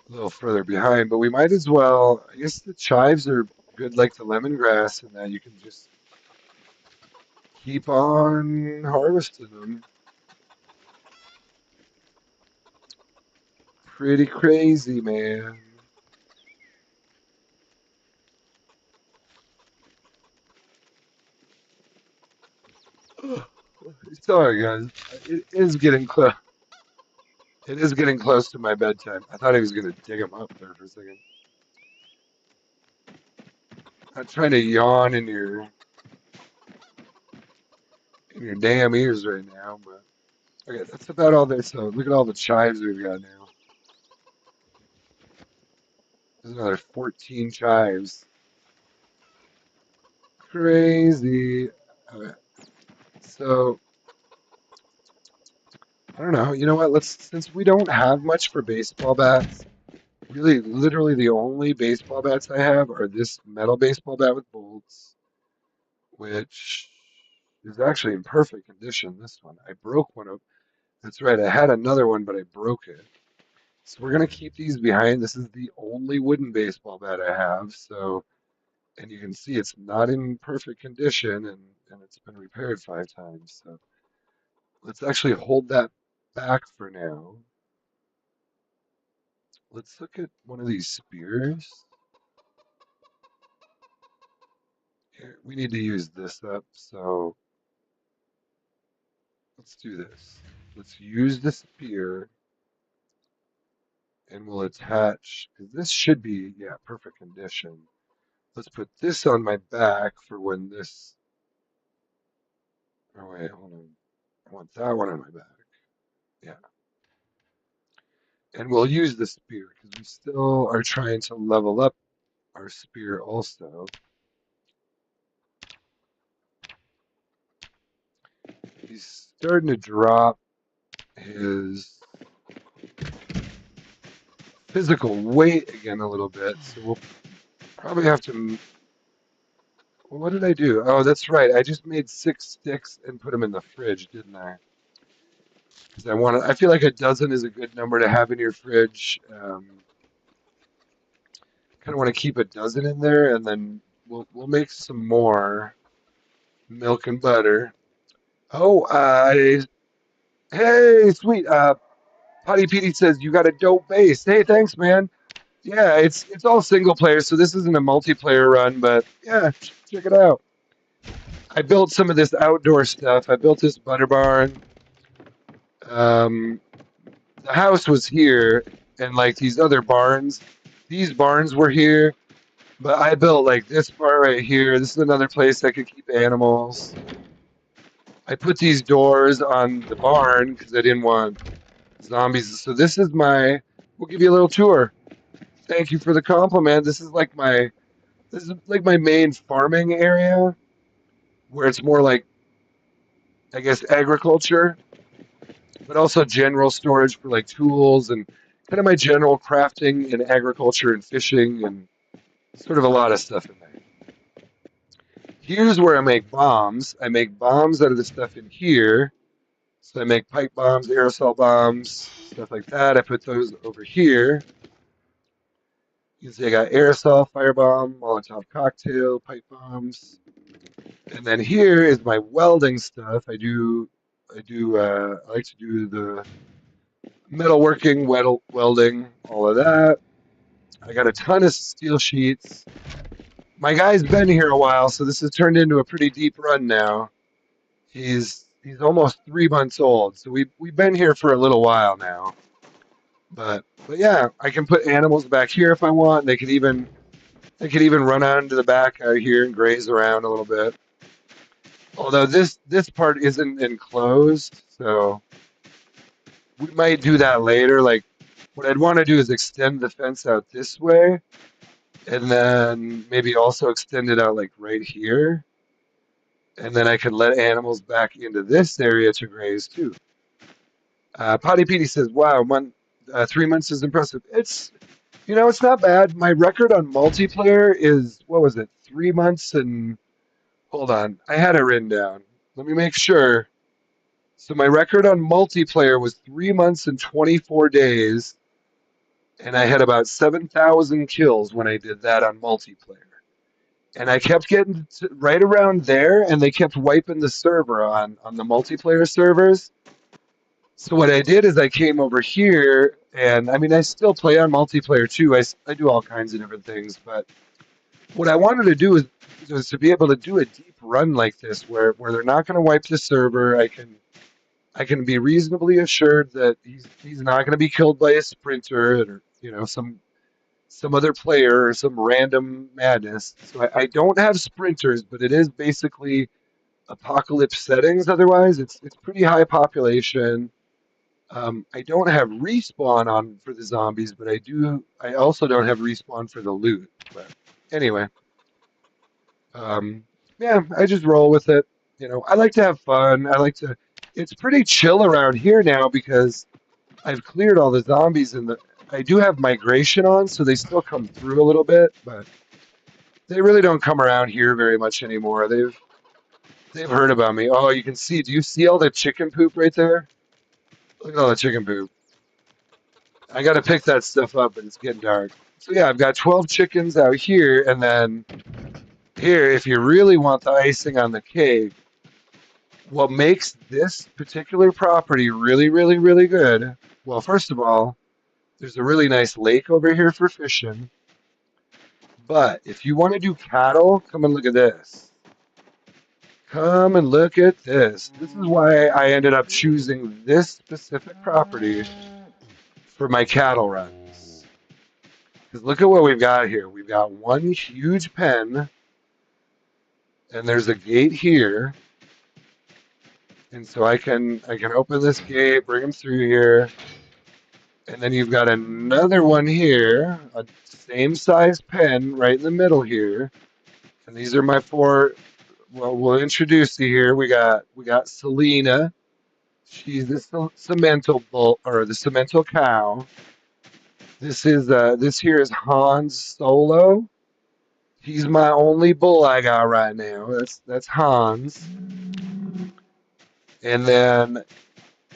a little further behind, but we might as well. I guess the chives are good like the lemongrass, and that you can just keep on harvesting them. Pretty crazy, man. Sorry, guys. It is getting close. It is getting close to my bedtime. I thought he was gonna dig them up there for a second. I'm trying to yawn in your damn ears right now, but okay, that's about all there. So look at all the chives we've got now. There's another 14 chives. Crazy. Okay, so I don't know. You know what? Since we don't have much for baseball bats, really, literally the only baseball bats I have are this metal baseball bat with bolts, which is actually in perfect condition. This one, I broke one of. That's right. I had another one, but I broke it. So we're gonna keep these behind. This is the only wooden baseball bat I have. So, and you can see it's not in perfect condition, and it's been repaired 5 times. So let's actually hold that back for now. Let's look at one of these spears. Here, we need to use this up. So let's do this. Let's use the spear, and we'll attach, because this should be, yeah, perfect condition. Let's put this on my back for when this. Oh wait, hold on. I want that one on my back. Yeah. And we'll use the spear because we still are trying to level up our spear also. He's starting to drop his physical weight again a little bit, so we'll probably have to Well, what did I do? Oh, that's right. I just made 6 sticks and put them in the fridge, didn't I? Because I feel like a dozen is a good number to have in your fridge. Kind of want to keep a dozen in there, and then we'll make some more milk and butter. Oh, hey, sweet. Potty Petey says you got a dope base. Hey, thanks, man. Yeah, it's all single player, so this isn't a multiplayer run, but yeah, check it out. I built some of this outdoor stuff. I built this butter barn. Um, the house was here, and like these other barns, these barns were here. But I built like this barn right here. This is another place I could keep animals. I put these doors on the barn because I didn't want zombies. So this is my. We'll give you a little tour. Thank you for the compliment. This is like my main farming area where it's more like I guess agriculture, but also general storage for like tools and kind of my general crafting and agriculture and fishing and sort of a lot of stuff in there. Here's where I make bombs. I make bombs out of the stuff in here. So I make pipe bombs, aerosol bombs, stuff like that. I put those over here. You can see I got aerosol, firebomb, Molotov cocktail, pipe bombs. And then here is my welding stuff. I like to do the metalworking, welding, all of that. I got a ton of steel sheets. My guy's been here a while, so this has turned into a pretty deep run now. He's almost 3 months old, so we've been here for a little while now. But yeah, I can put animals back here if I want. They could even run out into the back out here and graze around a little bit. Although this part isn't enclosed, so we might do that later. Like what I'd want to do is extend the fence out this way, and then maybe also extend it out like right here, and then I could let animals back into this area to graze too. Potty Petey says, "Wow, 3 months is impressive. It's not bad. My record on multiplayer is what was it? 3 months and hold on, I had it written down. Let me make sure. So my record on multiplayer was 3 months and 24 days, and I had about 7,000 kills when I did that on multiplayer. And I kept getting right around there, and they kept wiping the server on the multiplayer servers. So what I did is I came over here, and I mean I still play on multiplayer too. I do all kinds of different things, but what I wanted to do is to be able to do a deep run like this, where they're not going to wipe the server. I can be reasonably assured that he's not going to be killed by a sprinter or some other player or some random madness. So I don't have sprinters, but it is basically apocalypse settings. Otherwise, it's pretty high population. I don't have respawn on for the zombies, but I do. I also don't have respawn for the loot. But anyway, um, yeah, I just roll with it. I like to have fun. I like to. It's pretty chill around here now because I've cleared all the zombies and I do have migration on, so they still come through a little bit, but they really don't come around here very much anymore. They've heard about me. Oh, you can see. Do you see all the chicken poop right there? Look at all the chicken poop. I got to pick that stuff up, but it's getting dark. So yeah, I've got 12 chickens out here, and then here, if you really want the icing on the cake, what makes this particular property really, really, really good? Well, first of all, there's a really nice lake over here for fishing. But if you want to do cattle, come and look at this. Come and look at this. This is why I ended up choosing this specific property for my cattle runs. Because look at what we've got here. We've got one huge pen, and there's a gate here. And so I can open this gate, bring them through here, and then you've got another one here, a same size pen right in the middle here. And these are my four. Well, we'll introduce you here. We got Selena. She's the cemento bull or the cemento cow. This here is Hans Solo. He's my only bull I got right now. That's Hans. And then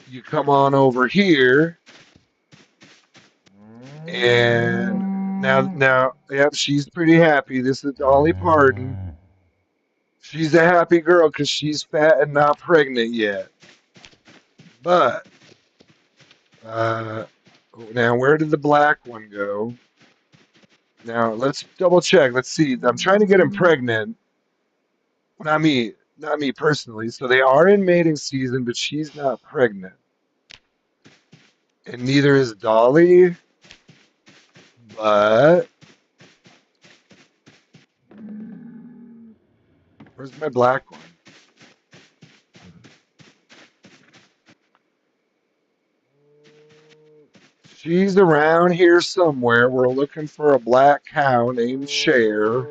you come on over here, and yep, she's pretty happy. This is Dolly Parton. She's a happy girl because she's fat and not pregnant yet. But uh, now where did the black one go? Now let's double check. Let's see. I'm trying to get him pregnant. Not me personally. So they are in mating season, but she's not pregnant, and neither is Dolly. But where's my black one? She's around here somewhere. We're looking for a black cow named Cher.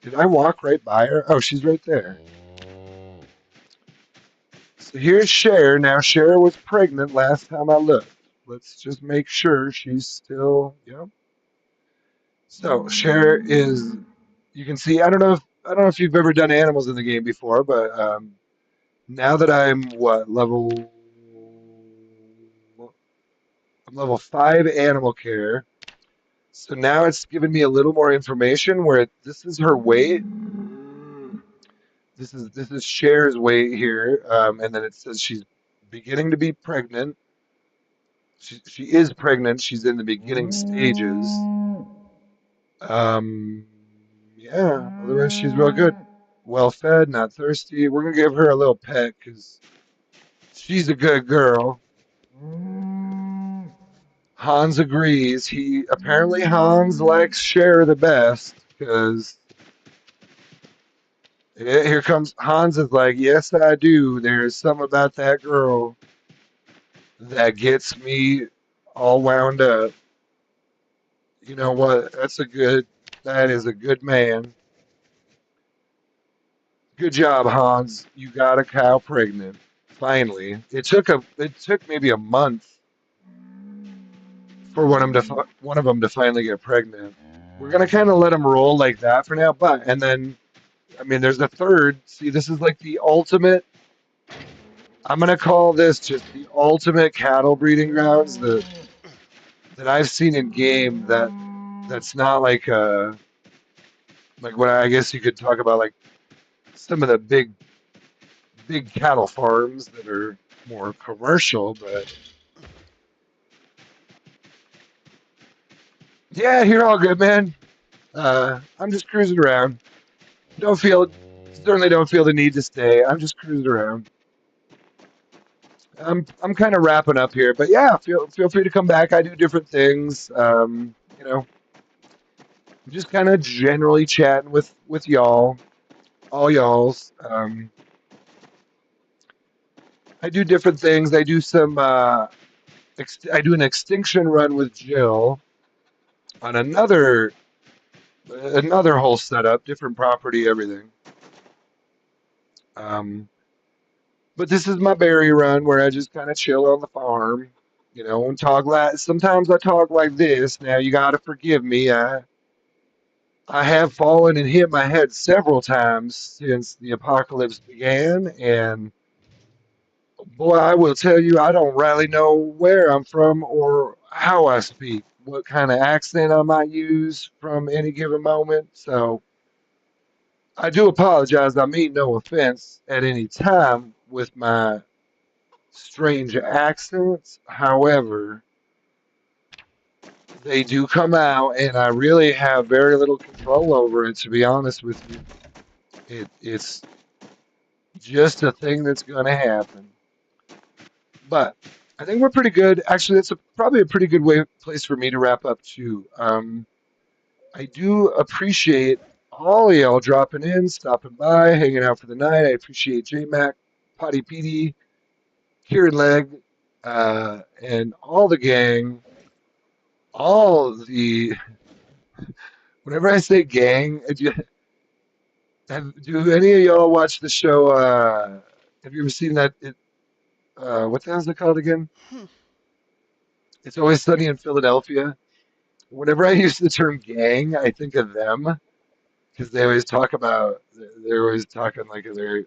Did I walk right by her? Oh, she's right there. So here's Cher. Now, Cher was pregnant last time I looked. Let's just make sure she's still, yep. So Cher is, you can see, I don't know if you've ever done animals in the game before, but now that I'm level 5 animal care. So now it's giving me a little more information where this is her weight. This is Cher's weight here, and then it says she's beginning to be pregnant. She is pregnant. She's in the beginning stages. Um, yeah. Otherwise, she's real good. Well fed, not thirsty. We're gonna give her a little pet because she's a good girl. Hans agrees. Hans likes Cher the best because here comes Hans is like, yes, I do. There's something about that girl that gets me all wound up. You know what? That is a good man. Good job, Hans. You got a cow pregnant. Finally. It took maybe a month for one of them to finally get pregnant. We're gonna kind of let them roll like that for now, but and then I mean, there's a third. See, this is like the ultimate. I'm gonna call this just the ultimate cattle breeding grounds that I've seen in game that's not like what I guess you could talk about like some of the big cattle farms that are more commercial, but yeah, you're all good, man. I'm just cruising around. Don't feel Certainly don't feel the need to stay. I'm just cruising around. I'm kind of wrapping up here, but yeah, feel free to come back. I do different things. Just kind of generally chatting with y'all, all y'all's. I do different things. I do an extinction run with Jill on another whole setup, different property, everything. Um, but this is my berry run where I just kind of chill on the farm, and talk like. Sometimes I talk like this. Now you gotta forgive me. I have fallen and hit my head several times since the apocalypse began, and boy, I will tell you, I don't really know where I'm from or how I speak, what kind of accent I might use from any given moment. So I do apologize. I mean no offense at any time with my strange accents. However, they do come out, and I really have very little control over it, to be honest with you. It's just a thing that's going to happen. But I think we're pretty good. Actually, that's probably a pretty good place for me to wrap up too. I do appreciate all of y'all dropping in, stopping by, hanging out for the night. I appreciate J Mac, Potty Petey, Kieran Leg, and all the gang. All the Whenever I say gang, do any of y'all watch the show? Have you ever seen that? What the hell is it called again? Hmm. It's Always Sunny in Philadelphia. Whenever I use the term gang, I think of them. because they always talk about they're always talking like they're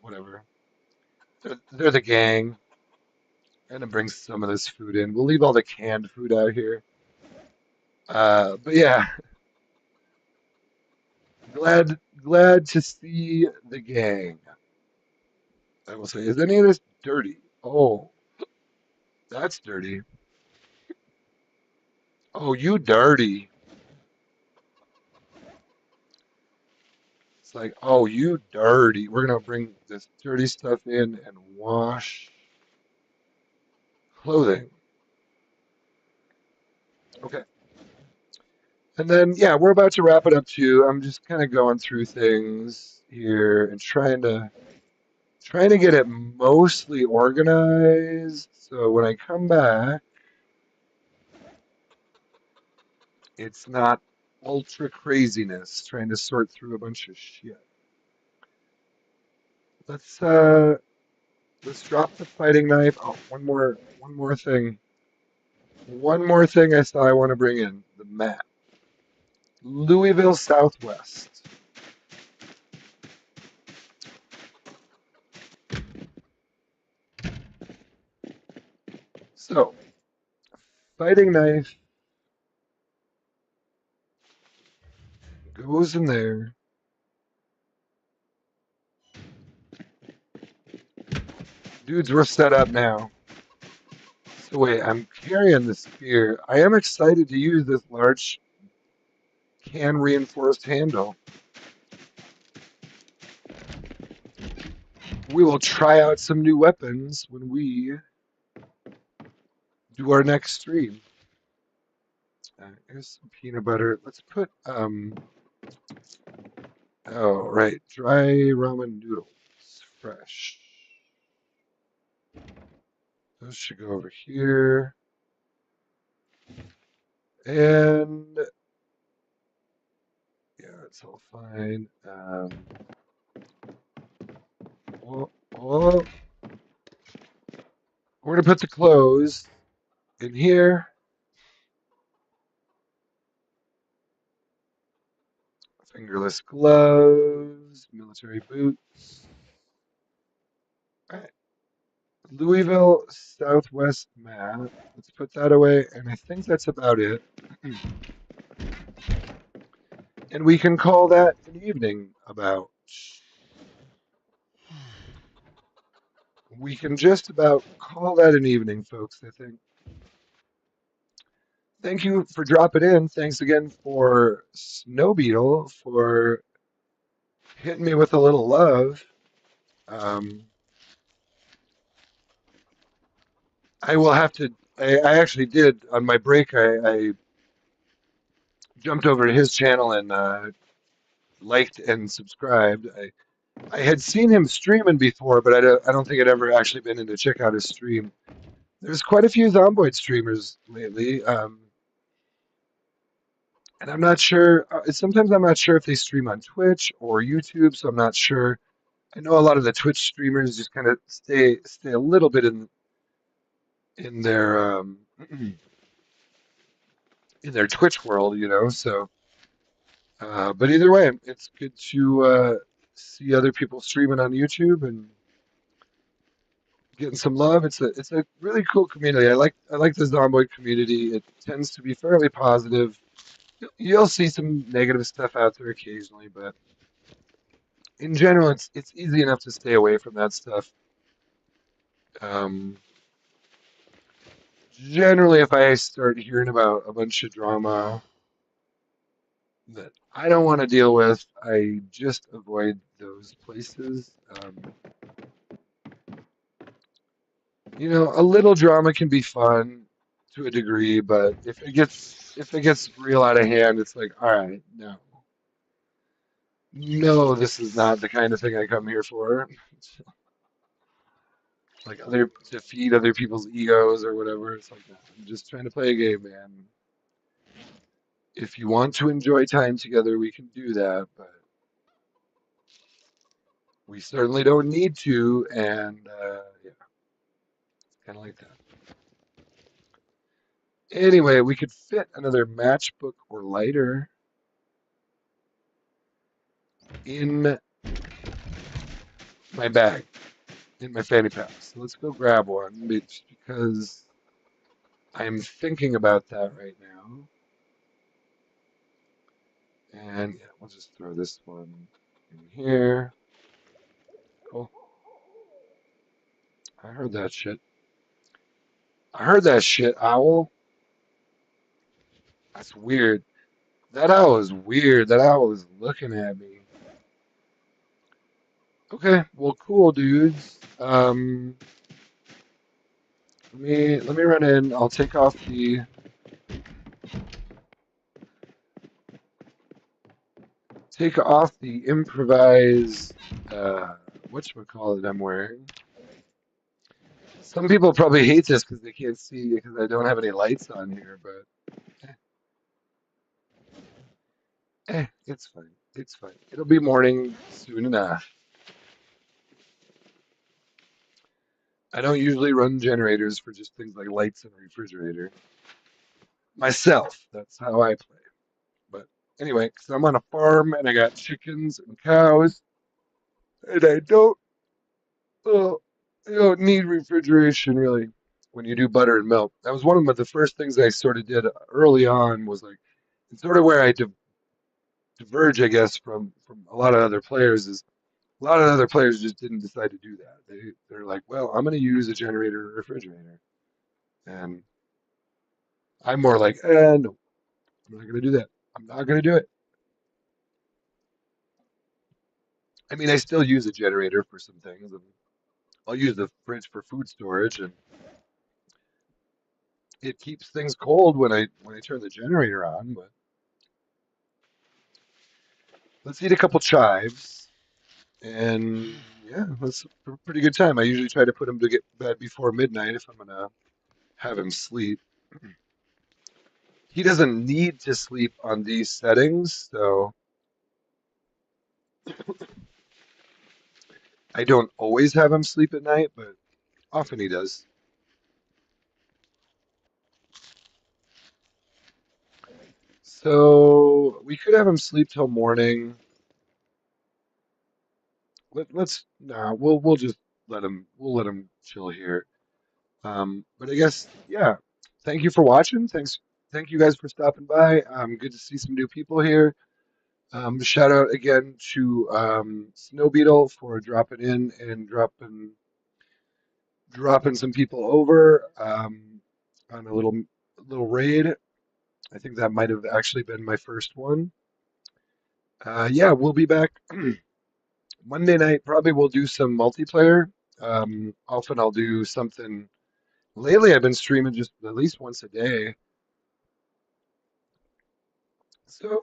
whatever. They're the gang. I'm gonna bring some of this food in. We'll leave all the canned food out here. But yeah, glad to see the gang. I will say, is any of this dirty? Oh, that's dirty. Oh, you dirty. It's like, oh, you dirty. We're gonna bring this dirty stuff in and wash clothing. Okay. And then, yeah, we're about to wrap it up too. I'm just kind of going through things here and trying to get it mostly organized. So when I come back, it's not ultra craziness trying to sort through a bunch of shit. Let's uh let's drop the fighting knife. Oh, one more thing. One more thing I saw I want to bring in. The map. Louisville Southwest. So, fighting knife goes in there. Dudes, we're set up now. So wait, I'm carrying the spear. I am excited to use this large can reinforced handle. We will try out some new weapons when we do our next stream. Here's some peanut butter. Let's put oh right, dry ramen noodles, fresh. Those should go over here. And yeah, it's all fine. Oh, oh, we're gonna put the clothes in here. Fingerless gloves, military boots. All right. Louisville Southwest map. Let's put that away, and I think that's about it. And we can call that an evening about. We can just about call that an evening, folks, I think. Thank you for dropping in. Thanks again for Snow Beetle for hitting me with a little love. Um, I will have to. I actually did on my break. I jumped over to his channel and liked and subscribed. I had seen him streaming before, but I don't think I'd ever actually been in to check out his stream. There's quite a few Zomboid streamers lately, and I'm not sure. Sometimes I'm not sure if they stream on Twitch or YouTube, so I'm not sure. I know a lot of the Twitch streamers just kind of stay a little bit in their in their Twitch world, you know. So, but either way, it's good to see other people streaming on YouTube and getting some love. It's a really cool community. I like the Zomboid community. It tends to be fairly positive. You'll see some negative stuff out there occasionally, but in general, it's easy enough to stay away from that stuff. Um, Generally, if I start hearing about a bunch of drama that I don't want to deal with, I just avoid those places. A little drama can be fun to a degree, but if it gets real out of hand, it's like, all right, no, no, this is not the kind of thing I come here for. Like other to feed other people's egos or whatever. It's like, no, I'm just trying to play a game, man. If you want to enjoy time together, we can do that, but we certainly don't need to. And yeah, kind of like that. Anyway, we could fit another matchbook or lighter. in my bag, in my fanny pack. So let's go grab one just because I'm thinking about that right now. And yeah, we'll just throw this one in here. Cool. I heard that shit. I heard that shit, owl. That's weird. That owl is weird. That owl is looking at me. Okay, well, cool, dudes. Let me run in. I'll take off the improvised whatchamacallit I'm wearing. Some people probably hate this because they can't see because I don't have any lights on here, but it's fine. It's fine. It'll be morning soon enough. I don't usually run generators for just things like lights and a refrigerator. Myself, that's how I play. But anyway, because I'm on a farm and I got chickens and cows, and uh, I don't need refrigeration really when you do butter and milk. That was one of the first things I sort of did early on was like, it's sort of where I diverge, I guess, from a lot of other players is a lot of other players just didn't decide to do that. They're like, well, I'm going to use a generator or refrigerator, and I'm more like, no, I'm not going to do that. I'm not going to do it. I mean, I still use a generator for some things, and I'll use the fridge for food storage, and it keeps things cold when I turn the generator on. But let's eat a couple chives, and yeah, that's a pretty good time. I usually try to put him to get bed before midnight if I'm gonna have him sleep. He doesn't need to sleep on these settings, so I don't always have him sleep at night, but often he does. So we could have him sleep till morning. Let's nah, we'll just let him chill here. But I guess yeah. Thank you for watching. Thank you guys for stopping by. Good to see some new people here. Shout out again to Snow Beetle for dropping in and dropping some people over on a little raid. I think that might have actually been my first one. Yeah, we'll be back Monday night. Probably we'll do some multiplayer. Often I'll do something. Lately, I've been streaming just at least once a day. So,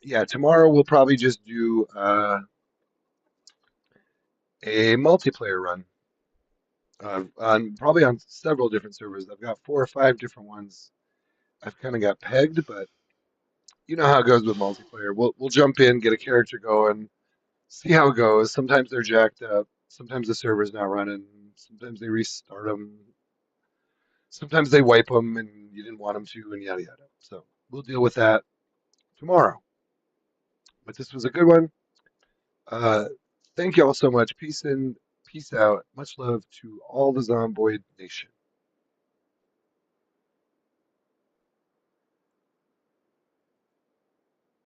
yeah, tomorrow we'll probably just do a multiplayer run on probably on several different servers. I've got 4 or 5 different ones. I've kind of got pegged, but you know how it goes with multiplayer. We'll jump in, get a character going, see how it goes. Sometimes they're jacked up. Sometimes the server's not running. Sometimes they restart them. Sometimes they wipe them and you didn't want them to, and yada yada. So we'll deal with that tomorrow. But this was a good one. Uh, thank you all so much. Peace in, peace out. Much love to all the Zomboid Nation.